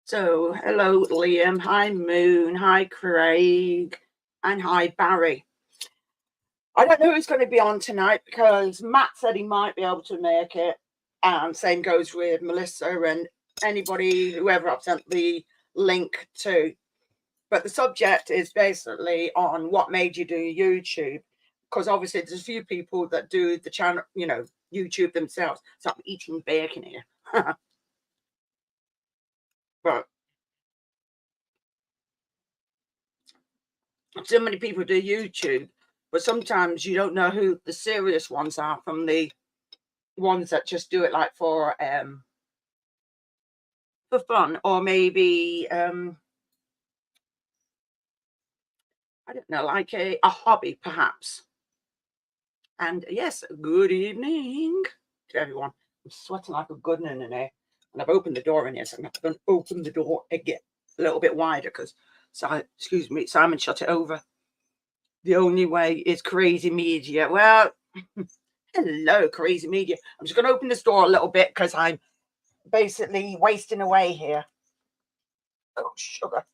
So, hello, Liam. Hi, Moon. Hi, Craig. And hi, Barry. I don't know who's going to be on tonight because Matt said he might be able to make it. And same goes with Melissa and anybody, whoever I've sent the link to. But the subject is basically on what made you do YouTube. Because obviously there's a few people that do the channel, YouTube themselves. So I'm eating bacon here. But so many people do YouTube, but sometimes you don't know who the serious ones are from the ones that just do it like for fun, or maybe I don't know, like a hobby perhaps. And yes, good evening to everyone. I'm sweating like a good one in here, and I've opened the door in here, so I'm going to open the door again a little bit wider because, excuse me, Simon shut it over. The only way is crazy media. Well, hello, crazy media. I'm just going to open this door a little bit because I'm basically wasting away here. Oh, sugar.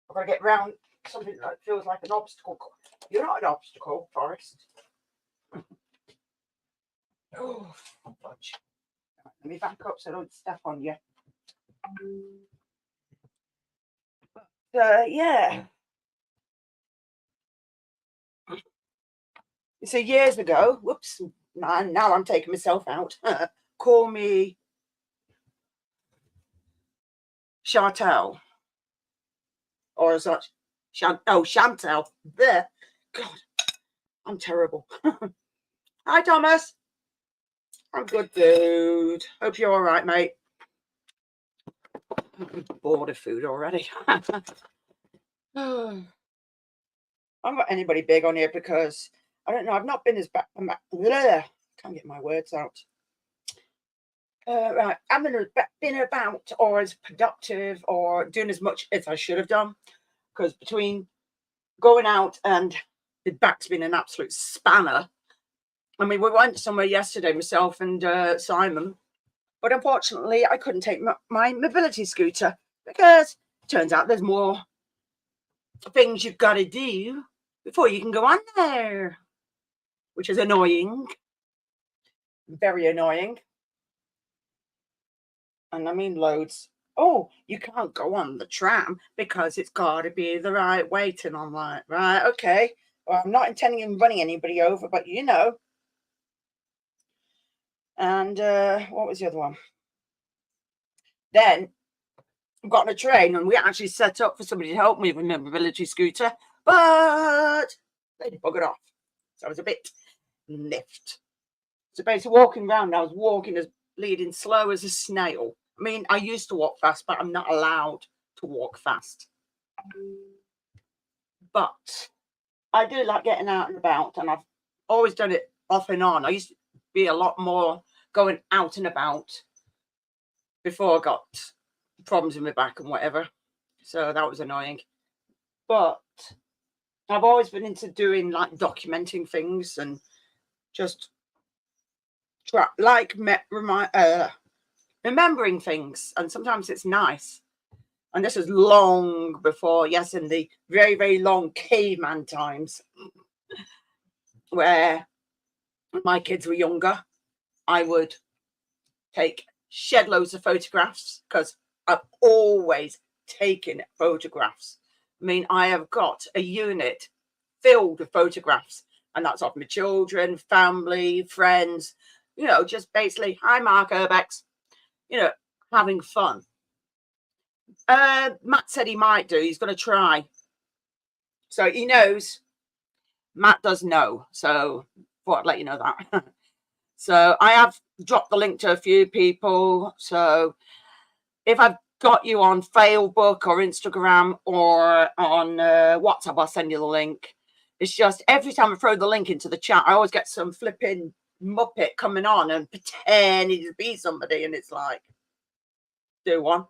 I've got to get round something that feels like an obstacle. You're not an obstacle, Forrest. Oh, fudge. Let me back up so I don't step on you. But, yeah. So years ago, whoops, man, now I'm taking myself out. Call me Chantel. Or such. Chantel. There. God, I'm terrible. Hi, Thomas. I'm good, dude. Hope you're all right, mate. I'm bored of food already. I haven't got anybody big on here because I don't know. I've not been as bad. Can't get my words out. Right, I haven't been about or as productive or doing as much as I should have done, because between going out and the back's been an absolute spanner. I mean, we went somewhere yesterday, myself and Simon, but unfortunately I couldn't take my mobility scooter because it turns out there's more things you've got to do before you can go on there, which is annoying, very annoying. And I mean loads. Oh, you can't go on the tram because it's got to be the right weight. And I'm like, right, okay. Well, I'm not intending on running anybody over, but you know. And what was the other one? Then I got on a train and we actually set up for somebody to help me with my mobility scooter, but they buggered off. So I was a bit miffed. So basically walking around, I was walking as bleeding slow as a snail. I mean, I used to walk fast, but I'm not allowed to walk fast. But I do like getting out and about, and I've always done it off and on. I used to be a lot more going out and about before I got problems with my back and whatever. So that was annoying. But I've always been into doing like documenting things and just remembering things. And sometimes it's nice. And this is long before, yes, in the very, very long caveman times where my kids were younger. I would take shed loads of photographs because I've always taken photographs. I mean, I have got a unit filled with photographs, and that's of my children, family, friends, just basically, hi, Mark Urbex, having fun. Matt said he might do. He's going to try. So he knows. Matt does know. So thought I'd let you know that. So I have dropped the link to a few people. So if I've got you on Facebook or Instagram or on WhatsApp, I'll send you the link. It's just every time I throw the link into the chat, I always get some flipping muppet coming on and pretending to be somebody. And it's like, do one.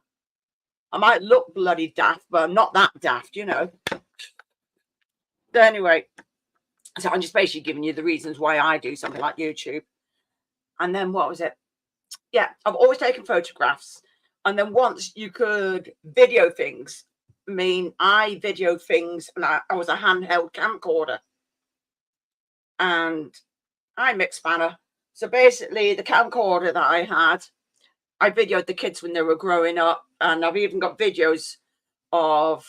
I might look bloody daft, but I'm not that daft, So anyway, so I'm just basically giving you the reasons why I do something like YouTube. And then what was it? Yeah, I've always taken photographs And then once you could video things. I mean, I videoed things, and I was a handheld camcorder. And I'm mixed spanner. So basically, the camcorder that I had, I videoed the kids when they were growing up. And I've even got videos of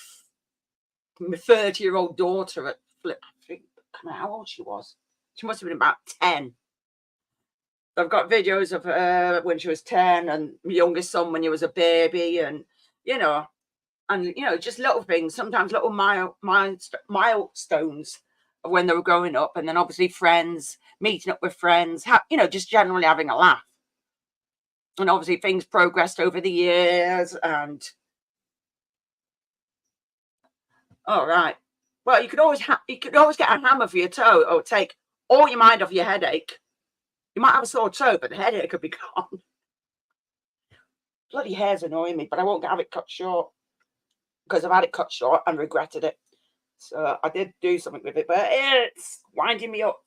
my 30-year-old daughter at Flip. I think, I don't know how old she was. She must have been about 10. I've got videos of her when she was 10, and my youngest son when he was a baby, and you know, just little things. Sometimes little milestones of when they were growing up, and then obviously friends, meeting up with friends, just generally having a laugh. And obviously things progressed over the years, and all right. Well, you could always get a hammer for your toe, or take all your mind off your headache. You might have a sore toe, but the headache could be gone. Bloody hair's annoying me, but I won't have it cut short, because I've had it cut short and regretted it. So I did do something with it, but it's winding me up.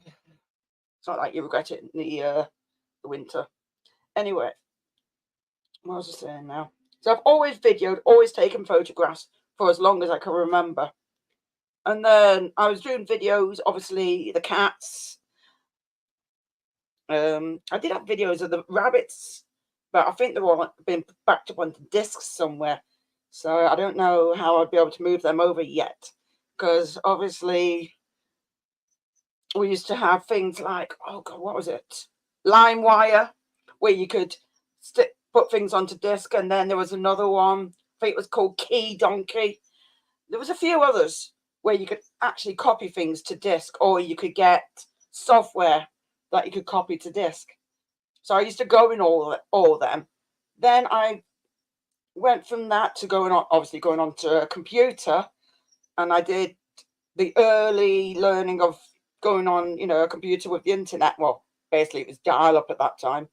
It's not like you regret it in the winter. Anyway, what was I saying now? So I've always videoed, always taken photographs for as long as I can remember. And then I was doing videos, obviously the cats. I did have videos of the rabbits, but I think they're all been backed up onto discs somewhere. So I don't know how I'd be able to move them over yet. Because obviously we used to have things like, oh God, what was it? LimeWire, where you could put things onto disc. And then there was another one, I think it was called Key Donkey. There was a few others where you could actually copy things to disc, or you could get software that you could copy to disc. So I used to go in all of them. Then I went from that to going on to a computer, and I did the early learning of going on, a computer with the internet. Well, basically it was dial-up at that time.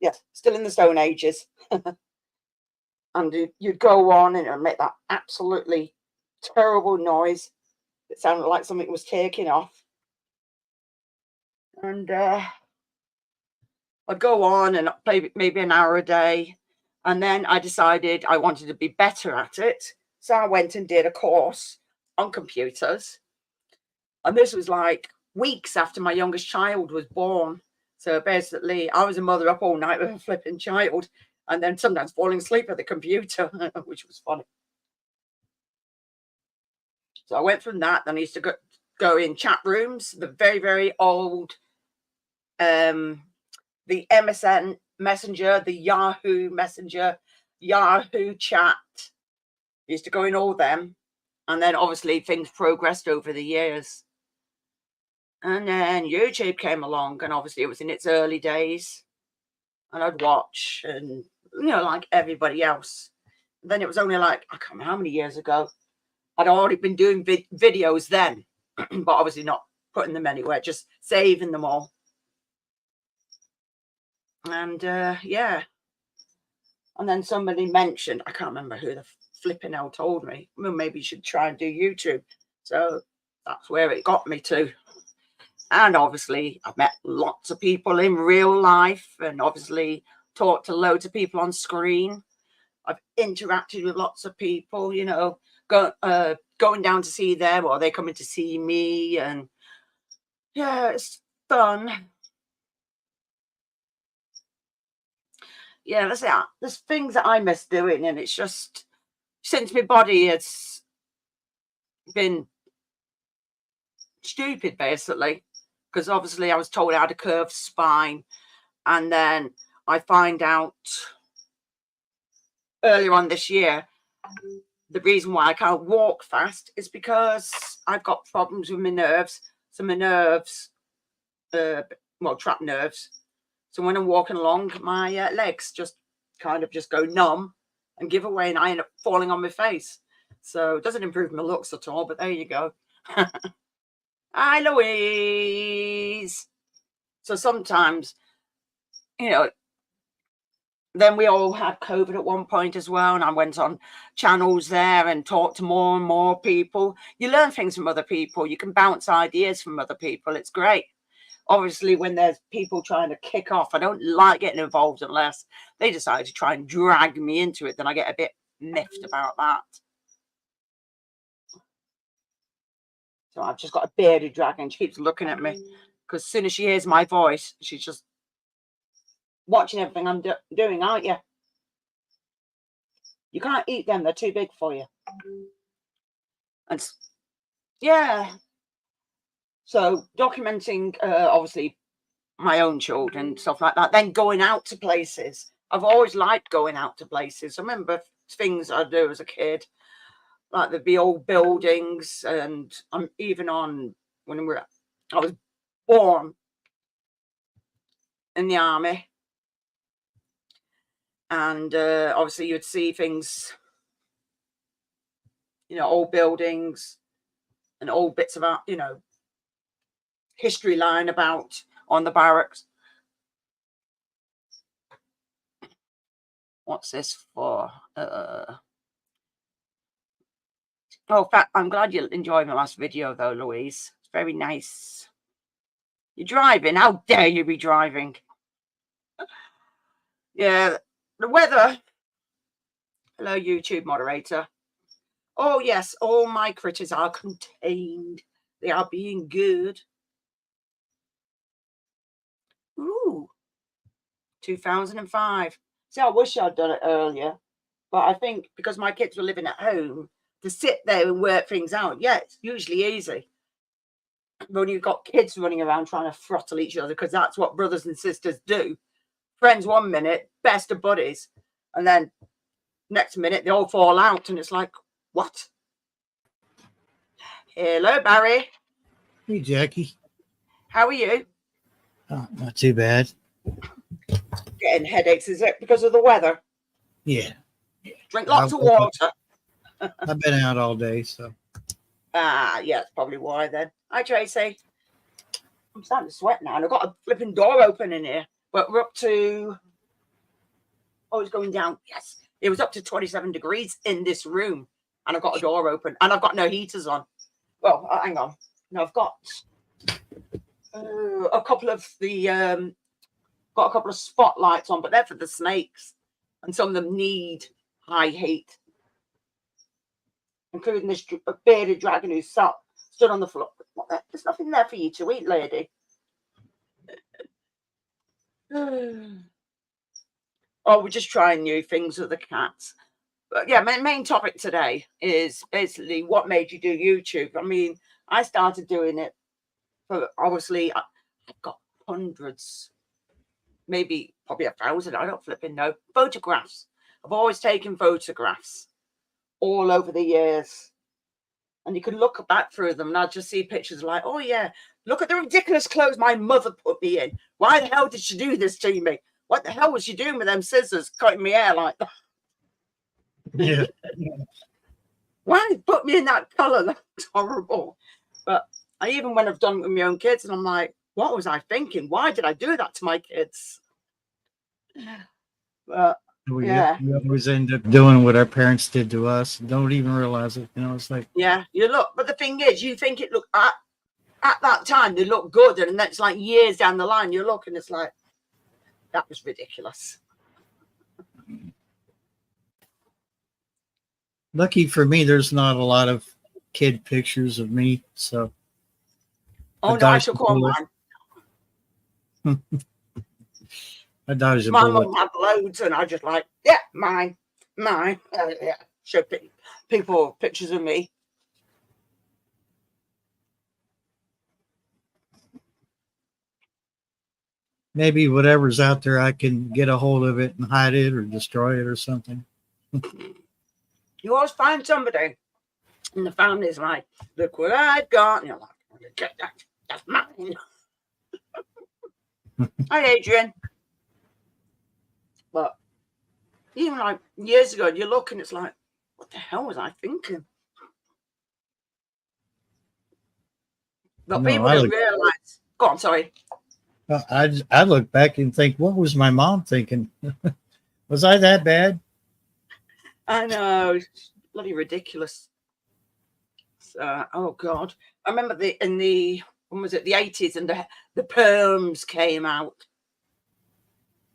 Yes, still in the Stone Ages. And you'd go on and make that absolutely terrible noise. It sounded like something was taking off. And I'd go on and play maybe an hour a day. And then I decided I wanted to be better at it. So I went and did a course on computers. And this was like weeks after my youngest child was born. So basically, I was a mother up all night with a flipping child, and then sometimes falling asleep at the computer, which was funny. So I went from that. Then I used to go in chat rooms, the very, very old, the MSN Messenger, the Yahoo Messenger, Yahoo Chat. I used to go in all them. And then obviously things progressed over the years. And then YouTube came along, and obviously it was in its early days. And I'd watch, and, like everybody else. And then it was only like, I can't remember how many years ago. I'd already been doing videos then, but obviously not putting them anywhere, just saving them all. And yeah. And then somebody mentioned, I can't remember who the flipping hell told me, well, maybe you should try and do YouTube. So that's where it got me to. And obviously I've met lots of people in real life, and obviously talked to loads of people on screen. I've interacted with lots of people, going down to see them, or they coming to see me. And yeah, it's fun. Yeah, there's things that I miss doing, and it's just, since my body has been stupid, basically, because obviously I was told I had a curved spine, and then I find out earlier on this year the reason why I can't walk fast is because I've got problems with my nerves. So my nerves, trapped nerves. So when I'm walking along, my legs just go numb and give away, and I end up falling on my face. So it doesn't improve my looks at all, but there you go. Hi, Louise. So sometimes, then we all had COVID at one point as well, and I went on channels there and talked to more and more people. You learn things from other people. You can bounce ideas from other people. It's great. obviously when there's people trying to kick off, I don't like getting involved unless they decide to try and drag me into it. Then I get a bit miffed about that. So I've just got a bearded dragon. She keeps looking at me because as soon as she hears my voice, she's just watching everything I'm doing, aren't you? You can't eat them. They're too big for you. And yeah. So documenting, obviously, my own children, stuff like that. Then going out to places. I've always liked going out to places. I remember things I do as a kid. Like there'd be old buildings, and I'm even on when I was born in the army, and obviously you'd see things, old buildings and old bits about, history line about on the barracks. What's this for? Oh, in fact, I'm glad you enjoyed my last video, though, Louise. It's very nice. You're driving? How dare you be driving? Yeah, the weather. Hello, YouTube moderator. Oh, yes, all my critters are contained. They are being good. Ooh, 2005. See, I wish I'd done it earlier. But I think because my kids were living at home, to sit there and work things out, yeah, it's usually easy. When you've got kids running around trying to throttle each other, because that's what brothers and sisters do. Friends one minute, best of buddies, and then next minute they all fall out, and it's like, what? Hello, Barry. Hey, Jackie. How are you? Oh, not too bad. Getting headaches, is it because of the weather? Yeah. Drink lots of water. I've been out all day, so. Yeah, that's probably why then. Hi, Tracy. I'm starting to sweat now, and I've got a flipping door open in here. But we're up to... Oh, it's going down. Yes. It was up to 27 degrees in this room, and I've got a door open, and I've got no heaters on. Well, hang on. No, I've got a couple of the... got a couple of spotlights on, but they're for the snakes, and some of them need high heat, including this bearded dragon who stood on the floor. There's nothing there for you to eat, lady. Oh, we're just trying new things with the cats. But yeah, my main topic today is basically what made you do YouTube. I mean, I started doing it for, obviously, I've got hundreds, maybe probably 1,000, I don't flipping know, photographs. I've always taken photographs all over the years. And you can look back through them, and I just see pictures like, oh yeah, look at the ridiculous clothes my mother put me in. Why the hell did she do this to me? What the hell was she doing with them scissors cutting my hair like that? Yeah. Why put me in that colour? That's horrible. But when I've done it with my own kids, and I'm like, what was I thinking? Why did I do that to my kids? But yeah, We always end up doing what our parents did to us. Don't even realize it. It's like, yeah, you look. But the thing is, you think it looked at that time they look good, and that's like years down the line, you look and it's like, that was ridiculous. lucky for me, there's not a lot of kid pictures of me. So. Oh no, I took all mine. I dodged a My bullet. mum had loads, and I just like, yeah, mine. Yeah. Show people pictures of me. Maybe whatever's out there, I can get a hold of it and hide it or destroy it or something. You always find somebody, and the family's like, look what I've got. And you're like, that's mine. Hi, Adrian. But even like years ago, you look and it's like, what the hell was I thinking? But people don't realize. Go on, sorry. I look back and think, what was my mom thinking? Was I that bad? I know, it's bloody ridiculous. So, oh God, I remember in the when was it, the 80s, and the perms came out.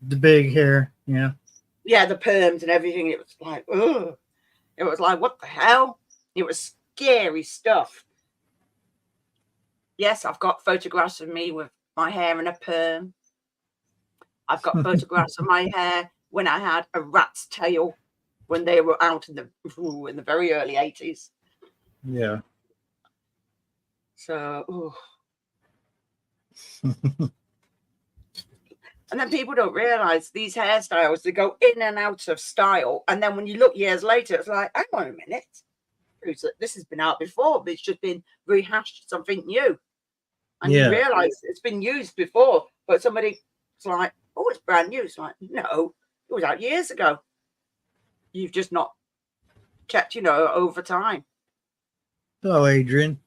The big hair, yeah. Yeah, the perms and everything. It was like, ugh. It was like, what the hell? It was scary stuff. Yes, I've got photographs of me with my hair in a perm. I've got photographs of my hair when I had a rat's tail, when they were out in the very early 80s. Yeah. So, and then people don't realize these hairstyles, they go in and out of style. And then when you look years later, it's like, hang on a minute. This has been out before, but it's just been rehashed, something new. And you realize it's been used before, but somebody's like, oh, it's brand new. It's like, no, it was out years ago. You've just not checked, over time. Hello, Adrian.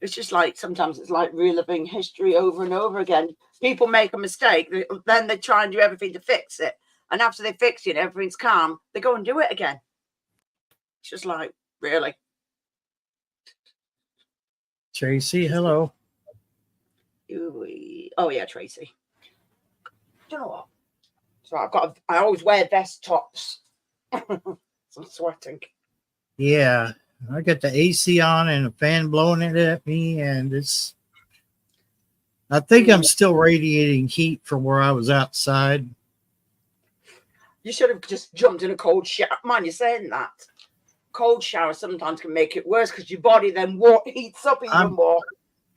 It's just like, sometimes it's like reliving history over and over again. People make a mistake, then they try and do everything to fix it. And after they fix it, everything's calm, they go and do it again. It's just like, really? Tracy, hello. Oh, yeah, Tracy. Do you know what? So I always wear vest tops. So I'm sweating. Yeah, I got the AC on and a fan blowing it at me, and I think I'm still radiating heat from where I was outside. You should have just jumped in a cold shower. Mind you saying that. Cold shower sometimes can make it worse because your body then heats up even more.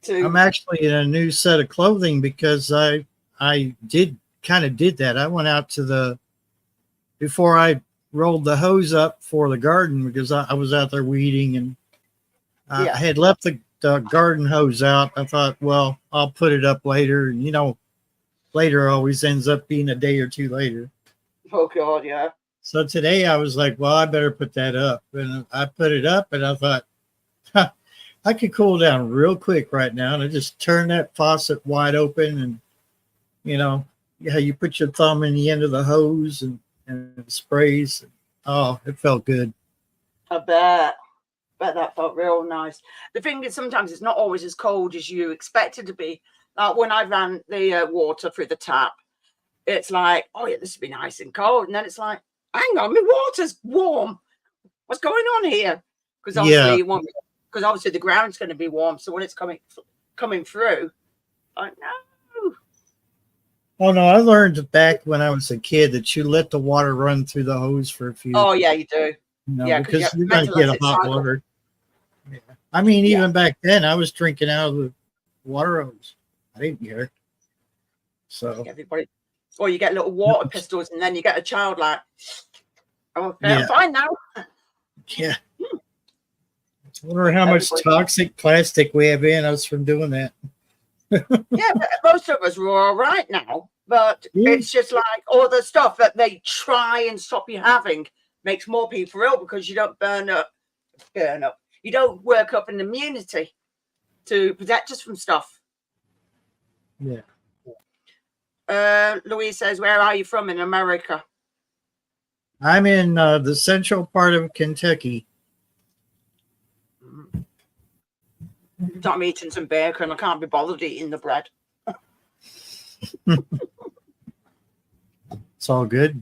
I'm actually in a new set of clothing because I did that. I went out to before I rolled the hose up for the garden, because I was out there weeding, and I had left the garden hose out. I thought, well, I'll put it up later. And, later always ends up being a day or two later. Oh, God, yeah. So today I was like, well, I better put that up. And I put it up, and I thought, I could cool down real quick right now. And I just turned that faucet wide open, and, you put your thumb in the end of the hose and it sprays. Oh, it felt good. I bet that felt real nice. The thing is, sometimes it's not always as cold as you expect it to be. Like when I ran the water through the tap, it's like, oh yeah, this would be nice and cold. And then it's like, hang on, my water's warm. What's going on here? Because obviously obviously the ground's going to be warm. So when it's coming through, I know. Oh no, I learned back when I was a kid that you let the water run through the hose for a few. Oh yeah, you do. Because you're going to get a hot water. Yeah. I mean, even back then, I was drinking out of the water hose. I didn't care. So everybody, or you get little water pistols, and then you get a child like, oh, I'm fine now. Yeah. I wonder how much toxic plastic we have in us from doing that. Yeah, but most of us are all right now. But it's just like all the stuff that they try and stop you having makes more people ill, because you don't burn up. You don't work up an immunity to protect us from stuff. Yeah. Louise says, where are you from in America? I'm in the central part of Kentucky. I'm eating some bacon. I can't be bothered eating the bread. It's all good.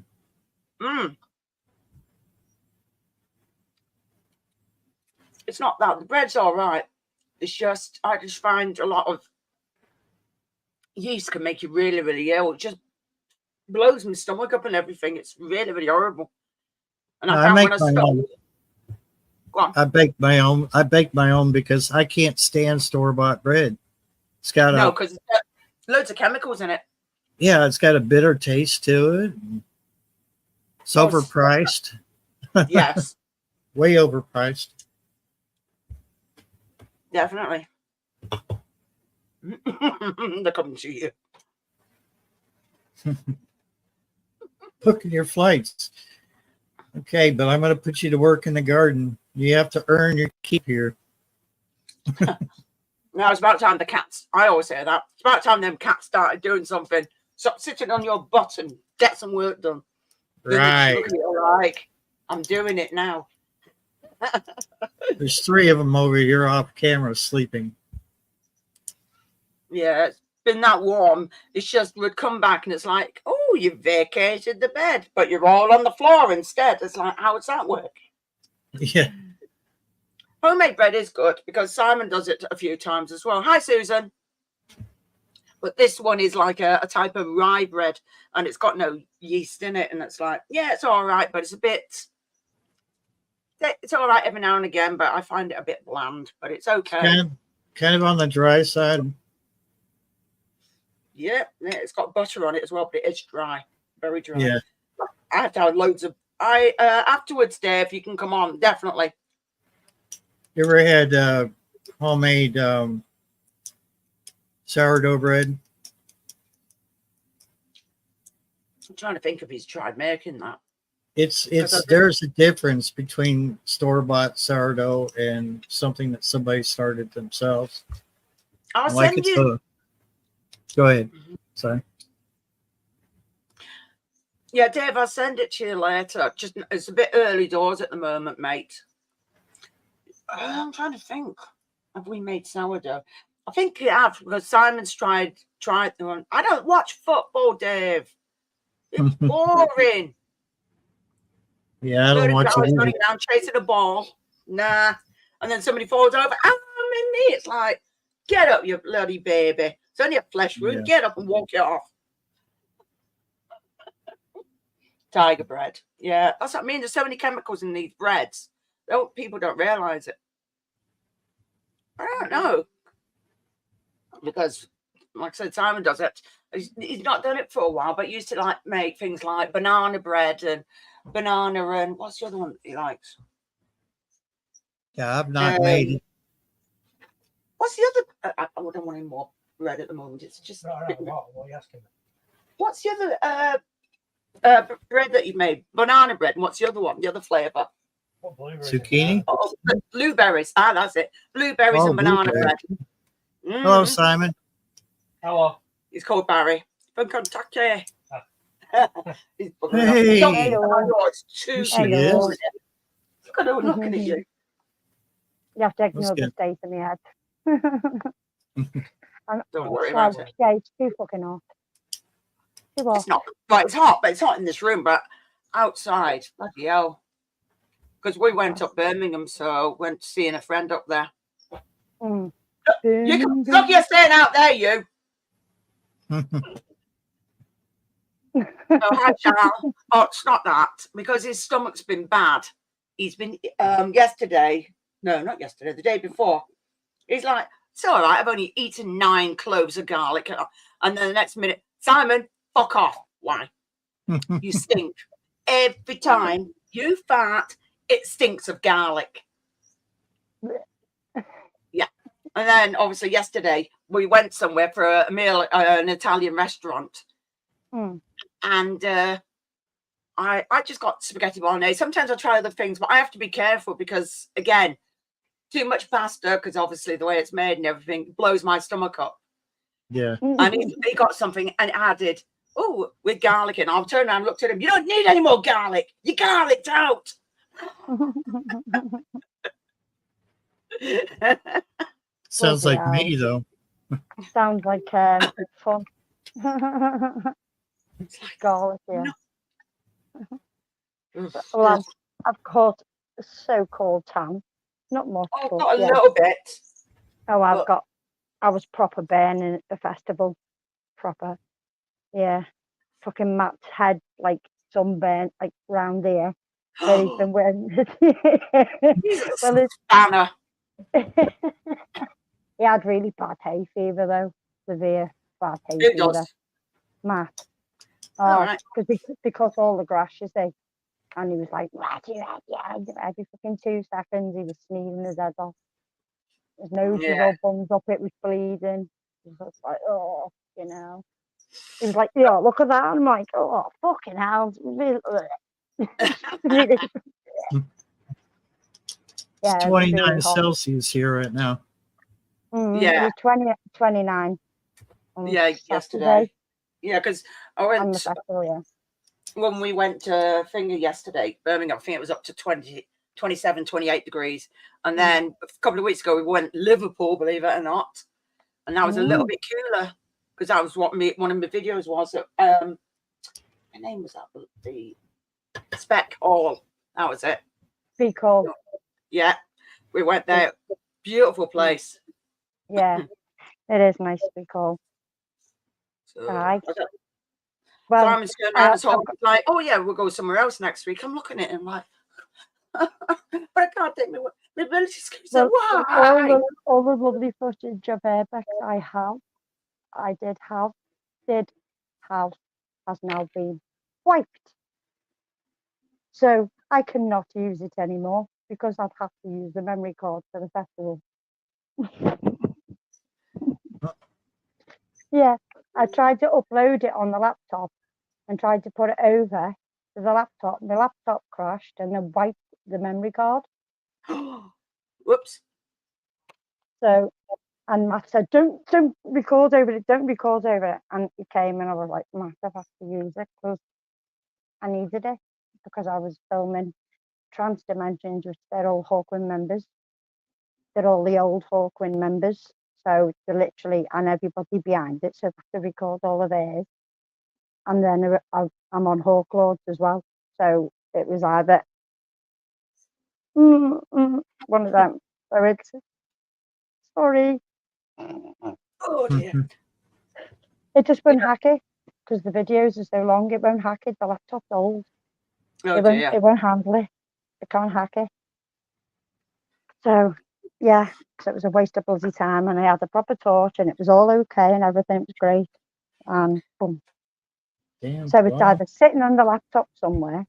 It's not that. The bread's all right. It's just, I just find a lot of yeast can make you really, really ill. It just blows my stomach up and everything. It's really, really horrible. And I found when I stopped. I bake my own because I can't stand store-bought bread. It's got because it's got loads of chemicals in it. Yeah, it's got a bitter taste to it. It's overpriced. Yes. Way overpriced. Definitely. They're coming to you. Booking your flights. Okay, but I'm going to put you to work in the garden. You have to earn your keep here. Now it's about time the cats. I always say that. It's about time them cats started doing something. Stop sitting on your butt and get some work done. Right. Like, I'm doing it now. There's 3 of them over here off camera sleeping. Yeah, it's been that warm. It's just we'd come back and it's like, oh, you vacated the bed, but you're all on the floor instead. It's like, how does that work? Yeah. Homemade bread is good because Simon does it a few times as well. Hi, Susan. But this one is like a type of rye bread, and it's got no yeast in it. And it's like, yeah, it's all right, but it's all right every now and again. But I find it a bit bland, but it's okay. Kind of on the dry side. Yeah, it's got butter on it as well, but it is dry, very dry. Yeah. I have to have loads of. Afterwards, Dave, you can come on definitely. You ever had homemade sourdough bread? I'm trying to think if he's tried making that. There's a difference between store-bought sourdough and something that somebody started themselves. I'll send you. Go ahead. Sorry. Yeah, Dave, I'll send it to you later. Just it's a bit early doors at the moment, mate. I'm trying to think. Have we made sourdough? I think we have because Simon's tried the one. I don't watch football, Dave. It's boring. Yeah, I don't watch it. Running around chasing a ball. Nah. And then somebody falls over. I'm in me. It's like, get up, you bloody baby. It's only a flesh wound. Yeah. Get up and walk it off. Tiger bread. Yeah, that's what I mean. There's so many chemicals in these breads. People don't realize it. I don't know. Because, like I said, Simon does it. He's not done it for a while, but used to like make things like banana bread and banana and what's the other one that he likes? Yeah, I've not made it. What's the other? I don't want any more bread at the moment. It's just. What are you asking me? What's the other bread that you made? Banana bread. And what's the other one? The other flavour? Zucchini? Oh, blueberries. That's it. Blueberries and banana bread. Hello, Simon. Hello. He's called Barry from Kentucky. Hey. It's too Hello. Look at her looking at you. You have to ignore the state in my head. Don't worry about it. Yeah, it's too fucking hot. Too hot. It's not. Well, it's hot, but it's hot in this room. But outside, bloody hell. Because we went up Birmingham, so went seeing a friend up there. You can look, you're staying out there, you. Hi, Charles. Oh, it's not that because his stomach's been bad. He's been yesterday. No, not yesterday. The day before. He's like, it's all right. I've only eaten 9 cloves of garlic, and then the next minute, Simon, fuck off. Why? You stink every time you fart. It stinks of garlic. Yeah. And then obviously yesterday we went somewhere for a meal at an Italian restaurant. And I just got spaghetti bolognese. Sometimes I try other things, but I have to be careful because, again, too much pasta, because obviously the way it's made and everything blows my stomach up. Yeah. And he got something and added, with garlic in. I'll turn around and looked at him. You don't need any more garlic. Your garlic's out. Sounds like me, though. Sounds like fun. Garlic, yeah. No. Well, I've caught a so-called tan. Not much. I've got a little bit. Oh, I was proper burning at the festival. Proper. Yeah. Fucking Matt's head, like, sunburnt, like, round here. That he's been wearing. Well, Banner. He had really bad hay fever, though. Severe bad hay Who fever. does? Matt. Right. Because all the grass, you see. And he was like, every fucking 2 seconds, he was sneezing his head off. His nose was all bunged up, it was bleeding. He was like, oh, you know. He was like, yeah, look at that. I'm like, oh, fucking hell. It's 29 Celsius here right now. Yeah. It was 29. Yeah, yesterday. Yeah, because I went on the festival, when we went to Finger yesterday, Birmingham, I think it was up to 27, 28 degrees. And then a couple of weeks ago, we went to Liverpool, believe it or not. and that was a little bit cooler because that was what one of my videos was. My name was that the Spec Hall. That was it. Pretty cool. Yeah, we went there. Beautiful place. Yeah, it is nice to be cool. So, Right. well, Well, I'm just going around and like, oh yeah, we'll go somewhere else next week. I'm looking at it and like, but I can't take my ability skills. well, Why? all the lovely footage of airbags I did have, has now been wiped. So I cannot use it anymore because I'd have to use the memory card for the festival. Yeah, I tried to upload it on the laptop and tried to put it over to the laptop. The laptop crashed and then wiped the memory card. Whoops. So, and Matt said, don't record over it, don't record over it. And he came and I was like, Matt, I have to use it because I needed it because I was filming Trans Dimensions, which they're all Hawkwind members. They're all the old Hawkwind members. So they're literally, and everybody behind it. So I have to record all of theirs. And then I'm on Hawk Lords as well. So it was either one of them. So it's sorry. Oh dear. It just won't hack it because the videos are so long. It won't hack it. The laptop's old. Oh dear. It won't handle it. It can't hack it. So yeah, so it was a waste of bloody time. And I had a proper torch, and it was all okay, and everything was great. And boom. Damn, So it's either sitting on the laptop somewhere.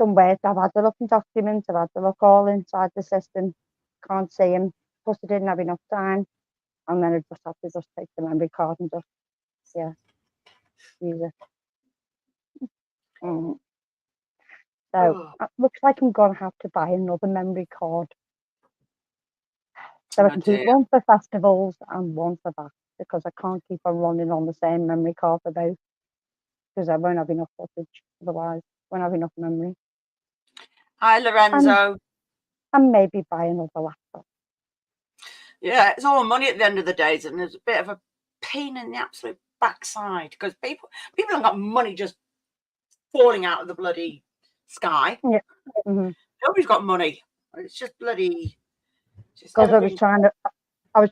I've had to look in documents. I've had to look all inside the system. Can't see them. Plus, I didn't have enough time, and then I just had to just take the memory card and just use it. So it looks like I'm gonna have to buy another memory card, so I can keep one for festivals and one for that because I can't keep on running on the same memory card for both because I won't have enough footage. Otherwise, I won't have enough memory. Hi, Lorenzo. And maybe buy another laptop. Yeah, it's all money at the end of the day, and there's a bit of a pain in the absolute backside because people haven't got money just falling out of the bloody sky. Yeah. Mm-hmm. Nobody's got money. It's just bloody. Because I was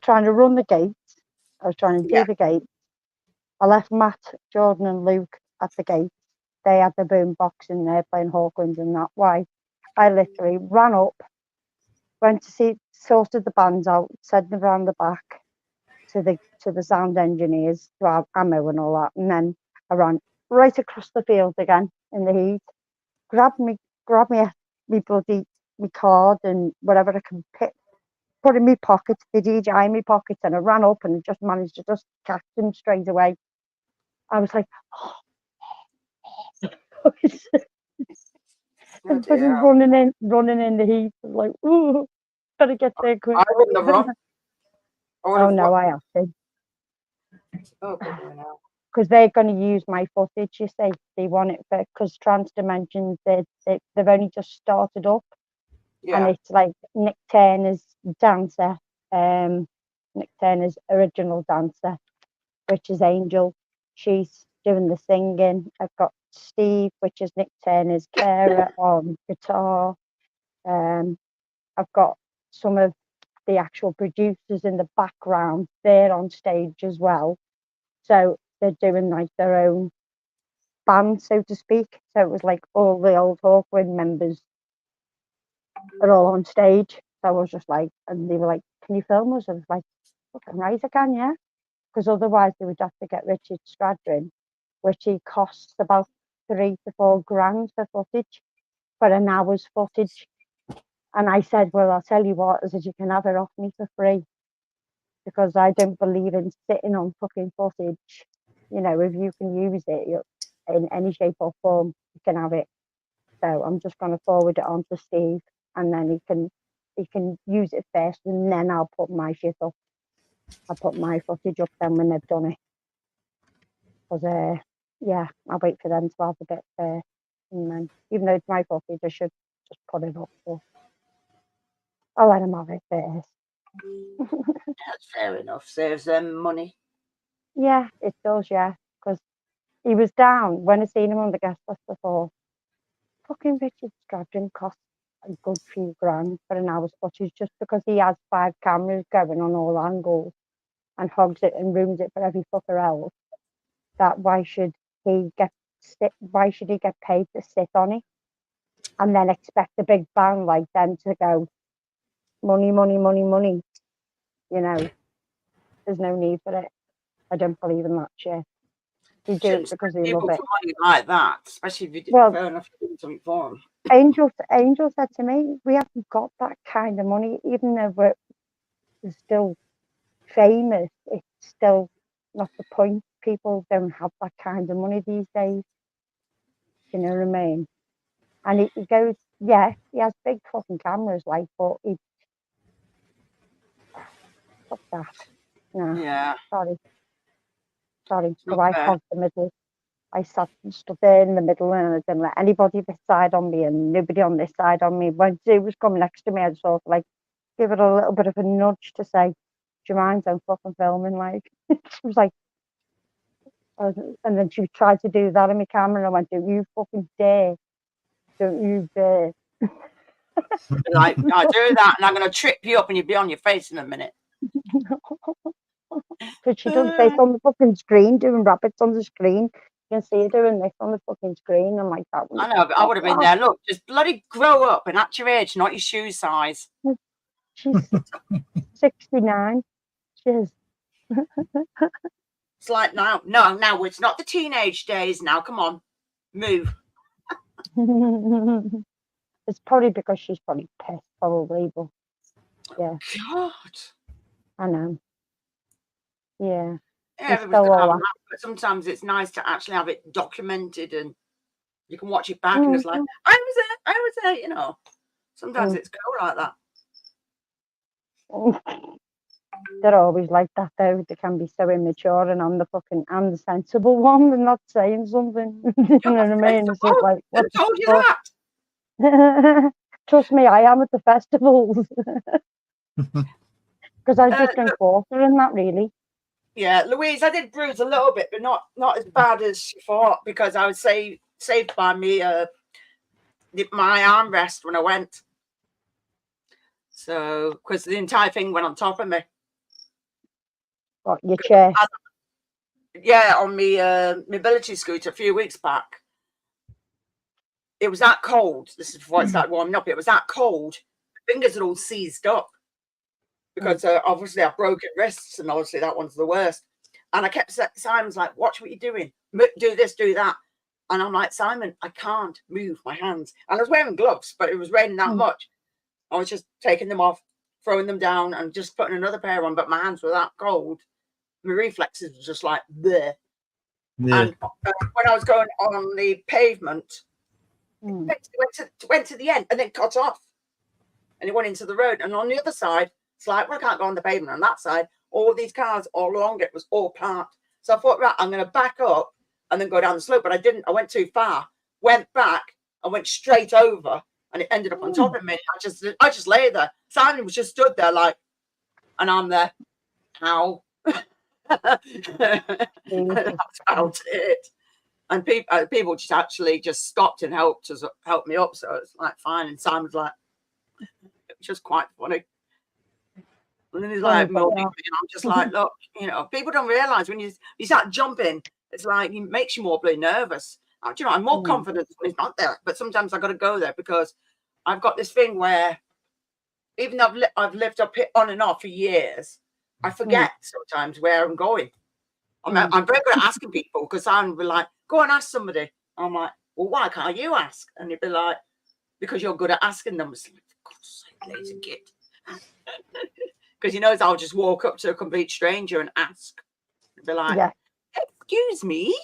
trying to run the gates. I was trying to do the gates. I left Matt, Jordan, and Luke at the gates. They had the boom box in there playing Hawkwind and that. Why? I literally ran up, went to see, sorted the bands out, sent them around the back to the sound engineers to have ammo and all that, and then I ran right across the field again in the heat. Grabbed me bloody me card and whatever I can pick. Put in my pockets, the DJI in my pockets, and I ran up and just managed to just catch them straight away. I was like, running in the heat, like, ooh, gotta get there quick. I wouldn't have run. Oh no, I have to. Oh, no. Because they're going to use my footage. You see, they want it because Trans Dimensions they've only just started up. Yeah. And it's like Nick Turner's dancer, Nick Turner's original dancer, which is Angel. She's doing the singing. I've got Steve, which is Nick Turner's carer, on guitar. I've got some of the actual producers in the background. They're on stage as well. So they're doing like their own band, so to speak. So it was like all the old Hawkwind members are all on stage. So I was just like, and they were like, can you film us? I was like, fucking right, I can, yeah. Because otherwise they would have to get Richard Stradrin, which he costs about $3 to $4 grand for footage, for an hour's footage. And I said, well, I'll tell you what, I said, you can have it off me for free. Because I don't believe in sitting on fucking footage. You know, if you can use it in any shape or form, you can have it. So I'm just going to forward it on to Steve, and then he can use it first, and then I'll put my shit up. I'll put my footage up then when they've done it. Because I'll wait for them to have a bit first, and then even though it's my footage, I should just put it up. But I'll let them have it first. That's fair enough. Saves them money. Yeah, it does, yeah. Because he was down when I seen him on the guest list before. Fucking Richard Stradlin cost a good few grand for an hour's footage just because he has 5 cameras going on all angles and hogs it and rooms it for every fucker else. That why should he get paid to sit on it and then expect a big bang like them to go money, money, money, money? You know, there's no need for it. I don't believe in that shit. They do it because they love People it. for money like that, especially if you did Well, fair enough to do something for them. Angel said to me, we haven't got that kind of money, even though we're still famous. It's still not the point. People don't have that kind of money these days. You know what I mean? And he goes, yeah, he has big fucking cameras, like, but he, fuck that. No, Yeah, sorry. it's So not I fair. hogged the middle. I stood there in the middle and I didn't let anybody this side on me and nobody on this side on me. When Sue was coming next to me, I sort of like give it a little bit of a nudge to say, do you mind? I'm fucking filming. Like, she was like, and then she tried to do that on my camera and I went, don't you fucking dare. Don't you dare. Like, I do that and I'm going to trip you up and you'll be on your face in a minute. Because she does this on the fucking screen, doing rabbits on the screen. You can see her doing this on the fucking screen. I'm like, that one. I know, but I would have been there. Look, just bloody grow up and at your age, not your shoe size. She's 69. She is. It's like now it's not the teenage days now. Come on, move. It's probably because she's probably pissed, probably, but yeah, God. I know. Yeah. Yeah, everybody's gonna have that, but sometimes it's nice to actually have it documented and you can watch it back and it's like, I was there, you know. Sometimes it's cool like that. They're always like that though. They can be so immature and I'm the sensible one and not saying something. You know what I mean? It's just like, Who told you that? Trust me, I am at the festivals. Because I just don't quarter in that really. Yeah, Louise, I did bruise a little bit, but not as bad as she thought because I was saved by me my armrest when I went. So, because the entire thing went on top of me. What, your chair? Yeah, on my mobility scooter a few weeks back. It was that cold. This is before it started warming up. It was that cold. My fingers had all seized up because obviously I've broken wrists, and obviously that one's the worst. And I kept Simon's like, "Watch what you're doing. Do this, do that." And I'm like, "Simon, I can't move my hands." And I was wearing gloves, but it was raining that much. I was just taking them off, throwing them down, and just putting another pair on. But my hands were that cold. My reflexes were just like there. Yeah. And when I was going on the pavement, it went to the end and then cut off. And it went into the road. And on the other side, it's like, well, I can't go on the pavement on that side. All these cars all along it was all parked. So I thought, right, I'm going to back up and then go down the slope. But I didn't. I went too far, went back and went straight over. And it ended up on top of me. I just lay there. Simon was just stood there like, and I'm there. How? That's about it. And people just actually just stopped and helped me up. So it's like fine. And Simon's like, it was just quite funny. And then he's like, I'm just like, look, you know, people don't realize when you start jumping, it's like it makes you more bloody nervous. Do you know, I'm more confident when it's not there, but sometimes I got to go there because I've got this thing where even though I've lived up here on and off for years, I forget sometimes where I'm going. I'm very good at asking people because I'm like, go and ask somebody. I'm like, well, why can't you ask? And you'd be like, because you're good at asking them. It's like, for God's sake, lazy git. Because he knows I'll just walk up to a complete stranger and ask. Be like, excuse me.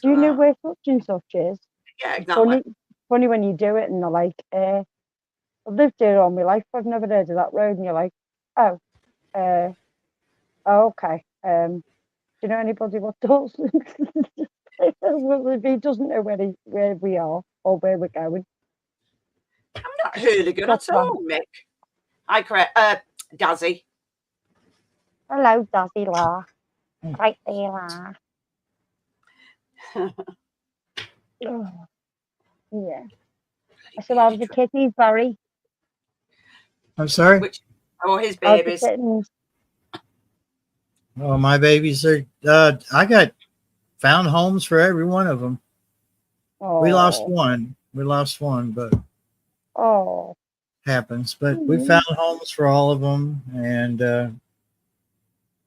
Do you know where such and such is? Yeah, exactly. Funny when you do it and they're like, I've lived here all my life, I've never heard of that road. And you're like, oh, okay. Do you know anybody what does? Well, if he doesn't know where we are or where we're going. I'm not hooligan at all, Mick. I correct Dazzy. Hello, Dazzy La. Right there, La. Oh, yeah. So how's the kitties, Barry? I'm sorry. Which, oh, his How's the babies. kittens? Oh, my babies are. I got found homes for every one of them. We lost Oh, one. We lost one, but oh. happens. But we Mhm. found homes for all of them, and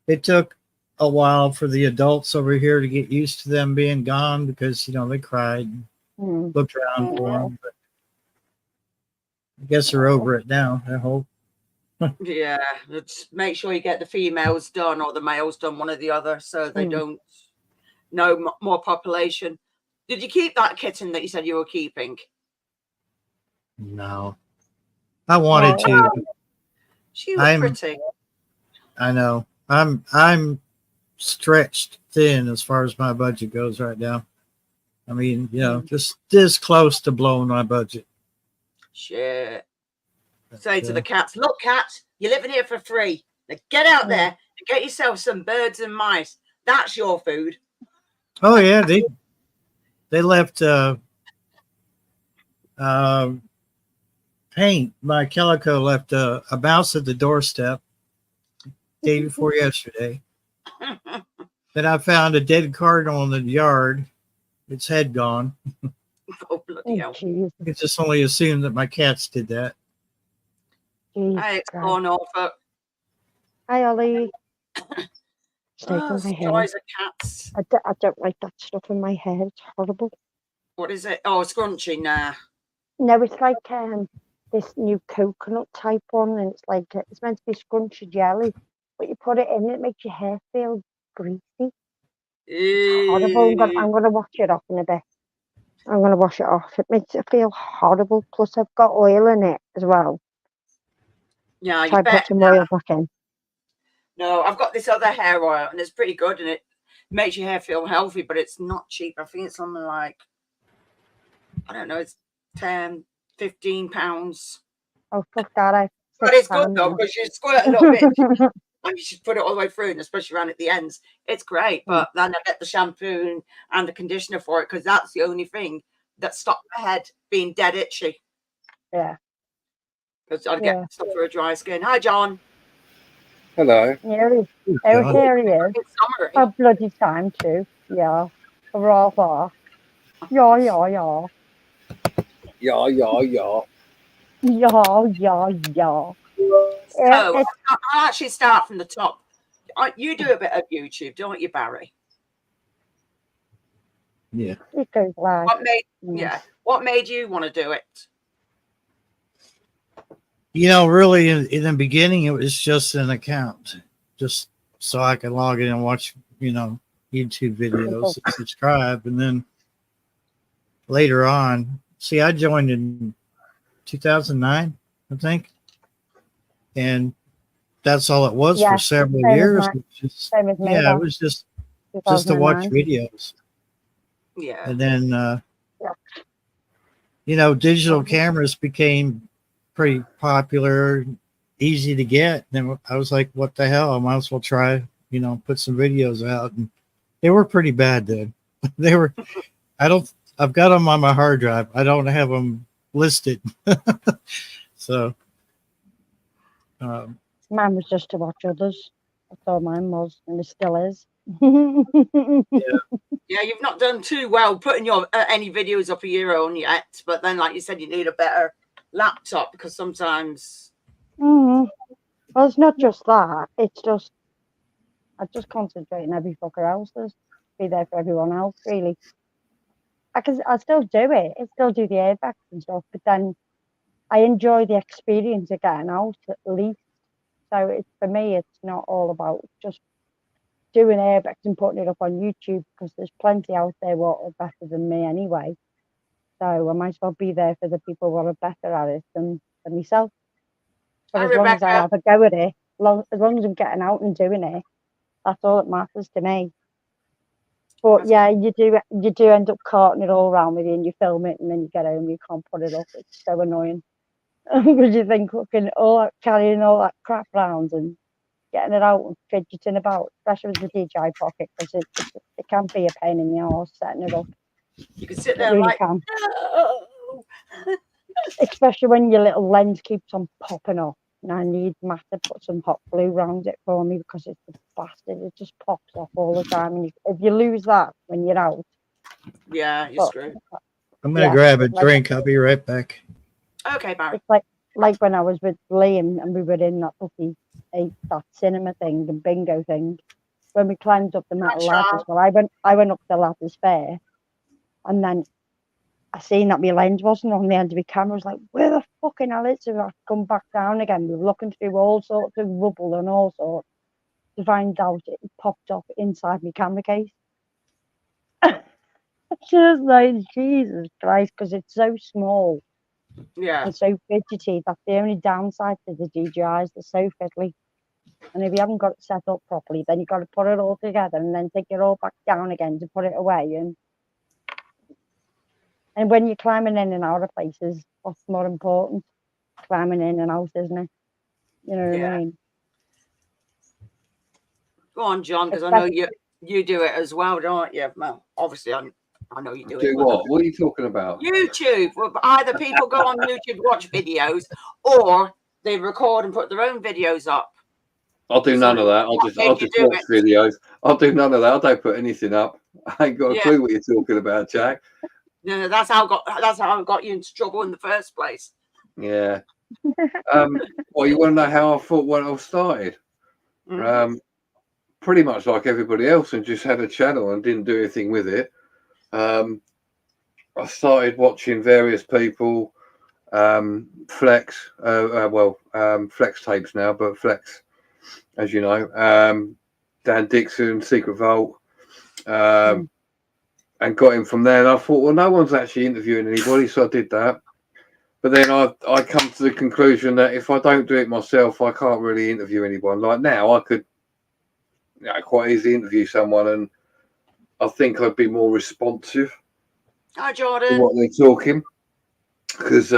it took a while for the adults over here to get used to them being gone because they cried, and Mm. looked around for Oh, them. But I guess they're over it now. I hope. Yeah, let's make sure you get the females done or the males done, one or the other, so they Mm. don't know more population. Did you keep that kitten that you said you were keeping? No, I wanted oh. to. She was pretty. I know. I'm stretched thin as far as my budget goes right now. I mean, just this close to blowing my budget. Shit. But, Say to the cats, look, cats, you're living here for free. Now get out there and get yourself some birds and mice. That's your food. oh yeah, they left paint. My calico left a mouse at the doorstep day before yesterday. Then I found a dead cardinal in the yard. Its head gone. Oh, bloody hell. Jeez. I could just only assume that my cats did that. Hey, it's gone off. Hi, Ollie. Snake Oh, in my hair. joys of cats. I don't like that stuff in my hair. It's horrible. What is it? Oh, scrunchy. Nah. No, it's like this new coconut type one, and it's like it's meant to be scrunchy jelly, but you put it in, it makes your hair feel greasy. It's horrible. I'm gonna wash it off in a bit. I'm gonna wash it off. It makes it feel horrible. Plus, I've got oil in it as well. Yeah, Try you put bet. some oil back in. No, I've got this other hair oil, and it's pretty good, and it makes your hair feel healthy, but it's not cheap. I think it's something like, I don't know, it's 10, 15 pounds. Oh fuck that! But it's good though, because you squirt a little bit and you should put it all the way through, and especially around at the ends. It's great, but then I get the shampoo and the conditioner for it, because that's the only thing that stops my head being dead itchy. Yeah. Because I'd get stuff for a dry skin. Hi, John. Hello. Here he is. Summer. A bloody time too. Yeah. Rather. Yeah. Yeah, yeah, yeah. Yeah. So I'll actually start from the top. You do a bit of YouTube, don't you, Barry? Yeah. It goes like. What made you want to do it? Really in the beginning, it was just an account, just so I could log in and watch, YouTube videos and subscribe. And then later on, I joined in 2009, I think. And that's all it was for several years. It was just to watch videos. Yeah. And then, digital cameras became pretty popular, easy to get. And I was like, what the hell? I might as well try, put some videos out. And they were pretty bad then. I've got them on my hard drive. I don't have them listed. So. Mine was just to watch others. That's all mine was, and it still is. Yeah, you've not done too well putting your any videos up of your own yet. But then, like you said, you need a better laptop, because sometimes. Well, it's not just that. It's just I just concentrate on every fucker else's. Be there for everyone else, really. I still do it. I still do the airbags and stuff, but then I enjoy the experience of getting out at least. So for me, it's not all about just doing airbags and putting it up on YouTube, because there's plenty out there what are better than me anyway. So I might as well be there for the people who are better at it than myself. But as long as I have a go at it, as long as I'm getting out and doing it, that's all that matters to me. But yeah, you do end up carting it all around with you, and you film it, and then you get home, you can't put it up. It's so annoying. Because you think carrying all that crap around, and getting it out and fidgeting about, especially with the DJI Pocket, because it can be a pain in the arse setting it up. You can sit It there really like, can. no. Especially when your little lens keeps on popping off. And I need Matt to put some hot glue around it for me because it's a bastard. It just pops off all the time. And if you lose that when you're out, Yeah, you're but, screwed. I'm gonna yeah, grab a like, drink. I'll be right back. Okay, Barry. it's like when I was with Liam and we were in that that cinema thing, the bingo thing, when we climbed up the metal ladders. Well, I went up the ladders fair, and then I seen that my lens wasn't on the end of my camera. I was like, where the fucking hell is it? I come back down again. We were looking through all sorts of rubble and all sorts to find out it popped off inside my camera case. Just like, Jesus Christ, because it's so small Yeah. and so fidgety. That's the only downside to the DJIs. They're so fiddly. And if you haven't got it set up properly, then you've got to put it all together and then take it all back down again to put it away. And when you're climbing in and out of places, what's more important? Climbing in and out, isn't it? You know what I mean? Go on, John, because I know you do it as well, don't you? Well, obviously, I know you do it. Do what? What are you talking about? YouTube. Well, either people go on YouTube to watch videos, or they record and put their own videos up. I'll do none of that. I'll just watch videos. I'll do none of that. I don't put anything up. I ain't got a clue what you're talking about, Jack. No, that's how I got you into trouble in the first place. Yeah. Well, you want to know how I thought when I started? Pretty much like everybody else, and just had a channel and didn't do anything with it. I started watching various people, Flex, Flex tapes now, but Flex, as you know, Dan Dixon, Secret Vault, and got him from there. And I thought, well, no one's actually interviewing anybody, so I did that. But then I come to the conclusion that if I don't do it myself, I can't really interview anyone. Like now, I could quite easily interview someone, and I think I'd be more responsive. Hi, Jordan. To what they're talking, because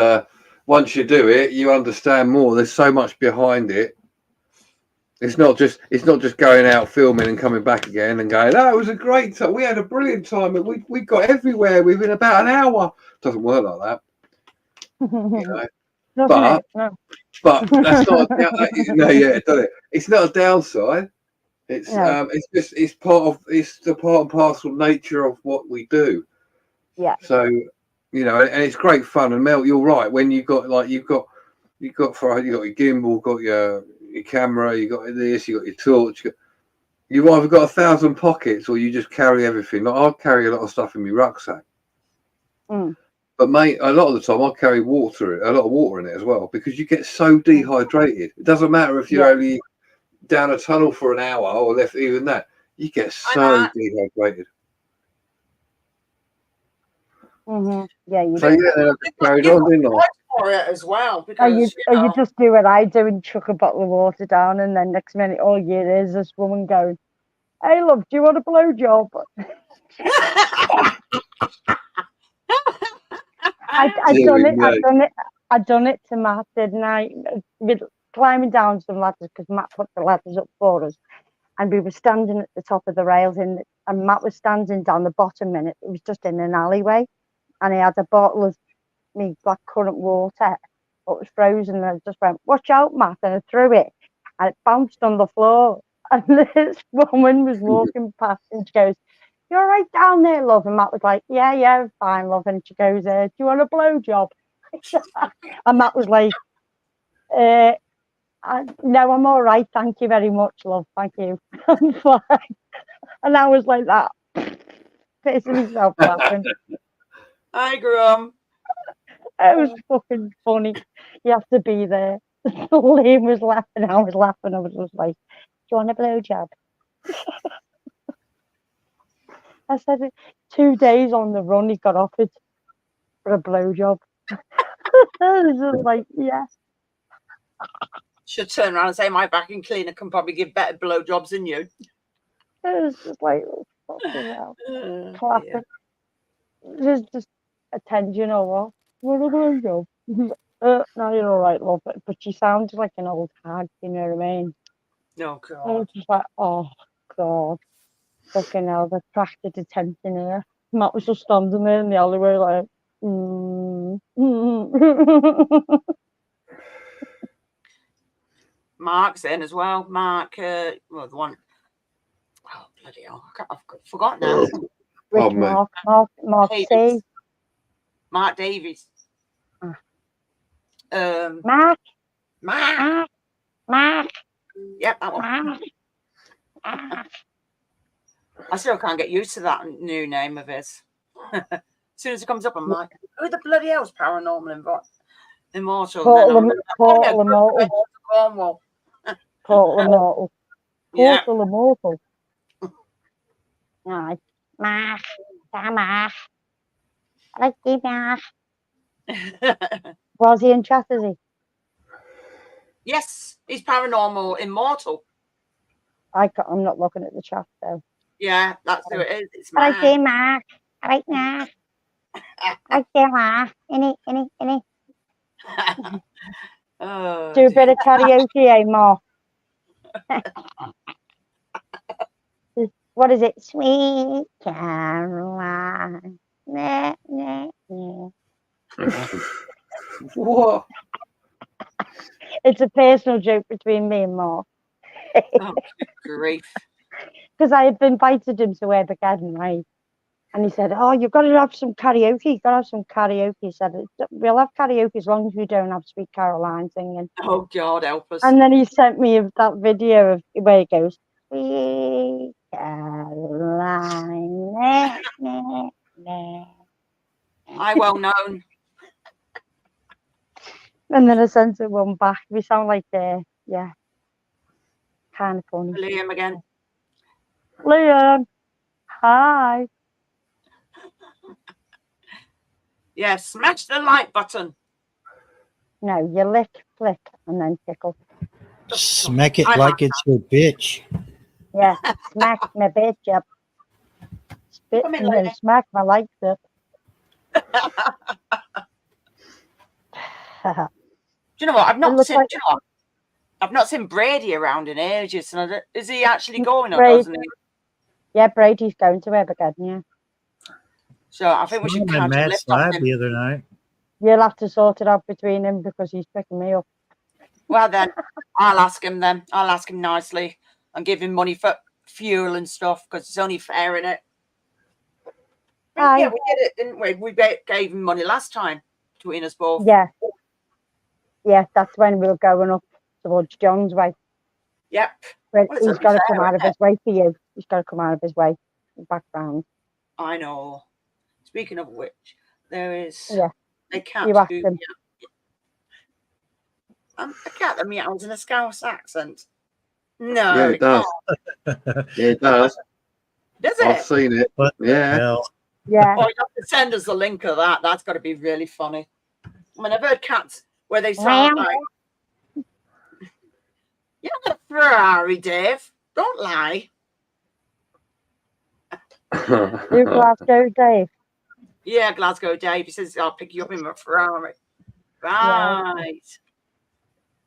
once you do it, you understand more. There's so much behind it. It's not just going out filming and coming back again and going, "Oh, it was a great time. We had a brilliant time, and we got everywhere within about an hour." It doesn't work like that, you know. But that's not does it? It's not a downside. It's it's the part and parcel nature of what we do. Yeah. So, you know, and it's great fun. And Mel, you're right. When you've got your gimbal, got your camera, you got this, you got your torch. You've either got 1,000 pockets or you just carry everything. Like I carry a lot of stuff in my rucksack. But mate, a lot of the time I carry a lot of water in it as well, because you get so dehydrated. It doesn't matter if you're only down a tunnel for an hour or left, even that, you get so dehydrated. Yeah, you so do. I carried on, didn't I? For it as well, because you just do what I do and chuck a bottle of water down, and then next minute, all you hear is this woman going, "Hey, love, do you want a blowjob?" I'd done it to Matt, didn't I? With climbing down some ladders, because Matt put the ladders up for us, and we were standing at the top of the rails, and Matt was standing down the bottom, and it was just in an alleyway, and he had a bottle of me blackcurrant water, but it was frozen, and I just went, "Watch out, Matt," and I threw it, and it bounced on the floor, and this woman was walking past, and she goes, "You're right down there, love," and Matt was like, yeah, fine, love," and she goes, "Do you want a blowjob?" And Matt was like, "No, I'm all right, thank you very much, love, thank you." I'm fine. And I was like that, pissing myself laughing. Hi, Grum. It was fucking funny. You have to be there. Liam was laughing, I was laughing. I was just like, "Do you want a blowjob?" I said it 2 days on the run, he got offered for a blowjob. I was just like, yes. Should turn around and say my vacuum cleaner can probably give better blowjobs than you. It was just like, oh, fucking hell. Clapping. Just attention or what? What a blowjob. No, you're all right, love. But she sounded like an old hag, you know what I mean? Oh I God. was just like, oh God, fucking hell, the tractor detention here. Matt was just standing there in the alleyway like, Mark's in as well. Mark, well, the one. Oh bloody hell! I've forgotten now. Which Pardon me. Mark C. Davies. Mark Davies. Mark. Mark. Yep, that one. Mark. I still can't get used to that new name of his. As soon as it comes up, I'm like, who the bloody hell's Paranormal Immortal? Portal Immortal. Cornwall. Portal Immortal. Yeah. Portal Immortal. Right. Mark. Mark. I like you, Mark. Was he in chat, is he? Yes, he's Paranormal Immortal. I'm not looking at the chat though. Yeah, that's who it is. It's I Mark. like you, Mark. I like Mark. I like you, Mark. Any. Oh, Do a bit of karaoke, eh, Mark? What is it? Sweet Caroline. Nah, nah, nah. What? It's a personal joke between me and Mark. oh, good grief. Because I had invited him to Evergarden, right? And he said, oh, you've got to have some karaoke. You've got to have some karaoke. He said, we'll have karaoke as long as we don't have Sweet Caroline singing. Oh, God, help us. And then he sent me that video of where it goes, Sweet Caroline. Nah, nah, nah. I well known. And then I sent it one back. We sound like, yeah, kind of funny. Liam again. Liam, hi. Yeah, smash the like button. No, you lick, flick, and then tickle. Smack it like it's your bitch. Yeah, smack my bitch up. Spit Come in, and then lady. smack my legs up. Do you know what? I've It not looks seen. like- Do you know what? I've not seen Brady around in ages. And is he actually going or Brady. doesn't he? Yeah, Brady's going to Evergarden, yeah. So I think we should Someone catch a Matt's lift off live him. the other night. You'll have to sort it out between him because he's picking me up. Well, then I'll ask him then. I'll ask him nicely and give him money for fuel and stuff because it's only fair in it. Aye. Yeah, we did it, didn't we? We gave him money last time between us both. Yeah. Yeah, that's when we were going up towards John's way. Yep. But Well, it's he's only got to fair, come out of isn't his way for you. He's got to come out of his way. Back round. I know. Speaking of which, there is Yeah. a cat You asked who him. a cat that meows in a Scouse accent. No, Yeah, it does. Yeah, it does. Does I've it? seen it. What the Yeah. hell? Yeah. Oh, you have to send us the link of that. That's got to be really funny. I mean, I've heard cats where they sound Meow. like, you're not a Ferrari, Dave. Don't lie. You Glasgow, Dave. Yeah, Glasgow Dave. He says, I'll pick you up in my Ferrari. Yeah. Right.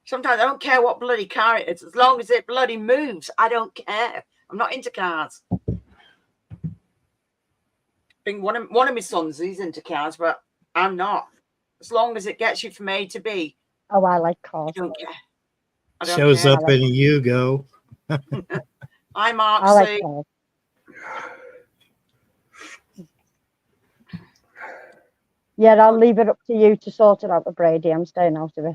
Sometimes I don't care what bloody car it is. As long as it bloody moves, I don't care. I'm not into cars. I think one of my sons, he's into cars, but I'm not. As long as it gets you from A to B, Oh, I like I cars. don't care. I don't Shows care. up in a Yugo. Hi, Mark. I like C. cars. Yeah, I'll leave it up to you to sort it out with Brady. I'm staying out of it.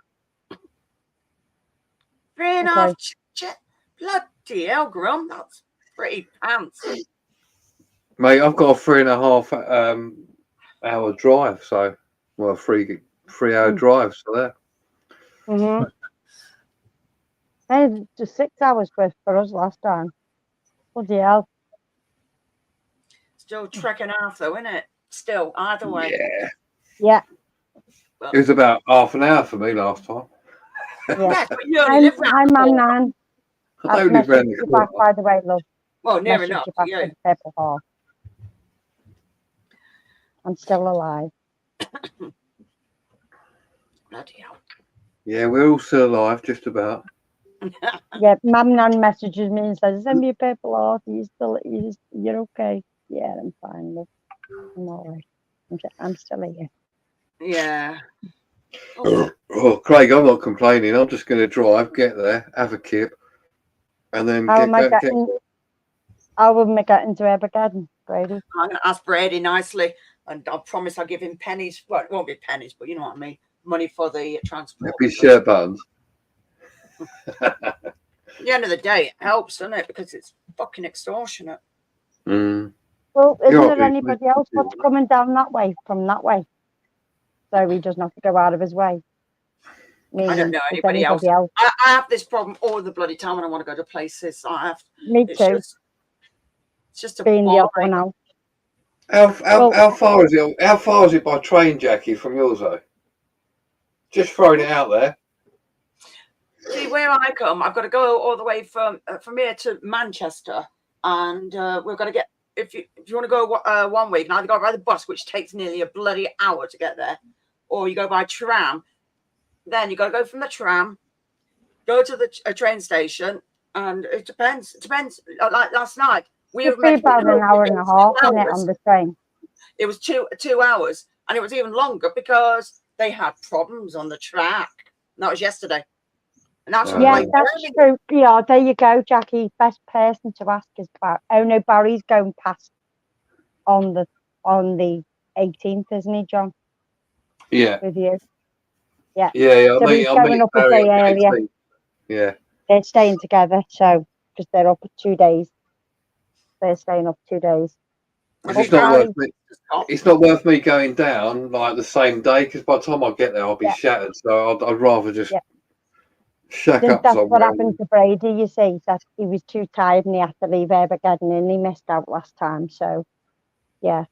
3.5. Okay. Bloody hell, Grum. That's pretty pants. Mate, I've got a 3.5 hour drive, so well, 3 hour drive, so there. Mm-hmm. And just 6 hours for us last time. Bloody hell. Still trekking half, though, isn't it? Still, either way. Yeah. Yeah. It was about half an hour for me last time. Yeah. Yes, but you only live round I'm the Mam corner. Nan. I I've don't live round messaged the you back, corner. by the way, love. Well, near Messaged enough. you back Yeah. with Purple Heart. I'm still alive. Bloody hell. Yeah, we're all still alive, just about. Yeah, Mum Nan messages me and says, "Send me a purple heart. You're okay." Yeah, I'm fine. Love. I'm all right. I'm still here. Yeah. Oh, Oh, Craig, I'm not complaining. I'm just going to drive, get there, have a kip, and then How get am I go. getting? How am I getting to Evergarden, Brady? I'm going to ask Brady nicely, and I promise I'll give him pennies. Well, it won't be pennies, but you know what I mean. Money for the transport. Happy share buttons. At the end of the day, it helps, doesn't it? Because it's fucking extortionate. Mm. Well, isn't You're there anybody else that's coming down that way from that way? So he doesn't have to go out of his way. I don't know anybody else. I have this problem all the bloody time when I want to go to places. Me too. It's just a being the odd one out. How far is it? How far is it by train, Jackie, from yours though? Just throwing it out there. See, where I come, I've got to go all the way from here to Manchester, and we've got to get. If you want to go 1 week, now you go by the bus, which takes nearly a bloody hour to get there, or you go by tram. Then you got to go from the tram, go to the train station, and it depends. It depends. Like last night, we were meant to be about an hour and a half on it on the train. It was 2 hours, and it was even longer because they had problems on the track. And that was yesterday. And that's that's true. Yeah, there you go, Jackie. Best person to ask is Barry. Oh no, Barry's going past on the 18th, isn't he, John? Yeah. With you. Yeah. Yeah. So he's going up a day earlier. Yeah. They're staying together, so because they're up 2 days. They're staying up 2 days. It's not worth me going down like the same day because by the time I get there, I'll be shattered. So I'd rather just shack up that's somewhere. What happened to Brady, you see, that he was too tired and he had to leave Evergarden and he missed out last time. So, yeah.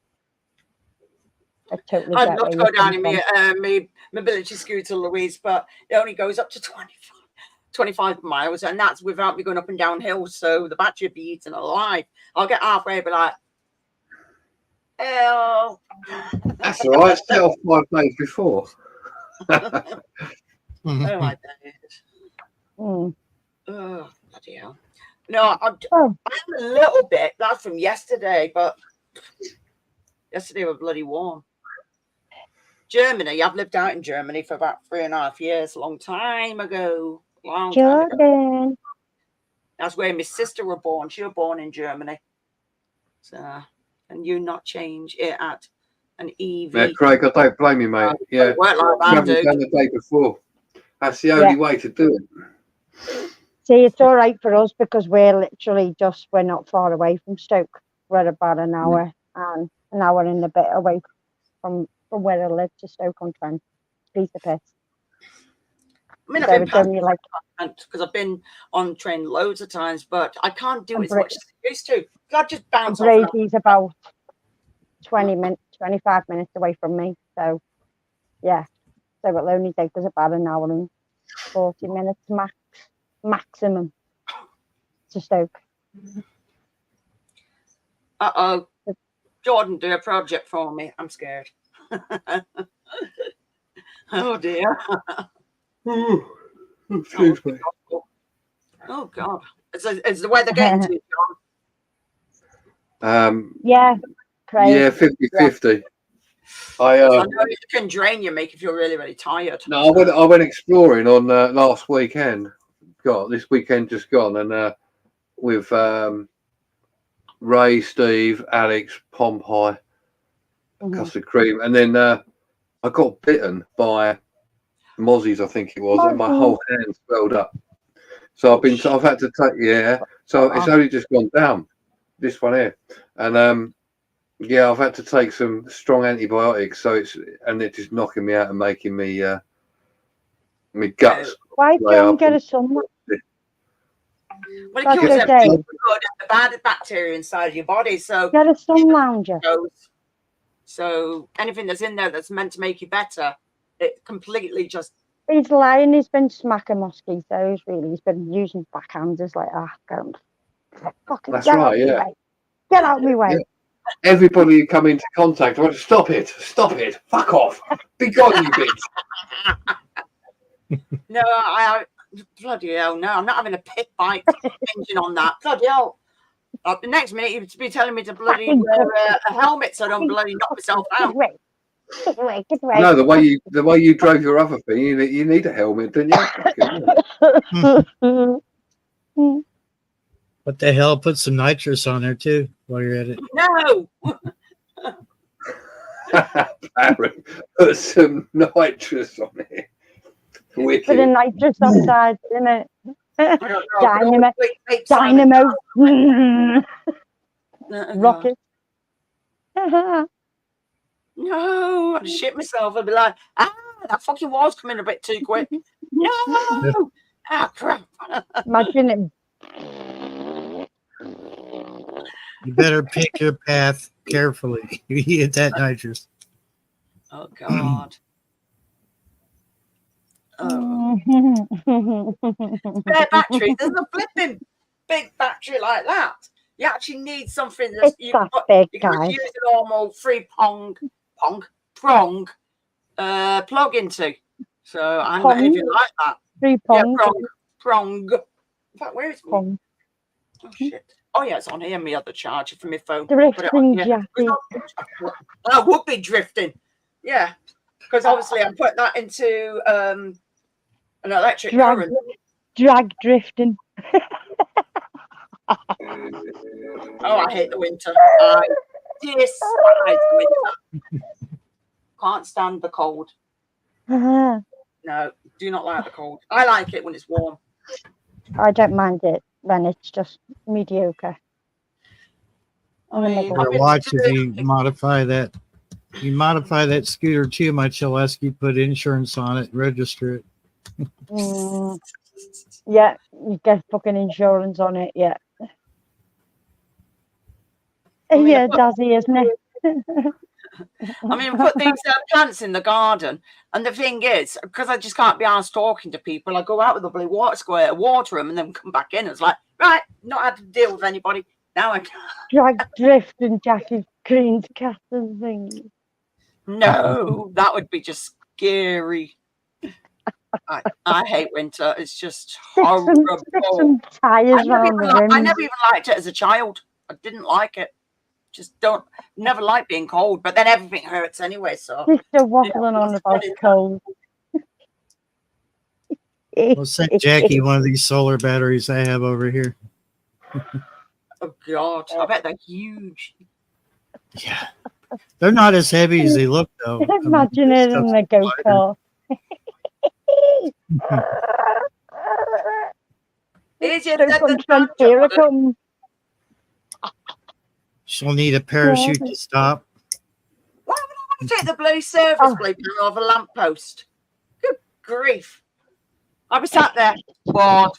I'd love to go down in my mobility scooter, Louise, but it only goes up to 25 miles, and that's without me going up and down hills. So the battery would be eaten alive. I'll get halfway and be like, hell. That's all right. Set off 5 days before. Oh my days. Oh, bloody hell. No, I'm a little bit. That's from yesterday, but yesterday was bloody warm. Germany. I've lived out in Germany for about 3.5 years. Long time ago. Long time ago. That's where my sister was born. She was born in Germany. So, and you not change it at an EV. Yeah, Craig, I don't blame you, mate. Yeah, done the day before. That's the only way to do it. See, it's all right for us because we're not far away from Stoke. We're about an hour and an hour and a bit away from where I live to Stoke-on-Trent. Piece of piss. I mean, I've been because I've been on train loads of times, but I can't do it as much as I used to. I just bounce off. Brady's about 25 minutes away from me. So, yeah. So it'll only take us about an hour and 40 minutes maximum to Stoke. Uh-oh. Jordan, do a project for me. I'm scared. Oh, dear. Excuse me. Oh, God. Is the weather getting to you, John? Yeah. Crazy. Yeah, 50-50. I know it can drain you, make you feel really, really tired. No, I went exploring on last weekend. This weekend just gone, and with Ray, Steve, Alex, Pompey, custard cream, and then I got bitten by mozzies, I think it was, and my whole hand swelled up. So I've had to take So it's only just gone down, this one here, and I've had to take some strong antibiotics. So it's just knocking me out and making me my guts. Why don't get a sun? Well, it kills everything good and the bad bacteria inside your body. So get a sun lounger. So anything that's in there that's meant to make you better, it completely just. He's lying. He's been smacking mosquitoes. Really, he's been using backhanders like fucking. That's right. Yeah. Get out of my way. Yeah. Everybody you come into contact, I want to stop it, fuck off, be gone, you bitch. No, bloody hell, no, I'm not having a pit bike engine on that. Bloody hell. The next minute, you'd be telling me to bloody wear a helmet so I don't bloody knock myself out. Get away. No, the way you drove your other thing, you need a helmet, didn't you? What the hell? Put some nitrous on there too while you're at it. No. Barry, put some nitrous on it. Wicked. Put a nitrous oxide in it. I don't know. Dynamo. Rocket. Rocket. No, I'd shit myself. I'd be like, that fucking wall's coming a bit too quick. No. Crap. Imagine it. You better pick your path carefully. You hit that nitrous. Oh God. Oh. Spare battery. There's a flipping big battery like that. You actually need something that's you can use a normal prong plug into. So I'm not even like that. Prong. Yeah, prong. In fact, where is it? Oh shit. Oh yeah, it's on here. My other charger for my phone. Drifting, Jackie. I would be drifting. Yeah, because obviously I'm putting that into an electric current. Drag drifting. Oh, I hate the winter. I despise the winter. Can't stand the cold. No, do not like the cold. I like it when it's warm. I don't mind it when it's just mediocre. Watch if you modify that. You modify that scooter too much, he'll ask you to put insurance on it, register it. Yeah, you get fucking insurance on it. Yeah. Yeah, Dazzy, isn't it? I mean, put these plants in the garden, and the thing is, because I just can't be asked talking to people, I go out with a blue water squirt, water them, and then come back in. It's like, right, not had to deal with anybody. Now I can. Drag drifting Jackie Green's cats and things. No, that would be just scary. I hate winter. It's just horrible. I never even liked it as a child. I didn't like it. Just never liked being cold, but then everything hurts anyway. So Sister waffling on about cold. Well, send Jackie one of these solar batteries I have over here. Oh God, I bet they're huge. Yeah, they're not as heavy as they look, though. Imagine it in the go-kart. Here it comes. She'll need a parachute to stop. Why would I want to take the bloody service blue panel off a lamppost? Good grief. I was sat there, bored.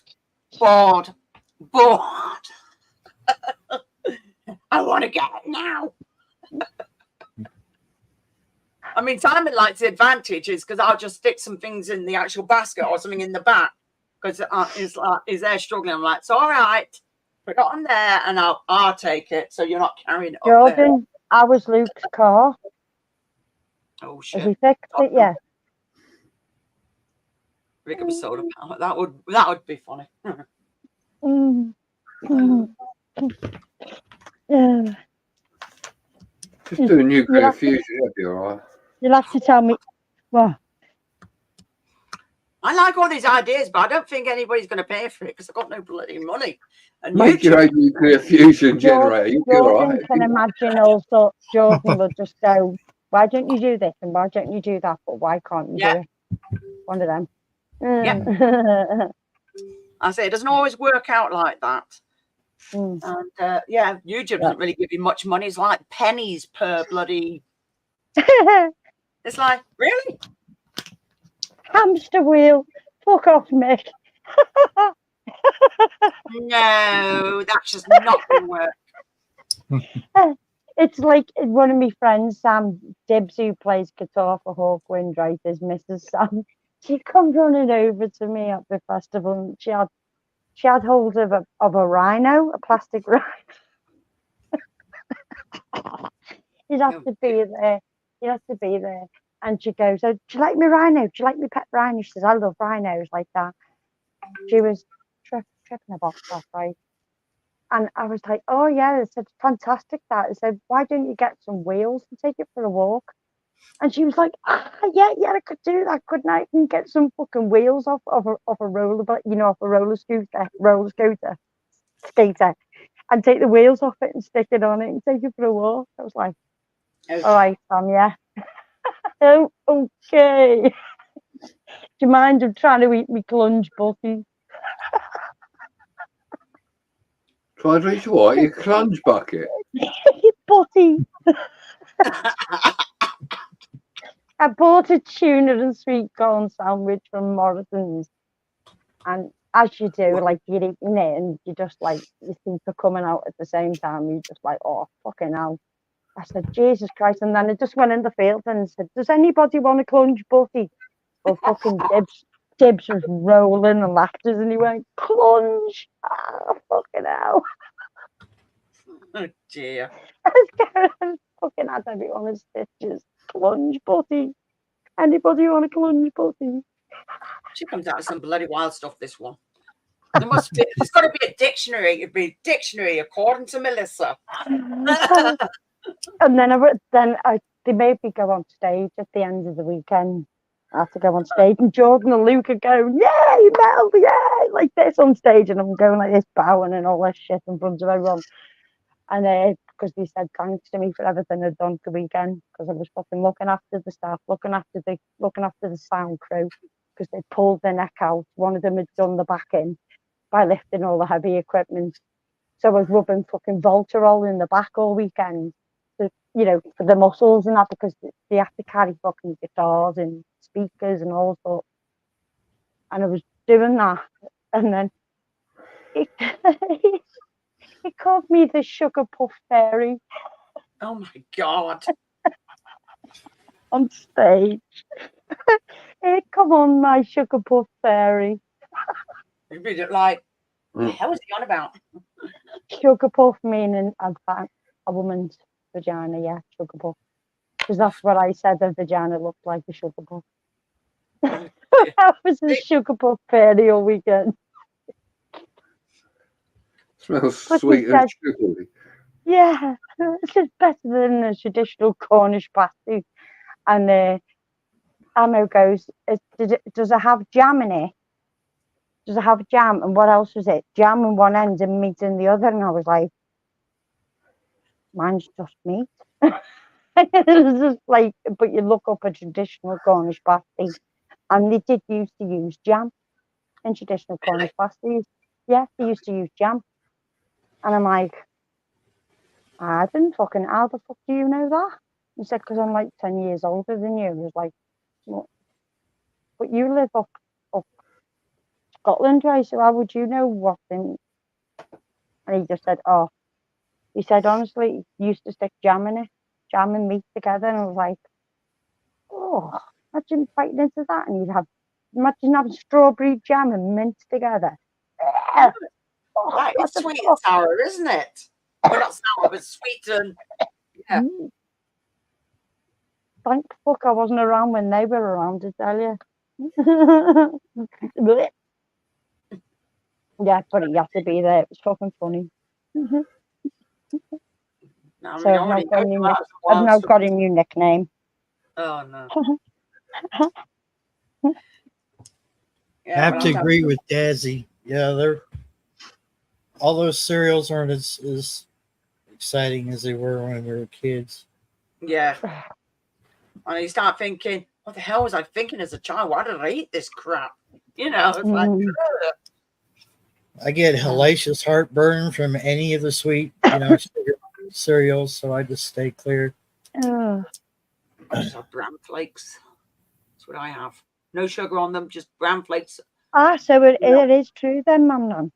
I want to get it now. I mean, Simon likes the advantage is because I'll just stick some things in the actual basket or something in the back because he's there struggling. I'm like, it's all right. Put it on there and I'll take it so you're not carrying it up Jordan, there. I was Luke's car. Oh, shit. Has he fixed it yet? Rick of a solar power. That would be funny. Just do a nuclear fusion, that'd be all right. You'll have to tell me. Well, I like all these ideas, but I don't think anybody's going to pay for it because I've got no bloody money. And make your own nuclear fusion generator. Jordan can imagine also. Jordan will just go, why don't you do this and why don't you do that? But why can't you do it? One of them. Yeah. I say it doesn't always work out like that. And YouTube doesn't really give you much money. It's like pennies per bloody. It's like, really? Hamster wheel. Fuck off, Mick. No, that's just not going to work. It's like one of my friends, Sam Dibbs, who plays guitar for Hawkwind, right, is Mrs. Sam. She come running over to me at the festival and she had hold of a rhino, a plastic rhino. You'd have to be there. You'd have to be there. And she goes, oh, do you like my rhino? Do you like my pet rhino? She says, I love rhinos like that. she was tripping a box last night. And I was like, oh yeah, I said, fantastic that. I said, why don't you get some wheels and take it for a walk? And she was like, yeah, I could do that, couldn't I? I can get some fucking wheels off of a roller, but off a roller skater, and take the wheels off it and stick it on it and take it for a walk. I was like, Okay. all right, Sam, yeah. Oh, okay. Do you mind I'm trying to eat me clunge butty? Trying to reach what? Your clunge bucket. Butty. I bought a tuna and sweet corn sandwich from Morrison's, and as you do, like you're eating it, and you just like your teeth are coming out at the same time. You just like, oh fucking hell! I said, Jesus Christ! And then I just went in the field and said, does anybody want a clunge butty? Well, fucking Dibs was rolling and laughter, and he went, clunge! Ah, fucking hell! Oh dear. I was fucking had everyone in stitches. Clunge butty. Anybody want a clunge butty? She comes out with some bloody wild stuff, this one. There's got to be a dictionary. It'd be a dictionary, according to Melissa. And then they made me go on stage at the end of the weekend. I had to go on stage, and Jordan and Luke are going, yay, Mel, yay, like this on stage, and I'm going like this, bowing and all this shit in front of everyone. And because they said thanks to me for everything I'd done the weekend, because I was fucking looking after the staff, looking after the sound crew, because they pulled their neck out. One of them had done the backing by lifting all the heavy equipment. So I was rubbing fucking Voltarol in the back all weekend, for the muscles and that, because they have to carry fucking guitars and speakers and all sorts. And I was doing that, and then it, he called me the Sugar Puff Fairy. Oh my God. On stage. Hey, come on, my Sugar Puff Fairy. It'd be like, what the hell is he on about? Sugar Puff meaning a woman's vagina, yeah, Sugar Puff. Because that's what I said a vagina looked like, a Sugar Puff. I was a Sugar Puff Fairy all weekend. Smells But sweet and said, sugary. yeah, this is better than a traditional Cornish pasty. And Amo goes, does it have jam in it? Does it have jam? And what else was it? Jam on one end and meat in the other. And I was like, mine's just meat. It was just like, but you look up a traditional Cornish pasty, and they did used to use jam in traditional Cornish pasties. Yeah, they used to use jam. And I'm like, I didn't fucking, how the fuck do you know that? He said, because I'm like 10 years older than you. I was like, what? But you live up Scotland way, so how would you know what thing? And he just said, oh, he said, honestly, he used to stick jam in it, jam and meat together. And I was like, oh, imagine biting into that. And imagine having strawberry jam and mint together. Oh, Right, it's sweet and sour, isn't it? Well, not sour, but sweet and, yeah. Thank fuck I wasn't around when they were around, to tell you. Yeah, but he had to be there. It was fucking funny. No, So I've now got a new nickname. Oh, no. I have to agree with Dazzy. Yeah, all those cereals aren't as exciting as they were when we were kids. Yeah. And you start thinking, what the hell was I thinking as a child? Why did I eat this crap? It's like, ugh. I get hellacious heartburn from any of the sweet, cereals, so I just stay clear. I just have bran flakes. That's what I have. No sugar on them, just bran flakes. So it is true then, Mam.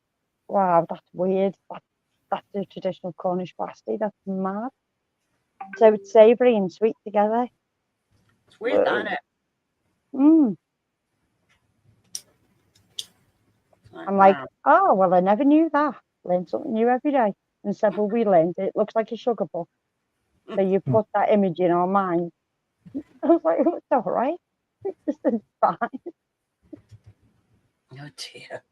Wow, that's weird. That's the traditional Cornish pasty. That's mad. So it's savoury and sweet together. It's weird, isn't it? I'm like, oh, well, I never knew that. Learn something new every day. And said, well, we learned it looks like a sugar puff. So you put that image in our mind. I was like, it's all right. This is fine. Oh, dear.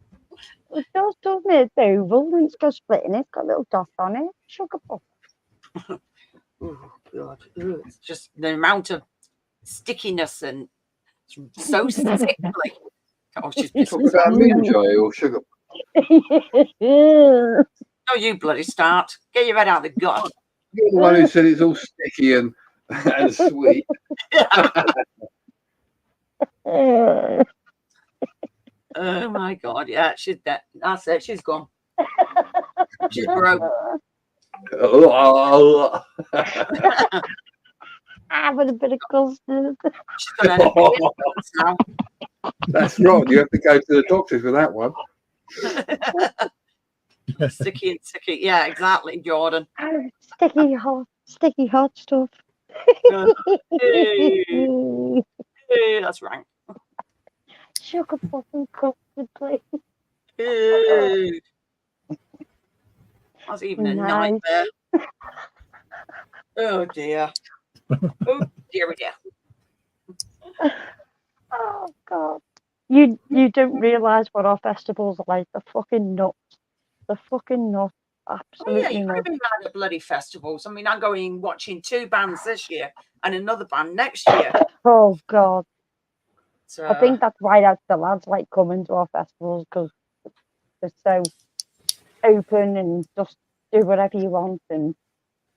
It does, doesn't it? It's oval and it's got splitting. It's got little dots on it. Sugar puff. Oh, God. Ooh, it's just the amount of stickiness and it's so sickly. Oh, she's pissed. Talking about Minjay or sugar. Oh, you bloody start. Get your head out of the gutter. You're the one who said it's all sticky and sweet. Oh my God. Yeah, she's dead. That's it. She's gone. She's broke. With a bit of custard. She's gonna end up now. That's right. You have to go to the doctor for that one. Sticky and sticky. Yeah, exactly, Jordan. Sticky hot stuff. Hey, that's rank. Sugar fucking custard, please. Hey. That's even a Nice. nightmare. Oh dear. Oh dear, dear. Oh God. You don't realise what our festivals are like. They're fucking nuts. They're fucking nuts. Oh Absolutely yeah, you've got to nuts. be mad at bloody festivals. I mean, I'm going watching 2 bands this year and another band next year. Oh God. So, I think that's why the lads like coming to our festivals, because they're so open and just do whatever you want. And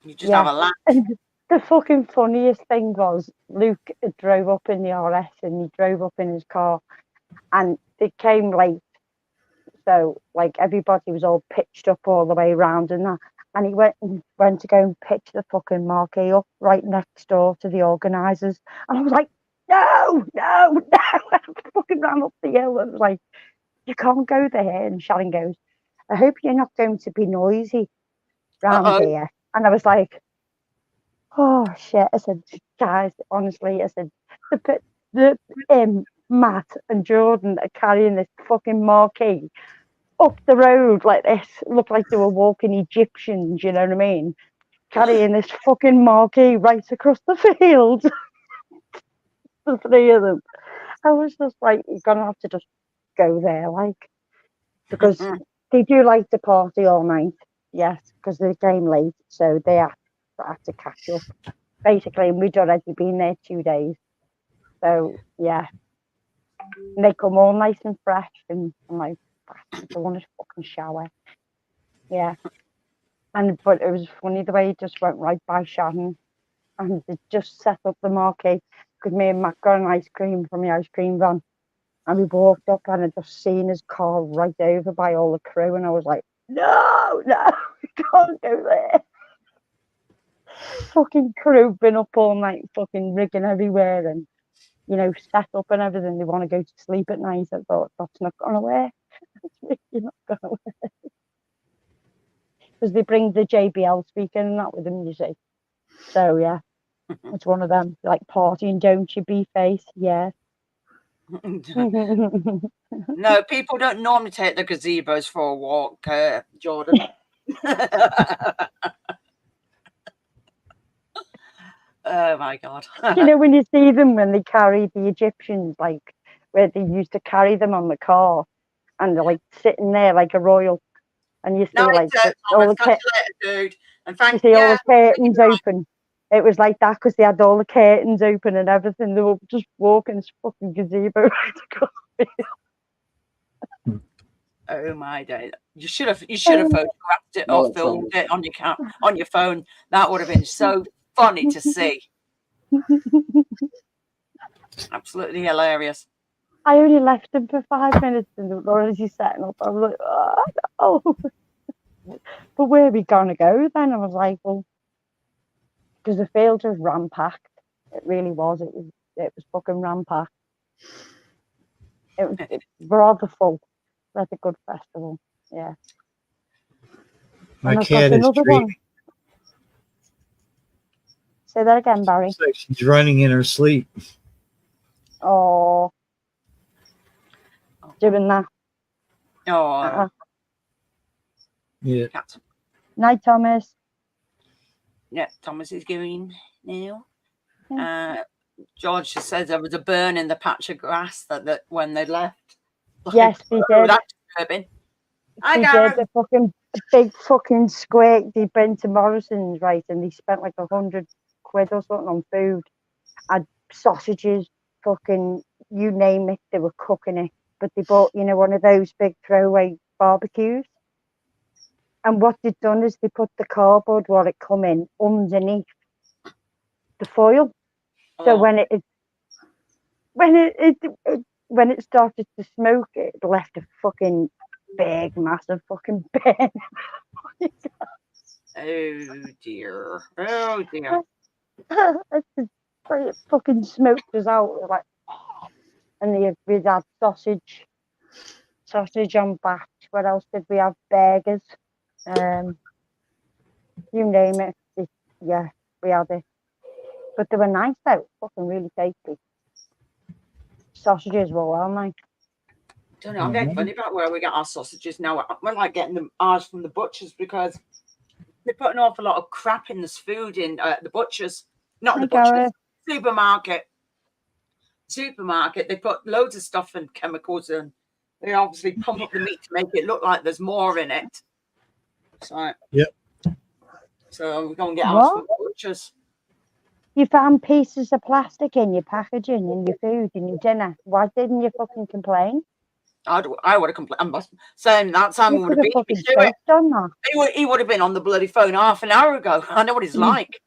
you just have a laugh. And the fucking funniest thing was Luke drove up in the RS and he drove up in his car and it came late. So like everybody was all pitched up all the way around and that. And he went to go and pitch the fucking marquee up right next door to the organisers. And I was like, no. I fucking ran up the hill and was like, you can't go there. And Shannon goes, I hope you're not going to be noisy round here. And I was like, oh shit. I said, guys, honestly, I said, Matt and Jordan are carrying this fucking marquee up the road like this. It looked like they were walking Egyptians, you know what I mean? Carrying this fucking marquee right across the field. The 3 of them. I was just like, you're gonna have to just go there, like, because they do like to party all night, yes, because they came late, so they had to catch up, basically, and we'd already been there 2 days, so yeah, and they come all nice and fresh, and I'm like, I want to fucking shower, yeah, but it was funny the way he just went right by Shannon, and they just set up the marquee, because me and Matt got an ice cream from the ice cream van. And we walked up and I'd just seen his car right over by all the crew. And I was like, no, we can't go there. Fucking crew been up all night, fucking rigging everywhere and, set up and everything. They want to go to sleep at night. I thought, that's not going to work. It's really not going to work. Because they bring the JBL speaker and that with them, you see. So, yeah, it's one of them. Like, partying, don't you, B-face? Yeah. No, people don't normally take the gazebos for a walk, Jordan. Oh my God. When you see them when they carry the Egyptians, like where they used to carry them on the car and they're like sitting there like a royal, and you see all the dude. And you see all the curtains open. It was like that because they had all the curtains open and everything. They were just walking this fucking gazebo right across the field. Oh my day! You should have photographed it or filmed it on your phone. That would have been so funny to see. Absolutely hilarious. I only left them for 5 minutes and they were already setting up. I was like, oh. But where are we gonna go then? I was like, well, because the field was ram-packed. It really was. It was fucking ram-packed. It was rather full. That's a good festival. Yeah. My cat is dreaming. Say that again, Barry. Like she's running in her sleep. Oh. Doing that. Oh. Yeah. Night, Thomas. Yeah, Thomas is going now. George just says there was a burn in the patch of grass that when they left. Yes, they did. That disturbing. Hi, They Gareth. did a big fucking square. They'd been to Morrison's, right, and they spent like 100 quid or something on food. Had sausages, fucking you name it, they were cooking it. But they bought, you know, one of those big throwaway barbecues. And what they'd done is they put the cardboard where it come in underneath the foil. So Oh, when it started to smoke, it left a fucking big, massive fucking burn. oh dear. Oh dear. It fucking smoked us out. It was like, and we'd had sausage on batch. What else did we have? Burgers. You name it. Yeah, we had it. But they were nice though. Fucking really tasty. Sausages were well nice. Don't know. I'm very funny about where we get our sausages now. We're like getting them ours from the butchers because they put an awful lot of crap in this food in the butchers, not the butchers, supermarket. They put loads of stuff and chemicals and they obviously pump up the meat to make it look like there's more in it. So Yep. So we go and get ours from the butchers. You found pieces of plastic in your packaging, in your food, in your dinner. Why didn't you fucking complain? I would have complained. Saying that Simon would have beat me to it. Done that. He would have been on the bloody phone half an hour ago. I know what he's like.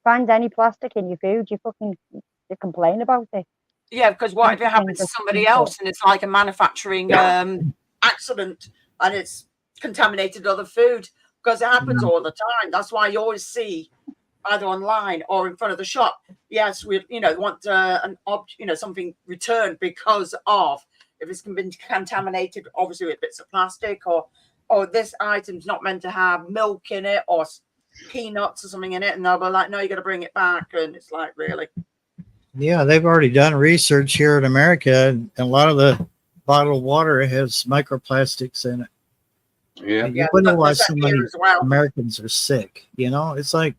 Find any plastic in your food, you complain about it. Yeah, because what if it happens to somebody else and it's like a manufacturing accident and it's contaminated other food? Because it happens all the time. That's why you always see either online or in front of the shop. Yes, we want something returned because of if it's been contaminated, obviously with bits of plastic or this item's not meant to have milk in it or peanuts or something in it, and they'll be like, no, you got to bring it back, and it's like, really? Yeah, they've already done research here in America, and a lot of the bottled water has microplastics in it. Yeah, you wonder why so many Americans are sick. You know, it's like,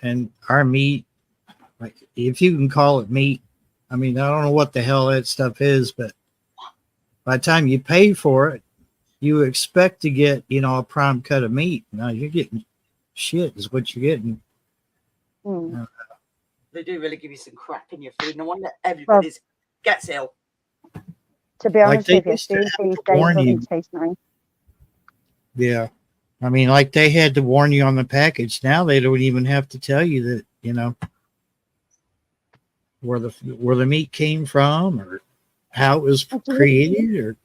and our meat, like if you can call it meat, I mean, I don't know what the hell that stuff is, but by the time you pay for it, you expect to get, a prime cut of meat. Now you're getting shit is what you're getting. They do really give you some crap in your food. No wonder everybody gets ill. To be honest with you, food these days doesn't taste nice. Yeah. I mean, like they had to warn you on the package. Now they don't even have to tell you that, where the meat came from or how it was created or.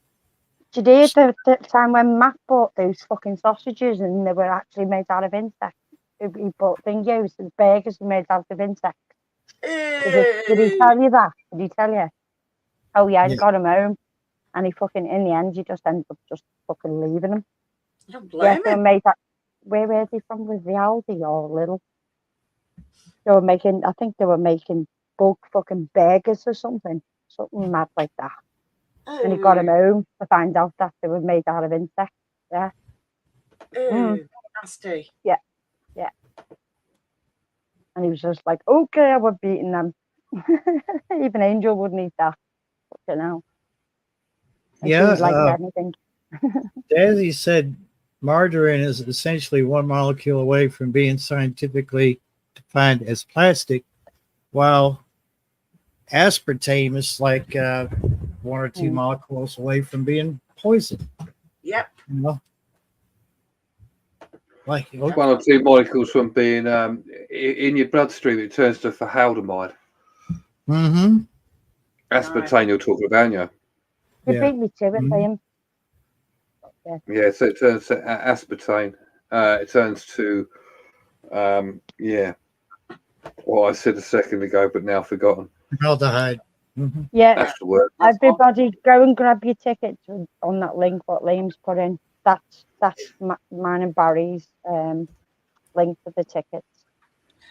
Today, the time when Matt bought those fucking sausages and they were actually made out of insects. He bought dingoes and burgers made out of insects. Did he tell you that? Did he tell you? Oh yeah, he got him home, and he fucking in the end he just ended up just fucking leaving him. I don't blame him. They made that. Where were they from? Was the Aldi or Little? They were making. I think they were making bulk fucking burgers or something mad like that. And he got him home to find out that they were made out of insects. Yeah. Nasty. Yeah. And he was just like, okay, I was beating them. Even Angel wouldn't eat that. You know. And she would like anything. Dazzy said margarine is essentially one molecule away from being scientifically defined as plastic, while aspartame is like one or two molecules away from being poison. Yep. Like one or two molecules from being in your bloodstream, it turns to formaldehyde. Aspartame you're talking about, yeah. You beat me to it, Liam. Yeah, so it turns to aspartame. It turns to what I said a second ago, but now forgotten. Formaldehyde. Yeah, that's the word. Everybody, go and grab your tickets on that link. What Liam's put in. That's mine and Barry's link for the tickets.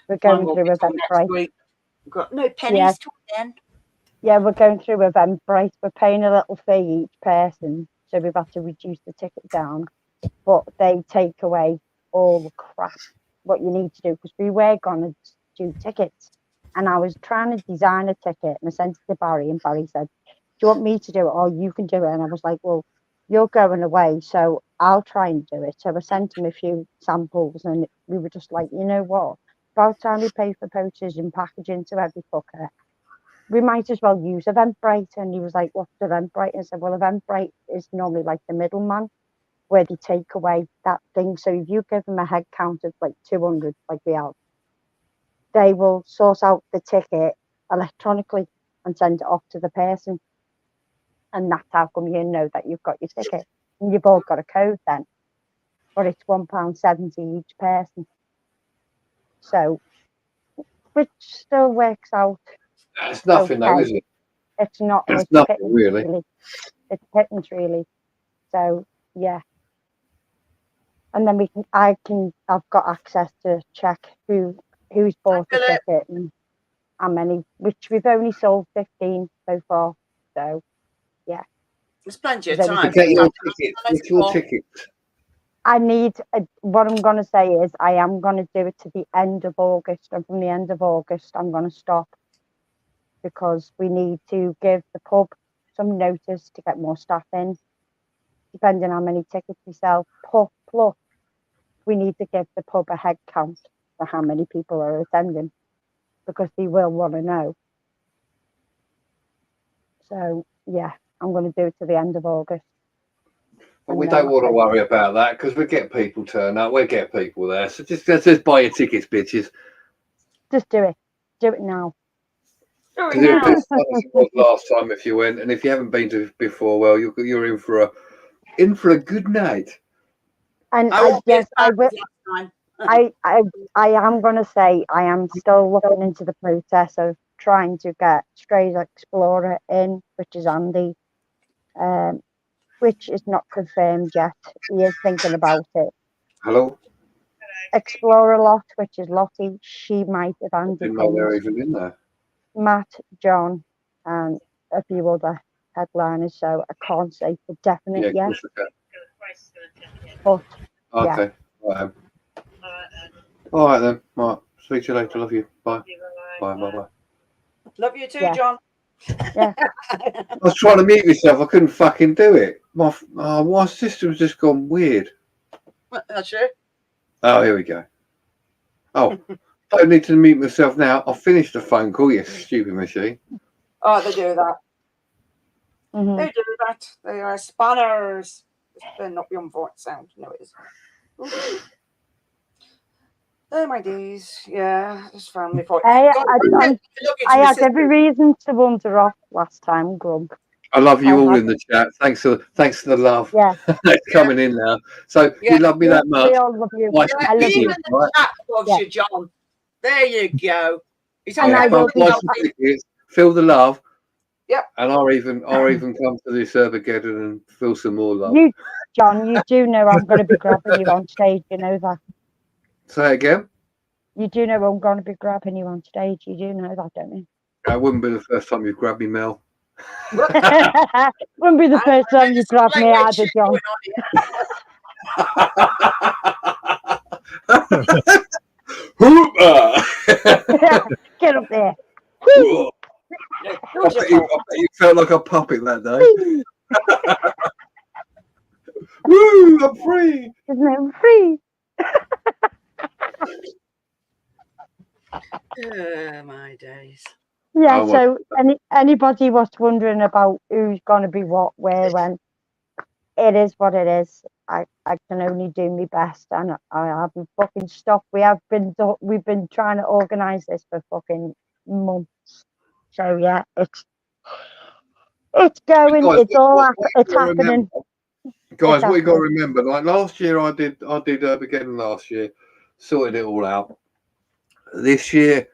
We're going through Eventbrite. No pennies to then. Yeah, we're going through Eventbrite. We're paying a little fee each person, so we've had to reduce the ticket down. But they take away all the crap what you need to do, because we were going to do tickets, and I was trying to design a ticket and I sent it to Barry, and Barry said, you want me to do it or you can do it? And I was like, well, you're going away, so I'll try and do it. So I sent him a few samples and we were just like, you know what? About time we pay for postage and packaging to every fucker. We might as well use Eventbrite. And he was like, what's Eventbrite? And I said, well, Eventbrite is normally like the middleman where they take away that thing. So if you give them a head count of like 200, like we have, they will source out the ticket electronically and send it off to the person. And that's how come you know that you've got your ticket. And you've all got a code then. But it's £1.70 each person. So, which still works out. It's nothing though, okay. is it? It's not. It's It's nothing pittance, really. It's pittance really. So yeah. And then I've got access to check who's bought the ticket and how many, which we've only sold 15 so far. So yeah. There's plenty of There's only time. Get your 15. ticket. Get your ticket. I need, what I'm going to say is I am going to do it to the end of August. And from the end of August, I'm going to stop because we need to give the pub some notice to get more staff in, depending on how many tickets we sell. Plus, we need to give the pub a head count for how many people are attending because they will want to know. So, yeah, I'm going to do it to the end of August. But we don't want to worry about that because we get people turn up, we get people there. So just buy your tickets, bitches. Just do it. Do it now. Because it would be as fun as it was last time if you went, and if you haven't been to before, well, you're in for a good night. And I am going to say I am still looking into the process of trying to get Strays Explorer in, which is Andy, which is not confirmed yet. He is thinking about it. Hello? Explorer Lot, which is Lottie, she might have Andy. Didn't know they're even in there. Matt, John, and a few other headliners, so I can't say for definite yet. But okay. Yeah. All right then. All right. Speak to you later. Love you. Bye. Bye. Bye. Love you too, Yeah. John. Yeah. I was trying to mute myself. I couldn't fucking do it. My system's just gone weird. That's true. Oh, here we go. Oh, don't need to mute myself now. I've finished the phone call, you stupid machine. Oh, they do that. Mm-hmm. They do that. They are spanners. They're not beyond voice sound. No, it isn't. Oh, my days. Yeah, just family for I had every reason to wander off last time, Grump. I love you all in the chat. Thanks for the love. Yeah. It's coming in now. So you love me that much. We all love you. Why I love Even you. the chat loves you, John. There you go. It's And I will be feel the love. Yep. And I'll even come to this Armageddon and feel some more love. John, you do know I'm going to be grabbing you on stage. You know that. Say it again. You do know I'm going to be grabbing you on stage. You do know that, don't you? That wouldn't be the first time you've grabbed me, Mel. Wouldn't be the first time you grabbed me either, John. Get up there. I bet you felt like a puppet that day. Woo! I'm free. I'm free. Oh, my days. Yeah, so anybody was wondering about who's going to be what, where, when, it is what it is. I can only do my best, and I haven't fucking stopped. We've been trying to organise this for fucking months. So yeah, it's going. Guys, it's happening. Guys, what you got to remember? Like last year, I did beginning last year, sorted it all out. This year,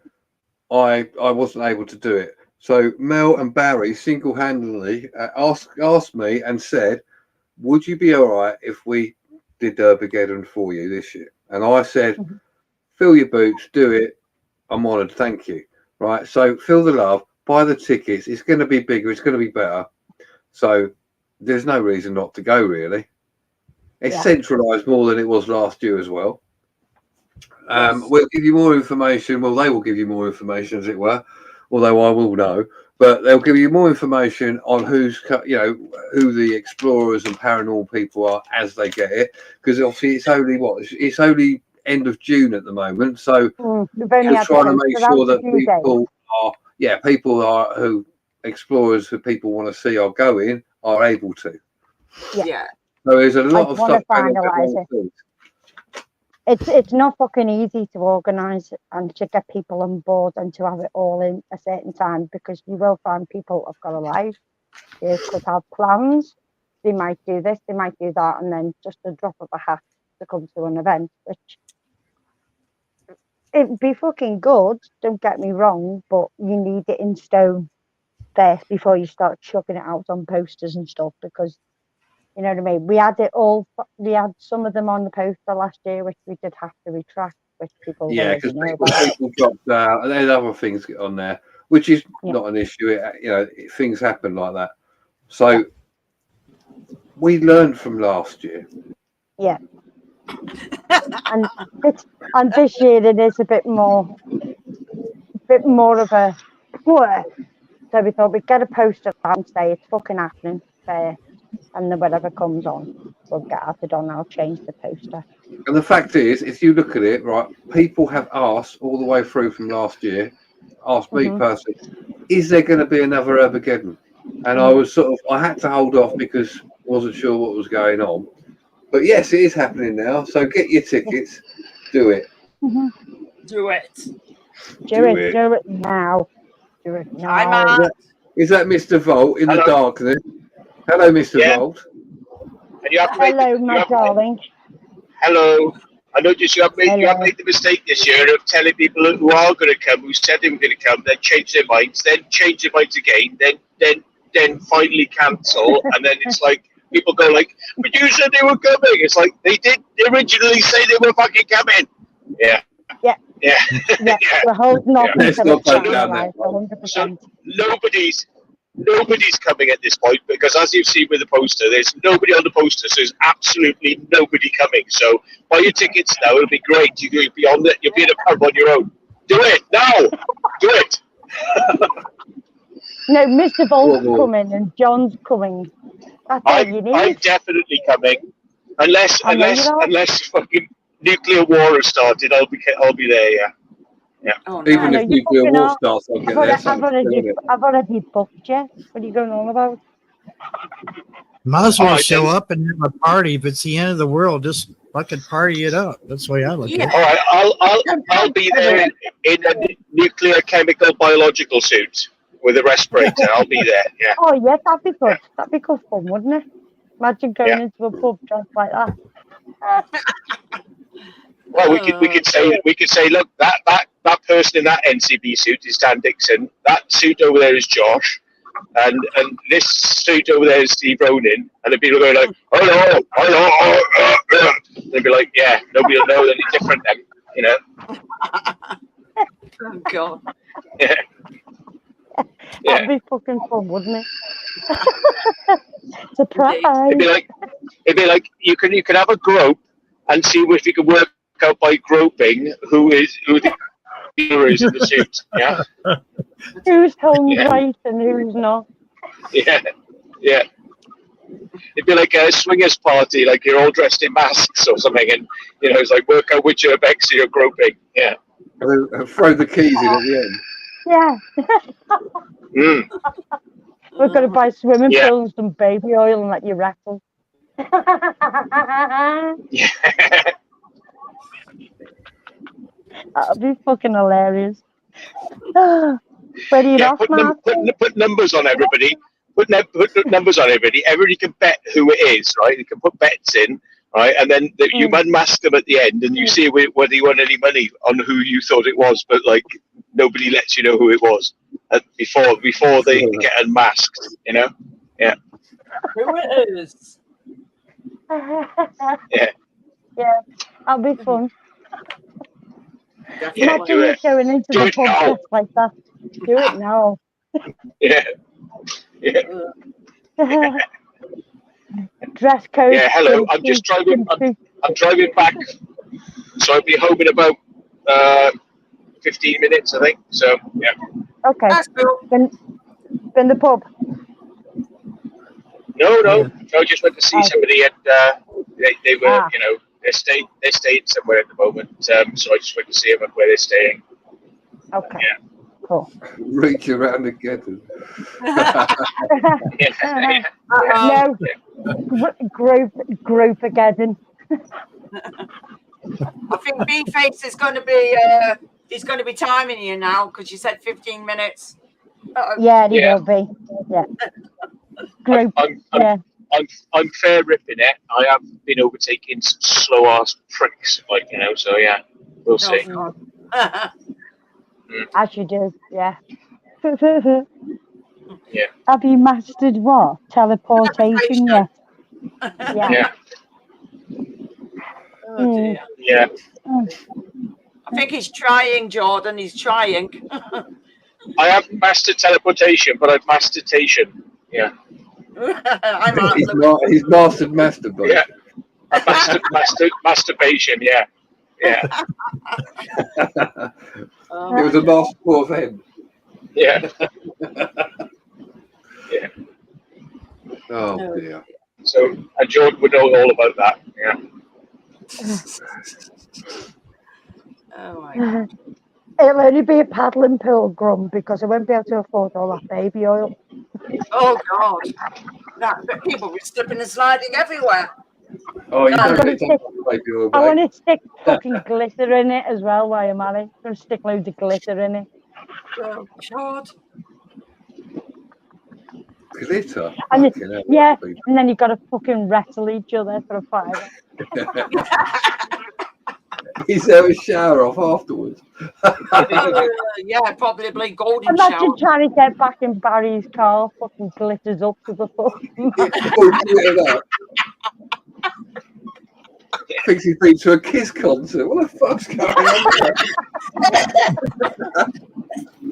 I wasn't able to do it. So Mel and Barry single-handedly asked me and said, would you be all right if we did Derbygeddon for you this year? And I said, fill your boots, do it. I'm honoured, thank you. Right, so feel the love, buy the tickets. It's going to be bigger, it's going to be better. So there's no reason not to go, really. It's centralised more than it was last year as well. We'll give you more information. Well, they will give you more information, as it were, although I will know. But they'll give you more information on who's, you know, who the explorers and paranormal people are as they get it. Because obviously it's only it's only end of June at the moment, so we've only just had trying to make sure that people are who explorers who people want to see are going are able to. Yeah. So there's a lot of wanna stuff going finalise on. It's not fucking easy to organise and to get people on board and to have it all in a certain time, because you will find people have got a life. They could have plans. They might do this, they might do that, and then just a drop of a hat to come to an event, which it'd be fucking good, don't get me wrong, but you need it in stone first before you start chucking it out on posters and stuff, because you know what I mean? We had some of them on the poster last year, which we did have to retract, which people Because know about. people dropped out, and there's other things on there, which is not an issue. Things happen like that. So we learned from last year. Yeah. and this year it is a bit more of a so we thought we'd get a poster and say it's fucking happening there, and then whatever comes on we'll get added on. I'll change the poster. And the fact is, if you look at it, right, people have asked all the way through from last year, asked me personally, is there going to be another Armageddon? And I was I had to hold off because I wasn't sure what was going on. But yes, it is happening now. So get your tickets, do it. Do it. Do it now. Do it now. Hi, Matt. Is that Mr. Volt in the darkness? Hello, Mr. Volt. Hello, my darling. Hello. I noticed you have made the mistake this year of telling people who are going to come, who said they were going to come, then change their minds, then change their minds again, then finally cancel, and then it's like people go like, "But you said they were coming." It's like they did originally say they were fucking coming. Yeah. We're holding off until it's finalised, 100%. So nobody's coming at this point, because as you've seen with the poster, there's nobody on the poster, so there's absolutely nobody coming. So buy your tickets now; it'll be great. You'll be on the, you'll be in a pub on your own. Do it now. Do it. No, Mr. Volt's coming and John's coming. That's all you need. I'm definitely coming, unless fucking nuclear war has started. I'll be there. Yeah. Oh, no. Even if nuclear war starts, I'll get there. I've already booked you. What are you going on about? Might as well show up and have a party. If it's the end of the world, just fucking party it up. That's the way I look at it. All right, I'll be there in a nuclear, chemical, biological suit with a respirator. I'll be there. Yeah. Oh yeah, that'd be good. That'd be good fun, wouldn't it? Imagine going into a pub dressed like that. Well, we could say, look, that person in that NCB suit is Dan Dixon. That suit over there is Josh, and this suit over there is Steve Ronan. And the people are going like, hello. They'd be like, yeah, nobody will know any different then, you know. Oh God. Yeah. That'd be fucking fun, wouldn't it? Surprise! It'd be like you can have a grope and see if you can work out by groping who the hero is in the suit. Yeah. Who's home right and who's not? Yeah. It'd be like a swingers party, like you're all dressed in masks or something, and it's like work out which urbex you're groping. Yeah. Throw the keys in at the end. Yeah. We're going to buy swimming pools and baby oil and let you rattle. Yeah. That'll be fucking hilarious. Ready off, put numbers on everybody. Put numbers on everybody. Everybody can bet who it is, right? You can put bets in, right? And then you unmask them at the end, and you see whether you won any money on who you thought it was, but like nobody lets you know who it was before they get unmasked. Yeah. Who it is? Yeah, that'll be fun. Yeah, imagine you going into the pub like that. Do it now. Yeah. Dress code. Yeah, hello. I'm just driving. I'm driving back, so I'll be home in about 15 minutes, I think. So yeah. Okay. That's cool. Been the pub. No, Yeah. I just went to see Oh. somebody, and they were, Ah. you know, they're staying somewhere at the moment. So I just went to see them and where they're staying. Okay. Yeah. Cool. Reach around and get them. Yeah. No. Group again. I think B-Face is going to be he's going to be timing you now because you said 15 minutes. Yeah, he Yeah. will be. Yeah. Group. I'm fair ripping it. I have been overtaking some slow ass pricks, like, you know. So yeah, we'll see. God. As you do. Yeah. Yeah. Have you mastered what? Teleportation yet? Yeah. Yeah. Oh dear. Yeah. I think he's trying, Jordan. He's trying. I haven't mastered teleportation, but I've mastered tation. Yeah. He's mastered masturbation. Yeah. I mastered masturbation. Yeah. Yeah. It was a masterful of him. Yeah. Yeah. Oh dear. So, and Jordan would know all about that. Yeah. Oh my God. It'll only be a paddling pilgrim because I won't be able to afford all that baby oil. Oh God. That people be slipping and sliding everywhere. Oh, you I'm don't gonna get stick- to baby oil, I mate. want to stick fucking glitter in it as well while I'm at it. I'm going to stick loads of glitter in it. Oh God. Glitter. And it- Fucking hell, yeah, people. and then you've got to fucking wrestle each other for a fiver. He's have a shower off afterwards. Yeah, probably golden Imagine shower. trying to get back in Barry's car, fucking glitters up to the fucking. All glittered up. Thinks he's been to a Kiss concert. What the fuck's going on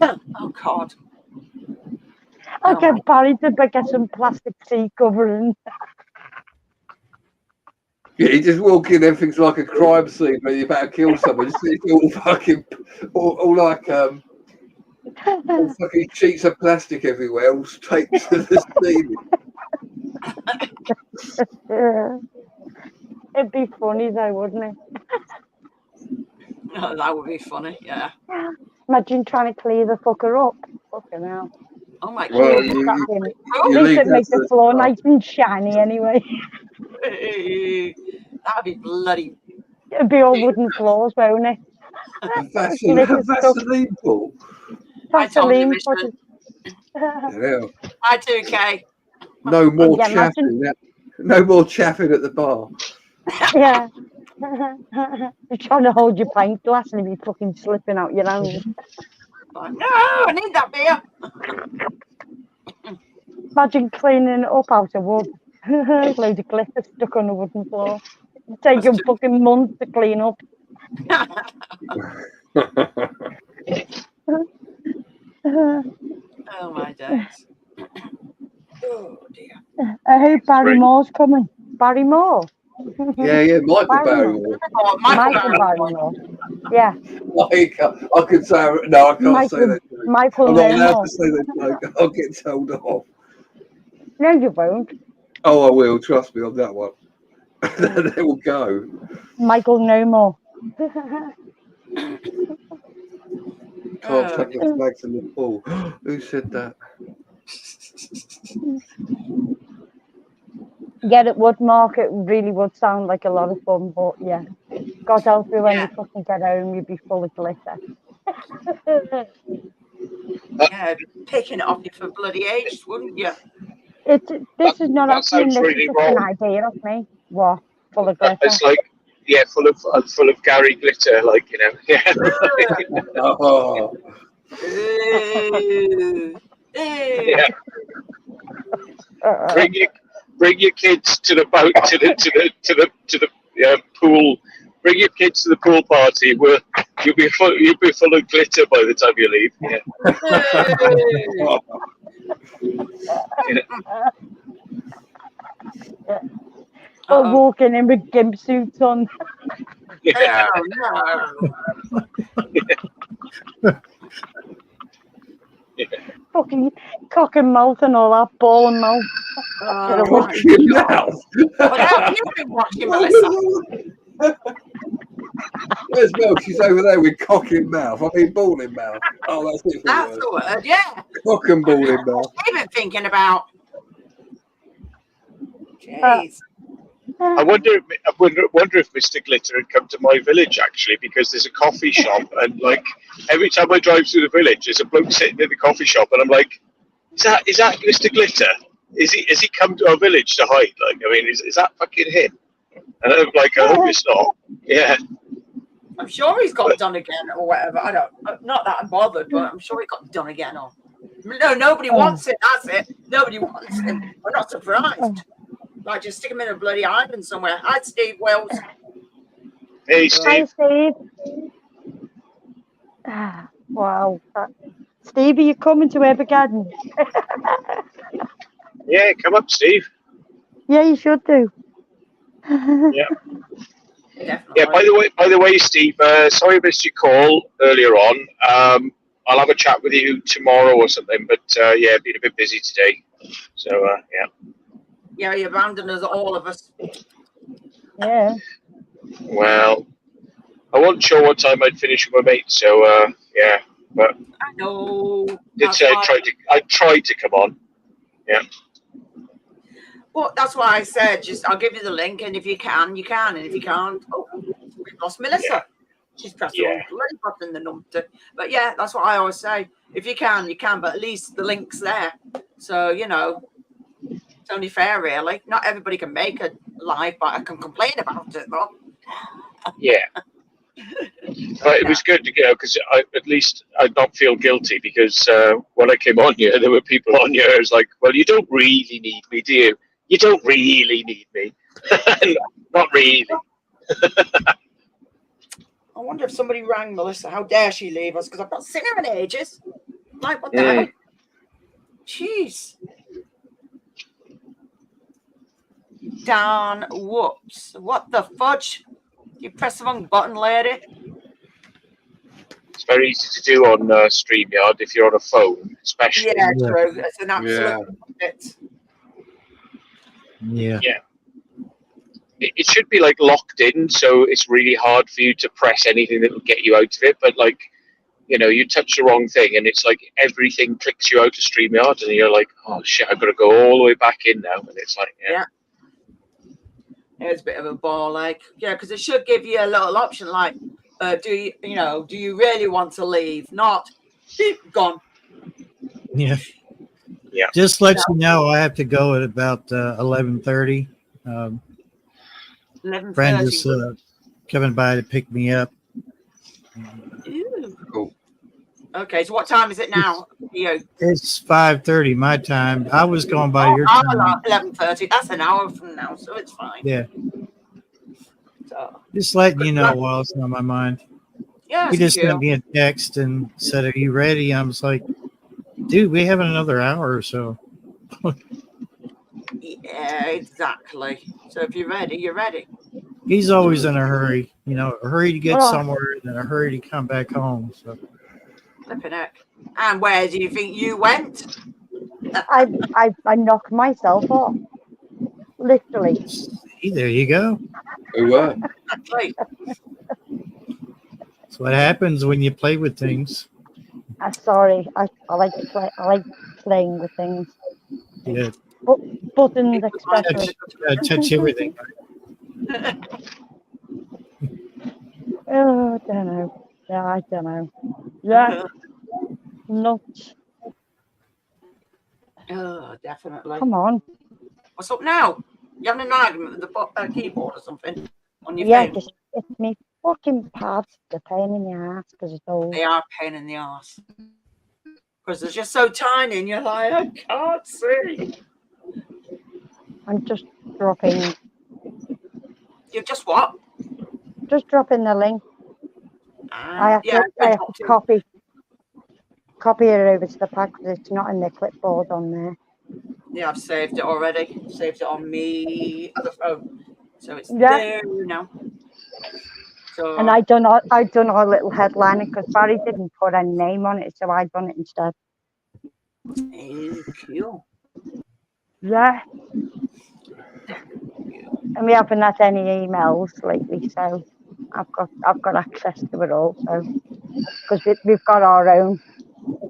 there? Oh God. I'll get Barry to get some plastic seat covering. Yeah, you just walk in, everything's like a crime scene where you're about to kill someone. It's all fucking, all like, all fucking sheets of plastic everywhere, all taped to the ceiling. It'd be funny though, wouldn't it? Oh, that would be funny. Yeah. Imagine trying to clear the fucker up. Fucking hell. Oh my God. Well, At you least leave it that makes to the the floor staff. nice and shiny anyway. That'd be bloody. It'd be all wooden floors, won't it? Vaseline pool. I told you, Vaseline. Mission. Yeah. I 2K. No more Yeah, chaffing. No more chaffing at the bar. Yeah. You're trying to hold your pint glass and you're fucking slipping out your hand. Like, no, I need that beer. Imagine cleaning it up out of wood. Loads of glitter stuck on the wooden floor. It's taking fucking months to clean up. Oh my days. Oh dear. I hope Barry Moore's coming. Barry Moore. Yeah, Michael Barrymore. Barrymore. Oh, Michael Barrymore. Yeah. I could say no, I can't say that. Michael I'm not allowed Moore. to say that joke. I'll get told off. No, you won't. Oh, I will. Trust me on that one. Then it will go. Michael No More. Can't take the flags in the pool. Who said that? Yeah, it would, Mark. It really would sound like a lot of fun, but yeah. God help you when you fucking get home, you'd be full of glitter. Yeah, picking it off you for bloody ages, wouldn't you? This is not that happening. sounds This really is just wrong. an idea of me. What? Full of glitter. It's like, yeah, full of Gary glitter, like, you know. Yeah. Oh. Yeah. Bring your kids to the boat to the pool. Bring your kids to the pool party. Where you'll be full of glitter by the time you leave. Yeah. Or walking in with gimp suits on. Yeah. Oh, no. fucking cock and mouth and all that, ball and mouth. Oh, Cock my your God. mouth. What have you been watching, Melissa? Where's Mel? She's over there with cock in mouth. I mean, ball in mouth. Oh, that's it. That's the word, yeah. Cock and ball in mouth. What have you been thinking about? Jeez. I wonder if Mr. Glitter had come to my village actually, because there's a coffee shop, and like every time I drive through the village, there's a bloke sitting in the coffee shop, and I'm like, is that Mr. Glitter? Has he come to our village to hide? Like, I mean, is that fucking him? And I'm like, I hope it's not. Yeah. I'm sure he's got done again or whatever. I don't. Not that I'm bothered, but I'm sure he got done again. Or no, nobody wants it. That's it. Nobody wants him. I'm not surprised. Like, just stick him in a bloody island somewhere. Hi, Steve Wells. Hey, Hi, Steve. Steve. Wow. Steve, are you coming to Evergarden? Yeah, come up, Steve. Yeah, you should do. Yeah. Definitely. Yeah. By the way, Steve. Sorry I missed your call earlier on. I'll have a chat with you tomorrow or something. But yeah, been a bit busy today. So yeah. Yeah, he abandoned us, all of us. Yeah. Well, I wasn't sure what time I'd finish with my mate. So yeah, but I know. did say I tried to come on. Yeah. Well, that's why I said, just I'll give you the link, and if you can, you can, and if you can't, oh, we've lost Melissa. Yeah. She's pressed the wrong bloody button, the numpty. But yeah, that's what I always say. If you can, you can, but at least the link's there. So, you know, it's only fair, really. Not everybody can make a live, but I can complain about it, though. Yeah. But it was good to go, because at least I don't feel guilty, because when I came on here, there were people on here who was like, well, you don't really need me, do you? You don't really need me. Not really. I wonder if somebody rang Melissa. How dare she leave us? Because I've not seen her in ages. Like, what the hell? Jeez. Dan, whoops. What the fudge? You press the wrong button, lady. It's very easy to do on StreamYard if you're on a phone, especially. Yeah, true. It's an absolute bit. Yeah. Yeah. It should be like locked in, so it's really hard for you to press anything that will get you out of it. But like, you know, you touch the wrong thing, and it's like everything clicks you out of StreamYard, and you're like, oh shit, I've got to go all the way back in now. And it's like, yeah. It's a bit of a ball, like, yeah, because it should give you a little option, like, do you really want to leave? Not, gone. Yeah. Yeah. Just let you know, I have to go at about 11:30. 11:30. Friend is coming by to pick me up. Cool. Okay, so what time is it now? It's 5:30 my time. I was going by your I'm time. 11:30. That's an hour from now, so it's fine. Yeah. So, Just letting you know while it's on my mind. yeah, He just sent me a text and said, "Are you ready?" I was like, "Dude, we have another hour or so." Yeah, exactly. So if you're ready, you're ready. He's always in a hurry, a hurry to get somewhere and then a hurry to come back home. So. Flipping heck. And where do you think you went? I knocked myself off. Literally. See, there you go. Who were? Right. That's what happens when you play with things. I'm sorry. I like to play. I like playing with things. Yeah. Buttons, especially. Touch everything. Oh, I don't know. Yeah, I don't know. Yeah. Nuts. Oh, definitely. Come on. What's up now? You having an argument with the keyboard or something on your Yeah, phone? just it's me fucking pads. They're pain in the ass because it's old. They are a pain in the ass. Because they're just so tiny and you're like, I can't see. I'm just dropping. You're just what? Just dropping the link. I have to copy it over to the pack because it's not in the clipboard on there. Yeah, I've saved it already. Saved it on me other phone, so it's there now. So, and I done a little headline because Barry didn't put a name on it, so I done it instead. Cool. Yeah. And we haven't had any emails lately, so I've got access to it all. So because we've got our own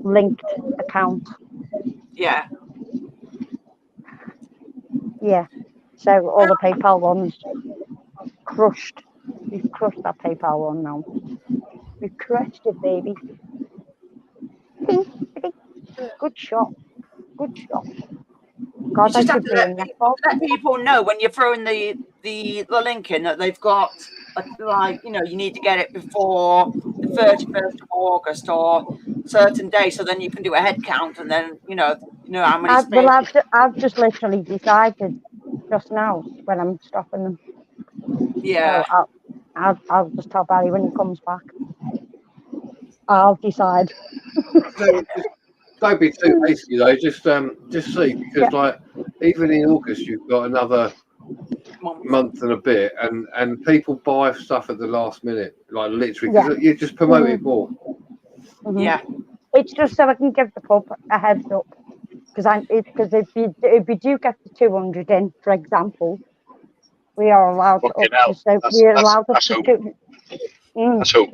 linked account. Yeah. Yeah. So all the PayPal ones crushed. We've crushed that PayPal one now. We've crushed it, baby. Good shot. Good shot. God, You just I have should to be in that box. let people know when you're throwing the link in that they've got like, you know, you need to get it before the 31st of August or certain day, so then you can do a head count and then you know how many spaces. I've just literally decided just now when I'm stopping them. Yeah. So I'll just tell Barry when he comes back. I'll decide. Don't be too hasty though. Just see, because Yeah. like even in August you've got another month and a bit, and people buy stuff at the last minute, like literally, because you just promote it more. Mm-hmm. Yeah. It's just so I can give the pub a heads up, because if you do get the 200 in, for example, we are allowed to Fucking up hell. to so That's- we're that's- allowed up that's to hope. 2. That's hope,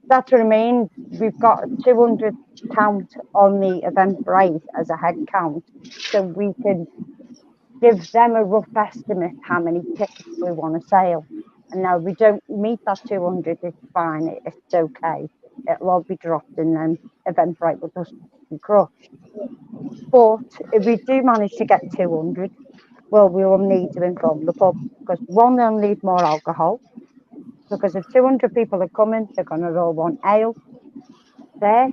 That's what I mean. We've got a 200 count on the Eventbrite as a head count, so we can give them a rough estimate how many tickets we want to sell. And now we don't meet that 200, it's fine, it's okay. It'll all be dropped and then Eventbrite will just be crushed. But if we do manage to get 200, well, we will need to inform the pub, because one, they'll need more alcohol, because if 200 people are coming, they're going to all want ale there.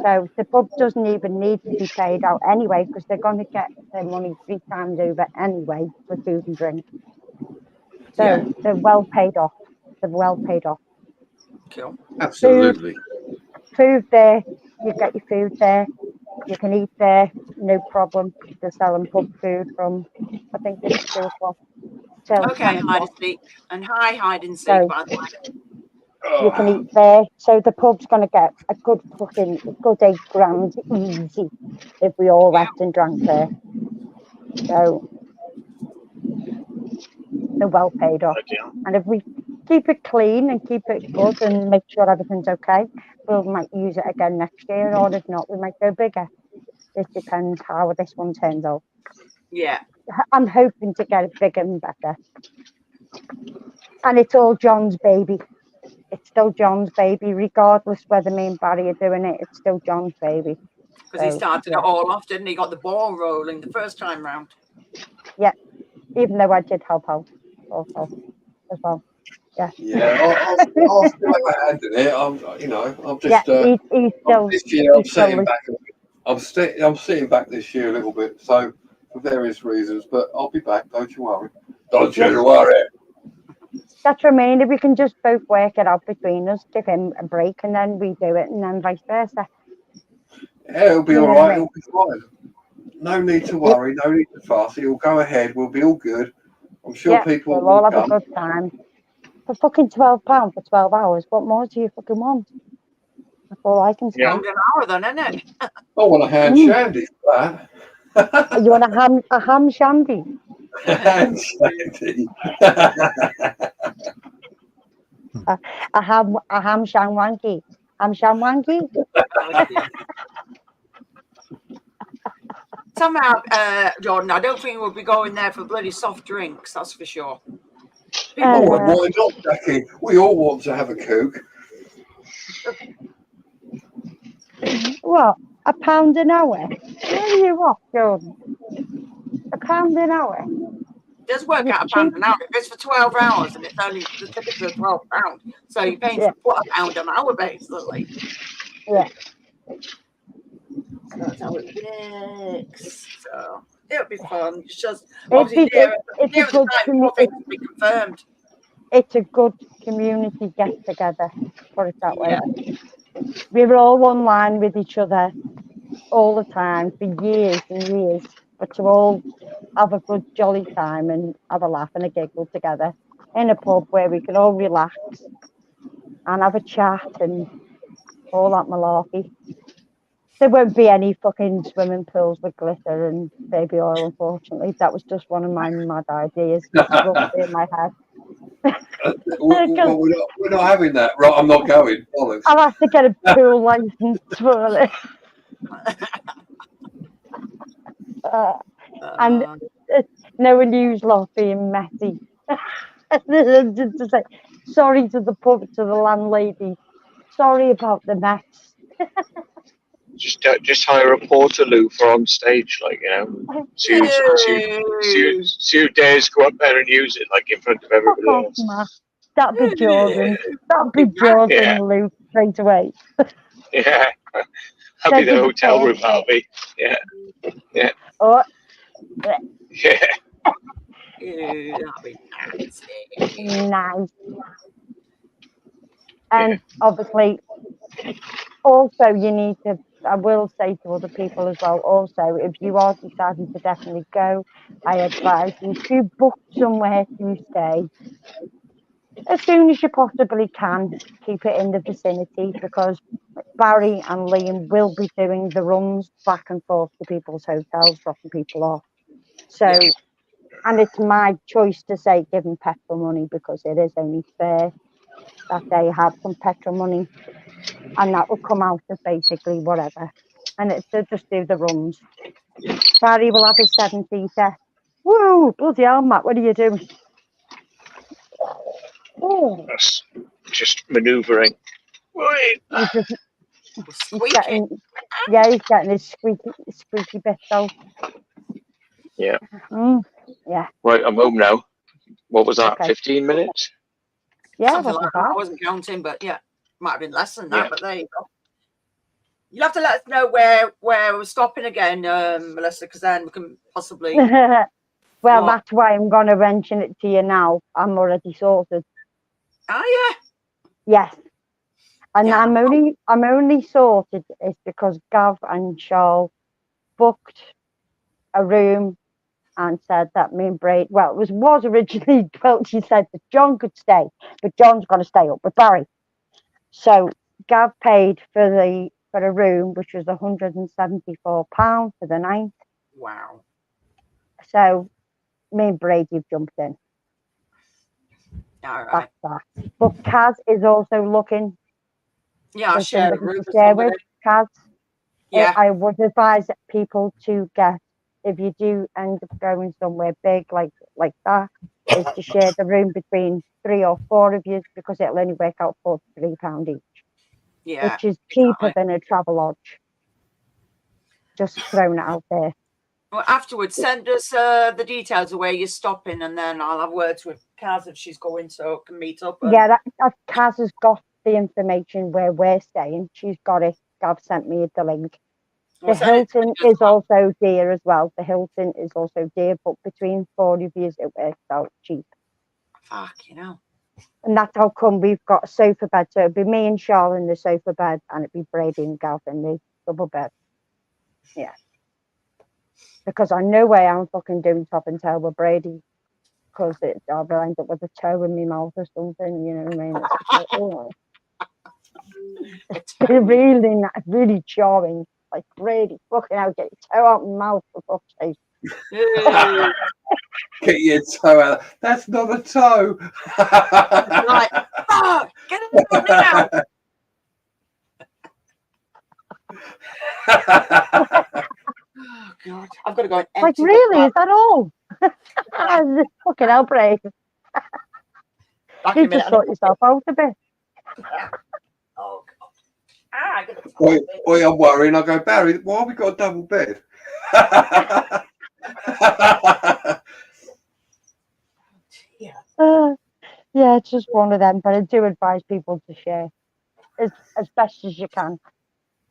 So the pub doesn't even need to be paid out anyway, because they're going to get their money 3 times over anyway for food and drink. So they're well paid off. They're well paid off. Cool. Absolutely. Food there, you get your food there. You can eat there, no problem. They're selling pub food from, I think it's 2 o'clock till Okay, 10 hide o'clock. and seek. And hi, hide and seek, So by the way. you can eat there. So the pub's going to get a good $8 grand easy if we all went and drank there. So they're well paid off. And if we keep it clean and keep it good and make sure everything's okay, we might use it again next year, or if not, we might go bigger. It depends how this one turns out. Yeah. I'm hoping to get it bigger and better. And it's all John's baby. It's still John's baby, regardless whether me and Barry are doing it. It's still John's baby. Because he started it all off, didn't he? Got the ball rolling the first time round. Yeah, even though I did help out also as well. Yeah. Yeah, I'll still have a hand in it. I'm just. He's still. This year, I'm sitting back. I'm sitting back this year a little bit, so for various reasons. But I'll be back. Don't you worry. Don't you worry. That's what I mean. If we can just both work it out between us, give him a break, and then we do it, and then vice versa. Yeah, it'll be all right. It'll be fine. No need to worry. No need to fuss. It'll go ahead. We'll be all good. I'm sure people we'll will all have come. a good time. For fucking £12 for 12 hours, what more do you fucking want? That's all I can say. £1 an hour then, isn't it? I want a hand shandy for that. You want a ham shandy? Hand shandy. a ham shanwanky. Ham shanwanky? Somehow, Jordan, I don't think we'll be going there for bloody soft drinks, that's for sure. Why not, Jackie? We all want to have a Coke. What? £1 an hour? Where are you off, Jordan? £1 an hour? It does work out £1 an hour. If it's for 12 hours and it's only the tickets are £12, so you're paying for £1 an hour basically. Yeah. So that's how it works. So it'll be fun. It's just It's obviously a good be confirmed. It's a good community get together, put it that way. We're all online with each other all the time for years and years, but to all have a good jolly time and have a laugh and a giggle together in a pub where we can all relax and have a chat and all that malarkey. There won't be any fucking swimming pools with glitter and baby oil, unfortunately. That was just one of my mad ideas roughly in my head. We're not having that. Right, I'm not going. Bollocks. I'll have to get a pool license for it. And no news lot being messy. Just to say sorry to the landlady. Sorry about the mess. Just hire a Portaloo for on stage, like, you know. See who dares go up there and use it, like, in front of Fuck everybody off, else. Matt. That'd be Jordan. That'd be Jordan, Yeah. Luke, straight away. Yeah. That'll be the hotel room, that'll be. Yeah. Yeah. Oh, Yeah. That'd be nasty. nice. And obviously, also you need to, I will say to other people as well, also, if you are deciding to definitely go, I advise you to book somewhere to stay as soon as you possibly can. Keep it in the vicinity, because Barry and Liam will be doing the runs back and forth to people's hotels, dropping people off. So, and it's my choice to say give them petrol money, because it is only fair that they have some petrol money, and that will come out of basically whatever. And it's to just do the runs. Barry will have his 7-seater. Woo! Bloody hell, Matt, what are you doing? Oh, That's just manoeuvring. Wait. he's getting, yeah, he's getting his squeaky bit out. Yeah. Yeah. Right, I'm home now. What was that? Okay. 15 minutes? Yeah, Something wasn't like that. bad. I wasn't counting, but yeah, might have been less than that. Yeah. But there you go. You'll have to let us know where we're stopping again, Melissa, because then we can possibly. Well, What? that's why I'm going to mention it to you now. I'm already sorted. Oh Yes. And Yeah. I'm only sorted is because Gav and Charles booked a room and said that me and Braid, well, it was originally, well, she said that John could stay, but John's going to stay up with Barry. So Gav paid for a room, which was £174 for the night. Wow. So me and Brady jumped in. All right. That's that. But Kaz is also looking Yeah, I'll for share a somebody room to with share somebody. with. Kaz, Yeah. I would advise people to get, if you do end up going somewhere big like that, is to share the room between 3 or 4 of you, because it'll only work out £43 each, Yeah. which is cheaper Exactly. than a travel lodge. Just throwing it out there. Well, afterwards, send us the details of where you're stopping, and then I'll have words with Kaz if she's going, so can meet up. And... Yeah, that Kaz has got the information where we're staying. She's got it. Gav sent me the link. The Hilton is also dear as well. The Hilton is also dear, but between 4 of you, it works out cheap. Fuck, you know. And that's how come we've got a sofa bed. So it'd be me and Charlotte in the sofa bed, and it'd be Brady and Gav in the double bed. Yeah. Because I know way I'm fucking doing top and tail with Brady, because I'll end up with a toe in my mouth or something, you know what I mean? It's just like, oh. It's really jarring. Like, Brady, fucking hell, get your toe out my mouth, for fuck's sake. Get your toe out. That's not a toe. Like, oh, get it now. Oh, God. I've got to go and empty Like, the really? flat. Is that all? Fucking hell, Brady. Back You in a minute. just sort yourself out a bit. Oh, God. I got Oi, I'm worrying. I go, Barry, why have we got a double bed? Yeah, it's just one of them, but I do advise people to share as best as you can.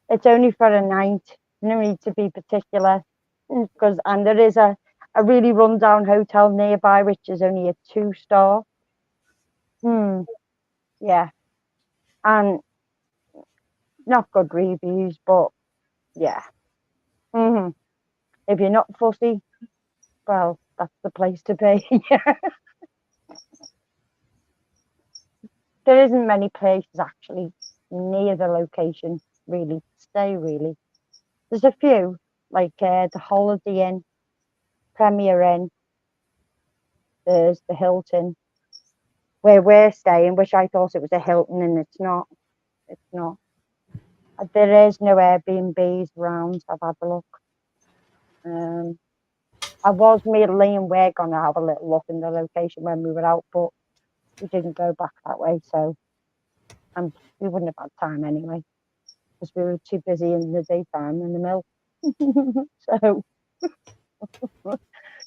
It's only for a night. No need to be particular, and there is a really rundown hotel nearby, which is only a 2-star. Yeah, and not good reviews, but yeah. If you're not fussy, well, that's the place to be. There isn't many places actually near the location really to stay, really. There's a few, like the Holiday Inn, Premier Inn, there's the Hilton, where we're staying, which I thought it was a Hilton, and it's not. It's not. There is no Airbnbs around. I've had a look. Me and Liam were going to have a little look in the location when we were out, but we didn't go back that way, so we wouldn't have had time anyway, because we were too busy in the daytime in the mill. So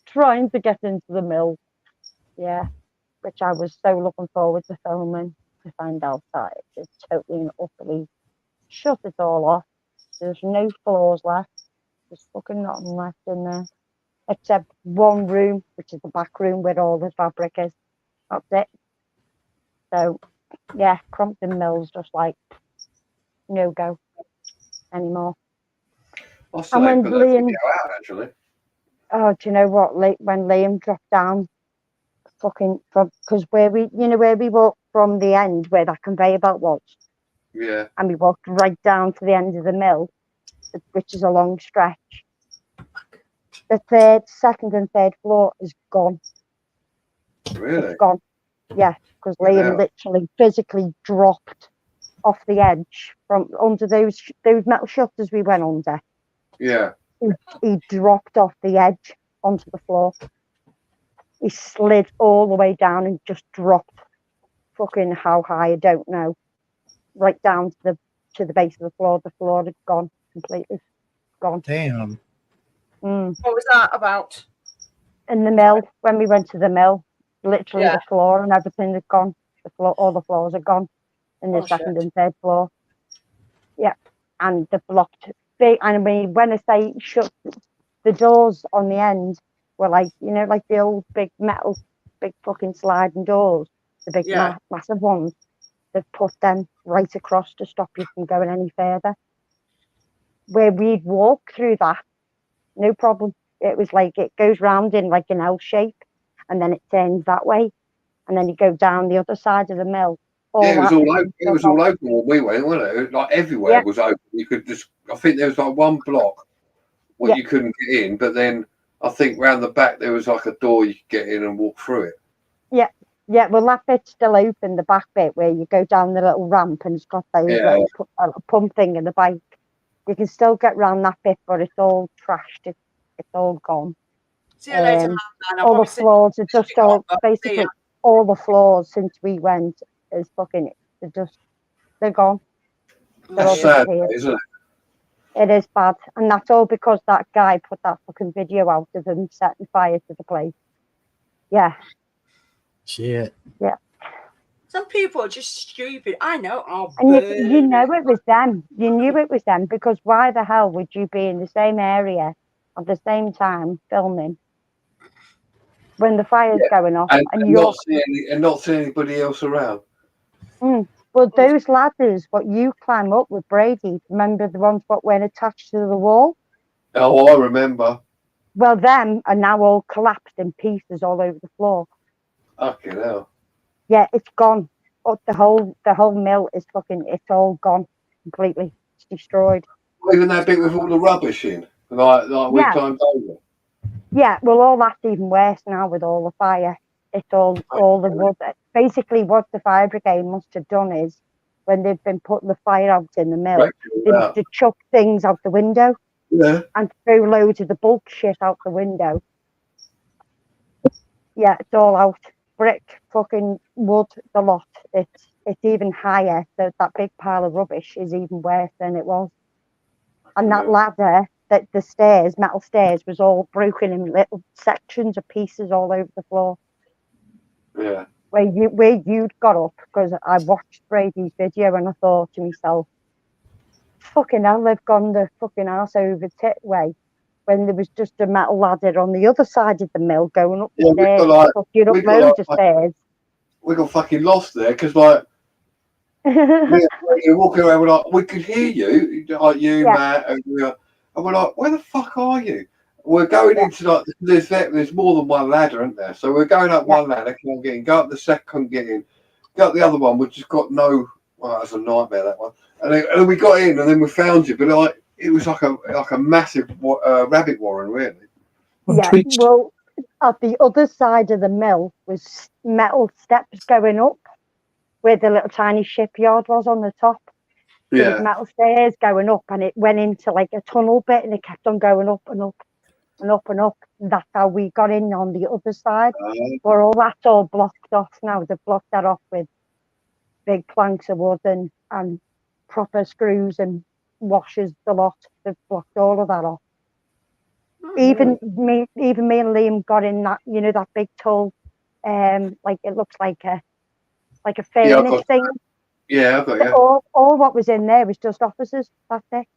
trying to get into the mill, yeah, which I was so looking forward to filming, to find out that it's totally and utterly shut it all off. There's no floors left. There's fucking nothing left in there, except one room, which is the back room where all the fabric is. That's it. So, yeah, Crompton Mill's just like no go anymore. I'll say when put that Liam, video out, actually. oh, do you know what? When Liam dropped down, fucking, because where we walked from the end where that conveyor belt was, Yeah. and we walked right down to the end of the mill, which is a long stretch. The second and third floor is gone. Really? It's gone. Yeah, because Liam literally physically dropped off the edge from under those metal shutters we went under. Yeah. He dropped off the edge onto the floor. He slid all the way down and just dropped. Fucking how high, I don't know. Right down to the base of the floor. The floor had gone completely. Gone. Damn. What was that about? In the mill, when we went to the mill, literally Yeah. the floor and everything had gone. All the floors had gone in the second and third floor. Yeah, and the blocked. And I mean, when I say shut, the doors on the end were like, like the old big metal, big fucking sliding doors, the big massive ones. They've put them right across to stop you from going any further. Where we'd walk through that, no problem. It was like it goes round in like an L shape, and then it turns that way, and then you go down the other side of the mill. It was all open. It was all open when we went, wasn't it? Like everywhere was open. You could just. I think there was like one block where you couldn't get in, but then I think round the back there was like a door you could get in and walk through it. Yeah. Well, that bit's still open. The back bit where you go down the little ramp and it's got those little pump thing in the bike. You can still get round that bit, but it's all trashed. It's all gone. See you later, man. All the floors are just basically all the floors since we went is fucking. They're gone. That's sad, isn't it? It is bad, and that's all because that guy put that fucking video out of him setting fire to the place. Yeah. Shit. Yeah. Some people are just stupid. I know. And you know it was them. You knew it was them because why the hell would you be in the same area at the same time filming when the fire's going off and you're not seeing anybody else around? Well, those ladders, what you climb up with Brady, remember the ones what were attached to the wall? Oh, I remember. Well, them are now all collapsed in pieces all over the floor. Fucking hell. Yeah, it's gone. Oh, the whole mill is it's all gone completely. It's destroyed. Even that bit with all the rubbish in, like we climbed over. Yeah, well, all that's even worse now with all the fire. It's all the wood. Basically, what the fire brigade must have done is, when they've been putting the fire out in the mill, they must have chucked things out the window and threw loads of the bulk shit out the window. Yeah, it's all out. Brick, fucking wood, the lot. It's even higher. So that big pile of rubbish is even worse than it was. And that ladder, the stairs, metal stairs, was all broken in little sections of pieces all over the floor. Yeah. Where you'd got up, because I watched Brady's video and I thought to myself, fucking hell, they've gone the fucking arse over tit way. When there was just a metal ladder on the other side of the mill going up the stairs. You'd up loads of stairs. We got fucking lost there because we're walking around, we're like, we could hear you, like you, Matt, and we're like, where the fuck are you? We're going into like there's more than one ladder, isn't there? So we're going up one ladder, can't get in. Go up the second, couldn't get in. Go up the other one, we just got no. Well, that's a nightmare, that one. And then we got in, and then we found you, but it was like a massive rabbit warren, really. Yeah, well, at the other side of the mill was metal steps going up where the little tiny shipyard was on the top. There was Yeah. metal stairs going up, and it went into like a tunnel bit, and it kept on going up and up and up and up. And that's how we got in on the other side. Where all that's all blocked off now. They've blocked that off with big planks of wood and proper screws and washers, the lot. They've blocked all of that off. Even me and Liam got in that, you know, that big tall, like it looks like a furnace thing. Yeah, I got you. All what was in there was just offices. That's it.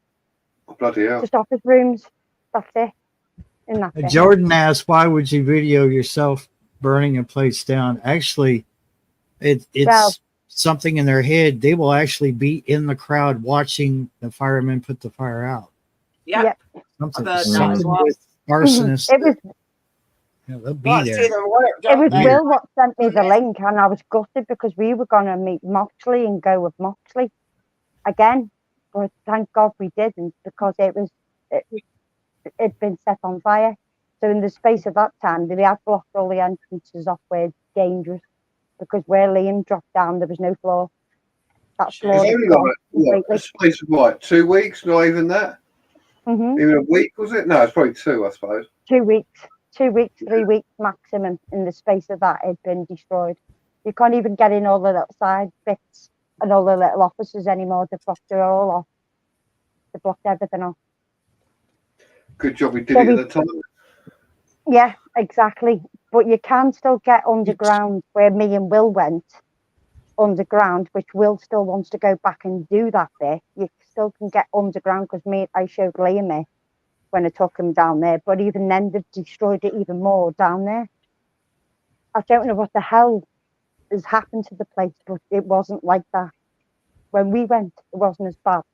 Oh, bloody hell. Just office rooms. That's it. And that's it. Jordan asked, "Why would you video yourself burning a place down?" Actually, it's something in their head. They will actually be in the crowd watching the firemen put the fire out. Yeah. Something Well. with arsonists. It was. They'll be there. It was Will what sent me the link, and I was gutted because we were going to meet Moxley and go with Moxley again, but thank God we didn't because it'd been set on fire. So in the space of that time, they had blocked all the entrances off where it's dangerous because where Liam dropped down, there was no floor. That floor. It's only like a space of what, 2 weeks? Not even that. Even a week, was it? No, it's probably 2, I suppose. 2 weeks. 2 weeks, 3 weeks maximum in the space of that had been destroyed. You can't even get in all the little side bits and all the little offices anymore. They've blocked it all off. They've blocked everything off. Good job we did it at the time. Yeah, exactly. But you can still get underground where me and Will went underground, which Will still wants to go back and do that bit. You still can get underground because I showed Liam it when I took him down there, but even then they've destroyed it even more down there. I don't know what the hell has happened to the place, but it wasn't like that. When we went, it wasn't as bad.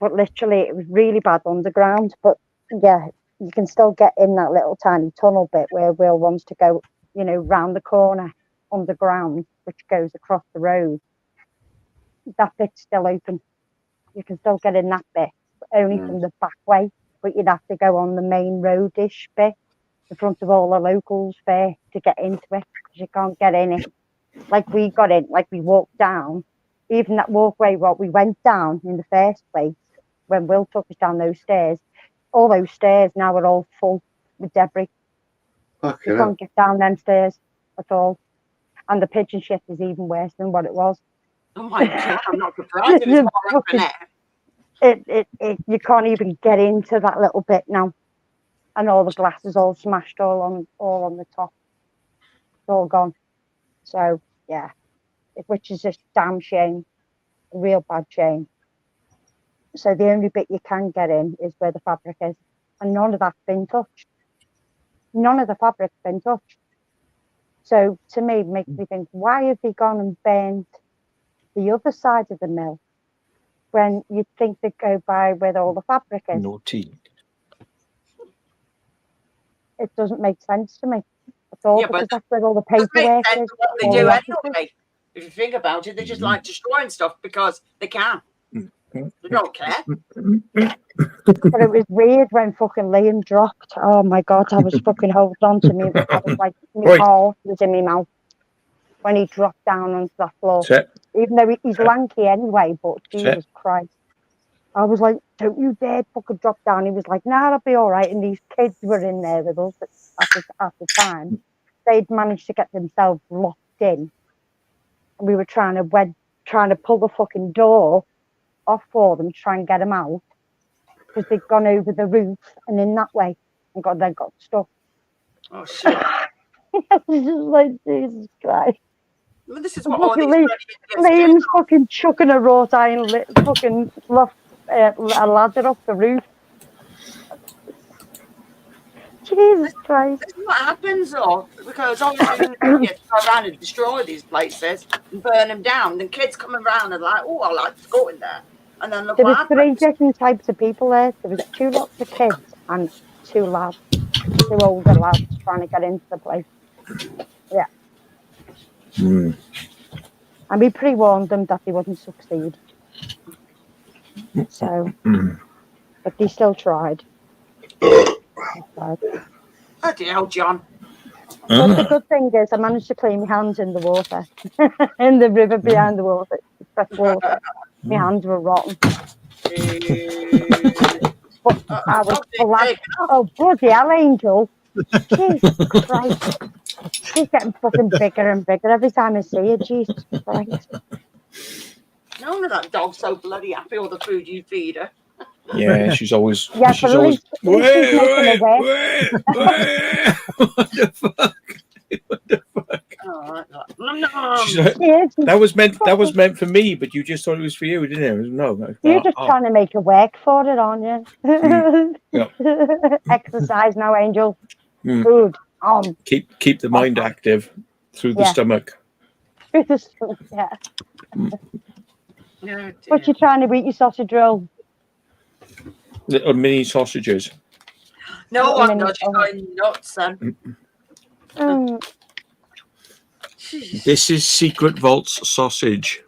But literally, it was really bad underground. But yeah, you can still get in that little tiny tunnel bit where Will wants to go, you know, round the corner underground, which goes across the road. That bit's still open. You can still get in that bit, but only from the back way. But you'd have to go on the main roadish bit in front of all the locals there to get into it because you can't get in it. Like we got in, like we walked down, even that walkway what we went down in the first place when Will took us down those stairs, all those stairs now are all full with debris. Okay. You can't get down them stairs at all. And the pigeon shit is even worse than what it was. Oh my God, I'm not surprised it was more up in there. You can't even get into that little bit now, and all the glass is all smashed all on the top. It's all gone. So yeah, which is just damn shame, a real bad shame. So the only bit you can get in is where the fabric is, and none of that's been touched. None of the fabric's been touched. So to me, it makes me think, why have they gone and burned the other side of the mill? When you'd think they'd go by where all the fabric is. Naughty. It doesn't make sense to me at all, Yeah, because but that's where all the That paperwork makes sense is. of what they all do the offices. anyway. If you think about it, they just like destroying stuff because they can. They don't care. But it was weird when fucking Liam dropped. Oh my God, I was fucking holding on to me. I was like, my heart was in my mouth when he dropped down onto that floor. Even though he's lanky anyway, but Jesus Christ. I was like, don't you dare fucking drop down. He was like, nah, I'll be all right. And these kids were in there with us at the time. They'd managed to get themselves locked in. And we were trying to pull the fucking door off for them to try and get them out. Because they'd gone over the roof and in that way and they got stuck. Oh, shit. I was just like, Jesus Christ. Well, this is what all these Liam's fucking chucking a wrought iron fucking a ladder off the roof. Jesus Christ. This is what happens, though, because obviously you go around and destroy these places and burn them down. Then kids come around and like, oh, I like to go in there. And then look There what was 3 happens. different types of people there. There was 2 lots of kids and 2 lads, 2 older lads trying to get into the place. Yeah. And we pre-warned them that they wouldn't succeed. So, but they still tried. Bloody hell, John. But the good thing is I managed to clean my hands in the water, in the river behind the water, fresh water. My hands were rotten. But I was glad. Oh, bloody hell, Angel. Jesus Christ. She's getting fucking bigger and bigger every time I see her. Jesus Christ. No wonder that dog's so bloody happy all the food you feed her. Yeah, she's always. Yeah, she's but at always. least she's making her way. What the fuck? What the fuck? Oh, She's like, She is. that was meant for me, but you just thought it was for you, didn't it? No. You're just trying to make her work for it, aren't you? Yeah. Exercise now, Angel. Mm. Food on. Keep the mind active through the stomach. Yeah. no, What you trying to eat your sausage roll? Little mini sausages. no Little one mini- knows. She's going nuts, son. This is Secret Vault's sausage.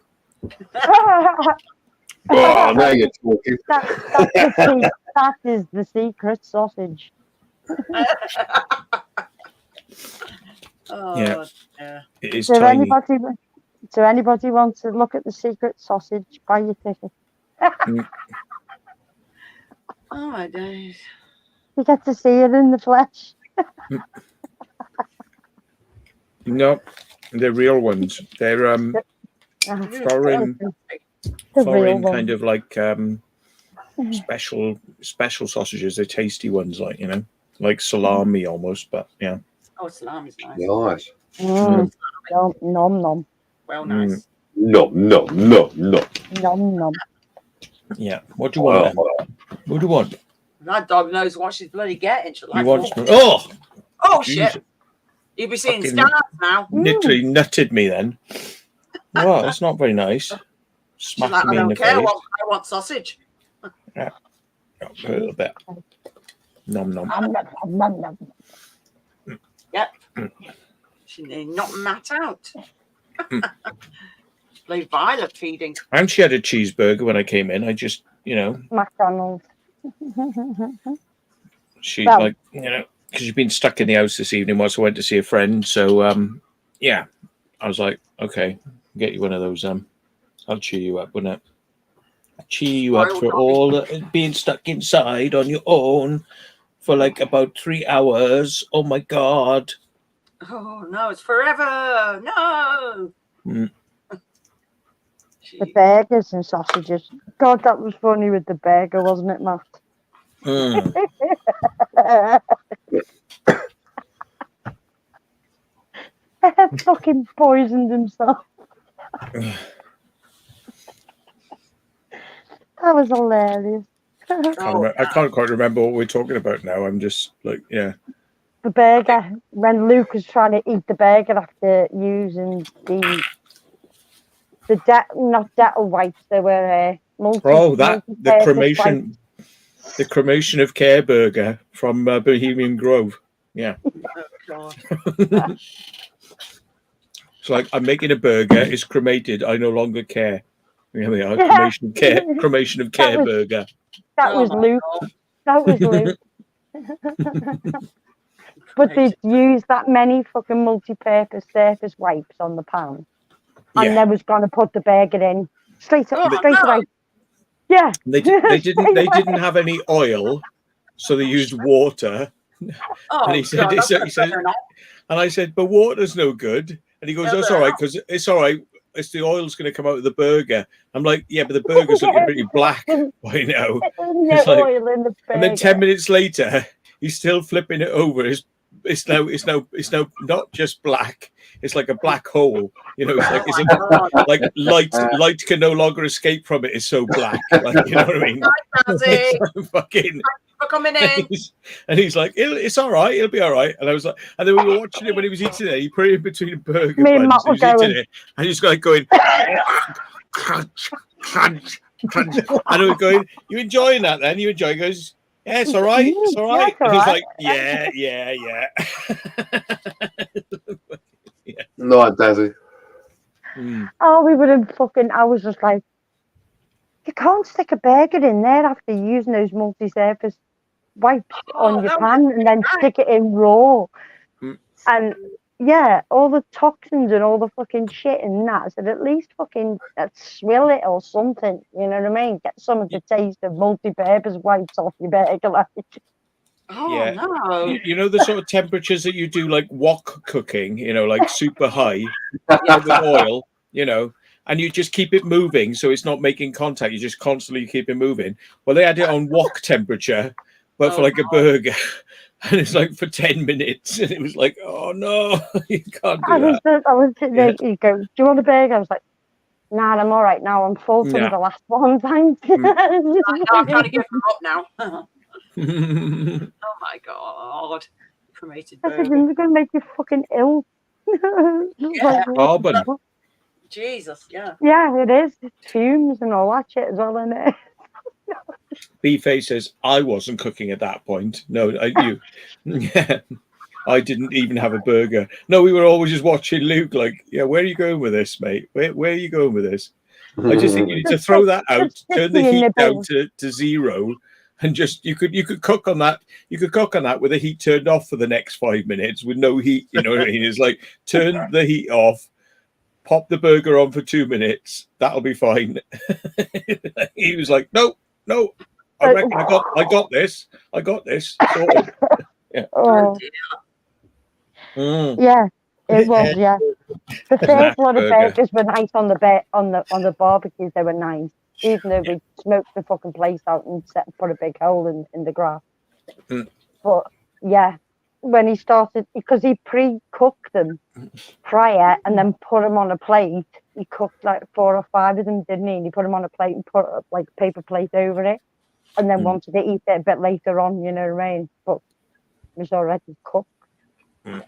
Oh, now you're talking. That is the secret sausage. Oh, Yeah. dear. It is Does tiny. anybody want to look at the secret sausage? Buy your ticket. Oh, my days. You get to see it in the flesh. No, they're real ones. They're foreign The real one. kind of like special sausages. They're tasty ones, like salami almost. But yeah. Oh, salami's nice. Nice. Nom nom. Well, nice. No. Nom nom. Yeah. What do you want? Then? What do you want? That dog knows what she's bloody getting. She's like, You want some? Oh, oh Jesus. shit. You'll be seeing Fucking- stars now. literally nutted me then. Well, that's not very nice. She's Smacked like, I me in don't the care. face. I want sausage. A little bit. Nom nom. Nom nom nom. Yep. She not mat out. Like Violet feeding. And she had a cheeseburger when I came in. I just, McDonald's. she's Well- like, because she's been stuck in the house this evening whilst I went to see a friend. So, yeah, I was like, okay, get you one of those. I'll cheer you up, wouldn't it? I'll cheer you up for all being stuck inside on your own for like about 3 hours. Oh my God. Oh no, it's forever. No. Mm. The burgers and sausages. God, that was funny with the burger, wasn't it, Matt? Mm. Fucking poisoned himself. That was hilarious. I can't quite remember what we're talking about now. I'm just like, yeah. The burger, when Luke was trying to eat the burger after using not dental wipes, they were the cremation of Care Burger from Bohemian Grove. Yeah. Oh, It's like, I'm making a burger, it's cremated, I no longer care. Here we are, cremation of care burger. That was Luke. That was Luke. But they'd use that many fucking multi-purpose surface wipes on the pan. And they was going to put the burger in straight away. Yeah. They didn't have any oil, so they used water. Oh, And he said, and I said, but water's no good. And he goes, that's all right, because it's all right. It's the oil's going to come out of the burger. I'm like, yeah, but the burger's looking pretty black by now. Oil in the burger. And then 10 minutes later, he's still flipping it over. It's now not just black. It's like a black hole. It's like light can no longer escape from it. It's so black. Like, you know what I mean? It's fucking. For coming in. And he's like, it's all right. It'll be all right. And I was like, and then we were watching it when he was eating it. He put it in between a burger buns. He was eating it, and he's like going, crunch, crunch, crunch. And I was going, you enjoying that then? You enjoy? He goes, yeah, it's all right. It's all right. And he's like, yeah. No, Dazzy. Oh, we would have fucking. I was just like, You can't stick a burger in there after using those multi-surface wipes on your that pan and then stick it in raw. Mm. And yeah, all the toxins and all the fucking shit in that. So at least fucking swill it or something. You know what I mean? Get some of the taste of multi-purpose wipes off your burger. Like. Oh Yeah. no. You know the sort of temperatures that you do like wok cooking, you know, like super high with oil, you know, and you just keep it moving so it's not making contact. You just constantly keep it moving. Well, they had it on wok temperature, but for like a burger, and it's like for 10 minutes, and it was like, oh no, you can't do that. I was sitting there. You go, do you want a burger? I was like, nah, I'm all right now. I'm full from Nah. the last one. Thanks. I'm trying to give them up now. Yeah. Oh my god. Cremated I said, burger. they're going to make you fucking ill. Yeah. Carbon. Jesus, yeah. Yeah, it is. It's fumes and all that shit as well, isn't it? B-Face says, I wasn't cooking at that point. No, you. Yeah. I didn't even have a burger. No, we were always just watching Luke like, yeah, where are you going with this, mate? Where are you going with this? I just think you need to throw that out, turn the heat down to 0, and just you could cook on that. You could cook on that with the heat turned off for the next 5 minutes with no heat. You know what I mean? It's like turn the heat off, pop the burger on for 2 minutes. That'll be fine. He was like, no. I reckon I got this. I got this. Sorted. Yeah. Oh, Mm. yeah, it was. Yeah, the Snack first lot of burger. burgers were nice on the barbecues. They were nice, even though we smoked the fucking place out and put a big hole in the grass. Mm. But yeah, when he started, because he pre-cooked them prior and then put them on a plate. He cooked like 4 or 5 of them, didn't he? And he put them on a plate and put like a paper plate over it, and then wanted to eat it a bit later on. You know what I mean? But it was already cooked. Mm.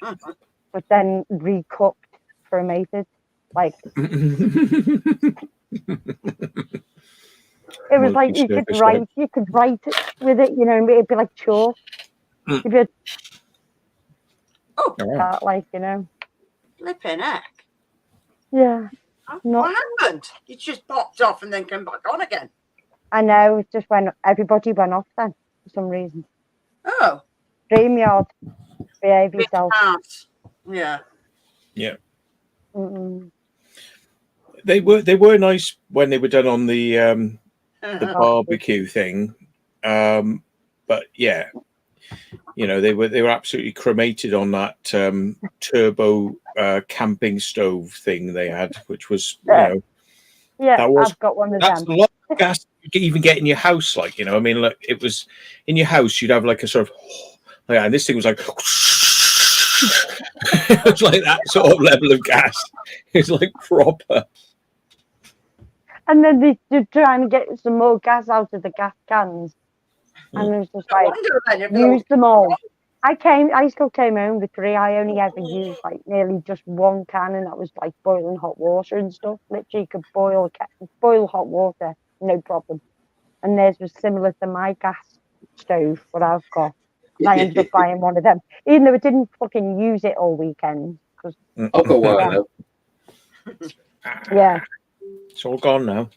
But then recooked, cremated. Like it was like you could write it with it, you know, it'd be like chalk. Mm. You'd be Oh, like, you know. flipping heck. Yeah. What happened? You just popped off and then came back on again. I know, it just everybody went off then for some reason. Oh. StreamYard, behave yourself. Yeah. Yeah. Mm-mm. They were nice when they were done on the barbecue thing, but yeah, you know they were absolutely cremated on that turbo camping stove thing they had, which was I've got one of that's them. a lot of gas you could even get in your house, like, you know, I mean, like it was in your house you'd have like a sort of and this thing was like it was like that sort of level of gas. It's like proper. And then they're trying to get some more gas out of the gas cans. And it was just like, use them all. I still came home with 3. I only ever used like nearly just 1 can, and that was like boiling hot water and stuff. Literally, you could boil hot water, no problem. And theirs was similar to my gas stove, what I've got. And I ended up buying one of them, even though I didn't fucking use it all weekend. I've got one now. Yeah. It's all gone now.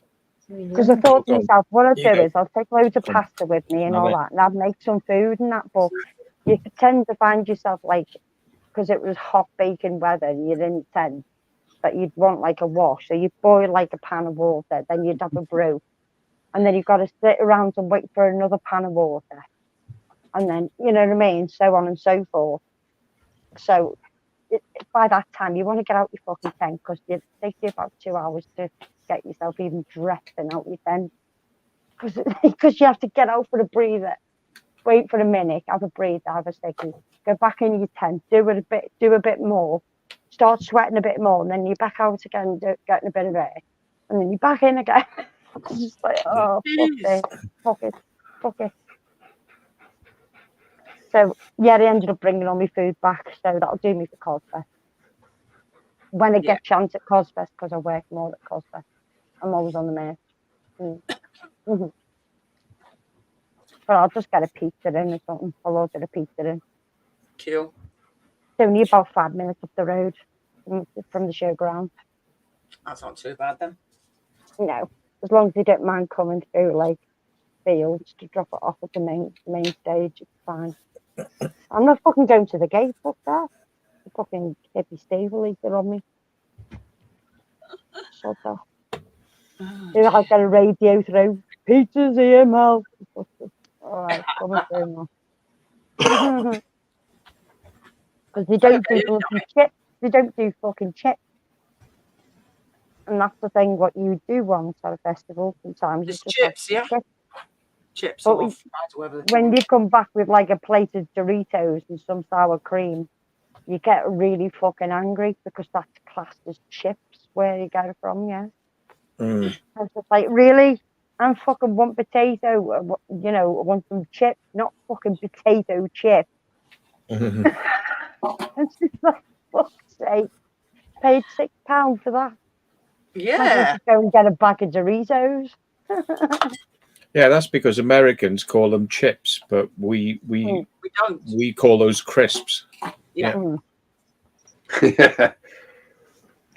Because I thought to myself, what I'd do is I'll take loads of pasta with me and all that, and I'd make some food and that. But you tend to find yourself like, because it was hot baking weather, and you didn't tend that you'd want like a wash. So you'd boil like a pan of water, then you'd have a brew, and then you've got to sit around and wait for another pan of water, and then you know what I mean, so on and so forth. So by that time, you want to get out your fucking tent because it takes you about 2 hours to get yourself even dressed and out your tent, because you have to get out for a breather, wait for a minute, have a breather, have a sticky, go back in your tent, do a bit more, start sweating a bit more, and then you're back out again, getting a bit of air, and then you're back in again. It's just like, oh, fuck it. So yeah, they ended up bringing all my food back, so that'll do me for Cosfest. When I get chance at Cosfest, because I work more at Cosfest, I'm always on the merch. Mm-hmm. But I'll just get a pizza in or something. I'll order a pizza in. Cool. It's only about 5 minutes up the road from the showground. That's not too bad then. No. As long as you don't mind coming through like fields to drop it off at the main stage, it's fine. I'm not fucking going to the gate, fuck that. The fucking hippie stable eater on me. Shut up. I've got a radio through. Pizza's here, Mel. Alright, come on through now. Because they don't do bloody chips. They don't do fucking chips. And that's the thing, what you do want at a festival sometimes. Just you chips, have yeah? chips. Chips But or fries, whatever they're when called. you come back with like a plate of Doritos and some sour cream, you get really fucking angry because that's classed as chips where you get it from, yeah. Mm. I was just like, really? I fucking want potato, you know, I want some chips, not fucking potato chips. It's just like, fuck's sake, paid £6 for that. Might as well Yeah. just go and get a bag of Doritos. Yeah, that's because Americans call them chips, but we We don't. call those crisps. Yeah. Mm. Yeah.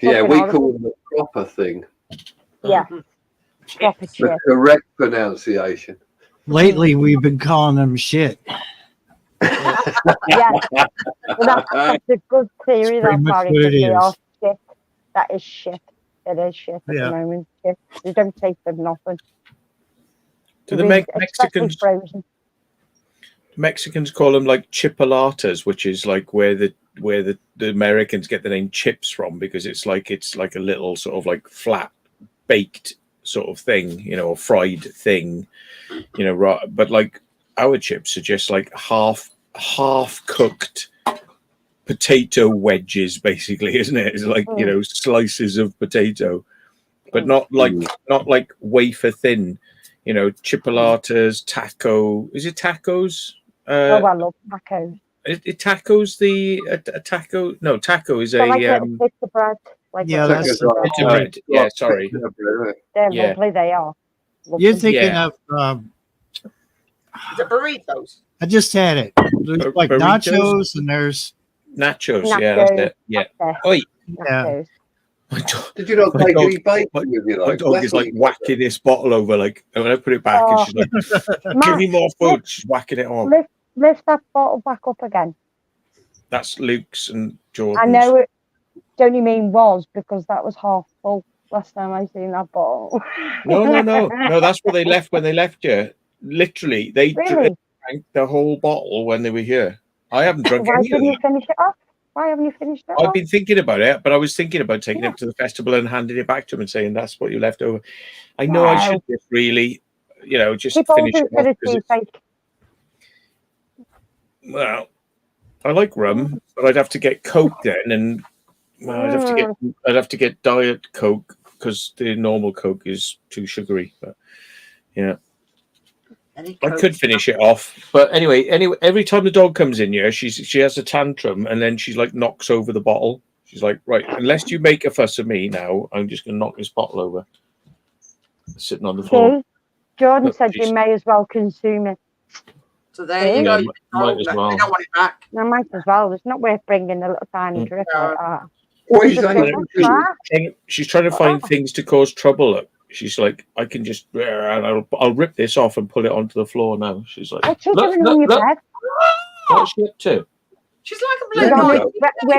Yeah, Fucking we horrible. call them the proper thing. Yeah, Mhm. proper Chips. The chip. correct pronunciation. Lately, we've been calling them shit. Yeah, well, that's a good theory, That's pretty that much Barry, what it because they are is. shit. That is shit. It is shit at Yeah. the moment. Shit. They don't taste of nothing. Do the Especially Mexicans frozen. Mexicans call them like chipolatas, which is like where the Americans get the name chips from, because it's like a little sort of like flat baked sort of thing, you know, a fried thing, you know, right? But like our chips are just like half cooked potato wedges, basically, isn't it? It's like, you know, slices of potato, but not like wafer thin. You know, chipolatas, taco. Is it tacos? Oh, I love tacos. Is tacos a taco? No, taco is They're like a little bits of bread. Like Yeah, little that's bits of bread. bit of bread. Yeah, sorry. They're Yeah. lovely, they are. Love You're them. thinking Yeah. of. The burritos. I just had it. There's like Burritos? nachos, and there's Nachos. Yeah, that's it. Yeah. That's Oi, yeah. nachos. my dog, Did you not My take dog- any bacon my- with you? my Like, dog is like whacking this bottle over. Like, and when I put it back, and Oh. she's like, "Give Matt, me more food." She's whacking it on. lift that bottle back up again. That's Luke's and Jordan's. I know it don't you mean was, because that was half full last time I seen that bottle. No. That's what they left when they left you. Literally, they Really? drank the whole bottle when they were here. I haven't drunk Why any of didn't it. you finish it off? Why haven't you finished it I've off? been thinking about it, but I was thinking about taking Yeah. it to the festival and handing it back to him and saying that's what you left over. I know I should just really, you know, just Keep all finish the it off. 'Cause tea it's, fake. well, I like rum, but I'd have to get Coke then, and well, I'd have to get Diet Coke because the normal Coke is too sugary. But yeah. I could finish it off, but anyway, every time the dog comes in here, she has a tantrum, and then she's like knocks over the bottle. She's like, right, unless you make a fuss of me now, I'm just gonna knock this bottle over. Sitting on the floor. See? Jordan Look, said you may as well consume it. So there you Yeah, go. might as well. They don't want it back. I might as well. It's not worth bringing a little tiny drip like that. What are you Just saying? go, "What's that?" She's trying to find things to cause trouble. Look, she's like, I can just, and I'll rip this off and pull it onto the floor now. She's like, What's she look, doing on your bed? what's she up to? She's like a She's bloody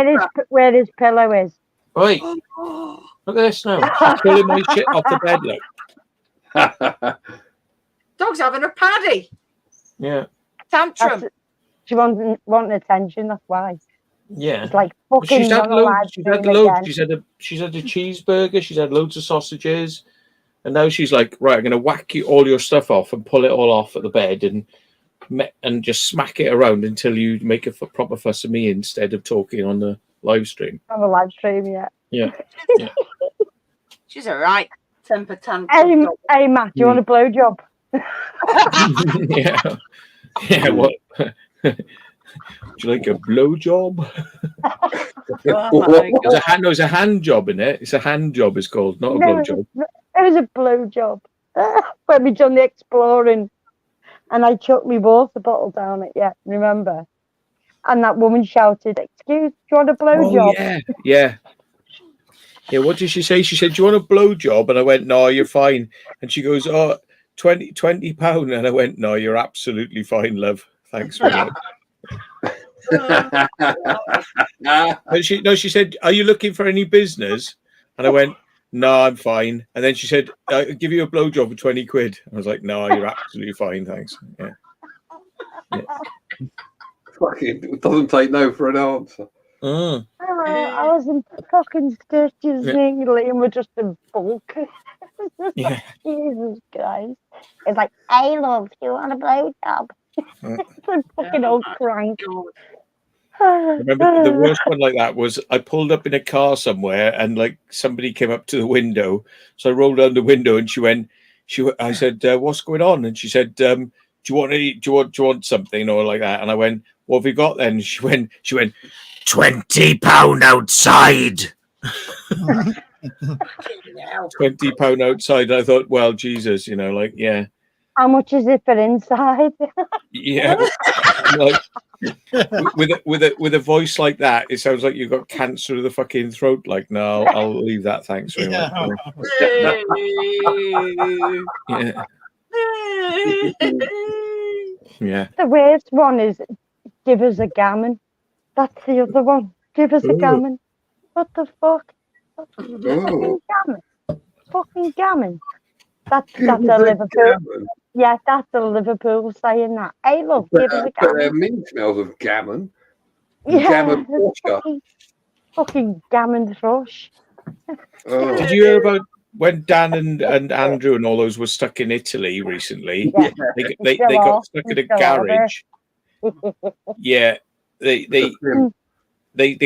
on his, where his pillow is. Right, Oh, look at this now. She's pulling my shit off the bed. Look, dog's having a paddy. yeah, Tantrum. She wanting attention, that's why. yeah. It's like fucking She's had not allowed loads. She's to had do it loads. again. She's had a cheeseburger. She's had loads of sausages, and now she's like, right, I'm going to whack all your stuff off and pull it all off at the bed and just smack it around until you make a proper fuss of me instead of talking on the live stream. On the live stream, yeah. Yeah. She's a right temper tantrum. dog. Hey, Matt, do you want a blowjob? yeah. Yeah. What? Would you like a blowjob? There's a hand job in it. It's a hand job. It's called, not a blowjob. It was a blowjob. When we done the exploring, and I chucked me water bottle down it. Yeah, remember? And that woman shouted, "Excuse, do you want a blowjob?" Oh, yeah. Yeah, what did she say? She said, "Do you want a blow job?" And I went, "No, you're fine." And she goes, "Oh, 20 £20." And I went, "No, you're absolutely fine, love. Thanks very much." And she said, "Are you looking for any business?" And I went, "No, I'm fine." And then she said, "I'll give you a blow job for 20 quid." I was like, "No, you're absolutely fine, thanks." Yeah. Fucking doesn't take no for an answer. Mm. I was in fucking stitches, Yeah. nearly, and we're just in bulk. Yeah. Jesus Christ. It's like, hey, love, do you want a blowjob? It's a fucking old crank. I remember the worst one like that was I pulled up in a car somewhere and like somebody came up to the window. So I rolled down the window and I said, "What's going on?" And she said, "Do you want something?" Or like that. And I went, "What have you got then?" She went, £20 outside. £20 outside. I thought, well, Jesus, like, yeah. How much is it for inside? Yeah. Like, with a voice like that, it sounds like you've got cancer of the fucking throat. Like, no, I'll leave that. Thanks very much. Yeah. Yeah. The worst one is give us a gammon. That's the other one. Give us a gammon. What the fuck? Fucking gammon. Fucking gammon. That's a Liverpool. Yeah, that's a Liverpool saying that. Hey, love, give us a gammon. Mint smells of gammon. Yeah, Gammon fucking gammon thrush. Oh. Did you hear about when Dan and Andrew and all those were stuck in Italy recently? Yeah. They got stuck in a garage. Yeah, they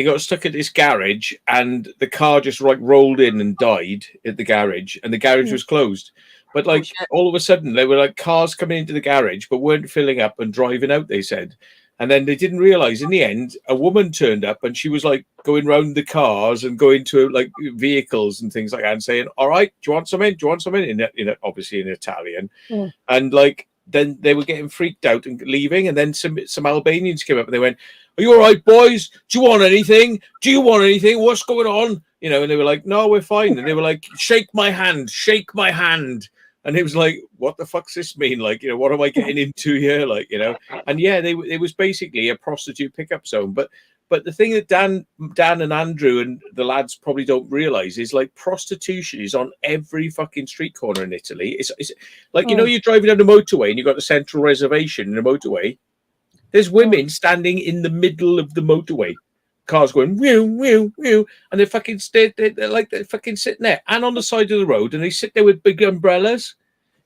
got stuck at this garage, and the car just like rolled in and died at the garage, and the garage was closed. But like all of a sudden, there were like cars coming into the garage, but weren't filling up and driving out. They said, and then they didn't realize in the end, a woman turned up and she was like going round the cars and going to like vehicles and things like that, and saying, "All right, do you want some in? Do you want some in?" Obviously in Italian, and like. Then they were getting freaked out and leaving, and then some Albanians came up and they went, "Are you all right, boys? Do you want anything? Do you want anything? What's going on?" And they were like, "No, we're fine." And they were like, shake my hand. And it was like, what the fuck's this mean? Like, what am I getting into here? Like, and yeah, it was basically a prostitute pickup zone. But the thing that Dan and Andrew and the lads probably don't realize is like prostitution is on every fucking street corner in Italy. It's like, you're driving down the motorway and you've got the central reservation in the motorway. There's women standing in the middle of the motorway, cars going whew, whew, whew, and they're fucking they're fucking sitting there and on the side of the road, and they sit there with big umbrellas,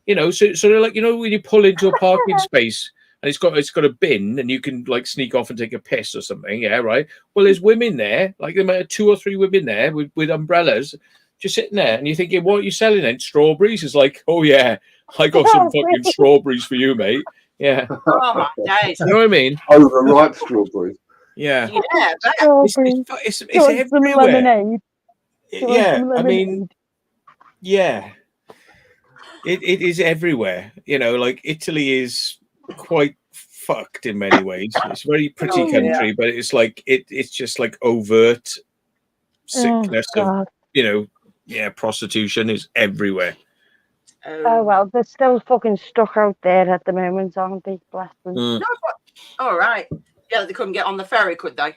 so they're like, when you pull into a parking space. And it's got a bin, and you can like sneak off and take a piss or something. Yeah, right. Well, there's women there, like there might have 2 or 3 women there with umbrellas, just sitting there. And you're thinking, what are you selling then? Strawberries? It's like, oh yeah, I got some fucking strawberries for you, mate. Yeah. Oh my days. You know what I mean? Overripe strawberries. Yeah. Yeah. It's everywhere. Yeah, I mean, yeah. It is everywhere. Like Italy is quite fucked in many ways. It's a very pretty country, but it's like it's just like overt sickness of prostitution is everywhere. Oh well, they're still fucking stuck out there at the moment, aren't they? Bless them. No, all right. Yeah, they couldn't get on the ferry, could they?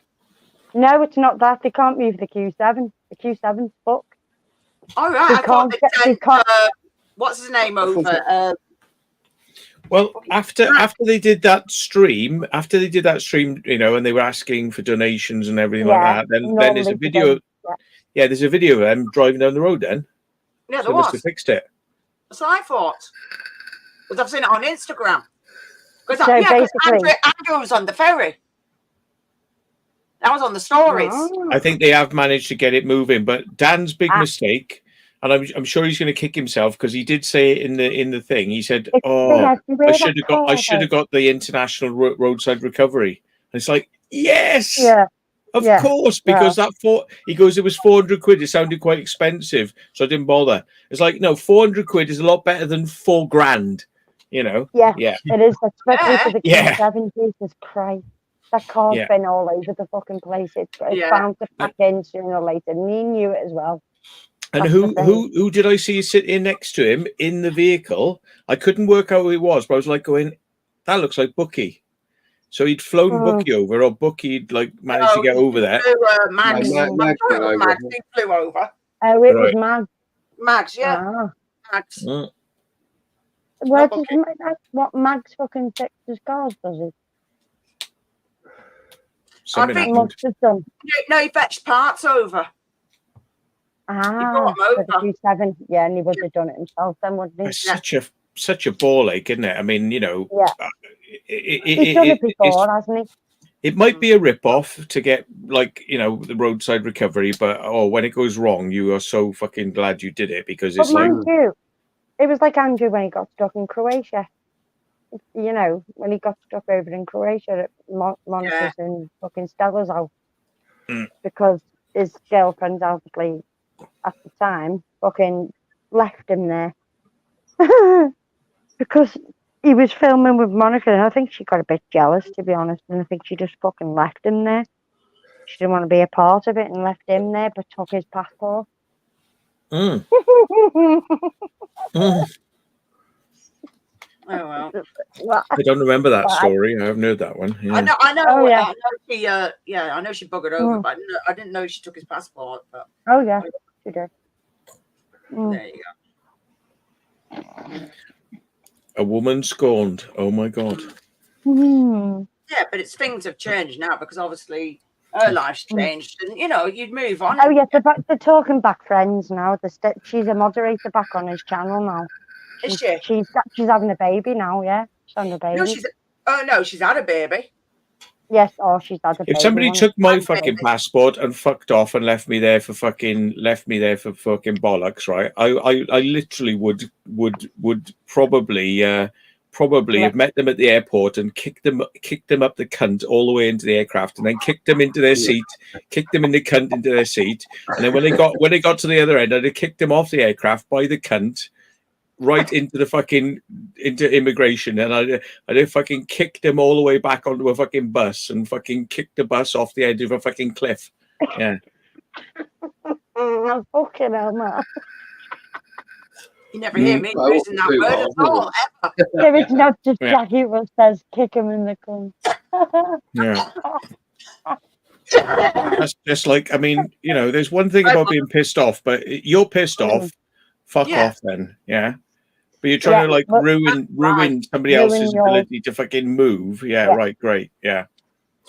No, it's not that. They can't move the Q7. The Q7's fucked. All right. I thought they said, what's his name over? Well, after they did that stream, and they were asking for donations and everything like that, then there's a video. There's a video of them driving down the road. Then yeah, they must have fixed it. That's what I thought. Because I've seen it on Instagram. Because Andrew was on the ferry. That was on the stories. Oh. I think they have managed to get it moving, but Dan's big mistake. And I'm sure he's going to kick himself because he did say it in the thing. He said, "Oh, I should have got the international roadside recovery." And it's like, yes, of course, because he goes, it was 400 quid. It sounded quite expensive, so I didn't bother. It's like, no, 400 quid is a lot better than $4,000. Yeah, it is, especially for the Q7. Jesus Christ, that car's been all over the fucking place. It's bound to pack in sooner or later. And he knew it as well. And That's the thing. who did I see sitting next to him in the vehicle? I couldn't work out who it was, but I was like going, that looks like Bookie. So he'd flown Bookie over, or Bookie'd like managed to get over there. Max. No, Max went over. Max, he flew over. Oh, it was Right. Mag. Max, yeah. Ah. Max. Mm. Where No, does that's what Mag's fucking fixes cars, does it? Something think- happened. Must have done. No, he fetched parts over. Ah, brought 'em for the over. Q7. Yeah, and he would have done it himself then, wouldn't he? It's such a ball ache, isn't it? I mean, you know, Yeah. He's done it before, hasn't he? it might be a rip-off to get, like, you know, the roadside recovery, but when it goes wrong, you are so fucking glad you did it, because But it's like, mind you, it was like Andrew when he got stuck in Croatia. You know, when he got stuck over in Croatia at Monica's and fucking Stella's house. Because his girlfriend, obviously, at the time, fucking left him there. Because he was filming with Monica, and I think she got a bit jealous, to be honest, and I think she just fucking left him there. She didn't want to be a part of it and left him there, but took his passport. mm. Oh well. I don't remember that story. I haven't heard that one. Yeah. I know. Oh, yeah. I know she. I know she buggered over, but I didn't know she took his passport. But Oh yeah, she did. there you go. A woman scorned. Oh my god. Yeah, but things have changed now, because obviously her life's changed, and you know, you'd move on. Oh yeah, they're talking back friends now. She's a moderator back on his channel now. Is she? She's having a baby now. Yeah, she's having a baby. No, she's had a baby. Yes, she's had a baby. If somebody took my fucking passport and fucked off and left me there for fucking bollocks, right? I literally would probably have met them at the airport and kicked them up the cunt all the way into the aircraft, and then kicked them into their seat, kicked them in the cunt into their seat, and then when they got to the other end, I'd have kicked them off the aircraft by the cunt right into immigration, and I'd have fucking kicked them all the way back onto a fucking bus and fucking kicked the bus off the edge of a fucking cliff. Yeah. Fucking hell, man. You never hear me using that word at all, ever. Yeah, it's not just Jackie who says kick him in the cunt. Yeah. That's just like, I mean, you know, there's one thing about being pissed off, but you're pissed off, fuck off then, yeah. But you're trying to like ruin somebody else's ability to fucking move. Yeah, right, great, yeah.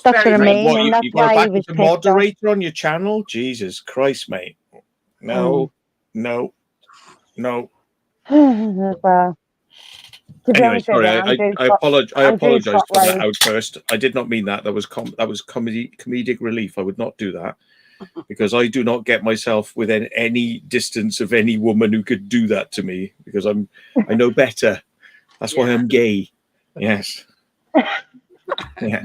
That's what I mean. And that's you got why back as a moderator on your channel? Jesus Christ, mate. No. Well, Anyway, sorry, I apologize for that outburst. I did not mean that. That was comedic relief. I would not do that, because I do not get myself within any distance of any woman who could do that to me, because I know better. That's why I'm gay. Yes. Yeah.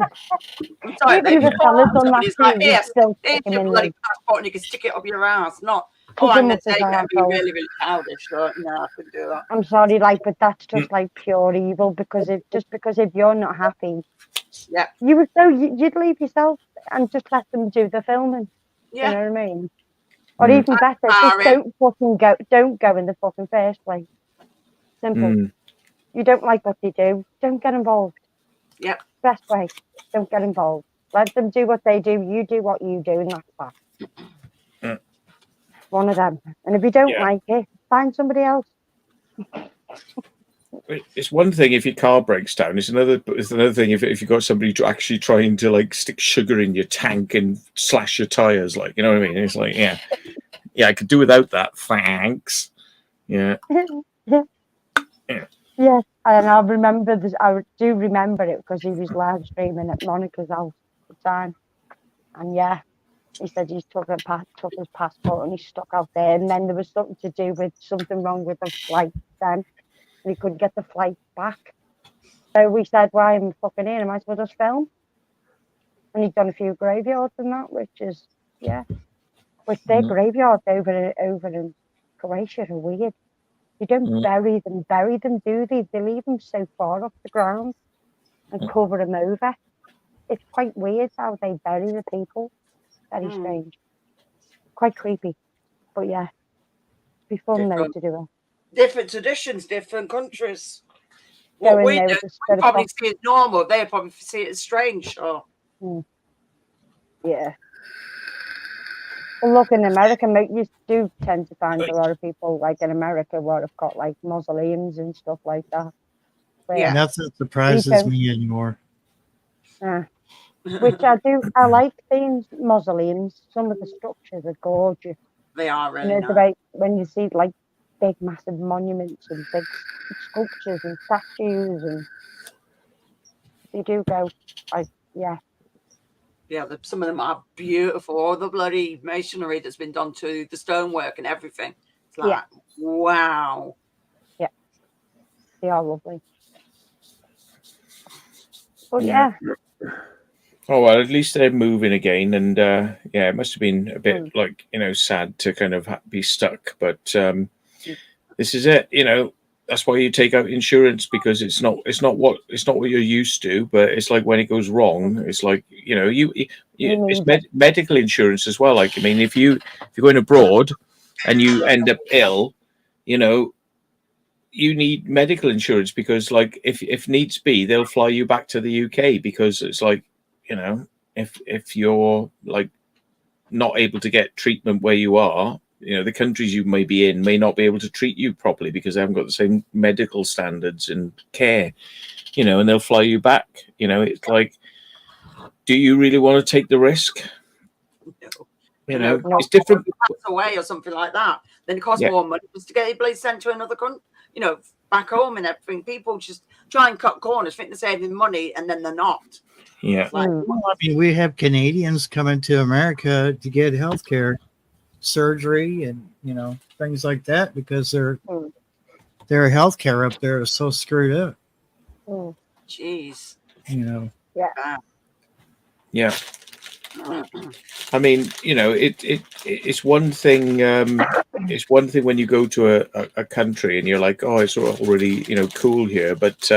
Sorry, somebody's like, yes, here's your bloody passport, and you can stick it up your ass. Not, I'm going to take it and be really, really childish. So, no, I couldn't do that. I'm sorry, but that's just like pure evil, because if you're not happy, you'd leave yourself and just let them do the filming. Yeah. You know what I mean? Or even better, just don't go in the fucking first place. Simple. You don't like what they do, don't get involved. Yep. Best way, don't get involved. Let them do what they do, you do what you do, and that's that. One of them. And if you don't like it, find somebody else. It's one thing if your car breaks down. It's another thing if you've got somebody actually trying to like stick sugar in your tank and slash your tires, like, you know what I mean? It's like, yeah, I could do without that. Thanks. Yeah. Yeah, and I remember this. I do remember it because he was live streaming at Monica's house at the time, and he said he took his passport and he stuck out there, and then there was something wrong with the flight then, and he couldn't get the flight back. So we said, "Well, I'm fucking in. I might as well just film." And he'd done a few graveyards and that, which their graveyards over in Croatia are weird. You don't bury them, do they? They leave them so far off the ground and cover them over. It's quite weird how they bury the people. Very strange. Quite creepy. But yeah. Be fun though Different. to do it. Different traditions, different countries. Go What in we there do, with a we spread of probably pop. see it normal. They probably see it as strange. Or Yeah. Well, look, in America, you do tend to find a lot of people like in America where have got like mausoleums and stuff like that. Where Yeah. Nothing surprises don't- me anymore. which I do. I like things mausoleums. Some of the structures are gorgeous. they are You really know, nice. the way when you see like big, massive monuments and big sculptures and statues, and you do go, yeah. Yeah, some of them are beautiful. All the bloody masonry that's been done to the stonework and everything. It's like, wow. Yeah, they are lovely. But yeah. Oh well, at least they're moving again, and yeah, it must have been a bit like sad to kind of be stuck. But this is it, That's why you take out insurance, because it's not what you're used to. But it's like when it goes wrong, it's like it's medical insurance as well. Like, I mean, if you're going abroad and you end up ill, you need medical insurance, because like if needs be, they'll fly you back to the UK, because it's like, if you're like not able to get treatment where you are, the countries you may be in may not be able to treat you properly because they haven't got the same medical standards and care, and they'll fly you back. It's like, do you really want to take the risk? It's different. Pass away or something like that, then it costs more money just to get your blade sent to another country, back home and everything. People just try and cut corners, think they're saving money, and then they're not. Yeah. Well, I mean, we have Canadians coming to America to get healthcare, surgery, and things like that, because their healthcare up there is so screwed up. Jeez. Yeah. Yeah. I mean, it's one thing. It's one thing when you go to a country and you're like, oh, it's already cool here, but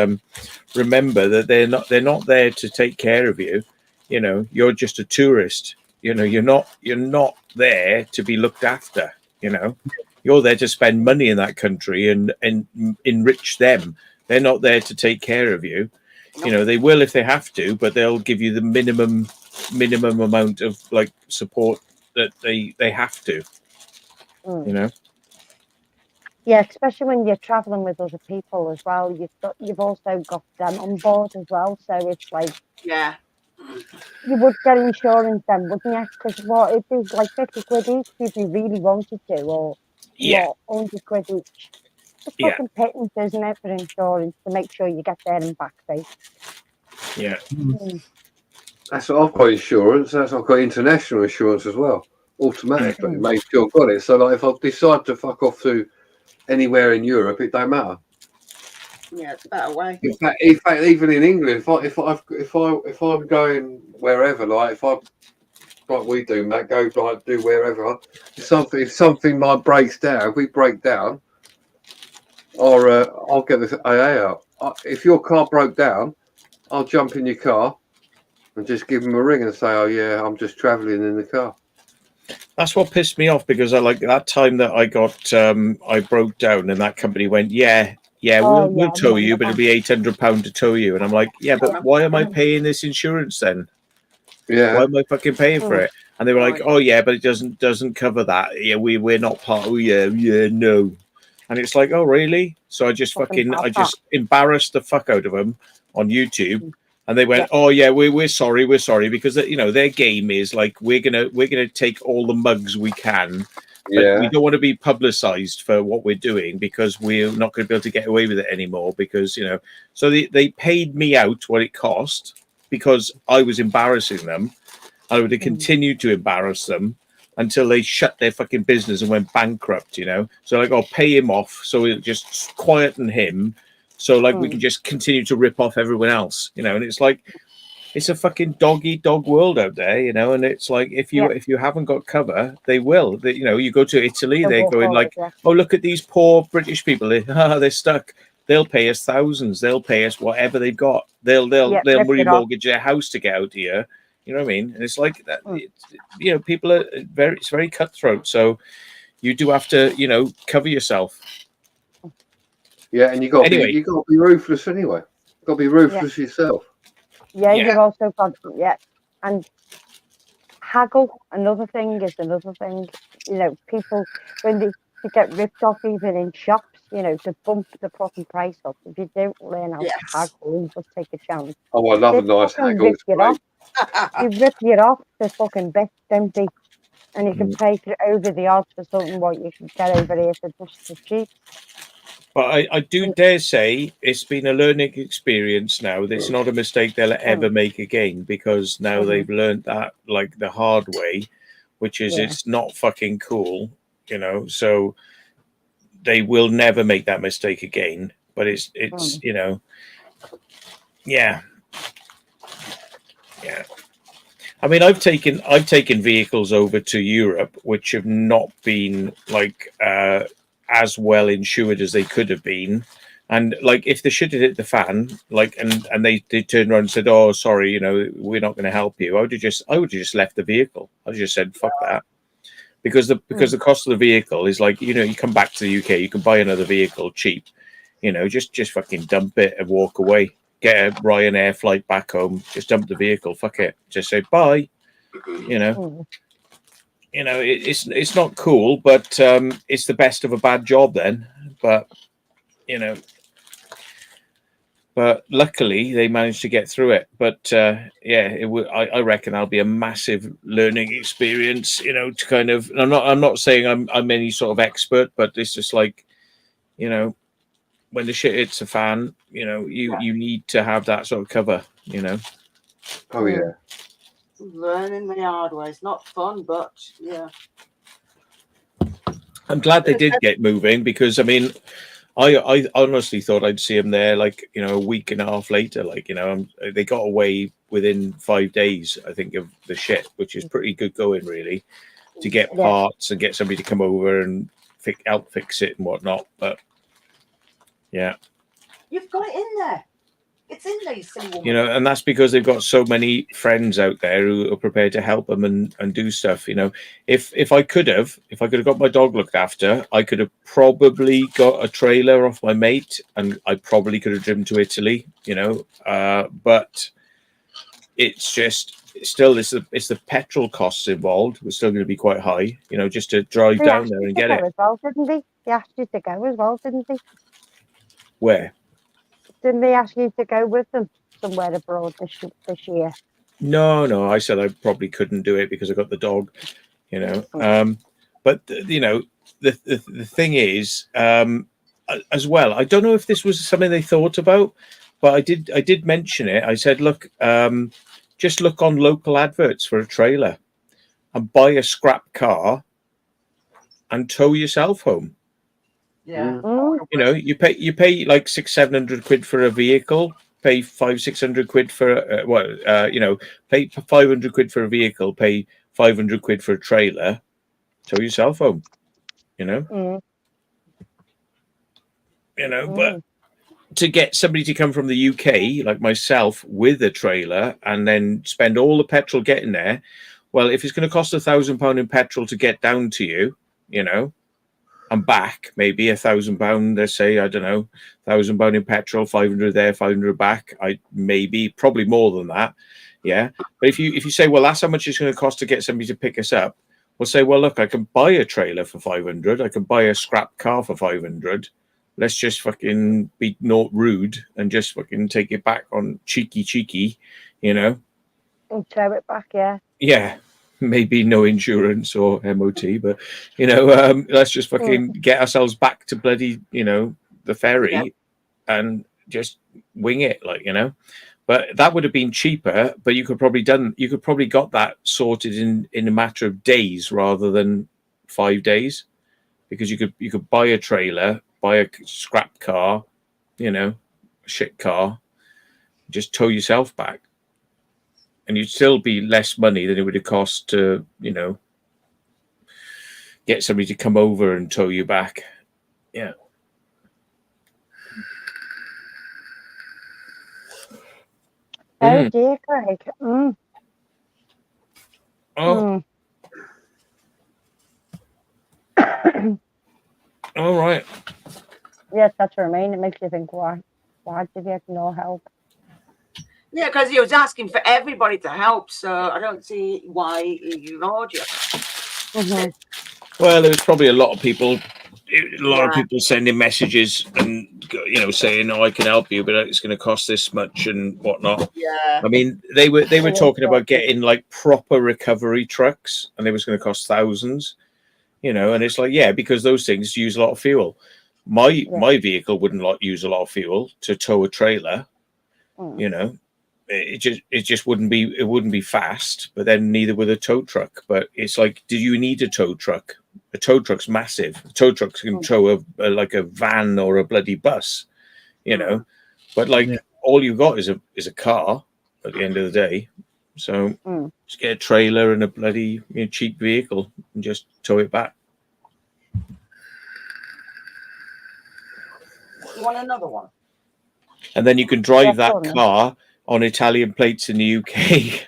remember that they're not there to take care of you. You're just a tourist. You're not there to be looked after. You're there to spend money in that country and enrich them. They're not there to take care of you. They will if they have to, but they'll give you the minimum amount of like support that they have to. Yeah, especially when you're traveling with other people as well. You've also got them on board as well, so it's like, yeah, you would get insurance then, wouldn't you? Because what it'd be like 50 quid each if you really wanted to, or 100 quid each. It's fucking pittance, isn't it, for insurance to make sure you get there and back safe. Yeah. That's what I've got insurance. I've got international insurance as well, automatic. But make sure I've got it. So like, if I decide to fuck off to anywhere in Europe, it don't matter. Yeah, it's a better way. In fact, even in England, if I'm going wherever, like we do, Matt, go like do wherever. If something might breaks down, if we break down, or I'll get the AA out. If your car broke down, I'll jump in your car and just give them a ring and say, "Oh yeah, I'm just travelling in the car." That's what pissed me off, because I like that time that I got I broke down and that company went, we'll tow you, but it'll be £800 to tow you. And I'm like, but why am I paying this insurance then? Yeah, why am I fucking paying for it? And they were like, oh yeah, but it doesn't cover that. Yeah, we're not part. Oh yeah, no. And it's like, oh really? So I just embarrassed the fuck out of them on YouTube. And they went, oh yeah, we're sorry, because their game is like, we're gonna take all the mugs we can, but we don't want to be publicized for what we're doing, because we're not going to be able to get away with it anymore, because so they paid me out what it cost, because I was embarrassing them. I would have continued to embarrass them until they shut their fucking business and went bankrupt. So like, I'll pay him off, so it'll just quieten him. So like we can just continue to rip off everyone else, and it's like, it's a fucking dog-eat-dog world out there, and it's like, if you haven't got cover, they will. You go to Italy, they're going like, oh, look at these poor British people, they're stuck. They'll pay us thousands. They'll pay us whatever they've got. They'll remortgage their house to get out here. You know what I mean? And it's like that. People are it's very cutthroat. So you do have to, you know, cover yourself. Yeah, and you got to Anyway. be ruthless anyway. Got to be ruthless yourself. Yeah, Yeah. you've also got and haggle. Another thing is another thing. You know, people when they get ripped off even in shops, you know, to bump the fucking price up. If you don't learn how to Yes. haggle and just take a chance, Oh, I love they a nice fucking haggle. rip It's you great. off. They rip you off the fucking best, don't they? And you can pay for over the odds for something what you can get over here for just as cheap. But I do dare say it's been a learning experience now. It's not a mistake they'll ever make again, because now they've learned that like the hard way, which is it's not fucking cool, you know. So they will never make that mistake again. But it's you know, yeah. I mean, I've taken vehicles over to Europe which have not been like as well insured as they could have been, and like if the shit had hit the fan, like and they turned around and said, "Oh, sorry, you know, we're not going to help you," I would have just left the vehicle. I would have just said, "Fuck that," because the cost of the vehicle is like, you know, you come back to the UK, you can buy another vehicle cheap, you know, just fucking dump it and walk away. Get a Ryanair flight back home, just dump the vehicle, fuck it, just say bye. You know, it's not cool, but it's the best of a bad job then. But you know, but luckily they managed to get through it. But yeah, I reckon that'll be a massive learning experience. You know, to kind of, I'm not saying I'm any sort of expert, but it's just like, you know, when the shit hits a fan, you know, you need to have that sort of cover, you know. Oh yeah. Learning the hard way. It's not fun, but yeah. I'm glad they did get moving, because I mean, I honestly thought I'd see them there like, you know, a week and a half later. Like, you know, they got away within 5 days, I think, of the shit, which is pretty good going, really, to get parts and get somebody to come over and help fix it and whatnot. But yeah, You've got it in there. It's in there, you silly woman. you know, and that's because they've got so many friends out there who are prepared to help them and do stuff. You know, if I could have got my dog looked after, I could have probably got a trailer off my mate, and I probably could have driven to Italy. You know, but it's the petrol costs involved. We're still going to be quite high. You know, just to drive down there and get it. As well, didn't they? They asked you to go as well, didn't they? Where? Didn't they ask you to go with them somewhere abroad this year? No. I said I probably couldn't do it because I got the dog. You know, but you know, the thing is, as well, I don't know if this was something they thought about, but I did mention it. I said, look, just look on local adverts for a trailer and buy a scrap car and tow yourself home. Yeah. You know, you pay like 600-700 quid for a vehicle, pay 500-600 quid for you know, pay 500 quid for a vehicle, pay 500 quid for a trailer, tow yourself home. You know, but to get somebody to come from the UK like myself with a trailer and then spend all the petrol getting there, well, if it's going to cost £1,000 in petrol to get down to you, you know, and back, maybe £1,000, let's say, I don't know, £1,000 in petrol, 500 there, 500 back, probably more than that. Yeah. But if you say, well, that's how much it's going to cost to get somebody to pick us up, we'll say, well, look, I can buy a trailer for 500. I can buy a scrap car for 500. Let's just fucking be not rude and just fucking take it back on cheeky, you know? And tow it back, yeah. Yeah. Maybe no insurance or MOT, but, you know, let's just fucking get ourselves back to bloody, you know, the ferry and just wing it, like, you know? But that would have been cheaper, but you could probably got that sorted in a matter of days rather than 5 days, because you could buy a trailer, buy a scrap car, you know, a shit car, just tow yourself back, and you'd still be less money than it would have cost to, you know, get somebody to come over and tow you back. Yeah. Oh dear, Craig. All right. Yes, that's what I mean. It makes you think, why did he have no help? Yeah, because he was asking for everybody to help, so I don't see why he ignored you. Mhm. Well, there was probably a lot of people Yeah. sending messages and saying, "Oh, I can help you, but it's going to cost this much and whatnot." Yeah. I mean, they were Yeah, talking about exactly. getting like proper recovery trucks, and it was going to cost thousands. And it's like, yeah, because those things use a lot of fuel. My vehicle wouldn't use a lot of fuel to tow a trailer. Mm. It just wouldn't be fast, but then neither would a tow truck. But it's like, do you need a tow truck? A tow truck's massive. A tow truck can tow like a van or a bloody bus, but like Yeah. all you got is a car at the end of the day. So just get a trailer and a bloody cheap vehicle and just tow it back. You want another one? And then you can drive Yeah, that totally. car on Italian plates in the UK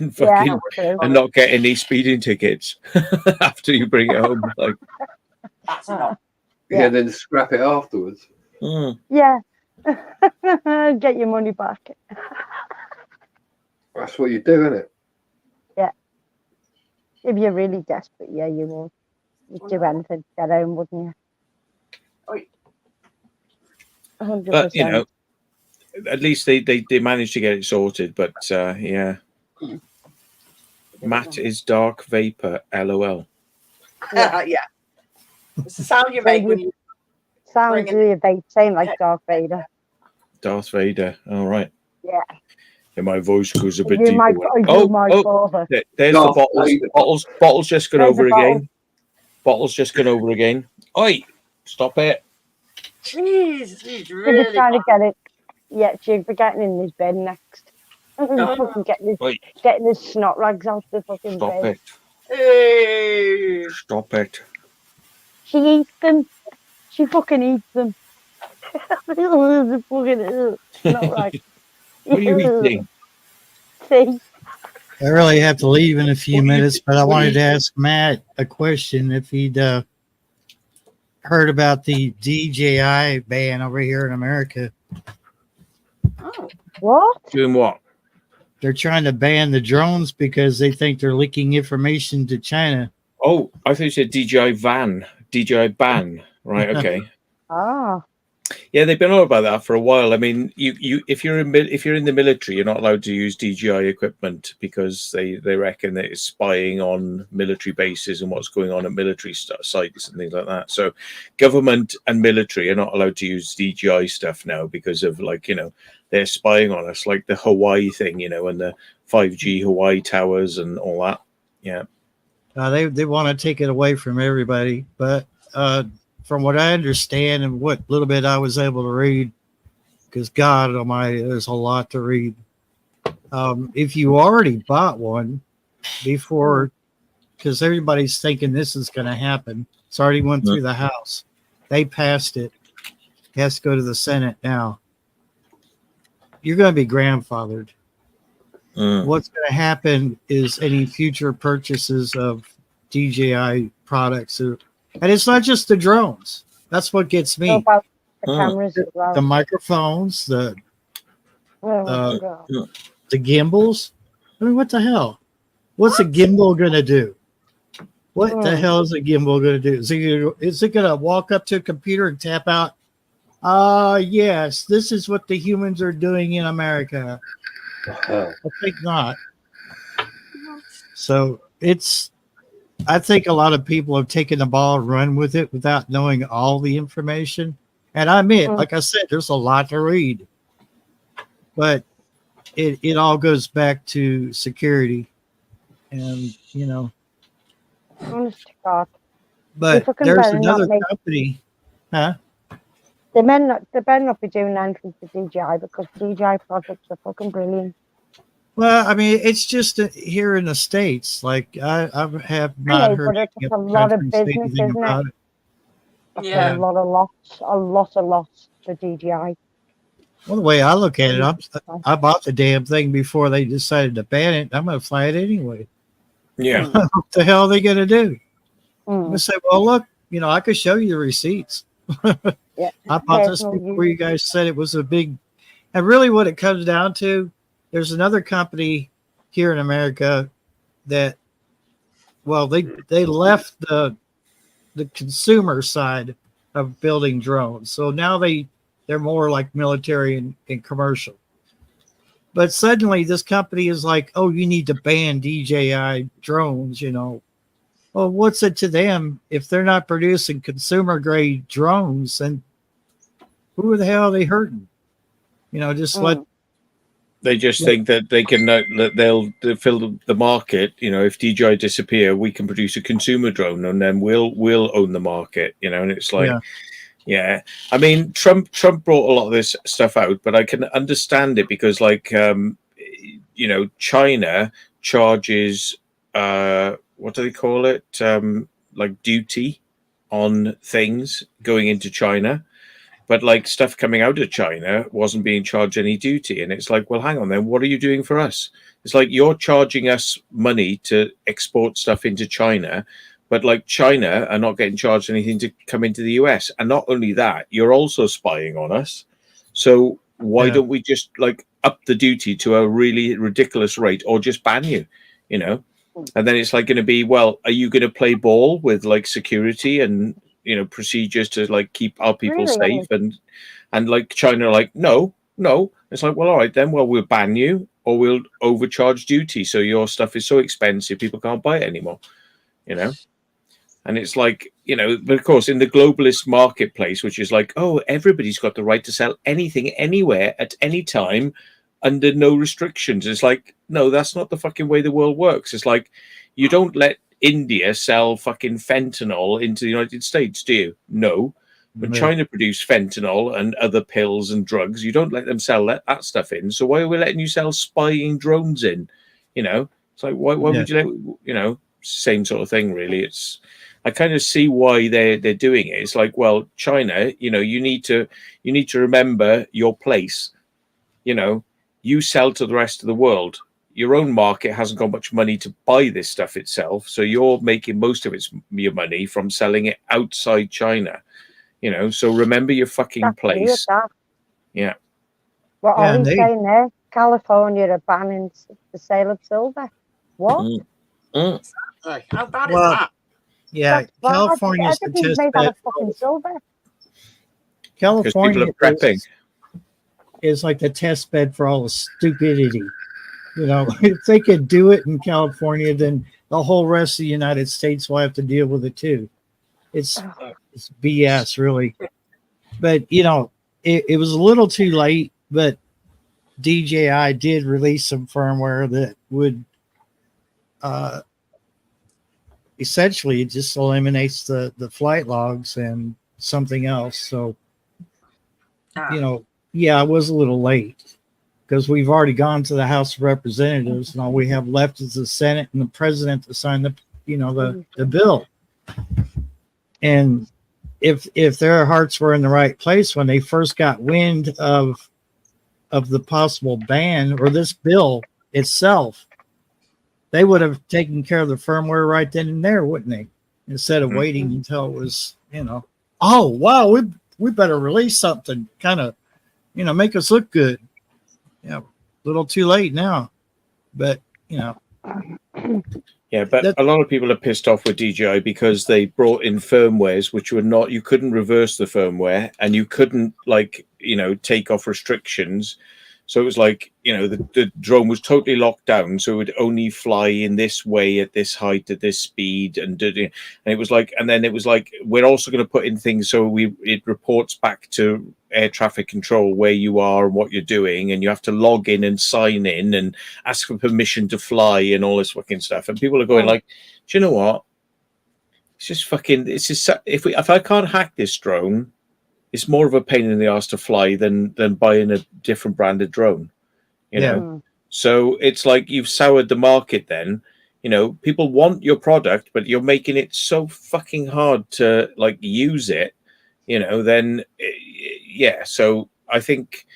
and Yeah, fucking true. and not get any speeding tickets after you bring it home. Like, That's enough. Yeah, then scrap it afterwards. Yeah. Get your money back. That's what you do, isn't it? Yeah. If you're really desperate, yeah, you will. You'd do anything to get home, wouldn't you? Oh, 100%. but at least they managed to get it sorted. But yeah, Matt is dark vapor. LOL. Yeah. It's the sound you make when you sounds really vape, same like Darth Vader. Darth Vader. All right. Yeah. And my voice goes a bit You deeper. my father. There's Darth the bottles. Vader. Bottles just gone There's over the bottle. again. Bottles just gone over again. Oi! Stop it. Jeez, he's He was really trying to get it. Yeah, Jig for getting in his bed next. Fucking getting his snot rags out the fucking Stop bed. it. Hey. Stop it. She eats them. She fucking eats them. Fucking snot rags. What are you eating? See? I really have to leave in a few What do you- minutes, but I what do wanted you- to ask Matt a question if he'd heard about the DJI ban over here in America. Oh. What? Doing what? They're trying to ban the drones because they think they're leaking information to China. Oh, I thought you said DJI van. DJI ban. Right, okay. Ah. Yeah, they've been on about that for a while. I mean, you if you're in the military, you're not allowed to use DJI equipment because they reckon that it's spying on military bases and what's going on at military sites and things like that. So, government and military are not allowed to use DJI stuff now because of they're spying on us, like the Hawaii thing, and the 5G Hawaii towers and all that. Yeah. They want to take it away from everybody, but from what I understand and what little bit I was able to read, because God Almighty, there's a lot to read. If you already bought one before, because everybody's thinking this is going to happen, it's already went through the House. They passed it. It has to go to the Senate now. You're going to be grandfathered. What's going to happen is any future purchases of DJI products, and it's not just the drones. That's what gets me. What about the cameras as well? The microphones, the Oh, God. the gimbals. I mean, what the hell? What's a gimbal going to do? What the hell is a gimbal going to do? Is it going to walk up to a computer and tap out? Yes, this is what the humans are doing in America. I think not. So I think a lot of people have taken the ball and run with it without knowing all the information. And I admit, like I said, there's a lot to read. But it all goes back to security. And, Honest to God. but fucking there's better not another make- company. Huh? They better not be doing anything to DJI because DJI products are fucking brilliant. Well, I mean, it's just here in the States. Like, I have I not know, heard but it's any a other lot of countries say business, anything isn't about it? it. That's Yeah. a lot of loss for DJI. Well, the way I look at it, I bought the damn thing before they decided to ban it. I'm going to fly it anyway. Yeah. What the hell are they going to do? I'm gonna say, well, look, I could show you the receipts. Yeah. I bought this Personal before use. you guys said it was a big, and really what it comes down to, there's another company here in America that, well, they left the consumer side of building drones. So now they're more like military and commercial. But suddenly this company is like, oh, you need to ban DJI drones, Well, what's it to them if they're not producing consumer grade drones? And who the hell are they hurting? Just let. They just think that they can that they'll fill the market. If DJI disappear, we can produce a consumer drone, and then we'll own the market. And it's like, yeah. I mean, Trump brought a lot of this stuff out, but I can understand it because, like, China charges what do they call it? Like duty on things going into China. But like stuff coming out of China wasn't being charged any duty. And it's like, well, hang on then, what are you doing for us? It's like you're charging us money to export stuff into China, but like China are not getting charged anything to come into the US. And not only that, you're also spying on us. So why don't we just like up the duty to a really ridiculous rate or just ban you, And then it's like going to be, well, are you going to play ball with like security and procedures to like keep our people safe and like China are like no. It's like, well, all right then, well, we'll ban you or we'll overcharge duty so your stuff is so expensive people can't buy it anymore, and it's like, but of course in the globalist marketplace, which is like, oh, everybody's got the right to sell anything anywhere at any time under no restrictions. It's like, no, that's not the fucking way the world works. It's like, you don't let India sell fucking fentanyl into the United States, do you? No. When China produce fentanyl and other pills and drugs, you don't let them sell that stuff in. So why are we letting you sell spying drones in? It's like, why would you let, same sort of thing, really. I kind of see why they're doing it. It's like, well, China, you need to remember your place. You sell to the rest of the world. Your own market hasn't got much money to buy this stuff itself, so you're making most of your money from selling it outside China. So remember your fucking place. Yeah. What Ollie's saying there, California are banning the sale of silver. What? How bad is that? Yeah, California's the test made bed. out of fucking silver. California people are prepping. Is like the test bed for all the stupidity. If they could do it in California, then the whole rest of the United States will have to deal with it too. It's BS, really. But it was a little too late. But DJI did release some firmware that would essentially it just eliminates the flight logs and something else. So I was a little late. Because we've already gone to the House of Representatives, and all we have left is the Senate and the president to sign the bill. And if their hearts were in the right place when they first got wind of the possible ban or this bill itself, they would have taken care of the firmware right then and there, wouldn't they? Instead of waiting until it was, oh wow, we better release something, kind of, make us look good. Yeah, a little too late now, but Yeah, but a lot of people are pissed off with DJI because they brought in firmwares which were not. You couldn't reverse the firmware, and you couldn't take off restrictions. So it was like, the drone was totally locked down, so it would only fly in this way at this height at this speed, and it was like, and then it was like, we're also going to put in things so it reports back to air traffic control where you are and what you're doing, and you have to log in and sign in and ask for permission to fly and all this fucking stuff. And people are going like, do you know what? It's just fucking. It's just if I can't hack this drone, it's more of a pain in the ass to fly than buying a different branded drone, So it's like you've soured the market. Then people want your product, but you're making it so fucking hard to like use it. Then so I think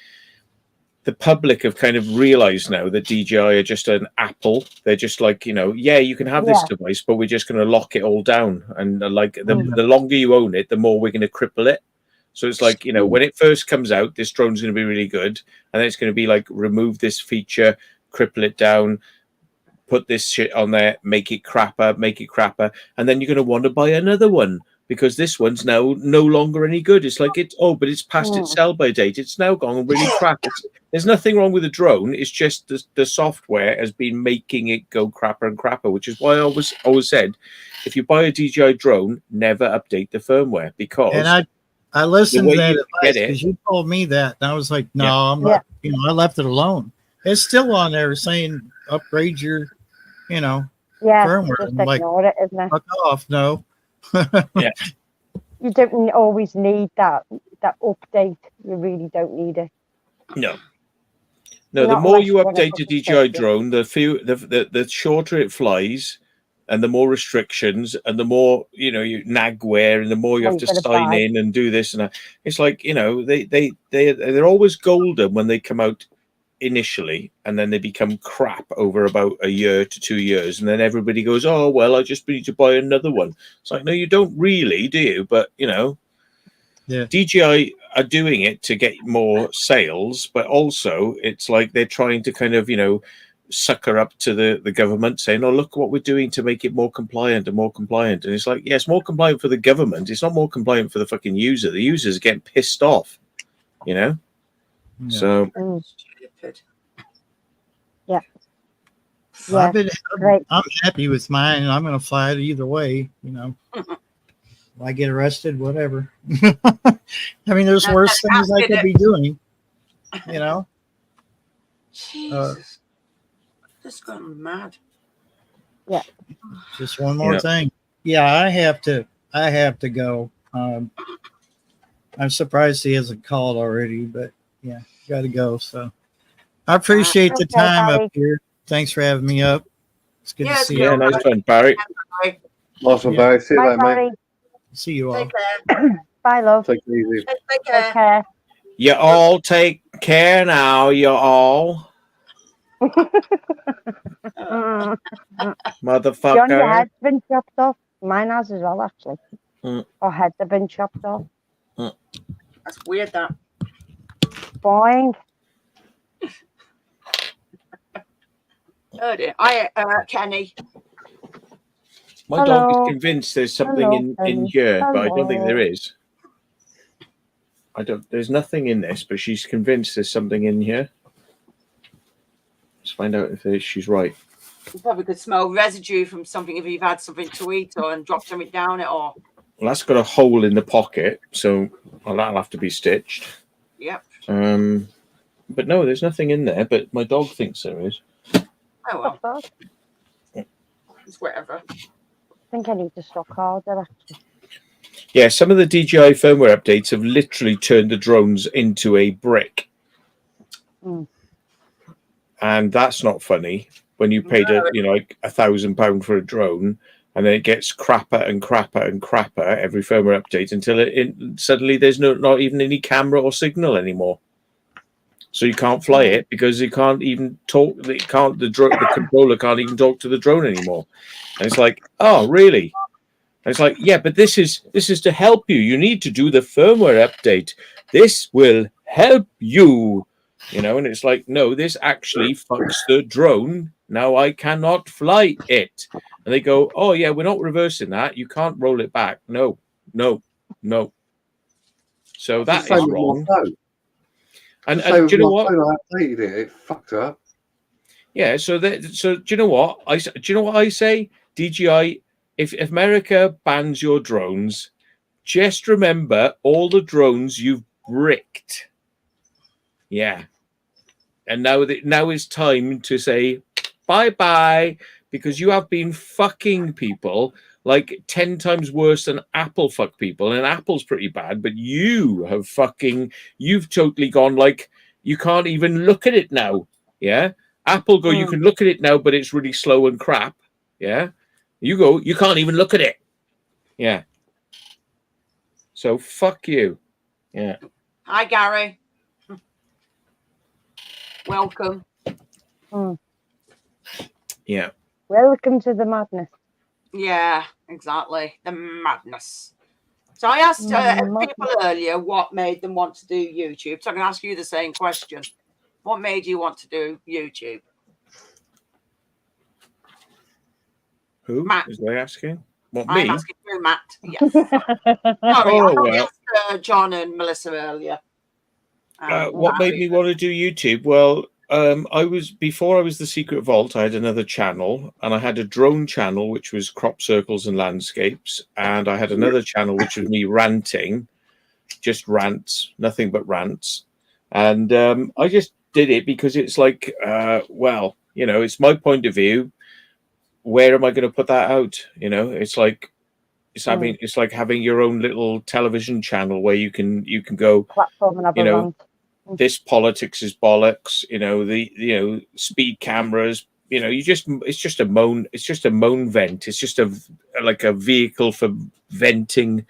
the public have kind of realized now that DJI are just an Apple. They're just like, you know, yeah, you can have this device, but we're just going to lock it all down. And like the longer you own it, the more we're going to cripple it. So it's like, you know, when it first comes out, this drone's going to be really good. And then it's going to be like, remove this feature, cripple it down, put this shit on there, make it crapper. And then you're going to want to buy another one because this one's now no longer any good. It's like, but it's past its sell-by date. It's now gone really crap. There's nothing wrong with the drone. It's just the software has been making it go crapper and crapper, which is why I always said, if you buy a DJI drone, never update the firmware because... And I listened to that advice because you told me that, and I was like, no, I'm not, you know, I left it alone. It's still on there saying upgrade your, you know, firmware. Just I'm ignore it, isn't it? Fuck off, no. You don't always need that update. You really don't need it. No, the more you update the DJI drone, the shorter it flies, and the more restrictions, and the more, you know, you nagware, and the more you have to sign in and do this and that. It's like, you know, they're always golden when they come out initially, and then they become crap over about a year to 2 years, and then everybody goes, oh well, I just need to buy another one. It's like, no, you don't really, do you? But you know, DJI are doing it to get more sales, but also it's like they're trying to kind of, you know, sucker up to the government saying, oh, look what we're doing to make it more compliant and more compliant. And it's like, yeah, it's more compliant for the government, it's not more compliant for the fucking user. The users are getting pissed off, you know. So I'm happy with mine, and I'm going to fly it either way, you know. If I get arrested, whatever. I mean, there's worse things I could be doing, you know. Jesus. Just gone mad. Yeah. Just one more thing. Yeah, I have to go. I'm surprised he hasn't called already, but yeah, got to go. So I appreciate the time up here. Thanks for having me up. It's good to see you. Yeah, nice one, Barry. Awesome, Barry. See you later, mate. See you all. Take care. Bye, love. Take it easy. Take care. Take care. You all take care now. You all. Motherfucker. John, your head's been chopped off. Mine has as well, actually. Our heads have been chopped off. That's weird, that. Boing. Oh dear. Kenny. My dog is convinced there's something in here, but I don't think there is. There's nothing in this, but she's convinced there's something in here. Let's find out if she's right. You probably could smell residue from something if you've had something to eat and dropped something down it, or. Well, that's got a hole in the pocket, so that'll have to be stitched. Yep. But no, there's nothing in there. But my dog thinks there is. Oh well. It's whatever. I think I need to stock harder, actually. Yeah, some of the DJI firmware updates have literally turned the drones into a brick. And that's not funny when you paid like £1,000 for a drone, and then it gets crapper and crapper and crapper every firmware update until suddenly there's not even any camera or signal anymore. So you can't fly it because you can't even talk. The controller can't even talk to the drone anymore. And it's like, oh, really? And it's like, yeah, but this is to help you. You need to do the firmware update. This will help you. You know, and it's like, no, this actually fucks the drone. Now I cannot fly it. And they go, oh, yeah, we're not reversing that. You can't roll it back. No. So that is wrong. And do you know what? I updated it. It fucked up. Yeah. So do you know what? Do you know what I say? DJI, if America bans your drones, just remember all the drones you've bricked. Yeah. And now it's time to say bye-bye, because you have been fucking people like 10 times worse than Apple fuck people. And Apple's pretty bad, but you've totally gone like, you can't even look at it now. Yeah. Apple go, you can look at it now, but it's really slow and crap. Yeah. You go, you can't even look at it. Yeah. So fuck you. Yeah. Hi, Gary. Welcome. Yeah. Welcome to the madness. Yeah, exactly. The madness. So I asked people earlier what made them want to do YouTube. So I'm going to ask you the same question. What made you want to do YouTube? Who Matt. is they asking? What, I'm me? asking you, Matt. Yes. Sorry, I only asked John and Melissa earlier. What made me want to do YouTube? Well, before I was the Secret Vault, I had another channel, and I had a drone channel which was crop circles and landscapes, and I had another channel which was me ranting, just rants, nothing but rants, and I just did it because it's like, well, you know, it's my point of view. Where am I going to put that out? You know, it's like it's like having your own little television channel where you can go, platform and have you a know. rant. This politics is bollocks, you know, speed cameras, you know, it's just a moan vent. It's just like a vehicle for venting,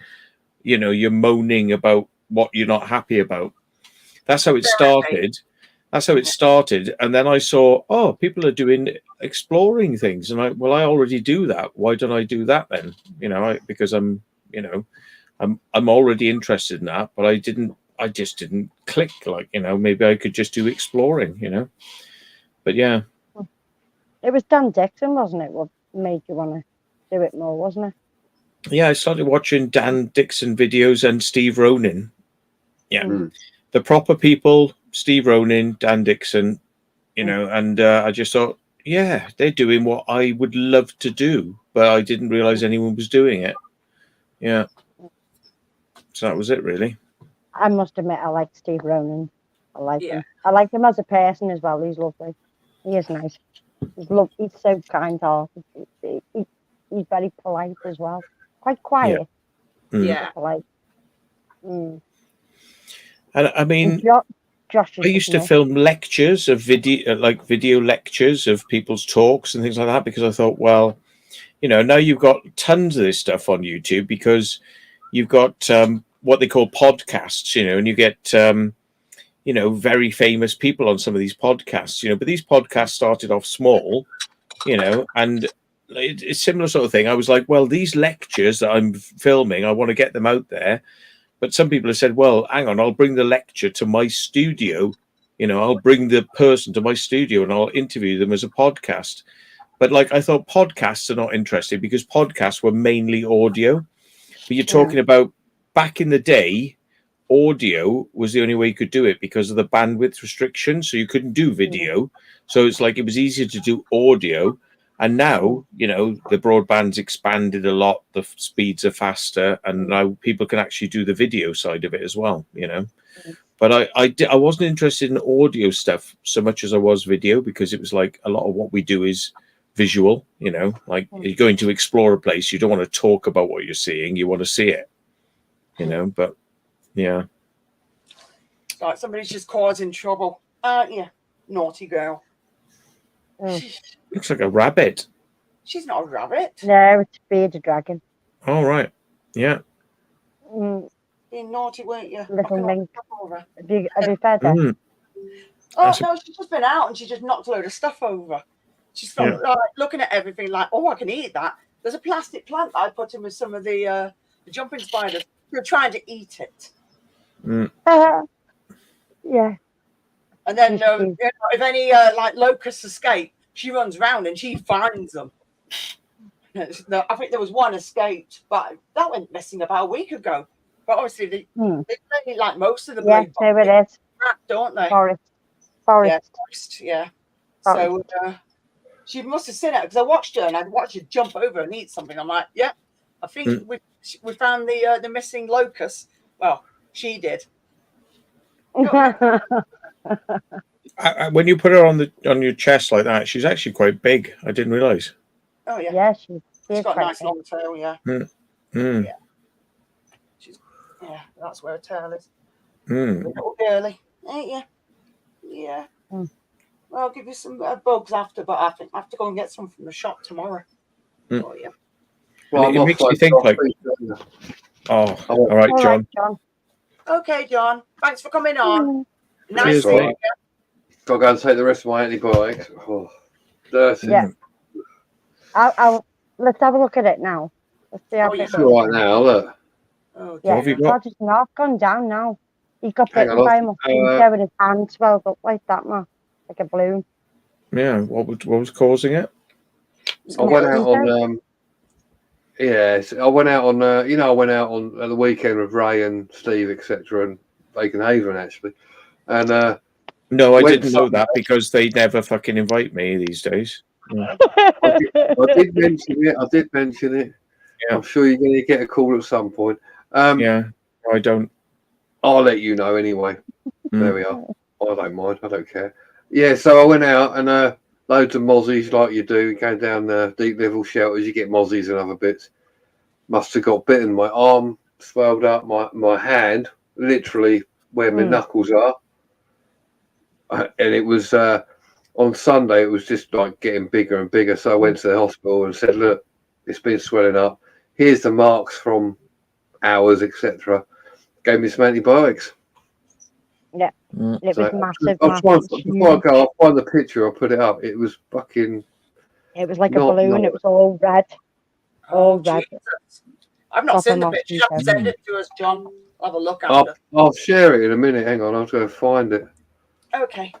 you know, you're moaning about what you're not happy about. That's how it started. And then I saw, oh, people are doing exploring things. And I already do that. Why don't I do that then? You know, because I'm already interested in that, but I just didn't click, like, you know, maybe I could just do exploring, you know. But yeah. It was Dan Dixon, wasn't it, what made you want to do it more, wasn't it? Yeah, I started watching Dan Dixon videos and Steve Ronin. Yeah. The proper people, Steve Ronin, Dan Dixon, you know, and I just thought, yeah, they're doing what I would love to do, but I didn't realize anyone was doing it. Yeah. So that was it, really. I must admit, I like Steve Ronan. I like him. I like him as a person as well. He's lovely. He is nice. He's so kind-hearted. He's very polite as well. Quite quiet. Yeah. Polite. And I mean, Josh I used to film lectures of video lectures of people's talks and things like that, because I thought, well, you know, now you've got tons of this stuff on YouTube because you've got what they call podcasts, you know, and you get, you know, very famous people on some of these podcasts, you know, but these podcasts started off small, you know, and it's a similar sort of thing. I was like, well, these lectures that I'm filming, I want to get them out there. But some people have said, well, hang on, I'll bring the lecture to my studio. You know, I'll bring the person to my studio and I'll interview them as a podcast. But like, I thought podcasts are not interesting because podcasts were mainly audio. But you're talking about back in the day, audio was the only way you could do it because of the bandwidth restrictions. So you couldn't do video. So it's like it was easier to do audio. And now, you know, the broadband's expanded a lot. The speeds are faster. And now people can actually do the video side of it as well, you know. But I wasn't interested in audio stuff so much as I was video, because it was like a lot of what we do is visual, you know, like you're going to explore a place. You don't want to talk about what you're seeing. You want to see it, you know, but yeah. Like somebody's just causing trouble. Yeah. Naughty girl. Looks like a rabbit. She's not a rabbit. No, it's a bearded dragon. All right. Yeah. Being naughty, weren't you? Little mink. Have you fed her? Oh, no, she's just been out and she just knocked a load of stuff over. She's like, looking at everything like, oh, I can eat that. There's a plastic plant that I put in with some of the jumping spiders. We're trying to eat it. Yeah. And then you know, if any like locusts escape, she runs around and she finds them. I think there was one escaped, but that went missing about a week ago. But obviously, they really like most of the yeah, there it is. Don't they? Forest. Yeah, forest. Yeah. Forest. So she must have seen it because I watched her and I watched her jump over and eat something. I'm like, yeah, I think we found the missing locust. Well, she did. When you put her on your chest like that, she's actually quite big. I didn't realize. Oh yeah. Yeah, she's got a nice long tail. Yeah. Yeah. Yeah, that's where her tail is. Little girly, ain't you? Yeah. Well, I'll give you some bugs after, but I think I have to go and get some from the shop tomorrow. Oh yeah. Well, it makes you think like. Oh, all right, John. Okay, John. Thanks for coming on. Nice Cheers, seeing you. Got to go and take the rest of my antibiotics. Oh, dirty. Yeah. Let's have a look at it now. Let's see how Oh, yeah. It's all right now. Look, Oh, Yeah, have you dear. got? Roger's not gone down now. He got hang bitten on. by a mosquito and his hand swelled up like that, man. Like a balloon. Yeah. What was causing it? I went out Mosquito? on. Yes, I went out on. I went out on at the weekend with Ray and Steve, etc., and Bacon Haven actually, and No, I went didn't know Sunday. that because they never fucking invite me these days. I did mention it. I did mention it. Yeah. I'm sure you're going to get a call at some point. Yeah, I don't. I'll let you know anyway. Mm. There we are. I don't mind. I don't care. Yeah, so I went out and loads of mozzies like you do. Going down the deep level shelters, you get mozzies and other bits. Must have got bitten. My arm swelled up. My hand, literally where my knuckles are. And it was on Sunday. It was just like getting bigger and bigger. So I went to the hospital and said, "Look, it's been swelling up. Here's the marks from hours, etc." Gave me some antibiotics. Yeah, Mm. it was So massive. before I go, I'll find the picture. I'll put it up. It was fucking. It was like a not balloon. nice. It was all red. All Oh, red. Jesus. I've not Proper seen the picture. You have to mosquito. send it to us, John. I'll have a look after. I'll share it in a minute. Hang on, I'll go find it. Okay.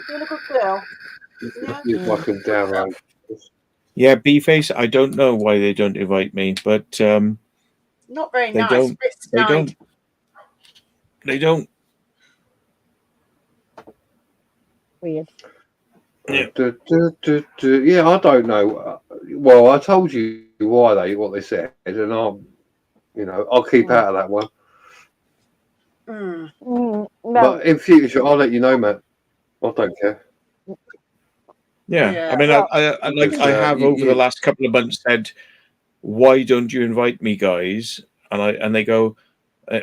You're doing a good girl. Yeah. See if I can download. Yeah, B-Face. I don't know why they don't invite me, but Not very They nice. don't- Bit they snide. don't. They don't. Weird. Yeah. Yeah, I don't know. Well, I told you what they said, and I'll keep out of that one. Mm. Well, But in future, I'll let you know, man. I don't care. Yeah. Yeah. I mean, Well, I have over the last couple of months said, "Why don't you invite me, guys?" And they go,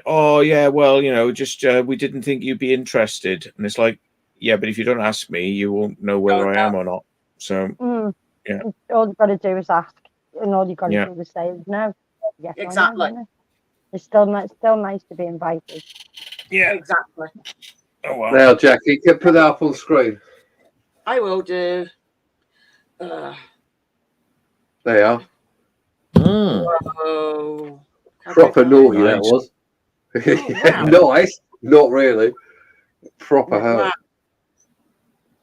"Oh yeah, well, just we didn't think you'd be interested." And it's like, yeah, but if you don't ask me, you won't know whether I am or not. So yeah. all you've got to do is ask, and all you've got to Yeah. do is say no. Yes, or no, Exactly. isn't it? It's still nice to be invited. Yeah. Exactly. Oh well. Now, Jackie, can put that up on screen. I will do. There you are. Oh. Proper naughty that Nice. was. Wow. Nice, not really. Proper Wow. hurt.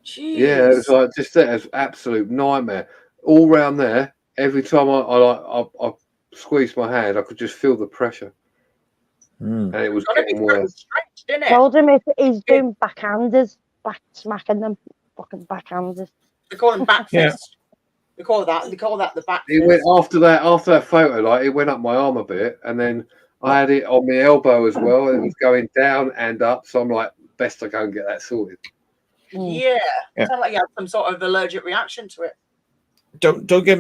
Jeez. Yeah, it was like just that. It was absolute nightmare. All round there, every time I squeezed my hand, I could just feel the pressure, Mm. and it was Gotta be getting pretty worse. strange, didn't it? Told him if he's doing backhanders, smacking them, fucking backhanders. They call them back Yeah. fists. They call that the back It went fist. after that photo, like it went up my arm a bit, and then I had it on my elbow as well. It was going down and up, so I'm like, best I go and get that sorted. Yeah. Yeah. Sounds like you had some sort of allergic reaction to it. Don't get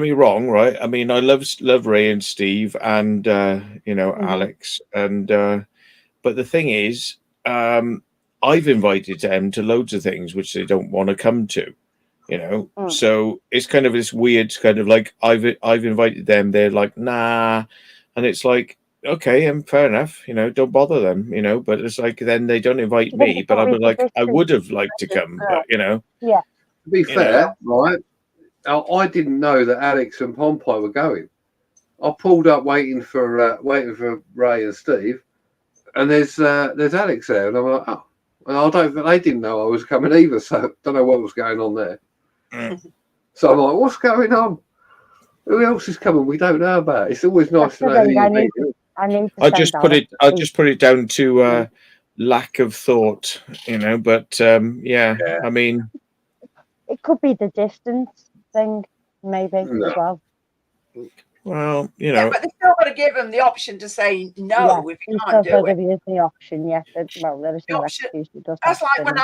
me wrong, right? I mean, I love Ray and Steve and Alex, and but the thing is, I've invited them to loads of things which they don't want to come to, So it's kind of this weird kind of like I've invited them, they're like nah, and it's like okay, and fair enough, don't bother them, but it's like then they don't invite me, but I'd be like I would have liked to come, but Yeah. To be fair, right, I didn't know that Alex and Pompey were going. I pulled up waiting for Ray and Steve, and there's Alex there, and I'm like, oh, well, they didn't know I was coming either, so don't know what was going on there. So I'm like, what's going on? Who else is coming? We don't know about. It's always nice to know who you meet. I just put it down to lack of thought, But I mean, it could be the distance thing, maybe as well. Well, Yeah, but they still got to give them the option to say no if you can't do it. There is the option, yes. Well, there is no excuse. That's like when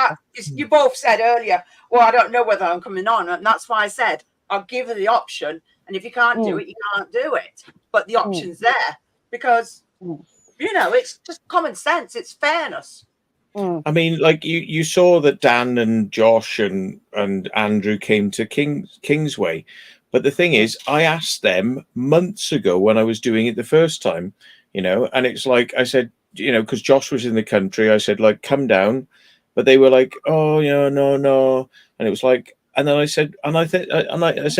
you both said earlier, well, I don't know whether I'm coming on, and that's why I said I'll give you the option, and if you can't do it, you can't do it. But the option's there because it's just common sense. It's fairness. I mean, like you saw that Dan and Josh and Andrew came to Kingsway. But the thing is, I asked them months ago when I was doing it the first time, and it's like I said, because Josh was in the country, I said, like, come down, but they were like, oh, no. And it was like, and then I said, and I said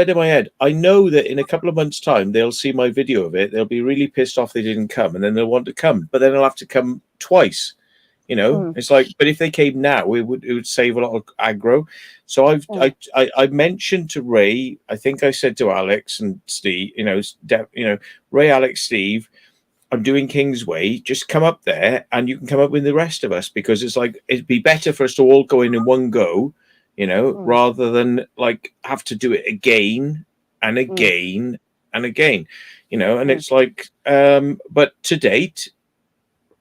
in my head, I know that in a couple of months' time, they'll see my video of it. They'll be really pissed off they didn't come, and then they'll want to come, but then they'll have to come twice. It's like, but if they came now, it would save a lot of aggro. So I mentioned to Ray, I think I said to Alex and Steve, Ray, Alex, Steve, I'm doing Kingsway. Just come up there, and you can come up with the rest of us, because it's like it'd be better for us to all go in one go, rather than like have to do it again and again and again, And it's like, but to date,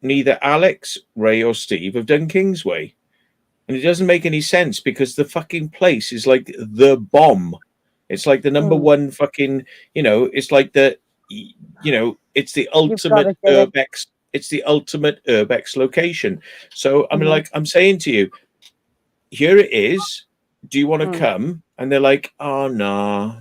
neither Alex, Ray, or Steve have done Kingsway. And it doesn't make any sense, because the fucking place is like the bomb. It's like the number one fucking, it's like the, it's the ultimate urbex. It's the ultimate urbex location. So I mean, like I'm saying to you, here it is. Do you want to come? And they're like, oh no.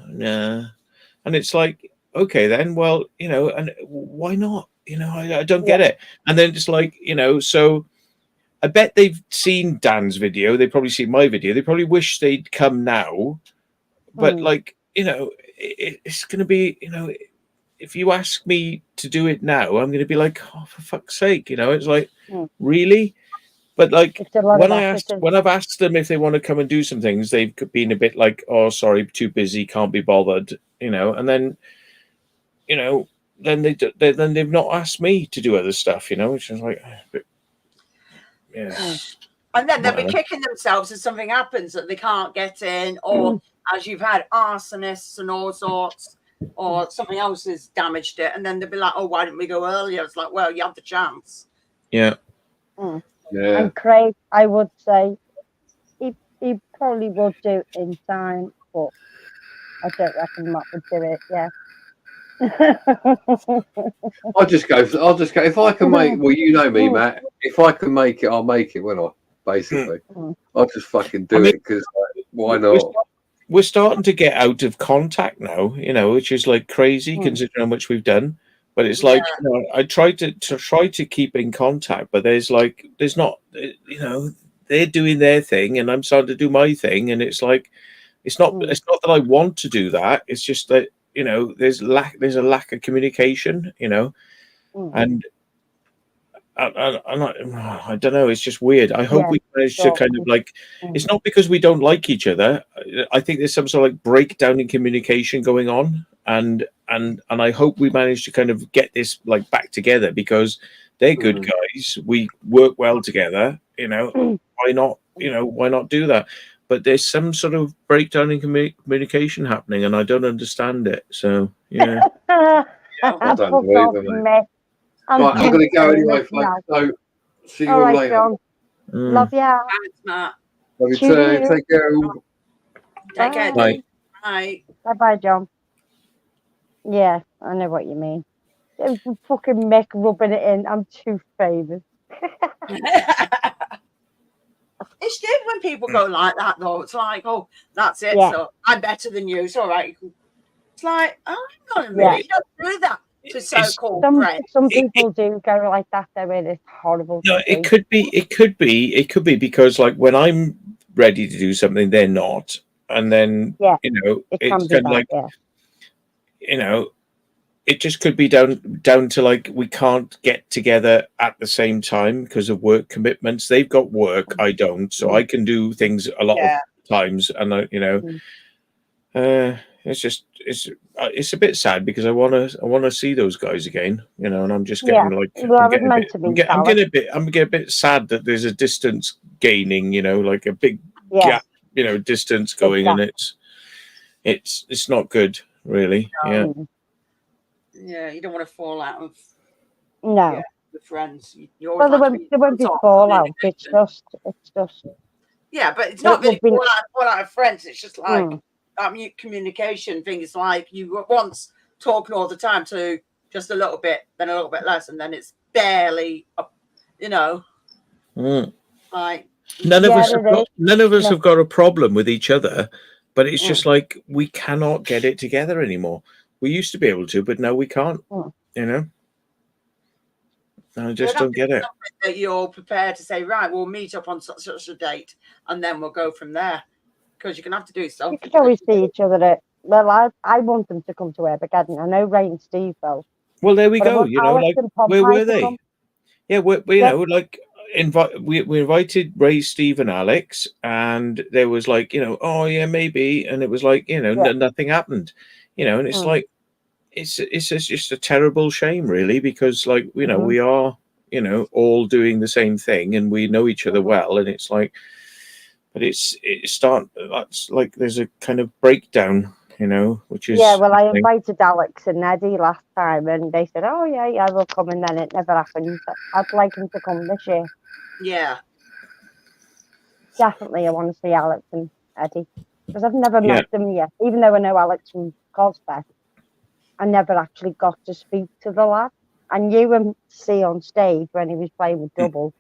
And it's like, okay, then, well, and why not? I don't get it. And then it's like, so I bet they've seen Dan's video. They probably seen my video. They probably wish they'd come now. But like, it's going to be, if you ask me to do it now, I'm going to be like, oh, for fuck's sake, it's like, really? But like, when I've asked them if they want to come and do some things, they've been a bit like, oh, sorry, too busy, can't be bothered, and then, then they've not asked me to do other stuff, which is like, yeah. And then they'll be kicking themselves if something happens that they can't get in, or as you've had arsonists and all sorts, or something else has damaged it, and then they'll be like, oh, why didn't we go earlier? It's like, well, you have the chance. Yeah. Yeah. And Craig, I would say he probably would do it in time, but I don't reckon Matt would do it. Yeah. I'll just go. If I can make, well, me, Matt. If I can make it, I'll make it. Won't I? Basically, I'll just fucking do it, because why not? We're starting to get out of contact now, which is like crazy considering how much we've done. But it's like, I try to keep in contact, but there's not, they're doing their thing and I'm starting to do my thing, and it's like, it's not that I want to do that. It's just that, there's a lack of communication, and I don't know. It's just weird. I hope we manage to kind of like. It's not because we don't like each other. I think there's some sort of like breakdown in communication going on, and I hope we manage to kind of get this like back together, because they're good guys. We work well together. Why not? Why not do that? But there's some sort of breakdown in communication happening, and I don't understand it. So yeah. I don't believe it. Right, I'm going to go anyway, folks. So, see you all later. John. Love ya. Thanks, Matt. Love you too. Take care. Take care. Bye. Bye. Bye, John. Yeah, I know what you mean. Fucking Mick rubbing it in. I'm too famous. It's good when people go like that, though. It's like, oh, that's it. Yeah. So I'm better than you. It's all right. It's like, oh, hang on a minute. You don't do that to so-called friends. Some people do go like that, though. It's horrible. No, it could be because like when I'm ready to do something, they're not, and then it's kind of like it just could be down to like we can't get together at the same time because of work commitments. They've got work, I don't, so I can do things a lot of times, and it's a bit sad because I want to see those guys again, and I'm just getting like I'm getting a bit sad that there's a distance gaining, like a big gap, distance going, and it's not good, really. Yeah, you don't want to fall out of the friends. Well, there won't be fallout. It's just. Yeah, but it's not really fall out of friends. It's just like communication thing. It's like you were once talking all the time to just a little bit, then a little bit less, and then it's barely, like none of us have got a problem with each other, but it's just like we cannot get it together anymore. We used to be able to, but now we can't. I just don't get it. That you're prepared to say, right, we'll meet up on such a date, and then we'll go from there. Because you're gonna have to do You something. could always see each other at. Well, I want them to come to Armageddon. I know Ray and Steve will. Well, there we But I go. want You know, Alex like and where Pompey were to they? come. Yeah, we you Yeah. know, like we invited Ray, Steve, and Alex, and there was like, you know, oh yeah, maybe, and it was like, you know, Yeah. nothing happened, you know, and it's Mm. like it's just a terrible shame, really, because like, you know, Mhm. we are, you know, all doing the same thing, and we know each other Mhm. well, and it's like, but that's like there's a kind of breakdown, you know, which is Yeah, well, I invited Alex and Eddie last time, and they said, "Oh yeah, we'll come," and then it never happened. So I'd like him to come this year. Yeah. Definitely, I want to see Alex and Eddie because I've never Yeah. met them yet. Even though I know Alex from Cosfest, I never actually got to speak to the lad. I knew him see on stage when he was playing with Double,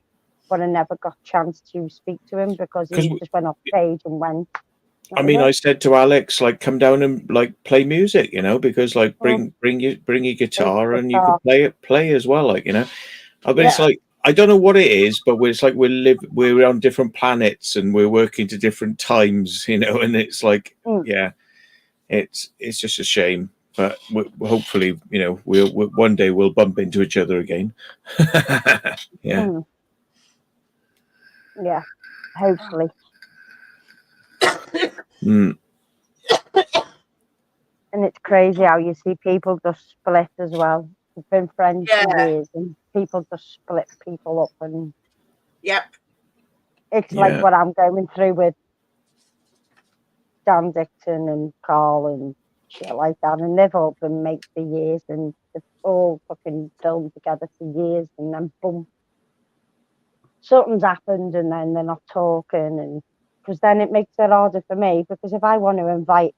but I never got a chance to speak to him because he 'Cause just went off stage and went. I mean, I said to Alex, like, come down and like play music, you know, because like bring your guitar and you can play as well, like, you know. But it's like I don't know what it is, but it's like we're on different planets and we're working to different times, you know, and it's like yeah, it's just a shame. But hopefully, you know, we'll one day we'll bump into each other again. Yeah. Yeah, hopefully. Mm. And it's crazy how you see people just split as well. We've been friends for years, and people just split people up, and it's like what I'm going through with Dan Dixon and Carl and shit like that. And they've all been mates for years, and they've all fucking filmed together for years, and then boom, something's happened, and then they're not talking, and because then it makes it harder for me, because if I want to invite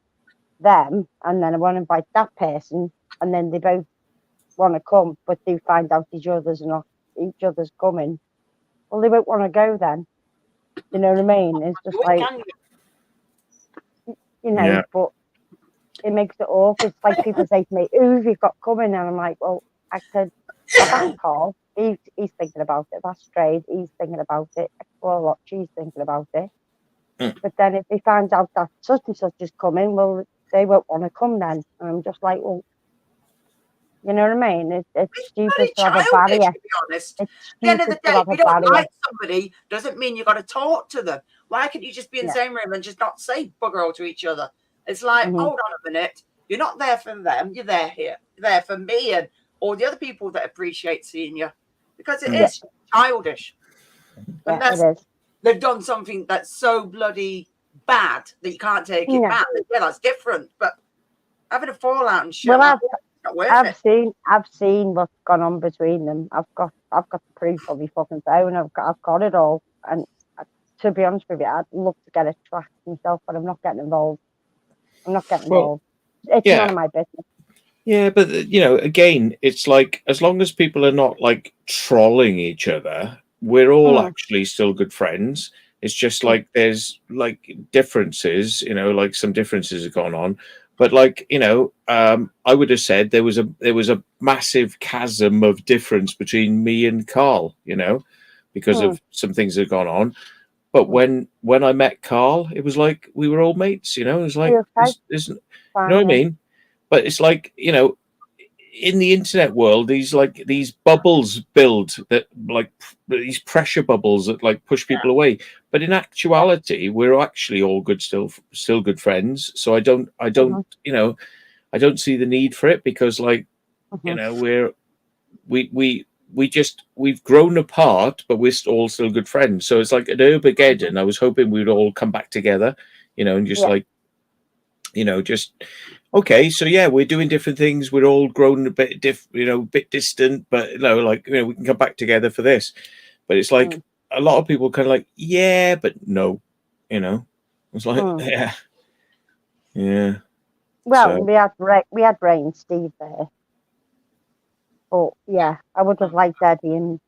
them and then I want to invite that person and then they both want to come but they find out each other's coming, well, they won't want to go then, you know what I mean? It's just like, you know, but it makes it awkward. It's like people say to me, who have you got coming? And I'm like, well, I said, I've asked Carl, he's thinking about it. I've asked Strayed, he's thinking about it. Well, what, she's thinking about it. But then if they find out that such and such is coming, well, they won't want to come then. And I'm just like, well, you know what I mean? It's stupid to have a barrier. To be honest, it's at the end of the day, if you don't barrier. like somebody, doesn't mean you've got to talk to them. Why can't you just be in the same room and just not say bugger all to each other? It's like, hold on a minute, you're not there for them, you're there here, you're there for me and all the other people that appreciate seeing you, because it is childish. Unless they've done something that's so bloody bad that you can't take it back. Yeah, that's different. But having a fallout and shit, well, I've seen what's gone on between them. I've got the proof on my fucking phone. I've got it all. And to be honest with you, I'd love to get it tracked myself, but I'm not getting involved. It's none of my business. Yeah, but you know, again, it's like as long as people are not like trolling each other, we're all actually still good friends. It's just like there's like differences, you know, like some differences have gone on. But like, you know, I would have said there was a massive chasm of difference between me and Carl, you know, because of some things that have gone on. But when I met Carl, it was like we were all mates, you know. It was like, you know what I mean? But it's like, you know, in the internet world, these bubbles build that like these pressure bubbles that like push people away. But in actuality, we're actually all still good friends. So I don't, you know, I don't see the need for it because like, you know, we've grown apart, but we're all still good friends. So it's like at Armageddon, I was hoping we'd all come back together, you know, and just like, you know, just okay. So yeah, we're doing different things. We're all grown a bit you know, a bit distant, but you know, like, you know, we can come back together for this. But it's like a lot of people kind of like, yeah, but no, you know, it's like, yeah. Well, we had Ray and Steve there. But yeah, I would have liked Eddie and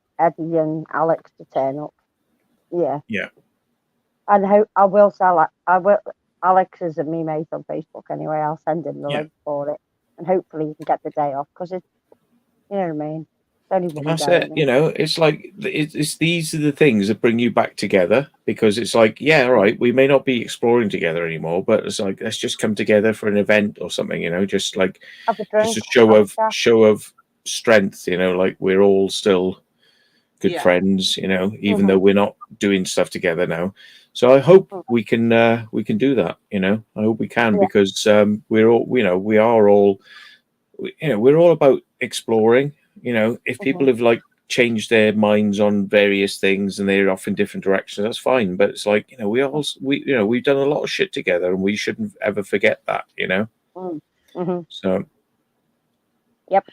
Alex to turn up. Yeah. Yeah. And I will Alex is a me mate on Facebook anyway. I'll send him the link for it, and hopefully he can get the day off because it's, you know what I mean. Anybody That's get it. You know, it's like it's these are the things that bring you back together, because it's like, yeah, all right, we may not be exploring together anymore, but it's like, let's just come together for an event or something, you know, just like Have a drink. just a show have a of chat. strength, you know, like we're all still good Yeah. friends, you know, even Mhm. though we're not doing stuff together now. So I hope Mhm. we can do that, you know. I hope we can, Yeah. because we're all, you know, we are all, you know, we're all about exploring. You know, if people have like changed their minds on various things and they're off in different directions, that's fine. But it's like, you know, you know, we've done a lot of shit together, and we shouldn't ever forget that, you know. Mm-hmm. So Yep.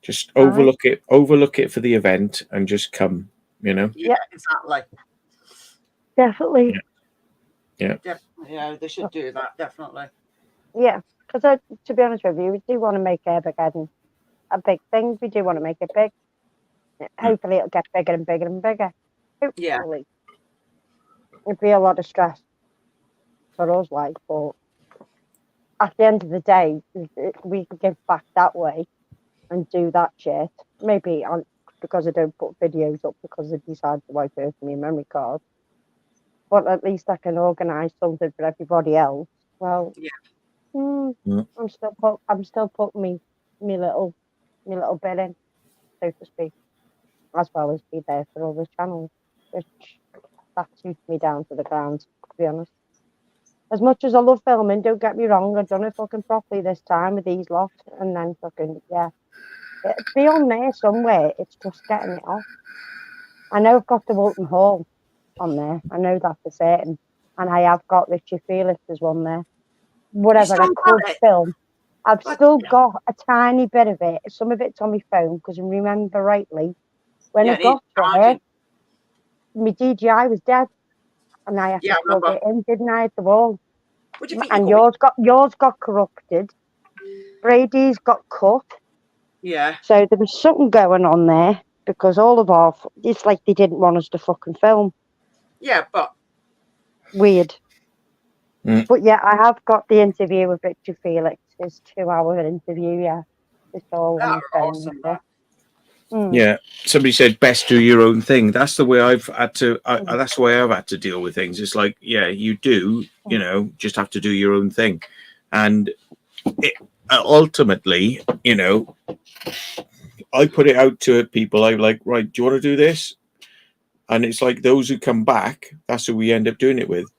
just Alright. overlook it for the event and just come, you know. Yeah, exactly. Definitely. Yeah. Definitely. Yeah, they should do that. Definitely. Yeah. Because to be honest with you, we do want to make Armageddon a big thing. We do want to make it big. Hopefully, it'll get bigger and bigger and bigger. Yeah. Hopefully. It'd be a lot of stress for us, like, but at the end of the day, we could give back that way and do that shit. Maybe because I don't put videos up because I decided to wipe out my memory card. But at least I can organise something for everybody else. Well, Yeah. Yeah. I'm still putting me little bit in, so to speak, as well as be there for other channels, which that suits me down to the ground, to be honest. As much as I love filming, don't get me wrong, I've done it fucking properly this time with these lot, and then fucking, yeah. It'd be on there somewhere, it's just getting it off. I know I've got the Wilton Hall on there, I know that for certain, and I have got Richie Felix's one there. You Whatever I still could got it. film, I've But still got a tiny bit of it, some of it's on my phone, because I remember rightly, when I yeah, got there, charging. my DJI was dead, and I had Yeah, to I plug remember. it in, didn't I, at the wall? What do you think And you're going? yours got corrupted. Brady's got cut. Yeah. So there was something going on there because all of it's like they didn't want us to fucking film. Yeah, but Weird. Mm. But yeah, I have got the interview with Richard Felix. His 2-hour interview. Yeah, it's all on that my are phone. awesome. And That. stuff. Yeah, somebody said best do your own thing. That's the way I've had to. That's the way I've had to deal with things. It's like, yeah, you do, you know, just have to do your own thing, and ultimately, you know, I put it out to people. I'm like, right, do you want to do this? And it's like those who come back, that's who we end up doing it with,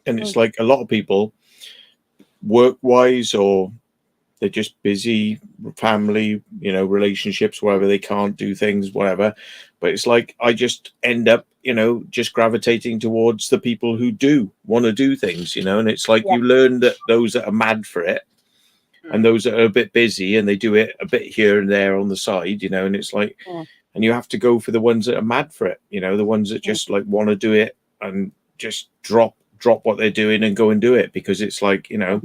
and it's like a lot of people, work wise or they're just busy, family, you know, relationships, whatever, they can't do things, whatever. But it's like I just end up, you know, just gravitating towards the people who do want to do things, you know. And it's like you learn that those that are mad for it and those that are a bit busy and they do it a bit here and there on the side, you know. And it's like, and you have to go for the ones that are mad for it, you know, the ones that just like want to do it and just drop what they're doing and go and do it, because it's like, you know,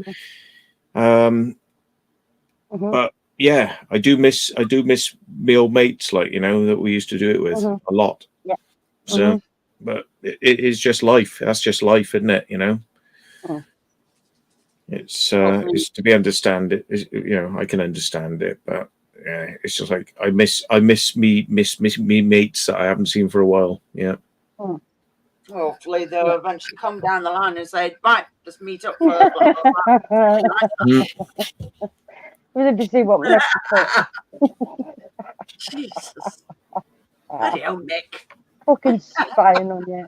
but yeah, I do miss my old mates, like, you know, that we used to do it with a lot. Yeah. So, but it is just life. That's just life, isn't it? You know, it's to be understand it. You know, I can understand it, but yeah, it's just like I miss me mates that I haven't seen for a while. Yeah. Hopefully they'll eventually come down the line and say, right, just meet up for blah, blah, blah. We'll be see what next report. Jesus. Bloody hell, Mick. Fucking spying on you.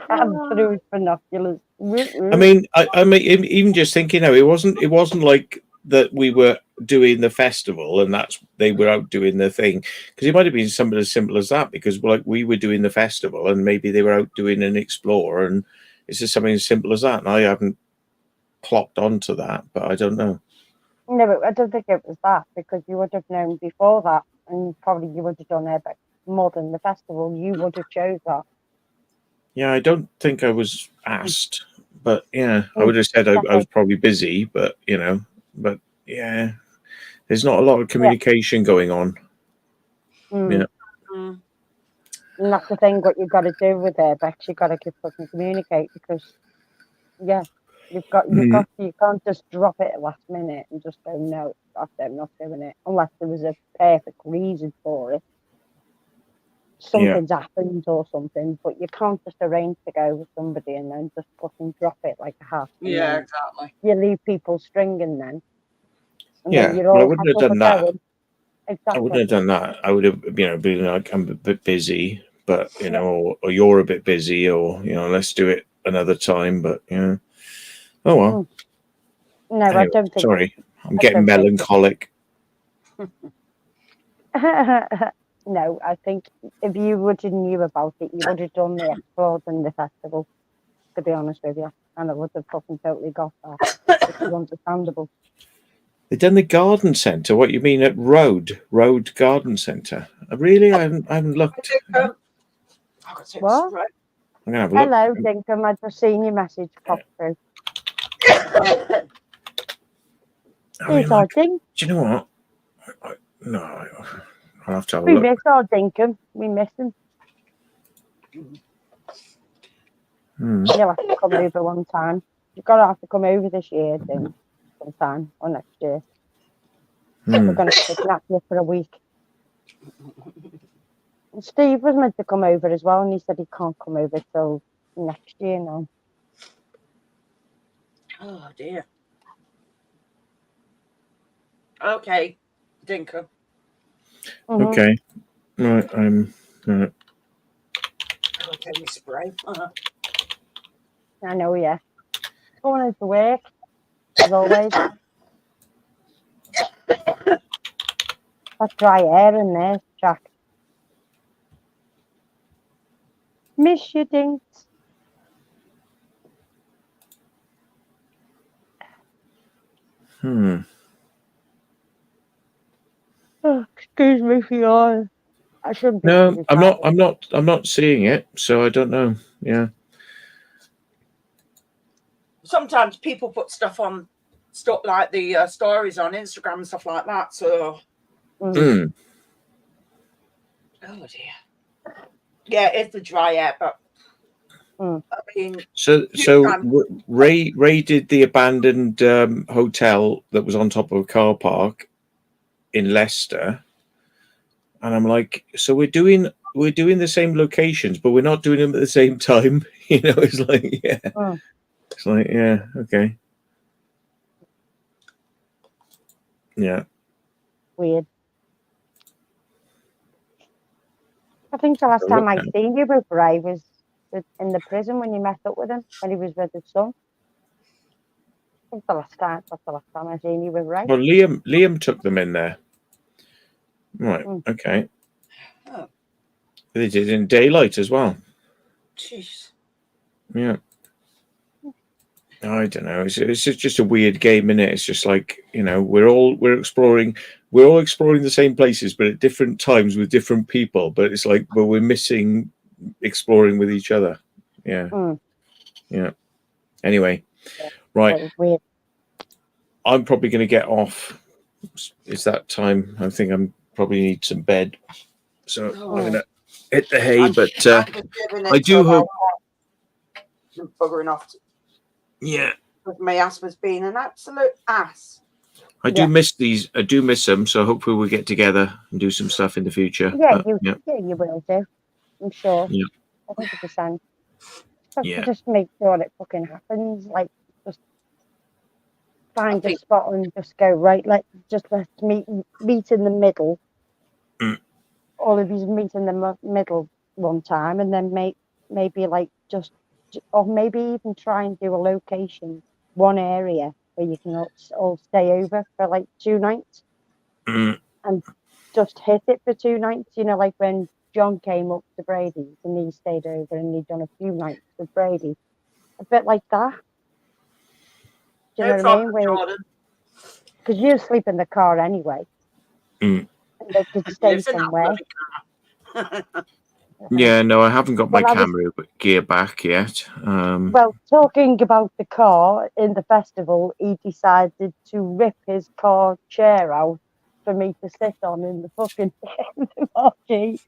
I'm through binoculars. I mean, I mean, even just thinking, it wasn't like that we were doing the festival and they were out doing their thing, because it might have been something as simple as that, because like we were doing the festival and maybe they were out doing an explore, and it's just something as simple as that. And I haven't clocked onto that, but I don't know. No, but I don't think it was that, because you would have known before that, and probably you would have done it, but more than the festival, you would have chose that. Yeah, I don't think I was asked, but yeah, I would have said I was probably busy, but you know, but yeah, there's not a lot of communication going on. Yeah. And that's the thing, what you've got to do with it, but you got to keep fucking communicate, because you can't just drop it at last minute and just go no. I said I'm not doing it unless there was a perfect reason for it. Something's happened or something, but you can't just arrange to go with somebody and then just fucking drop it like a hat. And Yeah, then exactly. you leave people stringing then. And Yeah, then you're well, I all wouldn't have happy done for that. going. I Exactly. wouldn't have done that. I would have, been like, I'm a bit busy, but or you're a bit busy, or let's do it another time. But oh well. No, Anyway, I don't think. sorry, I'm I getting don't think- melancholic. No, I think if you would have knew about it, you would have done the explored and the festival, to be honest with you. And I would have fucking totally got that. Which is understandable. They've done the garden centre. What you mean at Road Garden Centre? Really? I haven't looked. What? I'm gonna have a look. Hello, Dinkum. I've just seen your message pop through. Here's our Dink. Do you know what? No, I'll have to have a We look. miss our Dinkum. We miss him. You'll have to come over one time. You've got to have to come over this year, Dink, sometime, or next year. We're going to kidnap you for a week. Steve was meant to come over as well, and he said he can't come over till next year now. Oh dear. Okay, Dinker. Okay. Right. Right. Okay, we spray. I know, yeah. Going into work, as always. That dry air in there, Jack. Miss you, Dinks. Oh, excuse me for your. I shouldn't be. No, I'm not seeing it, so I don't know. Yeah. Sometimes people put stuff like the stories on Instagram and stuff like that. So. Oh dear. Yeah, it's the dry air, but. I mean, so Ray did the abandoned hotel that was on top of a car park in Leicester, and I'm like, so we're doing the same locations, but we're not doing them at the same time. It's like, it's like, yeah, okay, yeah. Weird. I think the last time I seen you with Ray was in the prison when you met up with him when he was with his son. I think that's the last time I seen you with Ray. Well, Liam took them in there. Right. Okay. Oh. They did in daylight as well. Jeez. Yeah. I don't know. It's just a weird game, isn't it? It's just like, we're exploring the same places, but at different times with different people. But it's like, we're missing exploring with each other. Yeah. Yeah. Anyway, right. Weird. I'm probably going to get off. It's that time. I think I'm probably need some bed. So I'm going to hit the hay. But I do hope. Buggering off. Yeah. With my asthma's been an absolute ass. I do miss these. I do miss them. So hopefully we'll get together and do some stuff in the future. Yeah, you will do. I'm sure. Yeah. 100%. Just make sure it fucking happens. Like, just find a spot and just go, right, let's meet in the middle. All of you meet in the middle one time, and then maybe like or maybe even try and do a location, one area where you can all stay over for like 2 nights and just hit it for 2 nights. Like when John came up to Brady's and he stayed over and he'd done a few nights with Brady. A bit like that. Do you know what I mean? Because you sleep in the car anyway. And they could stay somewhere. Yeah, no, I haven't got my camera gear back yet. Well, talking about the car in the festival, he decided to rip his car chair out for me to sit on in the fucking marquee.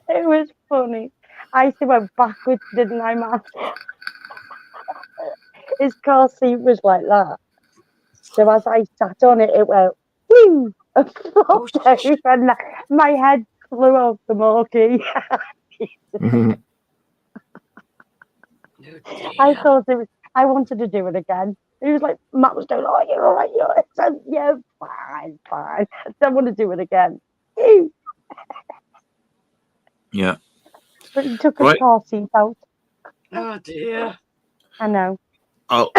It was funny. I went backwards, didn't I, man? His car seat was like that. So as I sat on it, it went, whee! ew, and Oh, flopped over, and my head flew off the marquee. Mhm. I dear. thought it was, I wanted to do it again. He was like, Matt was going, oh, you're all right, you're all right. I said, yeah, fine, fine. I don't want to do it again. Ew. Yeah. But he took his Right. car seat out. Oh dear. I know. I'll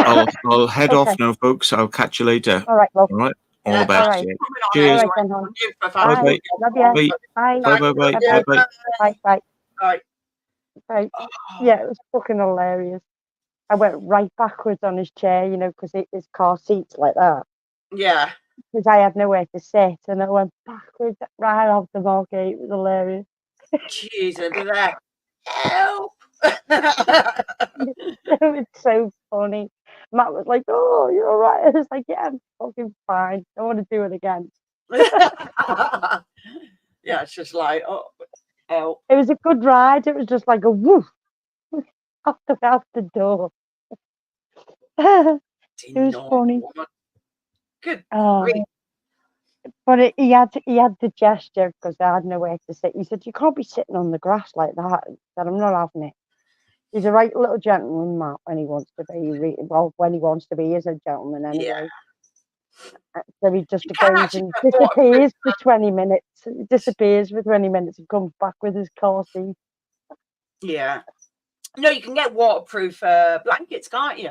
head off Okay. now, folks. I'll catch you later. All right, love. All right. All Yeah, the best. All right. thanks for coming on Cheers. All anyway. right, then, hon. Thank you for Bye finding Bye. bye. Love me. you. Bye. Bye. Bye bye bye. Bye-bye. Bye bye. Bye. Bye. Bye. Bye. Oh, Yeah, it was fucking hilarious. I went right backwards on his chair, because his car seat's like that. yeah. Because I had nowhere to sit, and I went backwards right off the marquee. It was hilarious. Jeez, I'd be there. Help. It was so funny. Matt was like, "Oh, you're all right." I was like, "Yeah, I'm fucking fine. I want to do it again." Yeah, it's just like, oh, help. It was a good ride. It was just like a woof out the door. It was Naughty funny. woman. Good Oh, grief. but he had the gesture because I had nowhere to sit. He said, "You can't be sitting on the grass like that." I said, "I'm not having it." He's a right little gentleman, Matt, when he wants to be. Well, when he wants to be, he's a gentleman anyway. So he just You can goes actually and get waterproof. disappears for 20 minutes. He disappears for 20 minutes and comes back with his car seat. Yeah. No, you can get waterproof blankets, can't you?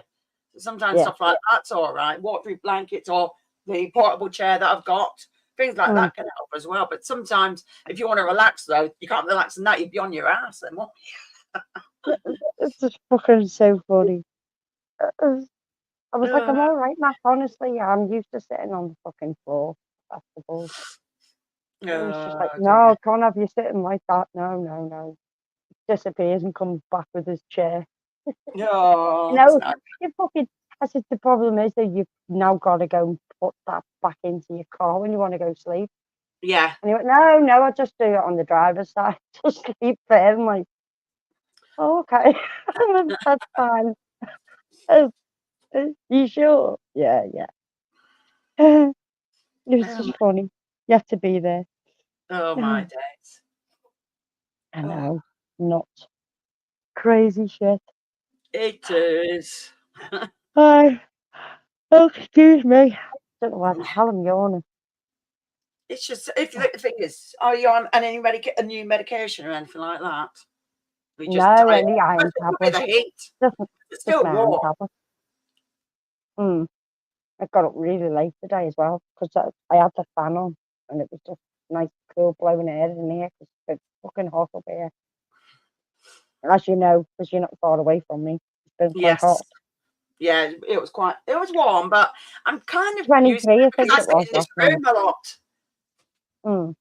Sometimes Yeah. stuff like that's all right. Waterproof blankets or the portable chair that I've got. Things like that can help as well. But sometimes if you want to relax, though, you can't relax in that. You'd be on your ass then. Won't It's just fucking so funny. I was you? like, I'm all right, Matt. Honestly, I'm used to sitting on the fucking floor. Festivals. It was just like, no, can't have you sitting like that. No. Disappears and comes back with his chair. No, No, you fucking. I said the problem is that you've now got to go and put that back into your car when you want to go sleep. yeah. And he went, no, I'll just do it on the driver's side. Just sleep there. I'm like, oh, okay, that's fine. Oh, you sure? Yeah. It was just funny. You have to be there. Oh my days. I know, nuts, crazy shit. It is. Oh, excuse me. Don't know why the hell I'm yawning. It's just if the thing is, are you on any a new medication or anything like that? We just No, tired. only iron With the tablets. heat. Just It's still my iron warm. tablets. I got up really late today as well because I had the fan on and it was just nice, cool, blowing air in here because it's fucking hot up here. As you know, because you're not far away from me, it's been quite hot. Yeah, it was warm, but I'm kind of 23, used to it I think because I it sit was in this last room a lot. night.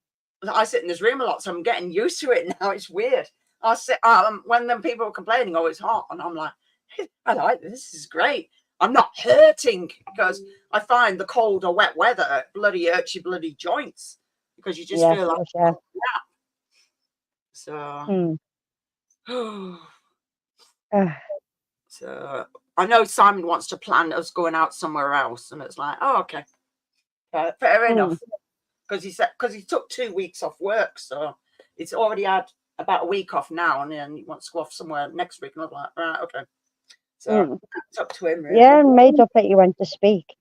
I sit in this room a lot, so I'm getting used to it now. It's weird. I sit when them people are complaining, oh, it's hot, and I'm like, hey, I like this. This is great. I'm not hurting because I find the cold or wet weather bloody hurts your bloody joints because you just feel like so. So I know Simon wants to plan us going out somewhere else, and it's like, oh, okay, fair enough. Because he took 2 weeks off work, so it's already had about a week off now, and then he wants to go off somewhere next week. And I was like, right, okay. So it's up to him, really. Yeah, made up that you went to speak.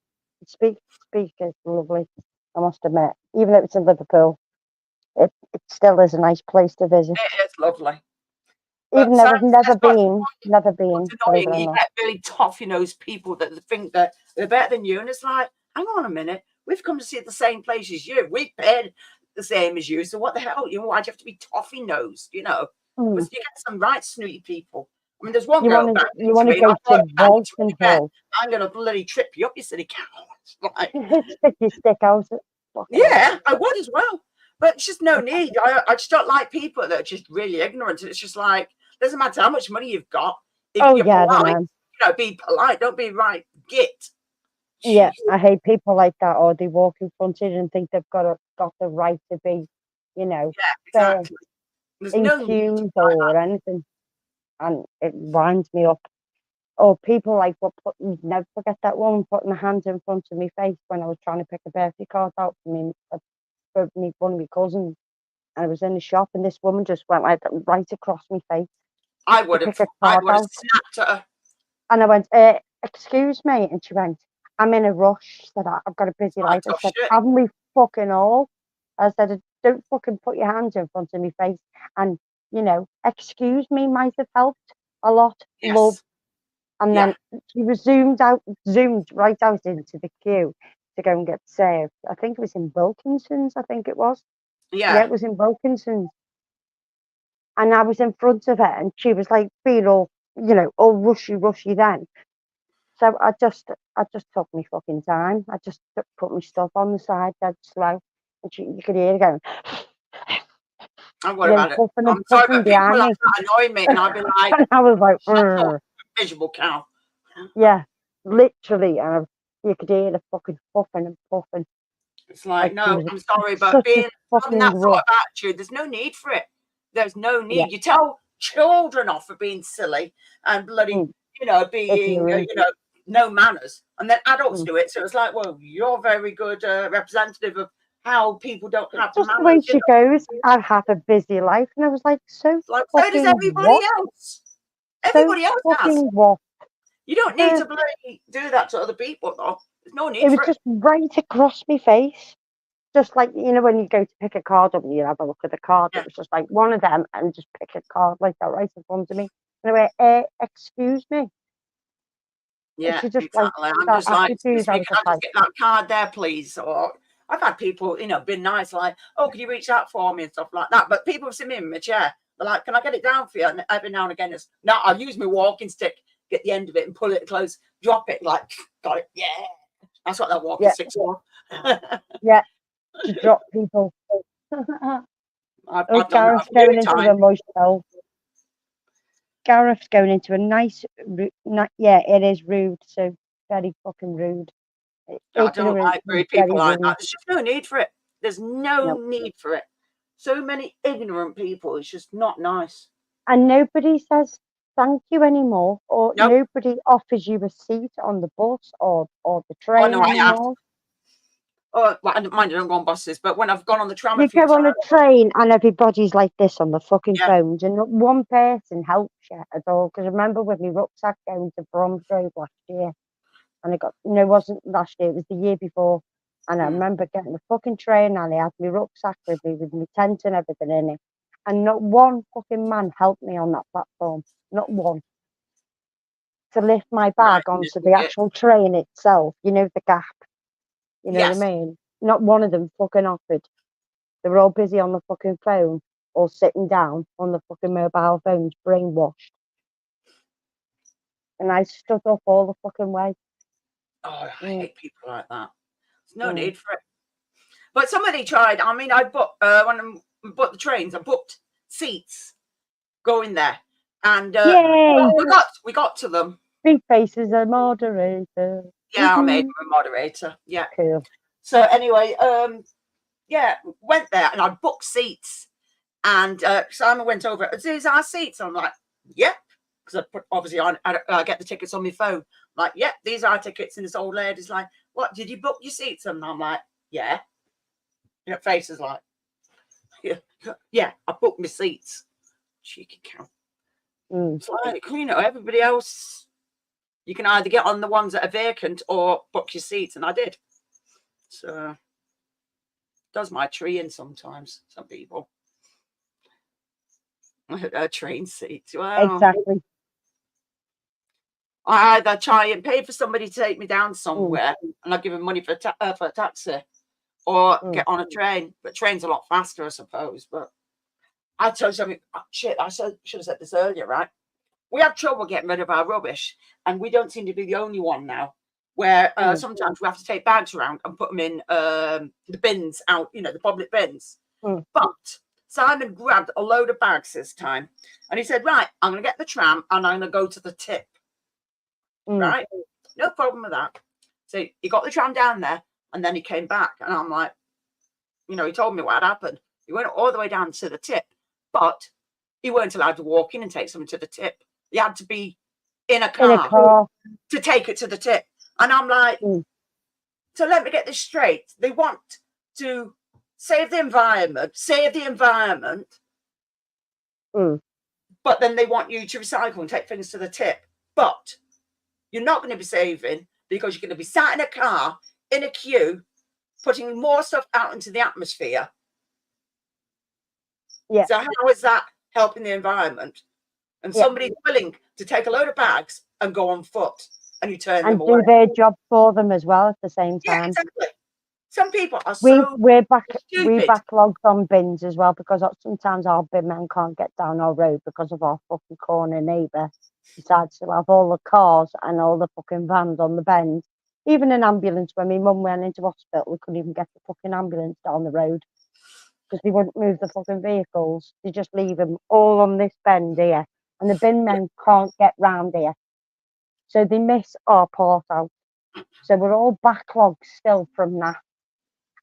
Speak is lovely, I must admit. Even though it's in Liverpool, it still is a nice place to visit. It is lovely. Even though I've never been. It's annoying. You get really toffee-nosed people that think that they're better than you, and it's like, hang on a minute, we've come to see the same place as you. We've paid the same as you, so what the hell? Why'd you have to be toffee-nosed? Because you get some right snooty people. I mean, there's one girl. You want to go to Walton Hill? I'm gonna bloody trip you up, you silly cow. Like, stick your stick out. Yeah, I would as well. But it's just no need. I just don't like people that are just really ignorant. It's just like, doesn't matter how much money you've got. If you're polite, be polite. Don't be right git. Yeah, I hate people like that, or they walk in front of you and think they've got the right to be, exactly. There's no accused or anything. And it winds me up. Or people like what put, never forget that woman putting a hand in front of my face when I was trying to pick a birthday card out for one of my cousins. And I was in the shop and this woman just went like that right across my face I to would pick have. a I card would have out. snapped at her. And I went, excuse me. And she went, I'm in a rush. She said, I've got a busy Like life. I tough said, shit. haven't we fucking all? I said, don't fucking put your hands in front of my face. And, you know, excuse me might have helped a lot. Love. Yes. And Yeah. then she was zoomed right out into the queue to go and get served. I think it was in Wilkinson's, I think it was. Yeah, Yeah. it was in Wilkinson's. And I was in front of her and she was like being all, you know, all rushy then. So I just took my fucking time. I just put my stuff on the side dead slow. And you could hear her going, And what then about it? puffing and I'm sorry, puffing but people behind like me. that annoy me, and I'd be like, And I was like, shut up, miserable cow. yeah, literally. And you could hear the fucking puffing and puffing. It's like, Like no, there I'm was sorry, but such a having fucking that sort rush. of attitude, there's no need for it. There's no need. Yeah. You tell children off for being silly and bloody, you know, being, Ignorant. you know, no manners, and then adults Mm. do it. So it's like, well, you're a very good representative of how people don't have Just the manners. way You she know? goes, I have a busy life. And I was like, so Like, so does fucking everybody what? else. So Everybody else has. fucking what? You don't need to bloody do that to other people, though. There's no need It was for it. just right across my face. Just like, you know, when you go to pick a card up and you have a look at the card, Yeah. it was just like one of them and just pick a card like that right in front of me. And I went, excuse me. Yeah, She just exactly. like I'm that just like, attitude. excuse I me, was can just I like, just get that card there, please? Or I've had people, you know, been nice, like, oh, can you reach out for me and stuff like that. But people have seen me in my chair. They're like, can I get it down for you? And every now and again, it's no, I'll use my walking stick, get the end of it and pull it close, drop it, like, got it. Yeah. That's what that walking yeah, stick's for. yeah, to drop people. I've Oh, done that Gareth's a few going into times. a motel. Gareth's going into a nice, yeah, it is rude. So very fucking rude. I don't Ignorant like and rude very people like rude. that. There's just no need for it. There's no No. need for it. So many ignorant people. It's just not nice. And nobody says thank you anymore, or Nope. nobody offers you a seat on the bus or the Oh, train no, I have. anymore. Oh, well, I don't mind, I don't go on buses, but when I've gone on the tram a You few go on a times, train and everybody's like this on the fucking yeah, phones, and not one person helps you at all. Because I remember with my rucksack going to Bromsgrove last year, and no, it wasn't last year, it was the year before. And I remember getting the fucking train and I had my rucksack with me with my tent and everything in it. And not one fucking man helped me on that platform. Not one. To lift my bag right, onto the actual train itself, you know, the gap. You know yes, what I mean? Not one of them fucking offered. They were all busy on the fucking phone or sitting down on the fucking mobile phones, brainwashed. And I stood up all the fucking way. oh, I hate people like that. There's no Mm. need for it. But somebody tried. I mean, I booked when I booked the trains. I booked seats going there, and Yay! we got to them. Big Face is a moderator. Yeah, I made him a moderator. Yeah. Cool. So anyway, yeah, went there and I booked seats, and Simon went over. These are our seats. I'm like, yep, because obviously I get the tickets on my phone. I'm like, yep, these are our tickets. And this old lady's like, what? Did you book your seats? And I'm like, yeah. Your face is like, yeah, I booked my seats. Cheeky cow. It's like, you know, everybody else, you can either get on the ones that are vacant or book your seats, and I did. So does my tree in sometimes, some people. A train seat. Well, Exactly. I either try and pay for somebody to take me down somewhere and I give them money for a taxi, or get on a train. But train's a lot faster, I suppose. But I tell you something, shit, I should have said this earlier, right? We have trouble getting rid of our rubbish, and we don't seem to be the only one now, where sometimes we have to take bags around and put them in the bins out, you know, the public bins. But Simon grabbed a load of bags this time, and he said, right, I'm going to get the tram and I'm going to go to the tip. Right? No problem with that. So he got the tram down there, and then he came back, and I'm like, you know, he told me what had happened. He went all the way down to the tip, but he weren't allowed to walk in and take something to the tip. He had to be in a In a car car. to take it to the tip. And I'm like, so let me get this straight. They want to save the environment, but then they want you to recycle and take things to the tip. But you're not going to be saving because you're going to be sat in a car in a queue, putting more stuff out into the atmosphere. Yeah. So how is that helping the environment? And somebody's willing to take a load of bags and go on foot, and you turn them away. And do their job for them as well at the same time. Yeah, exactly. Some people are we stupid. backlogged on bins as well, because sometimes our bin men can't get down our road because of our fucking corner neighbour decides to have all the cars and all the fucking vans on the bend. Even an ambulance, when my mum went into hospital, we couldn't even get the fucking ambulance down the road because they wouldn't move the fucking vehicles. They just leave them all on this bend here, and the bin men can't get round here, so they miss our part out. So we're all backlogged still from that.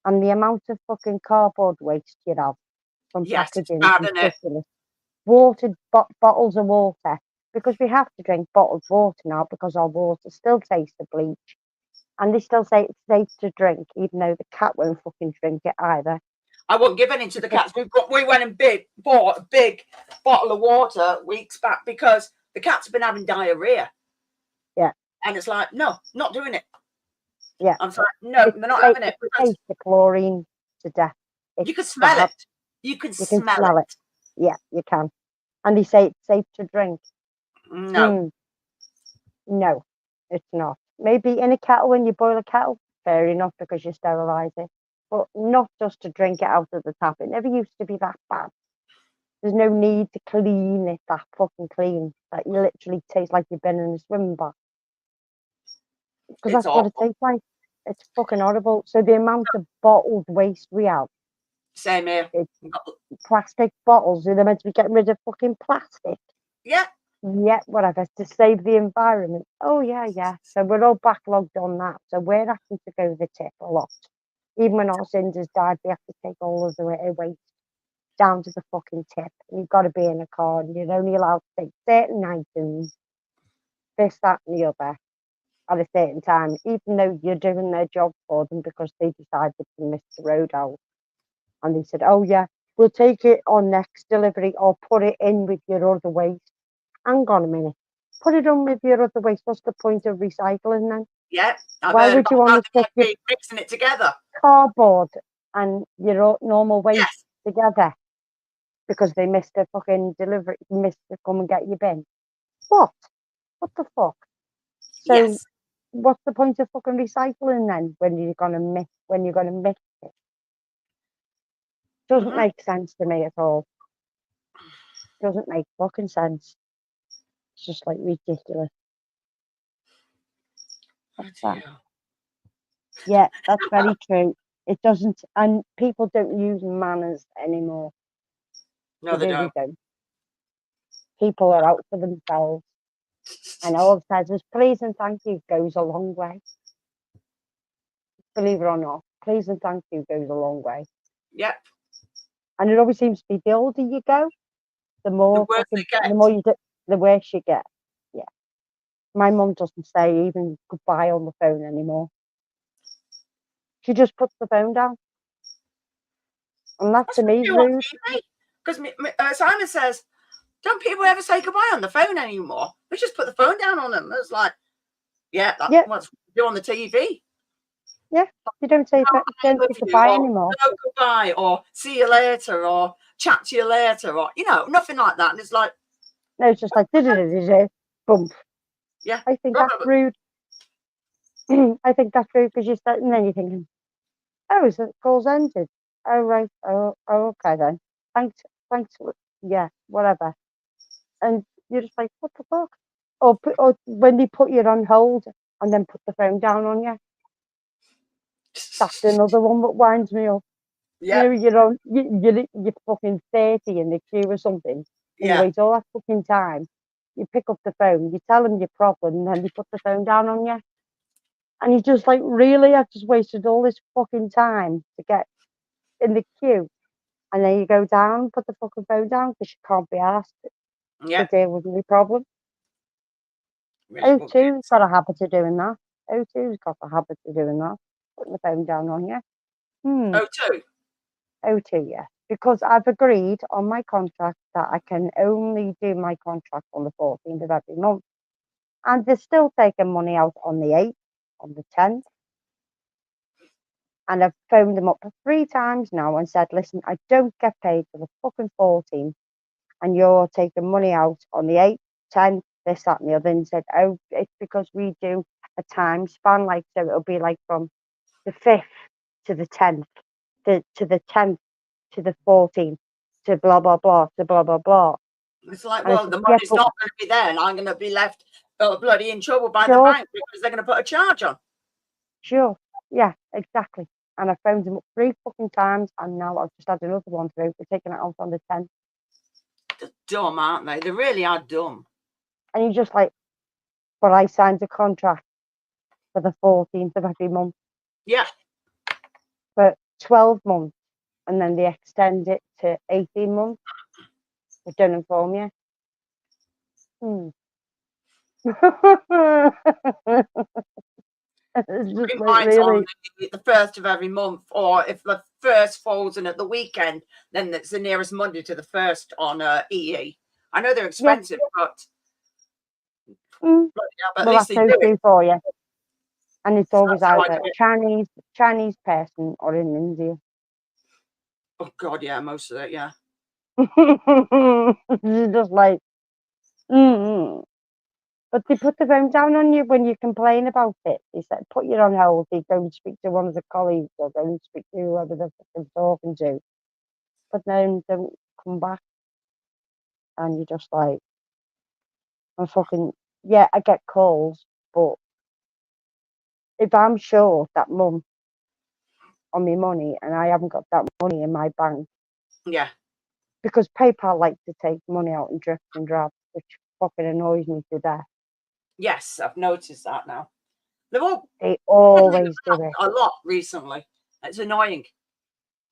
And the amount of fucking cardboard waste you have from packaging is ridiculous. Water, bottles of water, because we have to drink bottled water now because our water still tastes of bleach. And they still say it's safe to drink, even though the cat won't fucking drink it either. I won't give any to the cats. We went and bought a big bottle of water weeks back because the cats have been having diarrhea. Yeah. And it's like, no, not doing it. Yeah. I'm like, no, they're not having it. It tastes the chlorine to death. You can smell it. You can smell it. Yeah, you can. And they say it's safe to drink. No. No, it's not. Maybe in a kettle, when you boil a kettle, fair enough, because you sterilise it. But not just to drink it out of the tap. It never used to be that bad. There's no need to clean it that fucking clean. That you literally taste like you've been in a swimming bath. Because that's what it tastes like. It's fucking horrible. So the amount of bottled waste we have. Same here. Plastic bottles. They're meant to be getting rid of fucking plastic. Yeah. Yeah, whatever. To save the environment. Oh, yeah. So we're all backlogged on that. So we're having to go the tip a lot. Even when our Cinders died, we have to take all of the waste down to the fucking tip. And you've got to be in a car, and you're only allowed to take certain items, this, that, and the other, at a certain time, even though you're doing their job for them, because they decided to miss the road out. And they said, oh yeah, we'll take it on next delivery, or put it in with your other waste. Hang on a minute. Put it on with your other waste. What's the point of recycling then? Yeah. Why would you want to stick your mixing it together? Cardboard and your normal waste together because they missed a fucking delivery, missed to come and get your bin? What the fuck? So what's the point of fucking recycling then when you're gonna mix it? Doesn't make sense to me at all. Doesn't make fucking sense. It's just like ridiculous. What's that? Yeah, that's very true. It doesn't, and people don't use manners anymore. No, they don't. People are out for themselves. And all it says is please and thank you goes a long way. Believe it or not, please and thank you goes a long way. Yep. And it always seems to be the older you go, the more the worse you get. Yeah. My mum doesn't say even goodbye on the phone anymore. She just puts the phone down. And that's to me rude. Because Simon says, don't people ever say goodbye on the phone anymore? We just put the phone down on them. It's like, that's what we do on the TV. Yeah, you don't say goodbye anymore. No goodbye, or see you later, or chat to you later, or nothing like that. And it's like, no, it's just like bump. Yeah, I think that's rude. I think that's rude because you're starting, and then you're thinking, oh, so the call's ended. Oh right, oh okay then. Thanks. Yeah, whatever. And you're just like, what the fuck? Or when they put you on hold and then put the phone down on you. That's another one that winds me up. Yeah. You're fucking 30 in the queue or something. And you wait all that fucking time. You pick up the phone, you tell them your problem, and then they put the phone down on you. And you're just like, really? I've just wasted all this fucking time to get in the queue. And then you go down, put the fucking phone down because you can't be asked to deal with the problem. Miserable O2's kids. got a habit of doing that. O2's got a habit of doing that. Putting the phone down on you. Oh, two. O2, yeah. Because I've agreed on my contract that I can only do my contract on the 14th of every month. And they're still taking money out on the 8th, on the 10th. And I've phoned them up 3 times now and said, listen, I don't get paid for the fucking 14th. And you're taking money out on the 8th, 10th, this, that, and the other. And said, oh, it's because we do a time span. Like, so it'll be like from the 5th to the 10th, to the 10th to the 14th, to blah, blah, blah, to blah, blah, blah. It's like, And I well, said, the yeah, money's but not going to be there, and I'm going to be left bloody in trouble by the sure, bank because they're going to put a charge on. sure. Yeah, exactly. And I phoned them up 3 fucking times, and now I've just had another one through. We're taking it out on the 10th. They're dumb, aren't they? They really are dumb. And you're just like, but I signed a contract for the 14th of every month Yeah. for 12 months, and then they extend it to 18 months. They don't inform you. It's just like, Mine's on really, the first of every month, or if the first falls in at the weekend, then it's the nearest Monday to the first on EE. I know they're expensive, but mm, yeah, but at well, least that's they do O2 it. for you. And it's So always that's how I either do it. Chinese person or in India. Oh God, yeah, most of it, yeah. It's just like, mm. But they put the phone down on you when you complain about it. They said, put you on hold. They go and speak to one of the colleagues or go and speak to whoever they're fucking talking to. But then don't come back. And you're just like, I'm fucking, yeah, I get calls. But if I'm short that month on my money and I haven't got that money in my bank, Yeah. because PayPal likes to take money out in dribs and drabs, which fucking annoys me to death. Yes, I've noticed that now. They've all They always do it. a lot recently. It's annoying.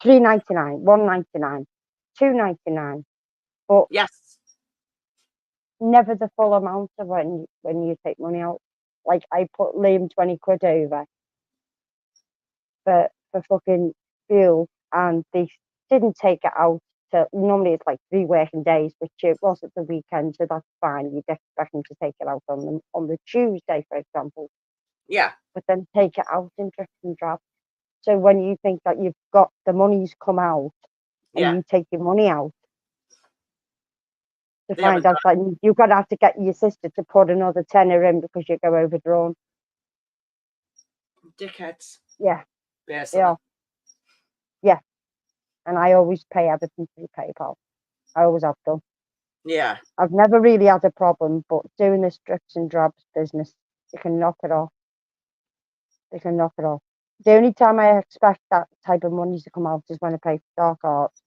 $3.99, $1.99, $2.99, but Yes. never the full amount of when you take money out. Like I put Liam 20 quid over for fucking fuel, and they didn't take it out till normally it's like 3 working days, which it was at the weekend, so that's fine. You'd expect them to take it out on the Tuesday, for example. Yeah. But then take it out in drips and drabs. So when you think that you've got the money's come out and Yeah. you take your money out, to They find haven't out that you're going to have to get your sister to put another tenner in because you go overdrawn. Dickheads. Yeah, Basically. yeah, yeah. And I always pay everything through PayPal. I always have done. Yeah. I've never really had a problem, but doing this drips and drabs business, you can knock it off. They can knock it off. The only time I expect that type of money to come out is when I pay for dark arts,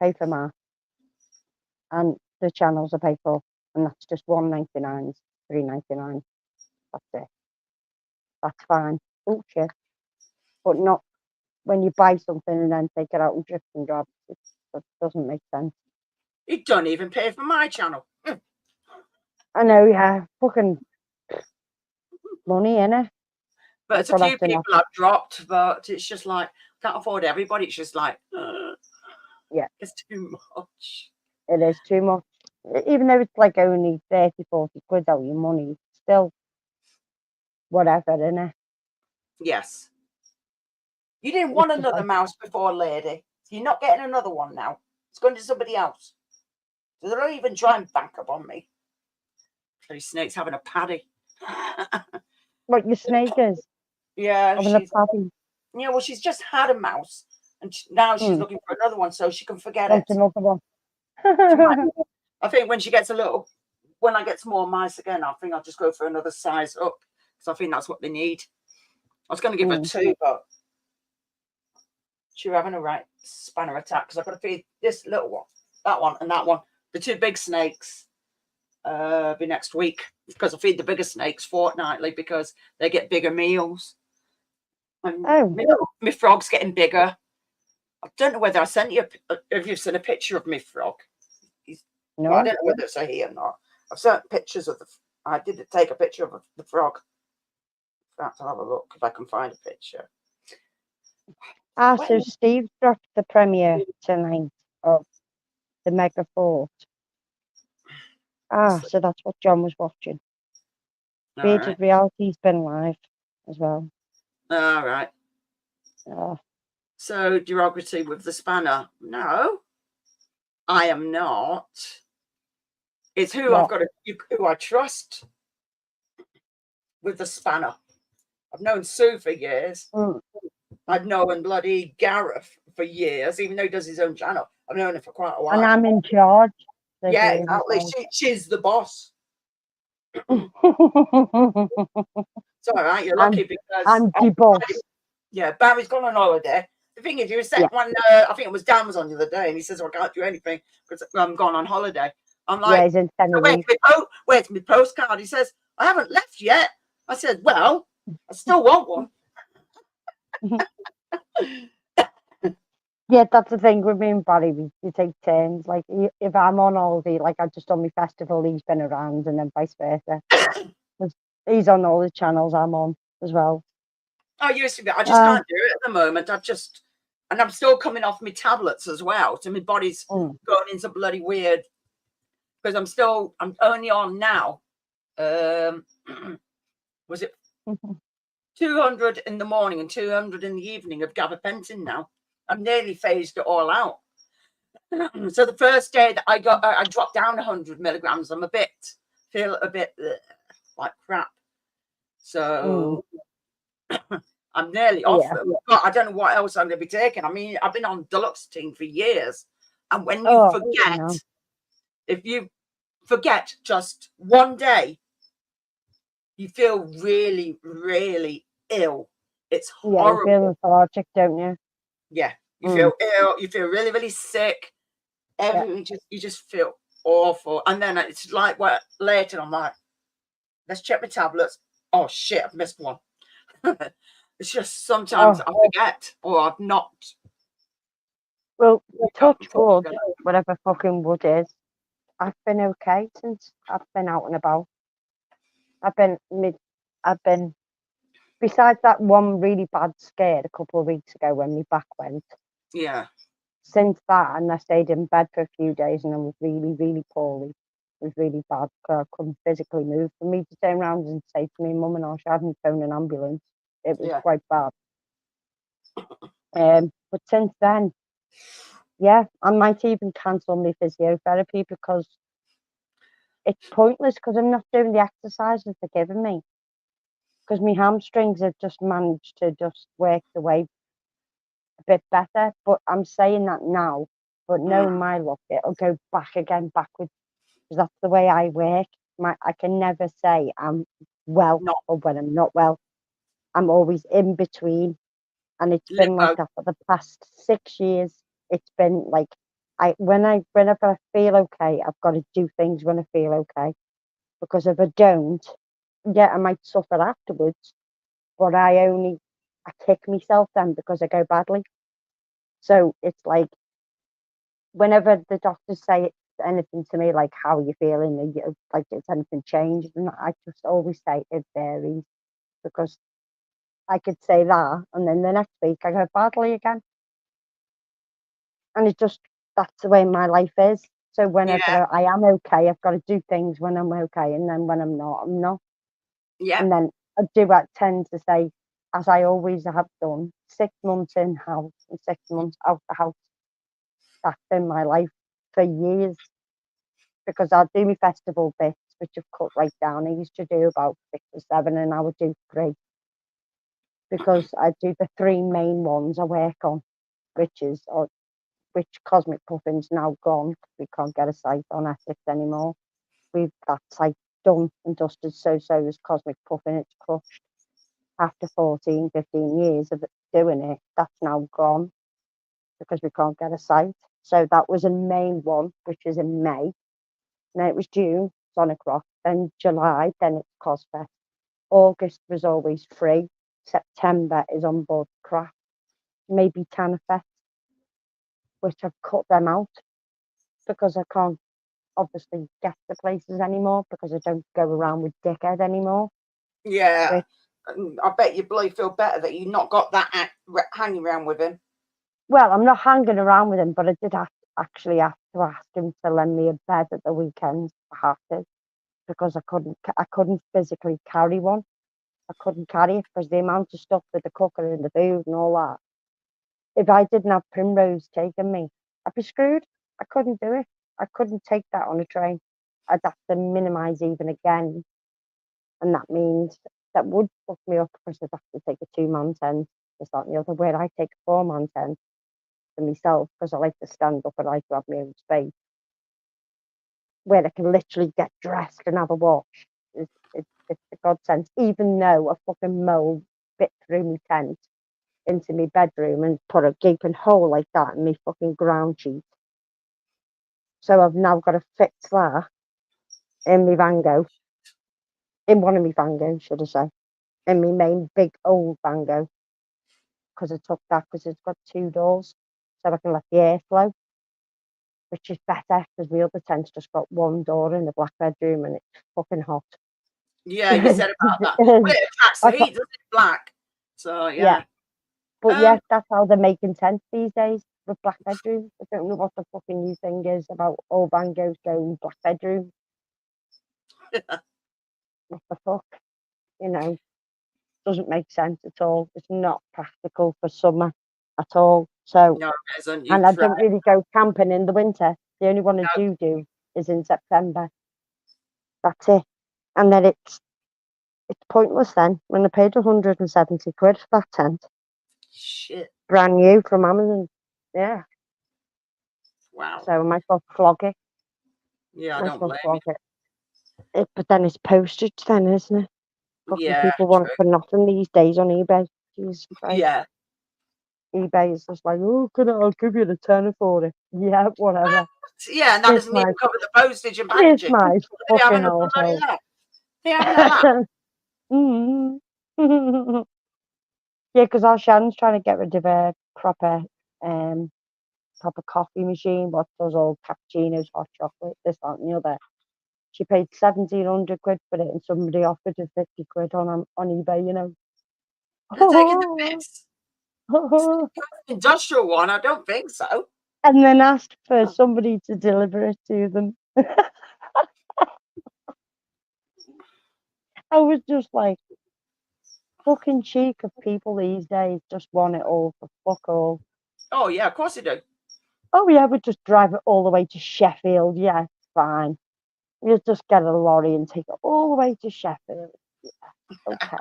pay for math, and the channels I pay for, and that's just $1.99, $3.99. That's it. That's fine. Oh shit. But not when you buy something and then take it out and drips and drabs. That doesn't make sense. You don't even pay for my channel. I know, yeah. Fucking money, innit? But it's a few people I've dropped, but it's just like, can't afford everybody. It's just like, yeah, it's too much. It is too much. Even though it's like only 30, 40 quid out of your money, still whatever, innit? Yes. You didn't want another mouse before, lady. So you're not getting another one now. It's going to somebody else. So they don't even try and bank up on me. Bloody snake's having a paddy. What your snake is? Yeah, Having a paddy. Yeah, well, she's just had a mouse, and now she's looking for another one so she can forget Want it. another one. I think when she gets when I get some more mice again, I think I'll just go for another size up because I think that's what they need. I was going to give her 2, but she's having a right spanner attack because I've got to feed this little one, that one, and that one. The 2 big snakes be next week because I feed the bigger snakes fortnightly because they get bigger meals. And my frog's getting bigger. I don't know whether I sent you if you've seen a picture of my frog. No. Well, I don't know whether it's a he or not. I've sent pictures of I did take a picture of the frog. Perhaps I'll have a look if I can find a picture. Ah, When- so Steve dropped the premiere tonight of the Mega Fort. Ah, so that's what John was watching. All Creative right. Reality's been live as well. All right. Oh, So derogatory with the spanner? No, I am not. It's who I've what? got to, who I trust with the spanner. I've known Sue for years. Mm. I've known bloody Gareth for years, even though he does his own channel. I've known him for quite a while. And I'm in charge. So Yeah, Dave as exactly. She's the boss. well. It's all right. You're lucky because I'm the boss. yeah, Barry's gone on holiday. The thing is, you said Yeah. when I think it was Dan was on the other day, and he says, "Well, I can't do anything because I'm gone on holiday." I'm Yeah, like, he's in "So Tenerife. where's my postcard?" He says, "I haven't left yet." I said, "Well, I still want one." Yeah, that's the thing with me and Barry. We take turns. Like, if I'm on holiday, like I've just done my festival, he's been around, and then vice versa. 'Cause he's on all the channels I'm on as well. I used to be. I just can't do it at the moment. And I'm still coming off my tablets as well. So my body's going into bloody weird because I'm only on now. Was it 200 in the morning and 200 in the evening of gabapentin now? I'm nearly phased it all out. So the first day that I dropped down 100 milligrams. Feel a bit like crap. So I'm nearly off them, but I don't know what else I'm going to be taking. I mean, I've been on Duloxetine for years, and when you forget, if you forget just one day, you feel really, really ill. It's horrible. You feel lethargic, don't you? Yeah, you feel ill. You feel really, really sick. Everything you just feel awful. And then it's like what later I'm like, let's check my tablets. Oh shit, I've missed one. It's just sometimes I forget or I've not. Well, touch wood, whatever fucking wood is. I've been okay since I've been out and about. I've been besides that one really bad scare a couple of weeks ago when my back went. Yeah. Since that, and I stayed in bed for a few days, and I was really, really poorly. It was really bad because I couldn't physically move. For me to turn around and say to me, "Mum and I should have me phone an ambulance," it was quite bad. But since then, yeah, I might even cancel my physiotherapy because it's pointless because I'm not doing the exercises they're giving me. Because my hamstrings have just managed to just work the way a bit better. But I'm saying that now, but knowing my luck, it'll go back again backwards because that's the way I work. I can never say I'm well or when I'm not well. I'm always in between, and it's been like that for the past 6 years. It's been like whenever I feel okay, I've got to do things when I feel okay, because if I don't, I might suffer afterwards, but I kick myself then because I go badly. So it's like whenever the doctors say anything to me like, "How are you feeling?" Like, "Has anything changed?" And I just always say it varies, because I could say that and then the next week I go badly again. And that's the way my life is. So whenever I am okay, I've got to do things when I'm okay, and then when I'm not, I'm not. Yeah. And then I tend to say, as I always have done, 6 months in house and 6 months out the house. That's been my life for years. Because I'll do my festival bits, which I've cut right down. I used to do about 6 or 7, and I would do 3. Because I do the 3 main ones I work on, which Cosmic Puffin's now gone. We can't get a site on Essex anymore. That site done and dusted. So is Cosmic Puffin. It's crushed. After 14, 15 years of doing it, that's now gone because we can't get a site. So that was a main one, which is in May. Then it was June, Sonic Rock. Then July, then it's Cosfest. August was always free. September is on board craft. Maybe Tanner Fest, which I've cut them out because I can't obviously get to places anymore because I don't go around with dickhead anymore. Yeah. Which, I bet you bloody feel better that you not got that hanging around with him. well, I'm not hanging around with him, but I did actually have to ask him to lend me a bed at the weekend. I had to, because I couldn't physically carry one. I couldn't carry it because the amount of stuff with the cooker and the food and all that. If I didn't have Primrose taking me, I'd be screwed. I couldn't do it. I couldn't take that on a train. I'd have to minimise even again. And that means that would fuck me up because I'd have to take a 2-man tent, this, that, and the other, where I take a 4-man tent for myself because I like to stand up and I like to have my own space, where I can literally get dressed and have a wash. It's a godsend, even though a fucking mole bit through my tent into my bedroom and put a gaping hole like that in my fucking ground sheet. So I've now got to fix that in my Vango, in one of my Vangos, should I say, in my main big old Vango, because I took that because it's got 2 doors, so I can let the air flow, which is better because the other tent's just got 1 door in the black bedroom and it's fucking hot. Yeah, you said about that. Well, it attracts the heat, doesn't it? Black. So, yeah. But yeah, that's how they're making tents these days with black bedrooms. I don't know what the fucking new thing is about all Vangos going black bedroom. What the fuck? You know, doesn't make sense at all. It's not practical for summer at all. So, No, it isn't. and I don't really go camping in the winter. The only one I do is in September. That's it. And then it's pointless then when I paid 170 quid for that tent. Shit. Brand new from Amazon. Yeah. Wow. So I might as well flog it. Yeah, I don't blame you. But then it's postage then, isn't it? Fucking Yeah, people want it for nothing these days on eBay. Jesus Christ. Yeah. eBay is just like, oh, I'll give you the tenner for it. Yeah, whatever. Yeah, and that doesn't even cover the postage and It's packaging. my They fucking haven't done awful. that. They haven't done that. Yeah, because our Shan's trying to get rid of a proper coffee machine, what does all cappuccinos, hot chocolate, this, that, and the other. She paid 1,700 quid for it, and somebody offered her 50 quid on eBay, you know. They're taking the piss. Industrial one, I don't think so. And then asked for somebody to deliver it to them. I was just like, fucking cheek of people these days just want it all for fuck all. Oh, yeah, of course they do. Oh, yeah, we'd just drive it all the way to Sheffield. Yeah, fine. You'll just get a lorry and take it all the way to Sheffield. Yeah, okay.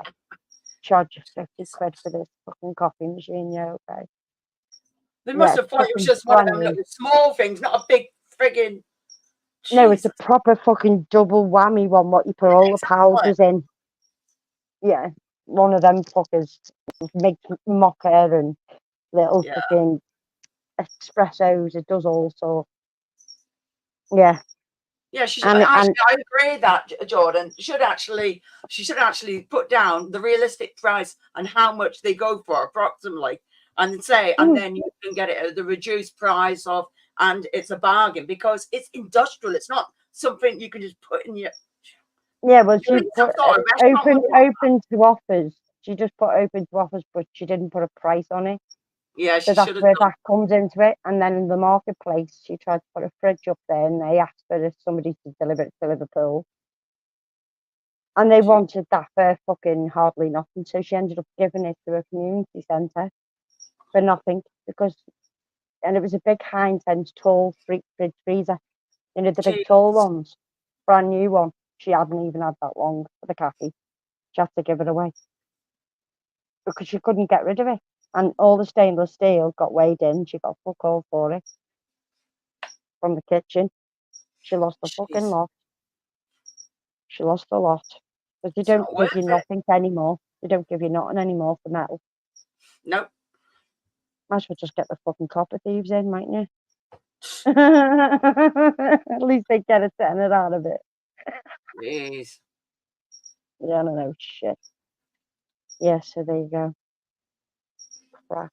Charge you 50 quid for this fucking coffee machine. Yeah, okay. They must have thought it was just one of them little small things, not a big friggin'. No, it's a proper fucking double whammy one, what you put all the powders in. Yeah, one of them fuckers make mocha and little fucking espressos. It does all sorts. Yeah. Yeah, I agree that Jordan she should actually put down the realistic price and how much they go for approximately, and say, and then you can get it at the reduced price of, and it's a bargain because it's industrial. It's not something you can just put in your. Yeah, well, she put open to offers. She just put open to offers, but she didn't put a price on it. Yeah, so that's where that comes into it. And then in the marketplace, she tried to put a fridge up there, and they asked for somebody to deliver it to Liverpool. And they wanted that for fucking hardly nothing. So she ended up giving it to a community centre for nothing and it was a big Heinz tall fridge freezer. You know, the big tall ones, brand new one. She hadn't even had that long for the cafe. She had to give it away because she couldn't get rid of it. And all the stainless steel got weighed in. She got fuck all for it from the kitchen. She lost the fucking lot. She lost a lot. Because they don't give you nothing anymore. They don't give you nothing anymore for metal. Nope. Might as well just get the fucking copper thieves in, mightn't you? At least they get a tenner out of it. Jeez. Yeah, I don't know. Shit. Yeah, so there you go. Crap.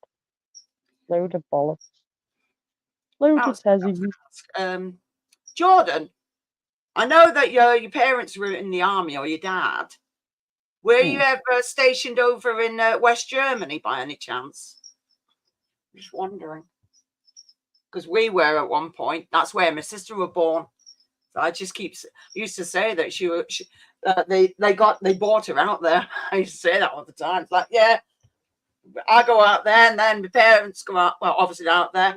Load of bollocks. Load of pezzies. Jordan, I know that your parents were in the army, or your dad. Were you ever stationed over in West Germany by any chance? Just wondering. Because we were at one point. That's where my sister was born. So I just used to say that they bought her out there. I used to say that all the time. It's like, yeah, I go out there, and then my parents go out. Well, obviously out there,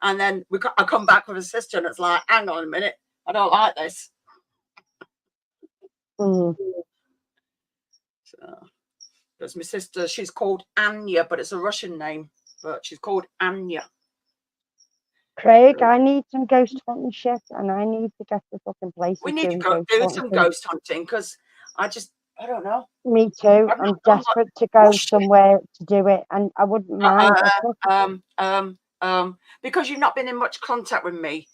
and then I come back with a sister, and it's like, hang on a minute, I don't like this. Mm. So, because my sister, she's called Anya, but it's a Russian name, but she's called Anya. Craig, I need some ghost hunting shit, and I need to get to fucking places. We need to doing go ghost do hunting. some ghost hunting, because I don't know. Me too. I've I'm not done desperate to go bullshit. somewhere to do it, and I wouldn't mind. Because you've not been in much contact with me,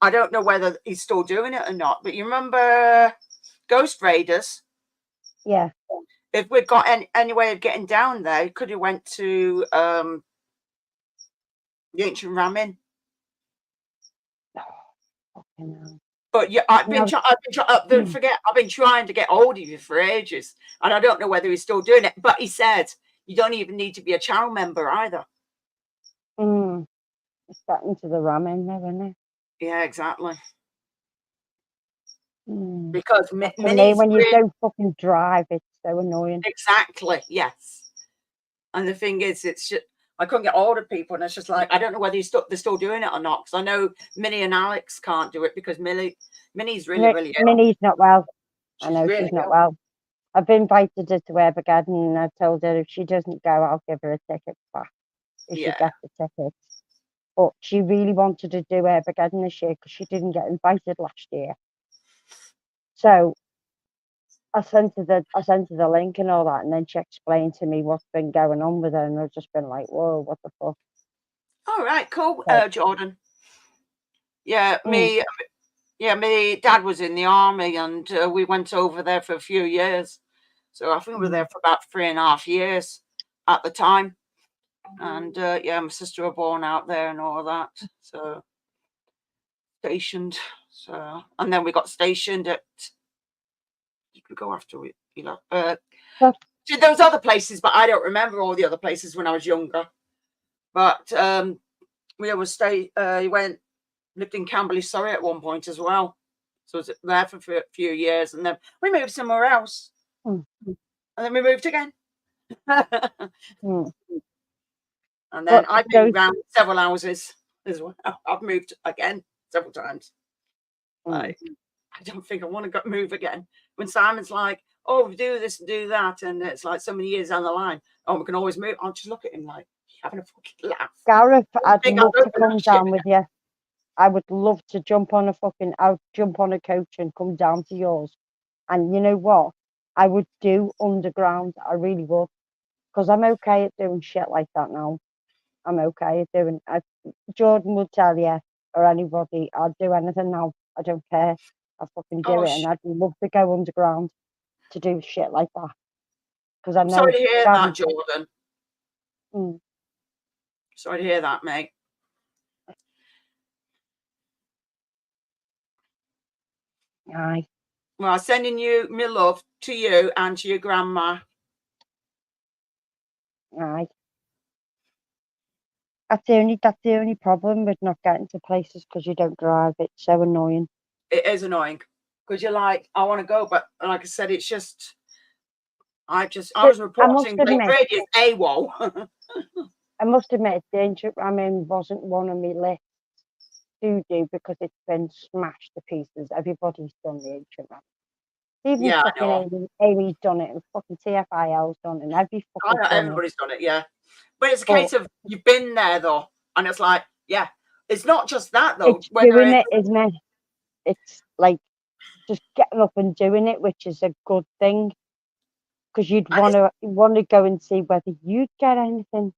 I don't know whether he's still doing it or not. But you remember Ghost Raiders? Yeah. If we'd got any way of getting down there, you could have went to the Ancient Ramin. Fucking hell. But yeah, I've been trying to get hold of you for ages, and I don't know whether he's still doing it. But he said you don't even need to be a channel member either. It's getting to the ramen now, isn't it? Yeah, exactly. Mm. Because For me, when you don't fucking drive, it's so annoying. Exactly, yes. And the thing is, it's just, I couldn't get hold of people, and it's just like, I don't know whether they're still doing it or not. Because I know Minnie and Alex can't do it because Minnie's really ill. Minnie's not well. She's I know really she's not ill. well. I've invited her to Evergarden, and I've told her if she doesn't go, I'll give her a ticket back if she gets the tickets. But she really wanted to do Evergarden this year because she didn't get invited last year. So I sent her the link and all that, and then she explained to me what's been going on with her, and I've just been like, whoa, what the fuck? All right, cool, So, Jordan. Yeah, my dad was in the army, and we went over there for a few years. So I think we were there for about 3.5 years at the time. And my sister was born out there and all that. So stationed. So, and then we got stationed at, did we go after we, there was other places, but I don't remember all the other places when I was younger. But we always lived in Camberley, Surrey at one point as well. So I was there for a few years, and then we moved somewhere else. And then we moved again. And then I've been around several houses as well. I've moved again several times. Like, I don't think I want to move again. When Simon's like, oh, we do this and do that, and it's like so many years down the line, oh, we can always move. I'll just look at him like, having a fucking laugh. Gareth, I'd love to come down with you. I would love to jump on a coach and come down to yours. And you know what? I would do underground. I really would. Because I'm okay at doing shit like that now. I'm okay at doing Jordan would tell you, or anybody, I'd do anything now. I don't care. I'll fucking do it. And I'd love to go underground to do shit like that. Because I know. Sorry to hear that, Jordan. Sorry to hear that, mate. Aye. Well, I'm sending you my love to you and to your grandma. Aye. That's the only problem with not getting to places because you don't drive. It's so annoying. It is annoying because you're like, I want to go, but like I said, it's just, I was reporting radius AWOL. I must admit, the Ancient Ramen wasn't one of my lists to do because it's been smashed to pieces. Everybody's done the Ancient Ramen. Even fucking Amy's done it, and fucking TFIL's done it, and everybody's done it, yeah. But it's a case of you've been there though, and it's like, yeah, it's not just that though. It's doing it, isn't it? It's like just getting up and doing it, which is a good thing, because you'd want to go and see whether you'd get anything.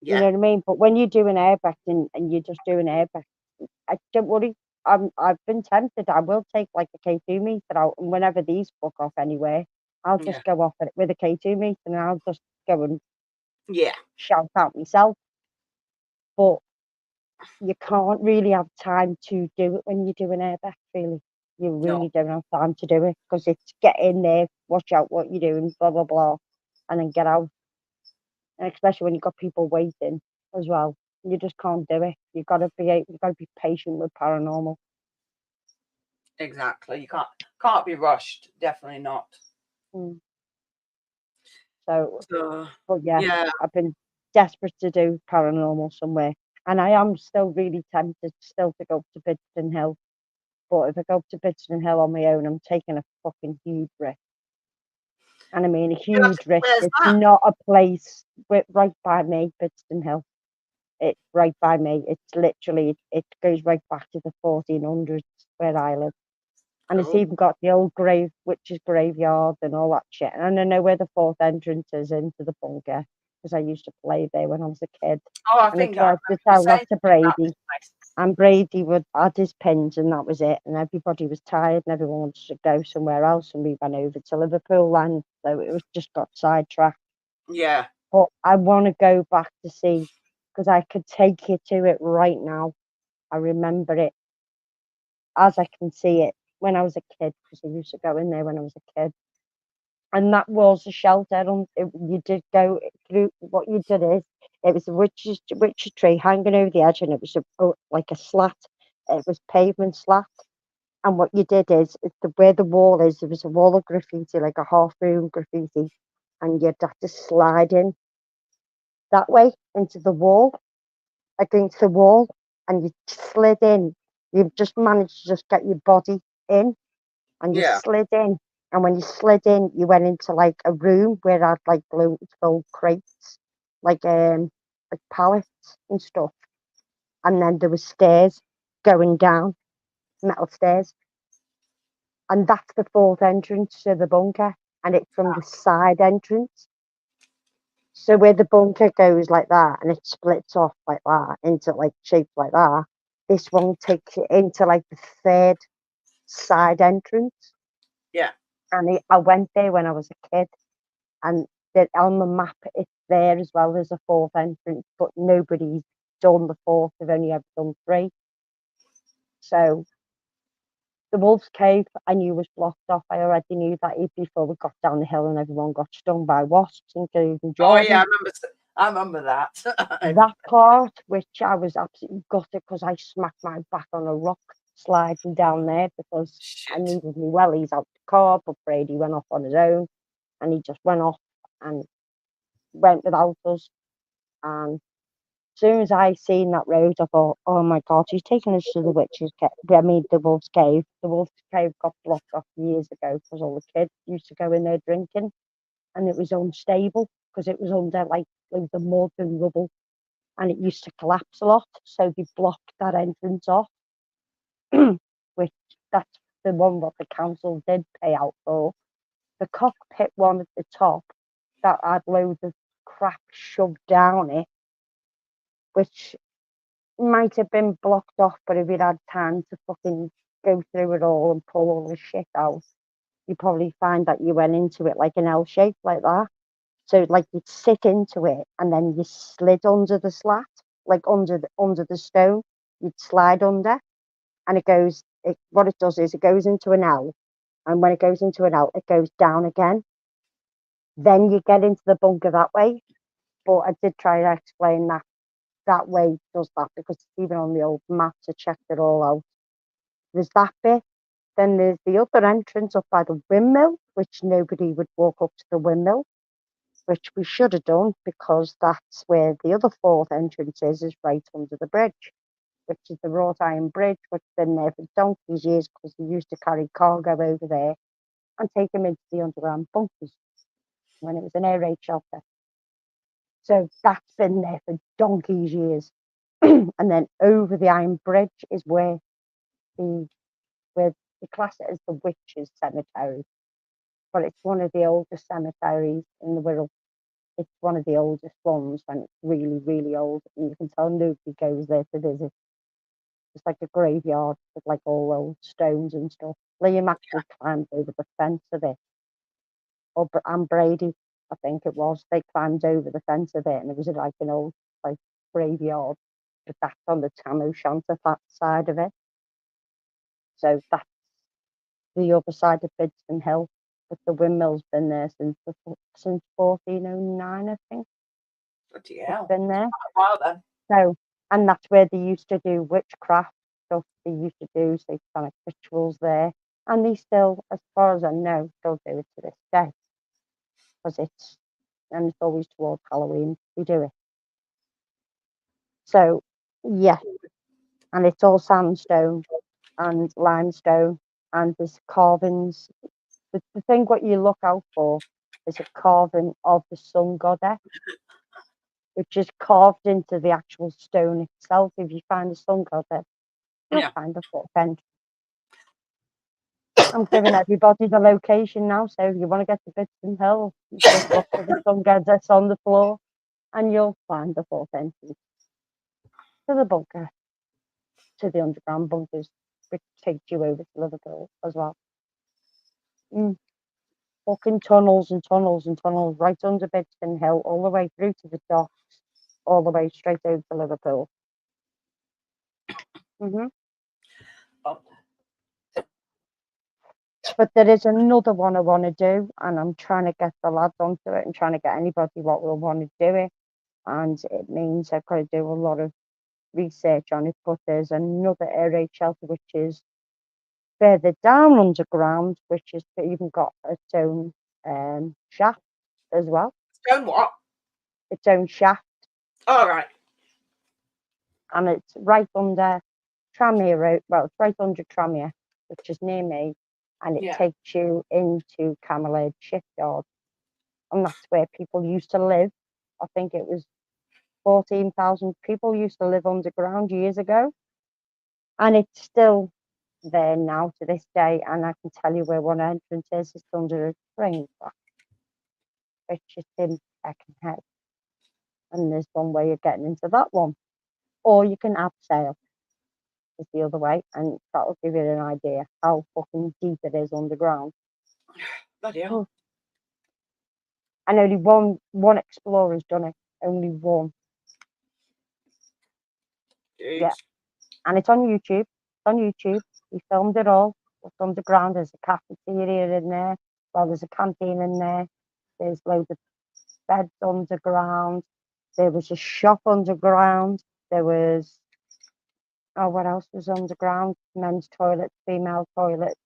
You know what I mean? But when you're doing airbacking and you're just doing airbacking, don't worry. I've been tempted. I will take like a K2 meter out, and whenever these book off anyway, I'll just go off it with a K2 meter, and I'll just go and shout out myself. But you can't really have time to do it when you're doing airback, really. You No. really don't have time to do it because it's get in there, watch out what you're doing, blah blah blah, and then get out. And especially when you've got people waiting as well, you just can't do it. You've got to be patient with paranormal. Exactly. You can't be rushed. Definitely not. Mm. So, So but yeah, yeah. I've been desperate to do paranormal somewhere, and I am still really tempted still to go up to Bidston Hill. But if I go up to Bidston Hill on my own, I'm taking a fucking huge risk. And I mean a huge risk. Where's It's that? not a place right by me, Bidston Hill. It's right by me. It's literally, it goes right back to the 1400s where I live. And it's Cool. even got the old witch's graveyard and all that shit. And I know where the fourth entrance is into the bunker because I used to play there when I was a kid. Oh, I And I think I tried to remember you tell that saying to about this Brady. place. And Brady would add his pins, and that was it. And everybody was tired, and everyone wanted to go somewhere else. And we went over to Liverpool land, so it was just got sidetracked. Yeah. But I want to go back to see because I could take you to it right now. I remember it as I can see it when I was a kid because I used to go in there when I was a kid. And that was a shelter. You did go through. What you did is it was a witch's tree hanging over the edge, and it was like a slat. It was pavement slat. And what you did is where the wall is, there was a wall of graffiti, like a half room graffiti, and you'd have to slide in that way into the wall, against the wall, and you slid in. You just managed to just get your body in, and you Yeah. slid in. And when you slid in, you went into like a room where I had like gold crates, like pallets and stuff. And then there was stairs going down, metal stairs. And that's the fourth entrance to the bunker. And it's from the side entrance. So where the bunker goes like that and it splits off like that into like shapes like that, this one takes it into like the third side entrance. Yeah. And I went there when I was a kid, and on the map it's there as well. There's a fourth entrance, but nobody's done the fourth. They've only ever done three. So the Wolf's Cave I knew was blocked off. I already knew that before we got down the hill and everyone got stung by wasps, including Oh Jordan. yeah, I remember that. That part, which I was absolutely gutted because I smacked my back on a rock sliding down there because I Shit. needed me wellies out the car, but Brady went off on his own and he just went off and went without us. And as soon as I seen that road, I thought, oh my God, he's taking us to the witch's cave. I mean, the Wolf's Cave. The Wolf's Cave got blocked off years ago because all the kids used to go in there drinking, and it was unstable because it was under like the mud and rubble, and it used to collapse a lot. So they blocked that entrance off, which that's the one that the council did pay out for. The cockpit one at the top that had loads of crap shoved down it, which might have been blocked off, but if you'd had time to fucking go through it all and pull all the shit out, you probably find that you went into it like an L shape like that. So like you'd sit into it and then you slid under the slat, like under the stone, you'd slide under, and what it does is it goes into an L, and when it goes into an L, it goes down again. Then you get into the bunker that way. But I did try to explain that way does that because even on the old maps I checked it all out. There's that bit. Then there's the other entrance up by the windmill, which nobody would walk up to the windmill, which we should have done because that's where the other fourth entrance is right under the bridge, which is the wrought iron bridge, which has been there for donkey's years because they used to carry cargo over there and take them into the underground bunkers when it was an air raid shelter. So that's been there for donkey's years. And then over the iron bridge is where the class it as the witches' cemetery, but it's one of the oldest cemeteries in the world. It's one of the oldest ones, and it's really, really old. And you can tell nobody goes there to visit. It's like a graveyard with like all old stones and stuff. Liam actually climbed over the fence of it, and Brady, I think it was. They climbed over the fence of it, and it was like an old like graveyard, but that's on the Tam O'Shanter side of it. So that's the other side of Bidston Hill, but the windmill's been there since 1409, I think. Bloody It's hell. been there. Wow, then. So, and that's where they used to do witchcraft stuff. They used to do satanic rituals there, and they still, as far as I know, still do it to this day. Because it's always towards Halloween we do it. So, yeah, and it's all sandstone and limestone, and there's carvings. The thing what you look out for is a carving of the sun goddess, which is carved into the actual stone itself. If you find the sun goddess, you'll Yeah. find the footprint. I'm giving everybody the location now, so if you want to get to Bidston Hill, you just look for the sun goddess on the floor, and you'll find the fourth entrance to the bunker, to the underground bunkers, which takes you over to Liverpool as well. Fucking tunnels and tunnels and tunnels right under Bidston Hill, all the way through to the docks, all the way straight over to Liverpool. Oh, But there is another one I want to do, and I'm trying to get the lads onto it and trying to get anybody what will want to do it. And it means I've got to do a lot of research on it. But there's another air raid shelter which is further down underground, which has even got its own shaft as well. stone what? Its own shaft, All right. and it's right under Tranmere Road. Well, it's right under Tranmere, which is near me, and it Yeah. takes you into Camelid Shipyard, and that's where people used to live. I think it was 14,000 people used to live underground years ago, and it's still there now to this day. And I can tell you where one entrance is. It's under a train track, which is in Beckenhead, and there's one way of getting into that one, or you can abseil is the other way, and that'll give you an idea how fucking deep it is underground. Bloody hell. And only one explorer's done it. Only one. Yeah. Jeez. And it's on YouTube. It's on YouTube. He filmed it all. It's underground. There's a cafeteria in there. Well, there's a canteen in there. There's loads of beds underground. There was a shop underground. There was, oh, what else was underground? Men's toilets, female toilets,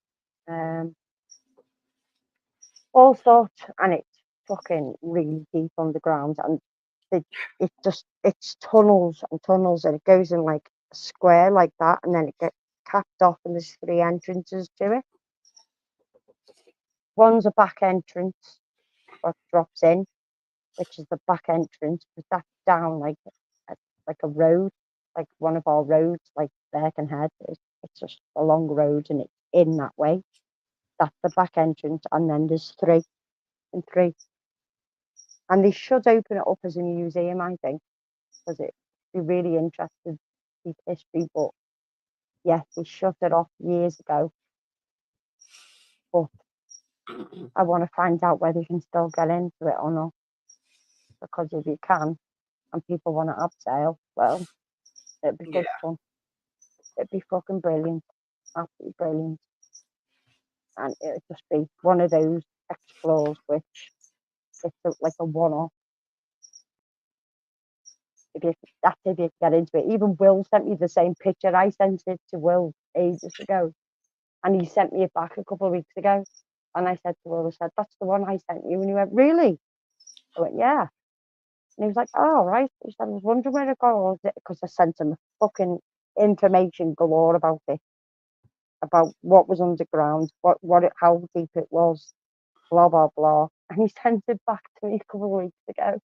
all sorts. And it's fucking really deep underground. And it's tunnels and tunnels, and it goes in like a square like that, and then it gets capped off, and there's 3 entrances to it. One's a back entrance, what drops in, which is the back entrance, but that's down like a road, like one of our roads, like Birkenhead. It's just a long road, and it's in that way. That's the back entrance, and then there's 3 and 3. And they should open it up as a museum, I think, because it'd be really interesting deep history. But yeah, they shut it off years ago. But I want to find out whether you can still get into it or not. Because if you can, and people want to abseil, well, it'd be good fun. It'd be fucking brilliant. Absolutely brilliant. And it'd just be one of those explores which it's like a one-off. If you get into it. Even Will sent me the same picture. I sent it to Will ages ago, and he sent me it back a couple of weeks ago. And I said to Will, I said, that's the one I sent you. And he went, really? I went, yeah. And he was like, oh, right. He said, I was wondering where it goes, because I sent him fucking information galore about it, about what was underground, how deep it was, blah, blah, blah. And he sent it back to me a couple of weeks ago.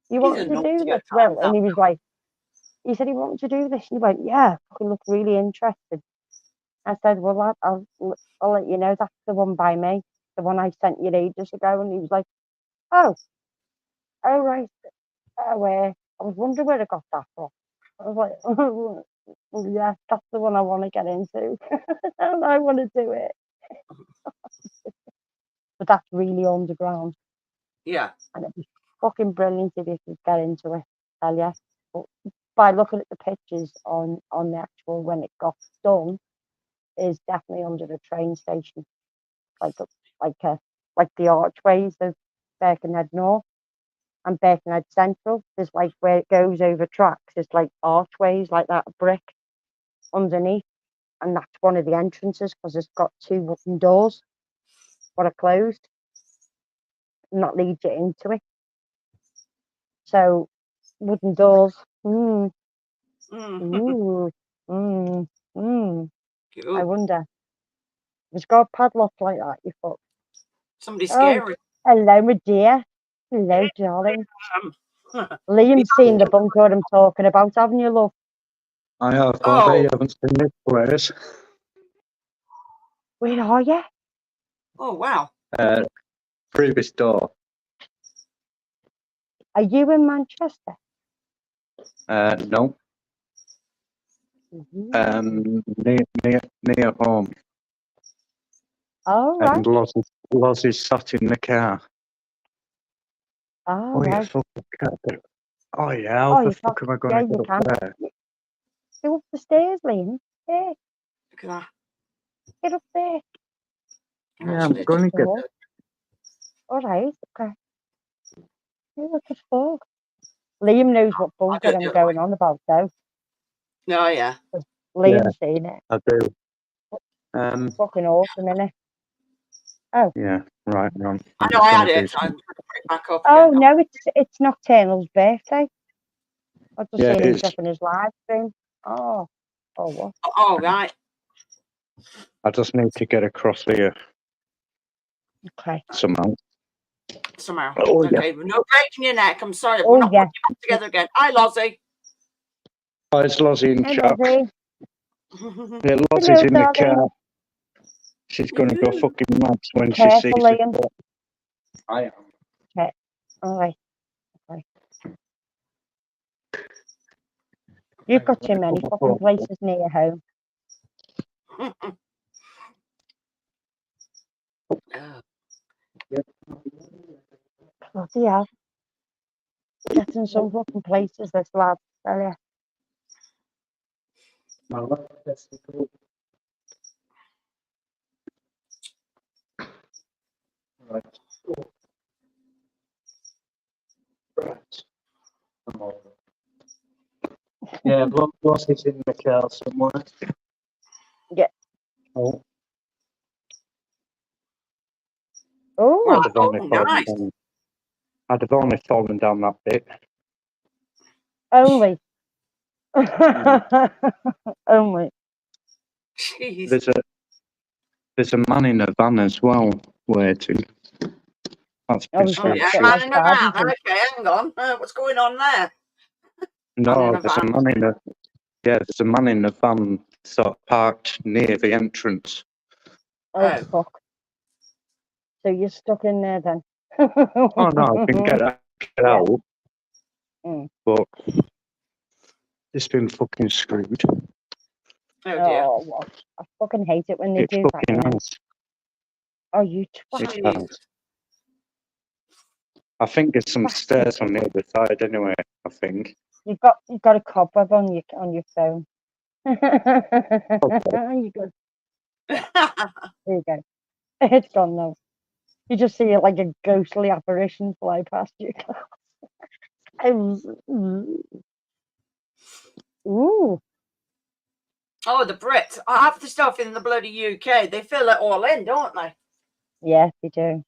You want to do this, Will? And he was like, he said he wanted to do this. He went, yeah, fucking look really interested. I said, well, I'll let you know. That's the one by me, the one I sent you ages ago. And he was like, oh, right. Where I was wondering where I got that from. I was like, well, yeah, that's the one I want to get into. And I want to do it. But that's really underground. Yeah. And it'd be fucking brilliant if you could get into it. Tell you. But by looking at the pictures on the actual when it got done, is definitely under the train station, like the archways of Birkenhead North and Birkenhead Central. There's like where it goes over tracks. There's like archways like that, brick underneath, and that's one of the entrances because it's got two wooden doors that are closed, and that leads you into it. So wooden doors. Mm, ooh, I wonder. It's got a padlock like that. You thought. Somebody Oh, scary. hello, my dear. Hello, darling. Liam's seen the bunker I'm talking about, haven't you, love? I have, but Oh. they haven't seen this place. Where are you? Oh, wow. Previous door. Are you in Manchester? No. Near home. Oh, right. And Loz is sat in the car. Oh, Oh, right. you fucking cat. Oh, yeah, how Oh, the you fuck can't. am I going Yeah, to you get can. up there? Go up the stairs, Liam. There. Look at that. Get up there. Yeah, I'm going to get Oh. All right. Okay. Hey, what the fuck? Liam knows what bunker I'm going on about, though. No, yeah. Liam's seen it. I do. Fucking awesome, innit? Oh. Yeah, right. No, I know I had it. I'm going to put it back up Oh, again. no, it's Nocturnal's birthday. I've just Yeah, seen it him is. dropping his live stream. Oh. Oh, what? Oh, right. I just need to get across here Okay. somehow. Somehow. Oh, yeah. Okay, no breaking your neck. I'm sorry. Oh, We're not yeah. putting you back together again. Hi, Lozzie. Oh, it's Lozzie in Hey, chat. Lozzie. Yeah, Lozzie's Hello, in the darling. car. She's going to go fucking mad when she Careful, sees Liam. it. I am. Okay. All right. Okay. You've got too many fucking places near your home. Bloody hell. Getting some fucking places, this lad. Tell you. Right. Yeah, Loz is in the car somewhere. Yeah. Oh, Oh. Right. I'd have only fallen down that bit. Only. Only. Jeez. There's a man in a van as well waiting. That's Oh, he's Oh, got yeah. to get Man like in a van. gardens. Okay, hang on. What's going on there? No, Man in a there's a van. man in a there's a man in a van sort of parked near the entrance. Oh, fuck. So you're stuck in there then? Oh no, I can get out. Mm. But it's been fucking screwed. Oh, dear. Oh, what? I fucking hate it when they It's do that. fucking You know? ass. Oh, you twat. It's Jeez. ass. I think there's some stairs on the other side anyway, I think. You've got a cobweb on your phone. You go. There you go. It's gone now. You just see it like a ghostly apparition fly past you. Ooh. Oh, the Brits. Half the stuff in the bloody UK, they fill it all in, don't they? Yeah, they do.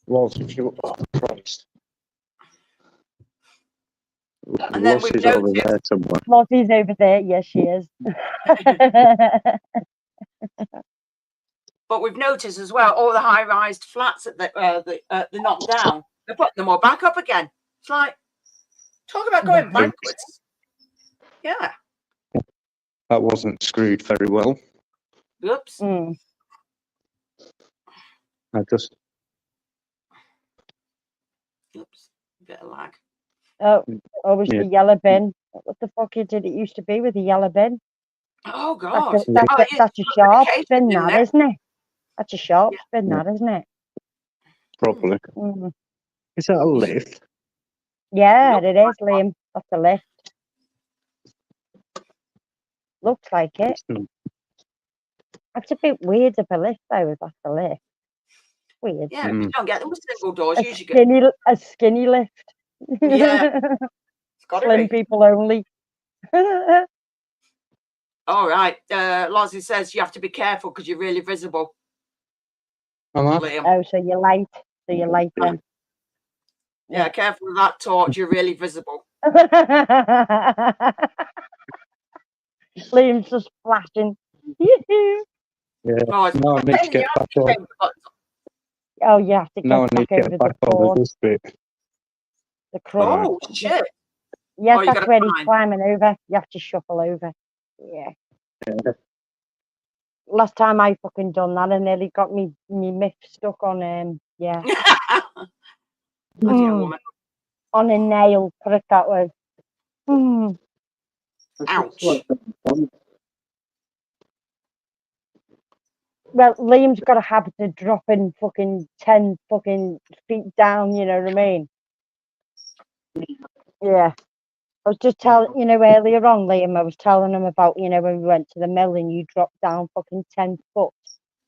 Oh, Christ. And then we've over noticed. there somewhere. Lottie's over there. Yes, she is. But we've noticed as well, all the high-rise flats that they knocked down, they're putting them all back up again. It's like, talk about going backwards. Yeah. That wasn't screwed very well. Oops. Mm. I just. Oops. Bit of lag. Oh, was Yeah. the yellow bin. What the fuck did it used to be with the yellow bin? Oh, God. That's a sharp bin, in that, there. isn't it? That's a sharp bin, that, isn't it? Probably. Mm. Is that a lift? Yeah, Nope. it is, Liam. That's a lift. Looks like it. It's a bit weird of a lift, though, if that's a lift. Weird. Yeah, you don't get them with single doors. You usually get. A skinny lift. Yeah, it's got to Slim be. people only. All right. Lozzie says you have to be careful because you're really visible. Liam. Oh, so you're late. So you're late then. Yeah, careful with that torch. You're really visible. Liam's just flashing. Yeah. Oh, it's No, I need to get back on. Oh, you have to No, I get need back to over get the back on board. with this bit. The cross. Oh, shit. Yes, Oh, you that's gotta where he's climb. climbing over. You have to shuffle over. Yeah. Last time I fucking done that, I nearly got me miff stuck on yeah. Bloody hell, woman. On a nail, put it that way. Ouch. Well, Liam's got a habit of dropping fucking 10 fucking feet down, you know what I mean? Yeah. I was just telling, earlier on, Liam, I was telling him about, when we went to the mill and you dropped down fucking 10 foot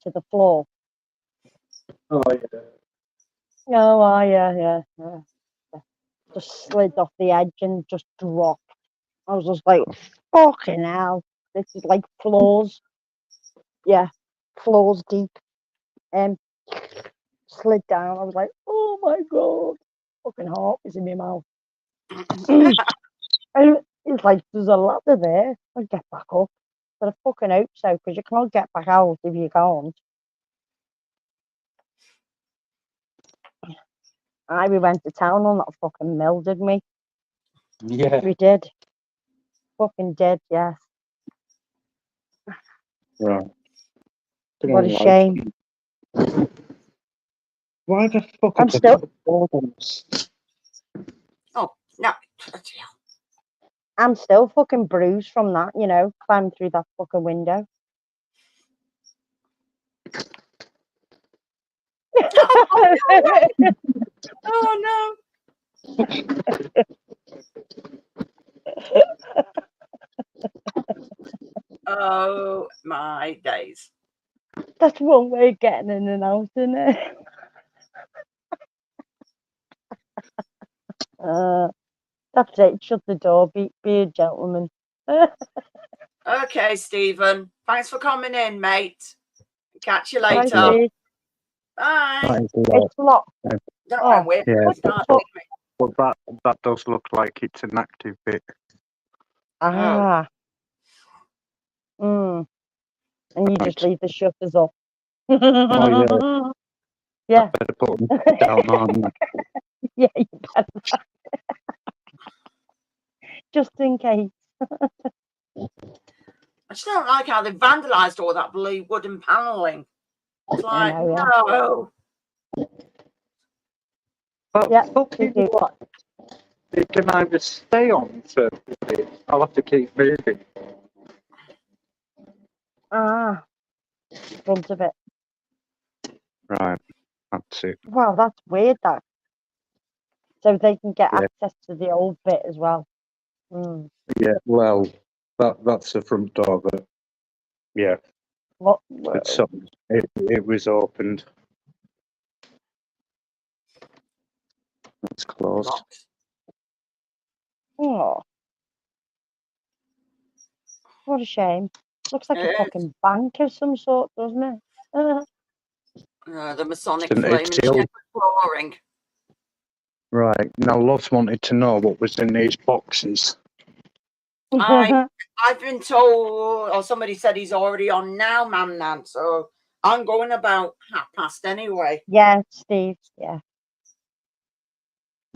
to the floor. Oh, yeah. Oh, yeah. Just slid off the edge and just dropped. I was just like, fucking hell. This is like floors. Yeah, floors deep. Slid down. I was like, oh my God. Fucking heart was in my mouth. And it's like, there's a ladder there. I'll get back up. But I fucking hope so, because you can't get back out if you can't. We went to town on that fucking mill, didn't we? Yeah. We did. Fucking did, yes. Right. What a shame. Why the fuck I'm are still- the borders? Oh, no. I'm still fucking bruised from that, climbing through that fucking window. Oh, no. Oh, my days. That's one way of getting in and out, isn't it? That's it. Shut the door. Be a gentleman. Okay, Stephen. Thanks for coming in, mate. Catch you Right, later. dude. Bye. It's locked. Don't Oh, wait. Yeah, Start but- But that does look like it's an active bit. Ah. And you just leave the shutters up. Oh, Yeah. I better put them down on. Yeah, you better. Just in case. I just don't like how they vandalised all that blue wooden panelling. It's like, know, yeah. no. But Yeah, fucking they do. what? It can either stay on for a bit. I'll have to keep moving. Ah. Front of it. Right, that's it. Wow, that's weird, that. So they can get Yeah. access to the old bit as well. Yeah, well, that's the front door, but yeah, What? it was opened. It's closed. Locked. Oh. What a shame. Looks like It a is. fucking bank of some sort, doesn't it? The Masonic It's an flame and ATL. shepherd flooring. Right, now Loz wanted to know what was in these boxes. I've been told, or somebody said he's already on now, man. So I'm going about 1:30 anyway. Yeah, Steve. Yeah.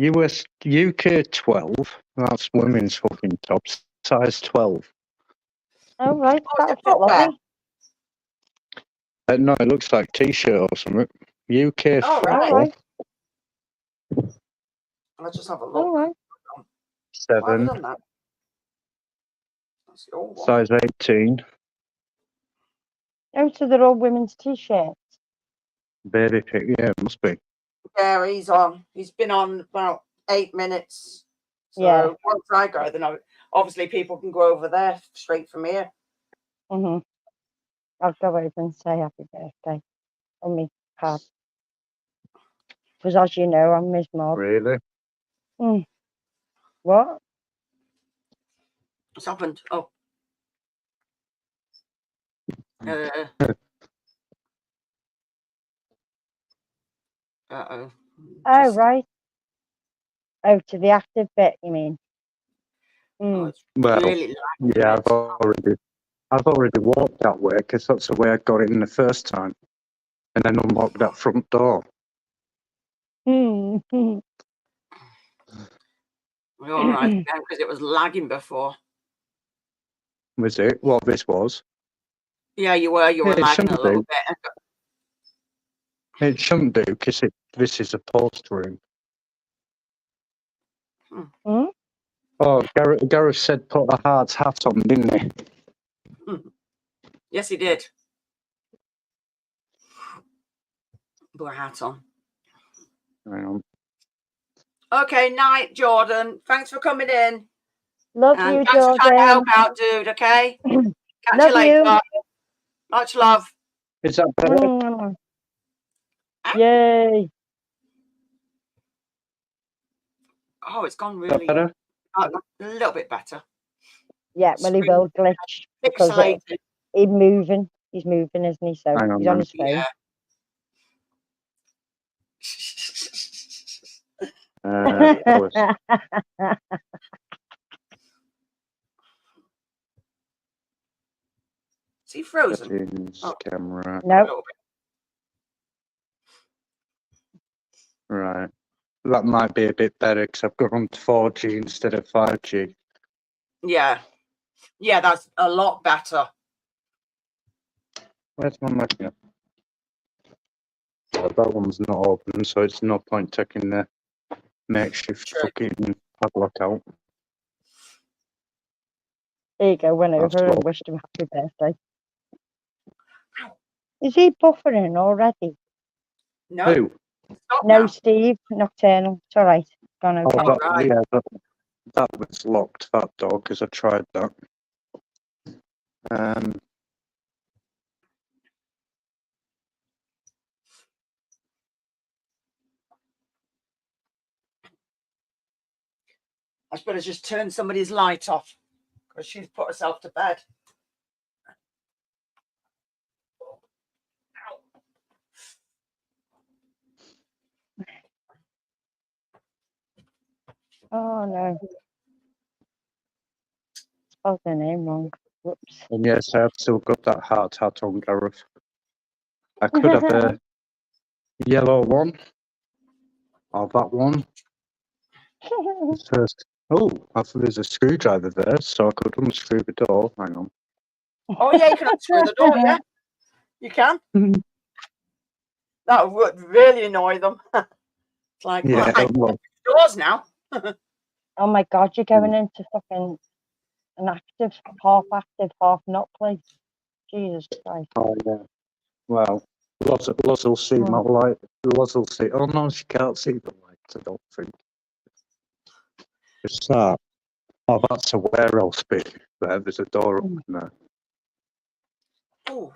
UK 12, that's women's fucking tops, size 12. Oh, right. Oh, That'll is it fit footwear? lovely. No, it looks like t-shirt or something. UK Oh, 4, right. Alright. Let's just have a look. All right. Why have I 7, done that? That's the old one. size 18, Oh, so they're all women's t-shirts. baby pick, yeah, it must be. Yeah, he's on. He's been on about 8 minutes. So Yeah. once I go, then obviously people can go over there straight from here. I'll go over and say happy birthday on me card. Because as you know, I'm Miss Mob. Really? What? What's happened? Oh. Uh-oh. Oh, right. Oh, to the active bit, you mean? Oh, it's Well, really laggy, yeah, mate. I've already walked that way because that's the way I got in the first time, and then unlocked that front door. We're all right again because it was lagging before. Was it? What this was? Yeah, you were. You were Yeah, it lagging a shouldn't little do. bit. It shouldn't do because this is a post room. Oh, Gareth said put a hard hat on, didn't he? Yes, he did. Put a hat on. Hang on. Okay, night, Jordan. Thanks for coming in. Love And you, thanks for trying to help Jordan. out, dude. Okay. Catch Love you later. you. Much love. Is that better? Yay. Oh, it's gone Is that really better? a little bit better. Yeah, well, he Screen will glitch because pixelated. he's moving. He's moving, isn't he? So Hang on, he's on man. his phone. Yeah. Alice. Is he frozen? Settings, Oh. camera. A No. little bit. Right. That might be a bit better because I've gone to 4G instead of 5G. Yeah. Yeah, that's a lot better. Where's my magnet? Oh, that one's not open, so it's no point taking the makeshift True. fucking padlock out. There you go. Went That's over all. and wished him happy birthday. Is he buffering already? No. Who? Stop No, now. Steve. Nocturnal. It's all right. Gone okay. Oh, Right. yeah, that was locked, that door, because I tried that. I better just turn somebody's light off because she's put herself to bed. Oh, no. Spelled the name wrong. Whoops. And yes, I've still got that heart hat on, Gareth. I could have a yellow one, or that one. First. Oh, there's a screwdriver there, so I could unscrew the door. Hang on. Oh, yeah, you can unscrew the door, yeah. You can. That would really annoy them. It's like, Yeah, well, well, doors now. Oh, my God. You're going into fucking an active, half not place. Jesus Christ. oh, yeah. Well, Loz will see my light. Loz will see. Oh, no, she can't see the light, I don't think. It's that. Oh, that's a warehouse bit there. There's a door open there. Oh,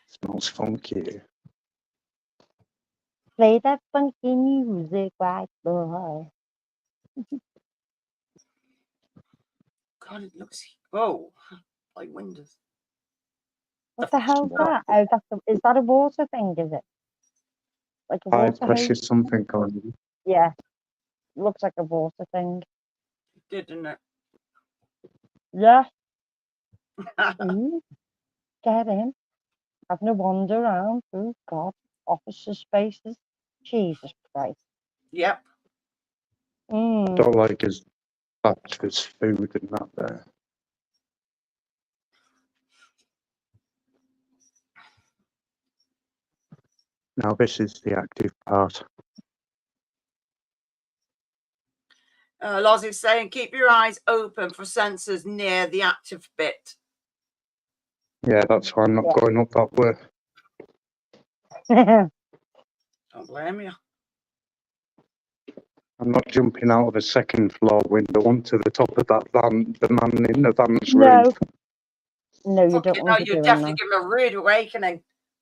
Smells funky. Play that funky music, white boy. God, it looks. Oh, like windows. What the hell's that? Oh, is that a water thing, is it? Like a High water pressure hose? something on. Yeah. Looks like a water thing. Didn't it? Yeah. Ooh, get in. Having a wander around. Oh, God. Officer spaces. Jesus Christ. Yep. Don't like his fact there's food and that there. Now this is the active part. Loz is saying, keep your eyes open for sensors near the active bit. Yeah, that's why I'm not going up that way. Don't blame you. I'm not jumping out of a second floor window onto the top of that van, the man in the van's room. No. No, you Fucking don't hell, want to you do definitely that. give him a rude awakening.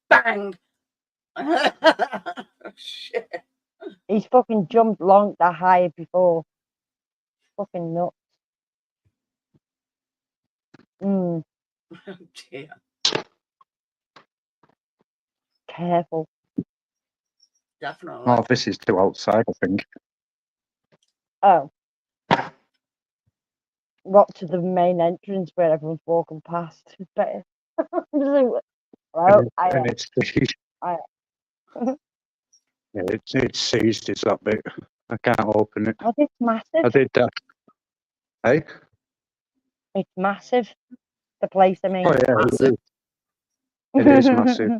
Bang! Oh, shit. He's fucking jumped long that high before. Fucking nuts. Oh, dear. Careful. Definitely. Oh, this is too outside, I think. Oh. Got to the main entrance where everyone's walking past. It's better. Hello, And it's Hiya. yeah, it's seized. Is that bit? I can't open it. Oh, it's massive. I did that. Hey. It's massive. The place, I mean. Oh yeah, Massive. it is massive.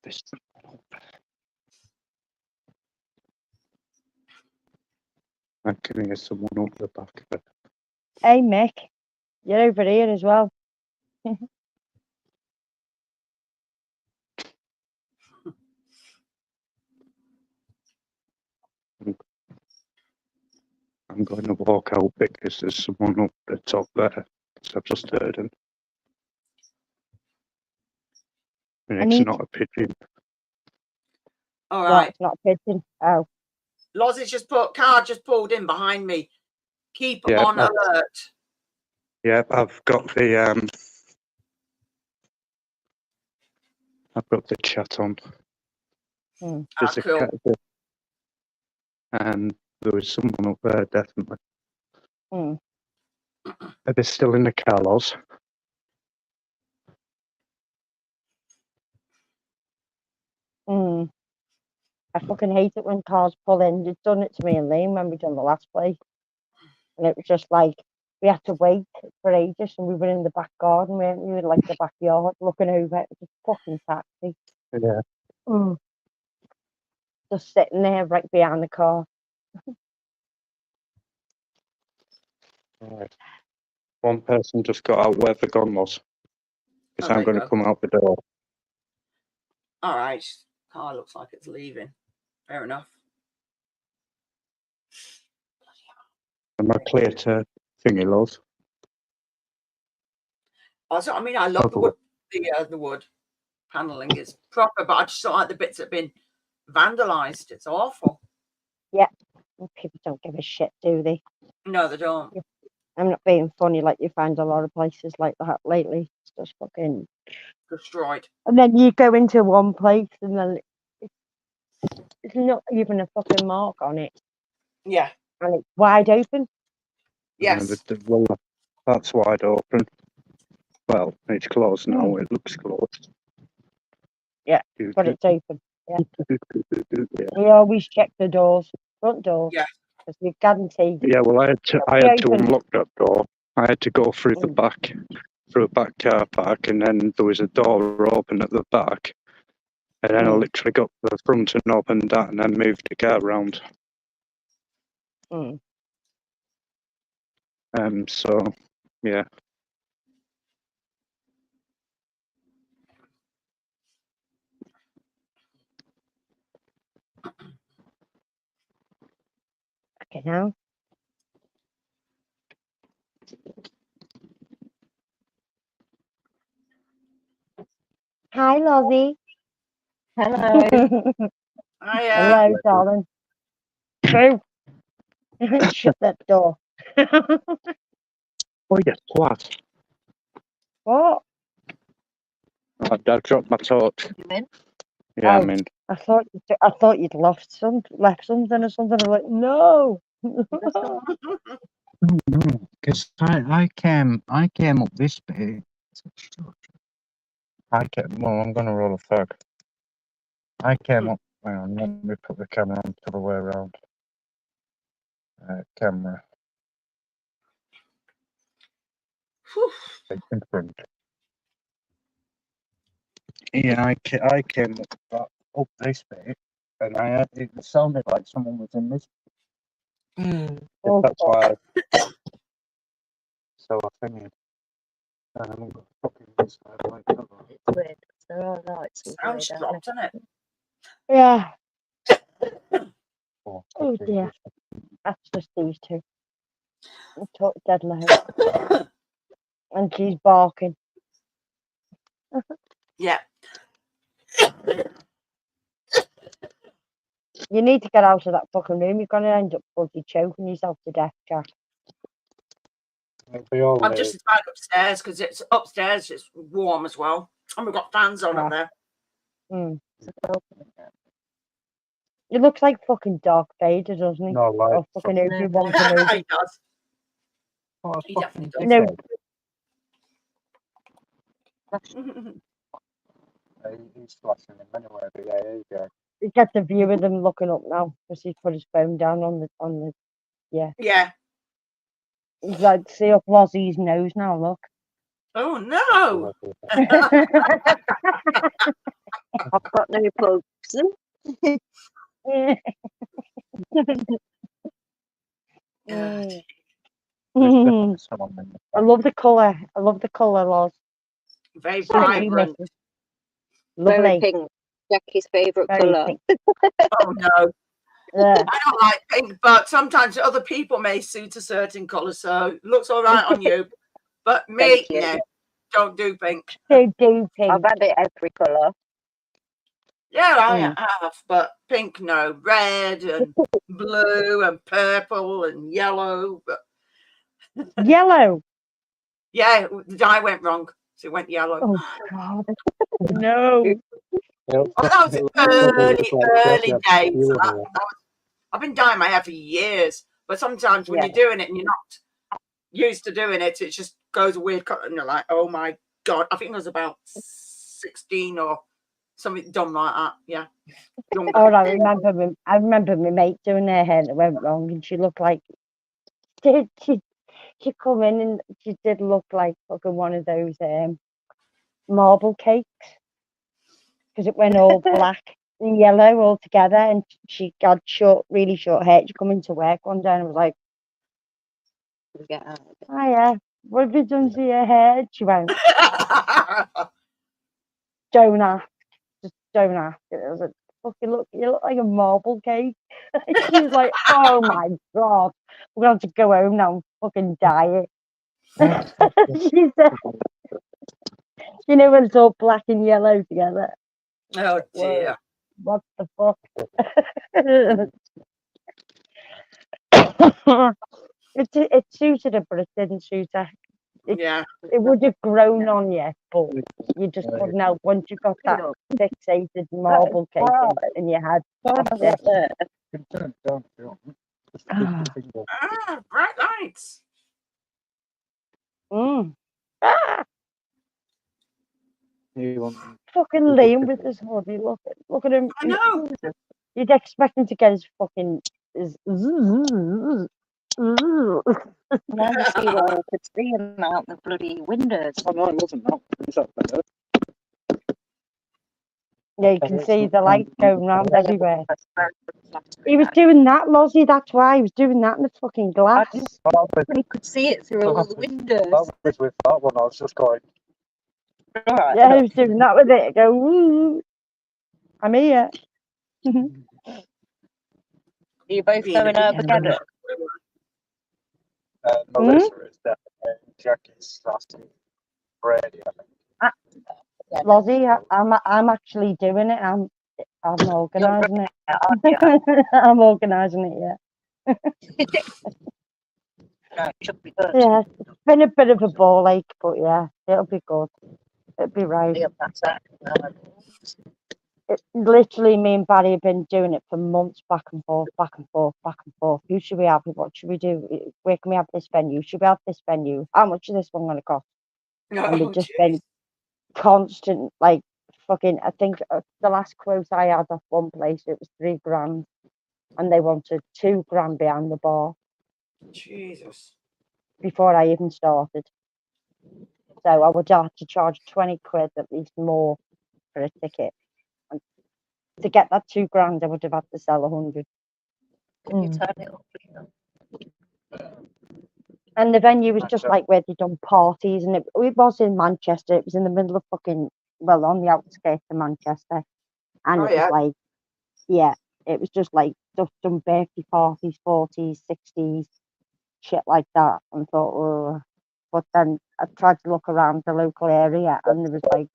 This. I can hear someone up the back of it. Hey, Mick. You're over here as well. I'm going to walk out because there's someone up the top there. So I've just heard him. And it's not a pigeon. All Right, right. it's not pitching. Oh. Lozzie's car just pulled in behind me. Keep Yeah, on alert. Yeah, I've got the chat on. There's a cool. cat there. And there was someone up there, definitely. Are they still in the car, Loz? I fucking hate it when cars pull in. It's done it to me and Liam when we done the last place. And it was just like, we had to wait for ages and we were in the back garden, weren't we? We were like the backyard looking over. It was a fucking taxi. Yeah. Just sitting there right behind the car. Right. One person just got out where the gun was. Because Oh, I'm there going you to go. come out the door. All right. Car looks like it's leaving. Fair enough. Am I clear to thingy, Loz? Also, I mean, I love the wood. The wood paneling is proper, but I just don't like the bits that have been vandalized. It's awful. Yeah. People don't give a shit, do they? No, they don't. I'm not being funny, like you find a lot of places like that lately. It's just fucking destroyed. And then you go into one place and then it's not even a fucking mark on it. Yeah. And it's wide open. Yes. Well, that's wide open. Well, it's closed now. It looks closed. Yeah, but it's open. Yeah. We always check the doors, front doors. Yeah. Because we guarantee. Yeah, well, I had to unlock that door. I had to go through the back, through a back car park, and then there was a door open at the back. And then I literally got to the front and opened that and then moved the car around. So, yeah. Okay, now. Hi, Lozzie. Hello. Hello, darling. Boo. Shut that door. Oh, yes, what? What? I dropped my torch. Yeah, Oh, I mean. I thought you'd left something or something. I'm like, no. No, because I came up this bit. Well, I'm going to roll a fag. I came up, hang on, let me put the camera on the other way around. Camera. In front. Yeah, I came up this bit, and it sounded like someone was in this. Oh, That's fuck. why. So I think. I haven't got fucking this side of my cover. It's weird. There are lights all Sounds weird, dropped, isn't it? Yeah. Oh, Oh fucking dear. this. That's just these two. Talk dead loud. And she's barking. Yeah. You need to get out of that fucking room. You're gonna end up bloody choking yourself to death, Jack. It'll be all I'm there. just back upstairs because it's upstairs. It's warm as well, and we've got fans on up there. Mm. It looks like fucking Dark Vader, doesn't he? No, like, Or fucking Obi-Wan Kenobi. He does. oh, it's He fucking definitely No. does. He's flashing him anyway, but yeah, here you go. You get the view of them looking up now because he's put his phone down on the. Yeah. He's like, see up Lozzie's nose now. Look. Oh no. I've got no plugs. Mm. There's definitely someone in the I love the colour. I love the colour, Loz. Very So you vibrant. miss it. Very Lovely. pink. Jackie's favourite Very colour. pink. Oh no. Yeah. I don't like pink, but sometimes other people may suit a certain colour, so it looks all right on you. But me, Thank you. no, don't do pink. So do pink. I've had it every colour. Yeah, Mm. I have, but pink, no. Red and blue and purple and yellow. But Yellow. yeah, the dye went wrong, so it went yellow. Oh God. No. Oh, that was early days. I've been dyeing my hair for years, but sometimes when Yeah. you're doing it and you're not used to doing it, it just goes a weird color, and you're like, oh my God. I think I was about 16 or something dumb like that. Yeah. Younger. Oh, I remember my mate doing her hair that went wrong, and she looked like she come in and she did look like fucking one of those marble cakes because it went all black and yellow all together, and she got really short hair. She come into work one day and I was like, Get out of it. "Hiya, what have you done to your hair?" She went, "Don't ask, just don't ask." And I was like, "Fucking look, you look like a marble cake." She was like, "Oh my God, we're gonna have to go home now and fucking dye it." She said, "You know when it's all black and yellow together." Oh dear. What the fuck? It suited her, but it didn't suit her. Yeah. It would have grown on you, but you just couldn't help once you got that fixated marble cake in your head. That's it. Ah, bright lights. Mm. You Fucking Liam with his hoodie. Look at him. I know. You'd expect him to get his fucking. Now you see where I could see him out the bloody windows. Oh no, it wasn't that. Is that better? Yeah, you can see the light going round everywhere. He was doing that, Lozzie. That's why he was doing that in the fucking glass. But he could see it through all the windows. That was with that one. I was just going. Right. Yeah, he was doing that with it. Go, woo, I'm here. Are you both Being a going bit over together? Melissa is definitely Jackie's last Brady, I think. Lozzie, I'm actually doing it. I'm organising it. I'm organising it. Yeah. No, it should be good. Yeah, it's been a bit of a ball ache, but yeah, it'll be good. It'll be right. Yep, that's it. Literally, me and Barry have been doing it for months, back and forth, back and forth, back and forth. Who should we have? What should we do? Where can we have this venue? Should we have this venue? How much is this one going to cost? And we've just been constant, like fucking. I think the last quote I had off one place, it was $3,000, and they wanted $2,000 behind the bar. Jesus. Before I even started. So I would have to charge 20 quid at least more for a ticket. And to get that $2,000, I would have had to sell 100. Can you turn it up? And the venue was just like where they'd done parties, and it was in Manchester. It was in the middle of fucking, well, on the outskirts of Manchester. And Oh, it was yeah. like, yeah, it was just like just done birthday parties, 40s, 60s, shit like that. And thought, oh. But then I tried to look around the local area, and there was like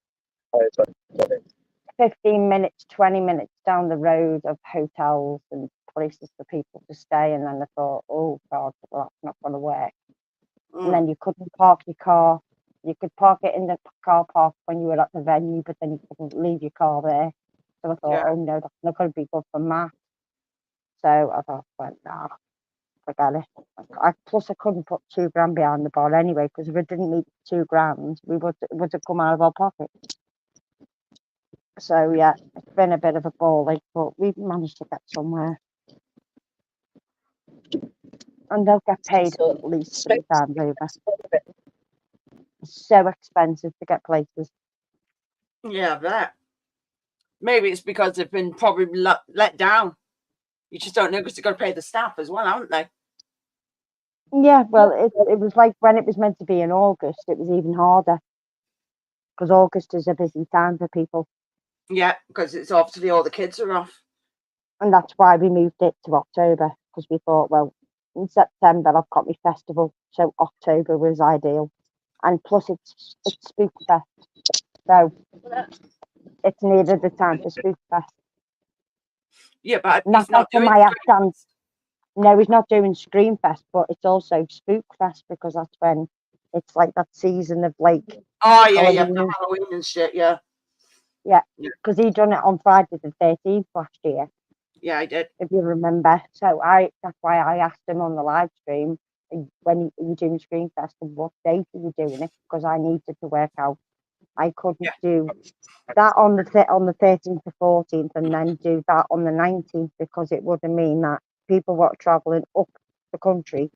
15 minutes, 20 minutes down the road of hotels and places for people to stay. And then I thought, oh, God, well, that's not going to work. And then you couldn't park your car. You could park it in the car park when you were at the venue, but then you couldn't leave your car there. So I thought, Yeah. oh no, that's not going to be good for Matt. So I thought, well, nah, forget it. Plus, I couldn't put £2,000 behind the bar anyway, because if it didn't meet £2,000, it would have come out of our pocket. So yeah, it's been a bit of a ball ache, but we've managed to get somewhere. And they'll get paid at least 3 times over. It's so expensive to get places. Yeah, that. Maybe it's because they've been probably let down. You just don't know because they've got to pay the staff as well, haven't they? Yeah, well, it was like when it was meant to be in August, it was even harder. Because August is a busy time for people. Yeah, because it's obviously all the kids are off. And that's why we moved it to October. Because we thought, well, in September I've got my festival. So October was ideal. And plus it's Spook Fest. So it's nearer the time for Spook Fest. Yeah, but And that's he's not for doing my Scream accent. Fest. No, he's not doing Scream Fest, but it's also Spook Fest because that's when it's like that season of like Oh, yeah, yeah, Halloween. for Halloween and shit, yeah. Yeah, because he done it on Friday the 13th last year. Yeah, I did. If you remember. So that's why I asked him on the live stream, when you're doing Screen Fest, and what date are you doing it? Because I needed to work out. I couldn't do that on the 13th to 14th and then do that on the 19th, because it would mean that people who are travelling up the country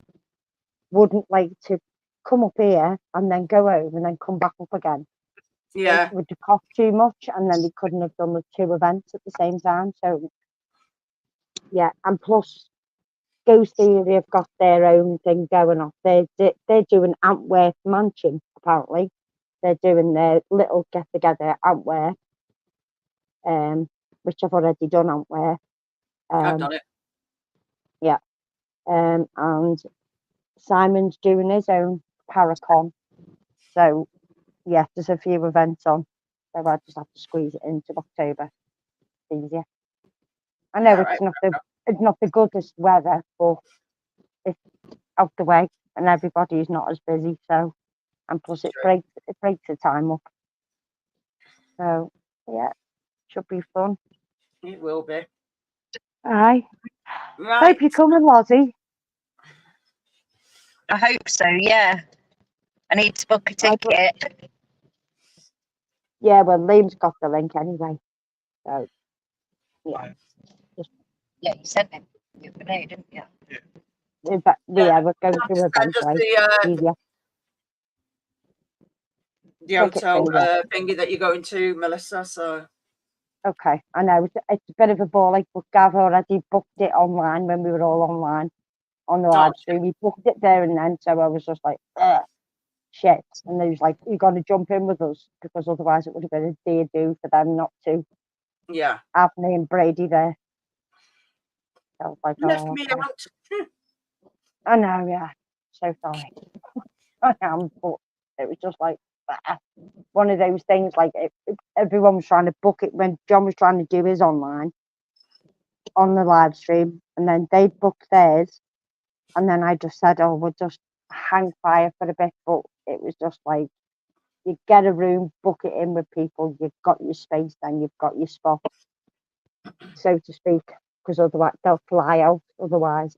wouldn't like to come up here and then go home and then come back up again. Yeah. It would cost too much, and then they couldn't have done the 2 events at the same time. So yeah, and plus Ghost Theory have got their own thing going on. They're doing Antwerp Mansion, apparently. They're doing their little get together at Antwerp, which I've already done Antwerp. I've done it. Yeah. And Simon's doing his own Paracon. So yeah, there's a few events on. So I just have to squeeze it into October. It's easier. I know All it's not the goodest weather, but it's out the way and everybody's not as busy. So, and plus it breaks the time up. So yeah, should be fun. It will be. Aye. Right. Hope you're coming, Lozzie. I hope so, yeah. I need to book a ticket. Yeah, well, Liam's got the link anyway. So yeah. Yeah, you sent it the other day, didn't you? In fact, yeah, we're going to events, Just right? Easier. The hotel thingy that you're going to, Melissa. So okay, I know it's a bit of a ball like, but Gav already booked it online when we were all online on the live stream. We booked it there and then, so I was just like, shit. And they was like, you got to jump in with us, because otherwise it would have been a dear do for them not to. Yeah. Have me and Brady there. So I was like, left me okay. out. I know, yeah. So sorry. I am, but it was just like one of those things. Like everyone was trying to book it when John was trying to do his online on the live stream, and then they booked theirs, and then I just said, "Oh, we'll just hang fire for a bit." But it was just like, you get a room, book it in with people. You've got your space, then you've got your spot, so to speak. Because otherwise they'll fly out. Otherwise.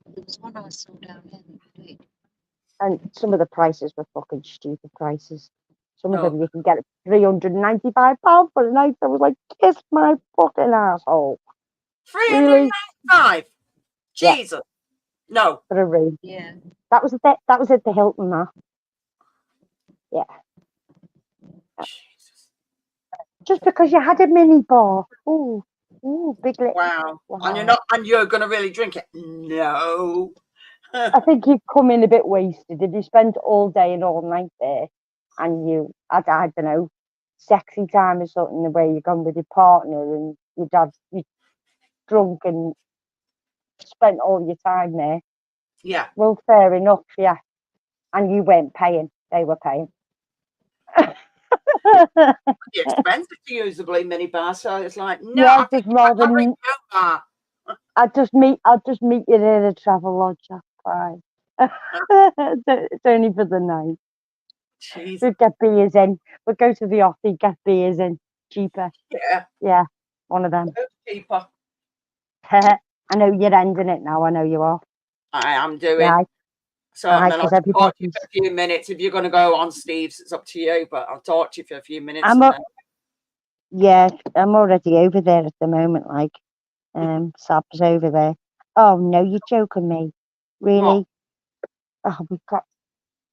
There was one I saw down here. And some of the prices were fucking stupid prices. Some of them you can get it £395 for a night. I was like, kiss my fucking asshole. 395. Jesus. Yeah. No. For a room. Yeah. That was at the Hilton, that. Yeah. Jesus. Just because you had a mini bar. Ooh, big little. Wow. And you're gonna really drink it? No. I think you've come in a bit wasted. If you spent all day and all night there, and you had, I don't know, sexy time or something, the way you've gone with your partner, and you drunk and spent all your time there. Yeah. Well, fair enough, yeah. And you weren't paying; they were paying. It's expensive to use the bloody minibar, so it's like, no, Yeah, I think just rather I'll ring than your bar. I'll just meet you there at Travel Lodge. That's fine. It's only for the night. Jeez. We'd get beers in. We'd go to the Aussie, get beers in. Cheaper. Yeah, Yeah, one of them. cheaper. I know you're ending it now. I know you are. I am doing. Yeah, So aye, then I'll 'cause talk to you everybody's. for a few minutes. If you're going to go on Steve's, it's up to you, but I'll talk to you for a few minutes. I'm And Yeah, I'm already over there at the moment. Like, Sab's over there. Oh no, you're joking me. Really? Oh, we've got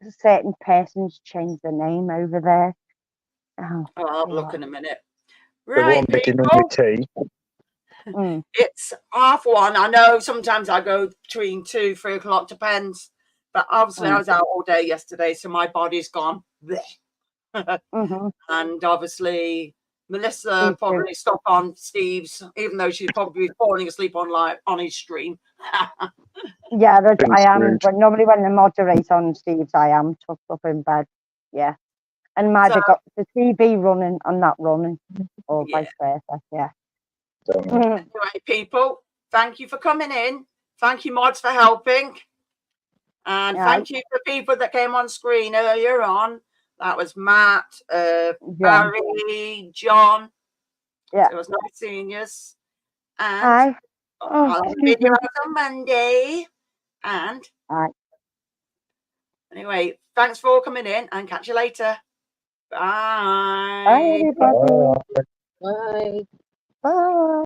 a certain person's changed the name over there. Oh, I'll look in a minute. The Right, one beginning people. with T. It's 1:30. I know sometimes I go between 2, 3 o'clock, depends. But obviously I was out all day yesterday, so my body's gone. And obviously Melissa probably stopped on Steve's, even though she'd probably be falling asleep on his stream. Yeah, I am. But normally when I moderate on Steve's, I am tucked up in bed. Yeah, and might have got the TV running and not running, or vice versa. Yeah. Anyway, people, thank you for coming in. Thank you, mods, for helping. And thank you for people that came on screen earlier on. That was Matt, Barry, John. Yeah. It was nice seeing you. And Hi. I'll have a video out on Monday. And anyway, thanks for all coming in and catch you later. Bye. Bye, everybody. Bye. Bye.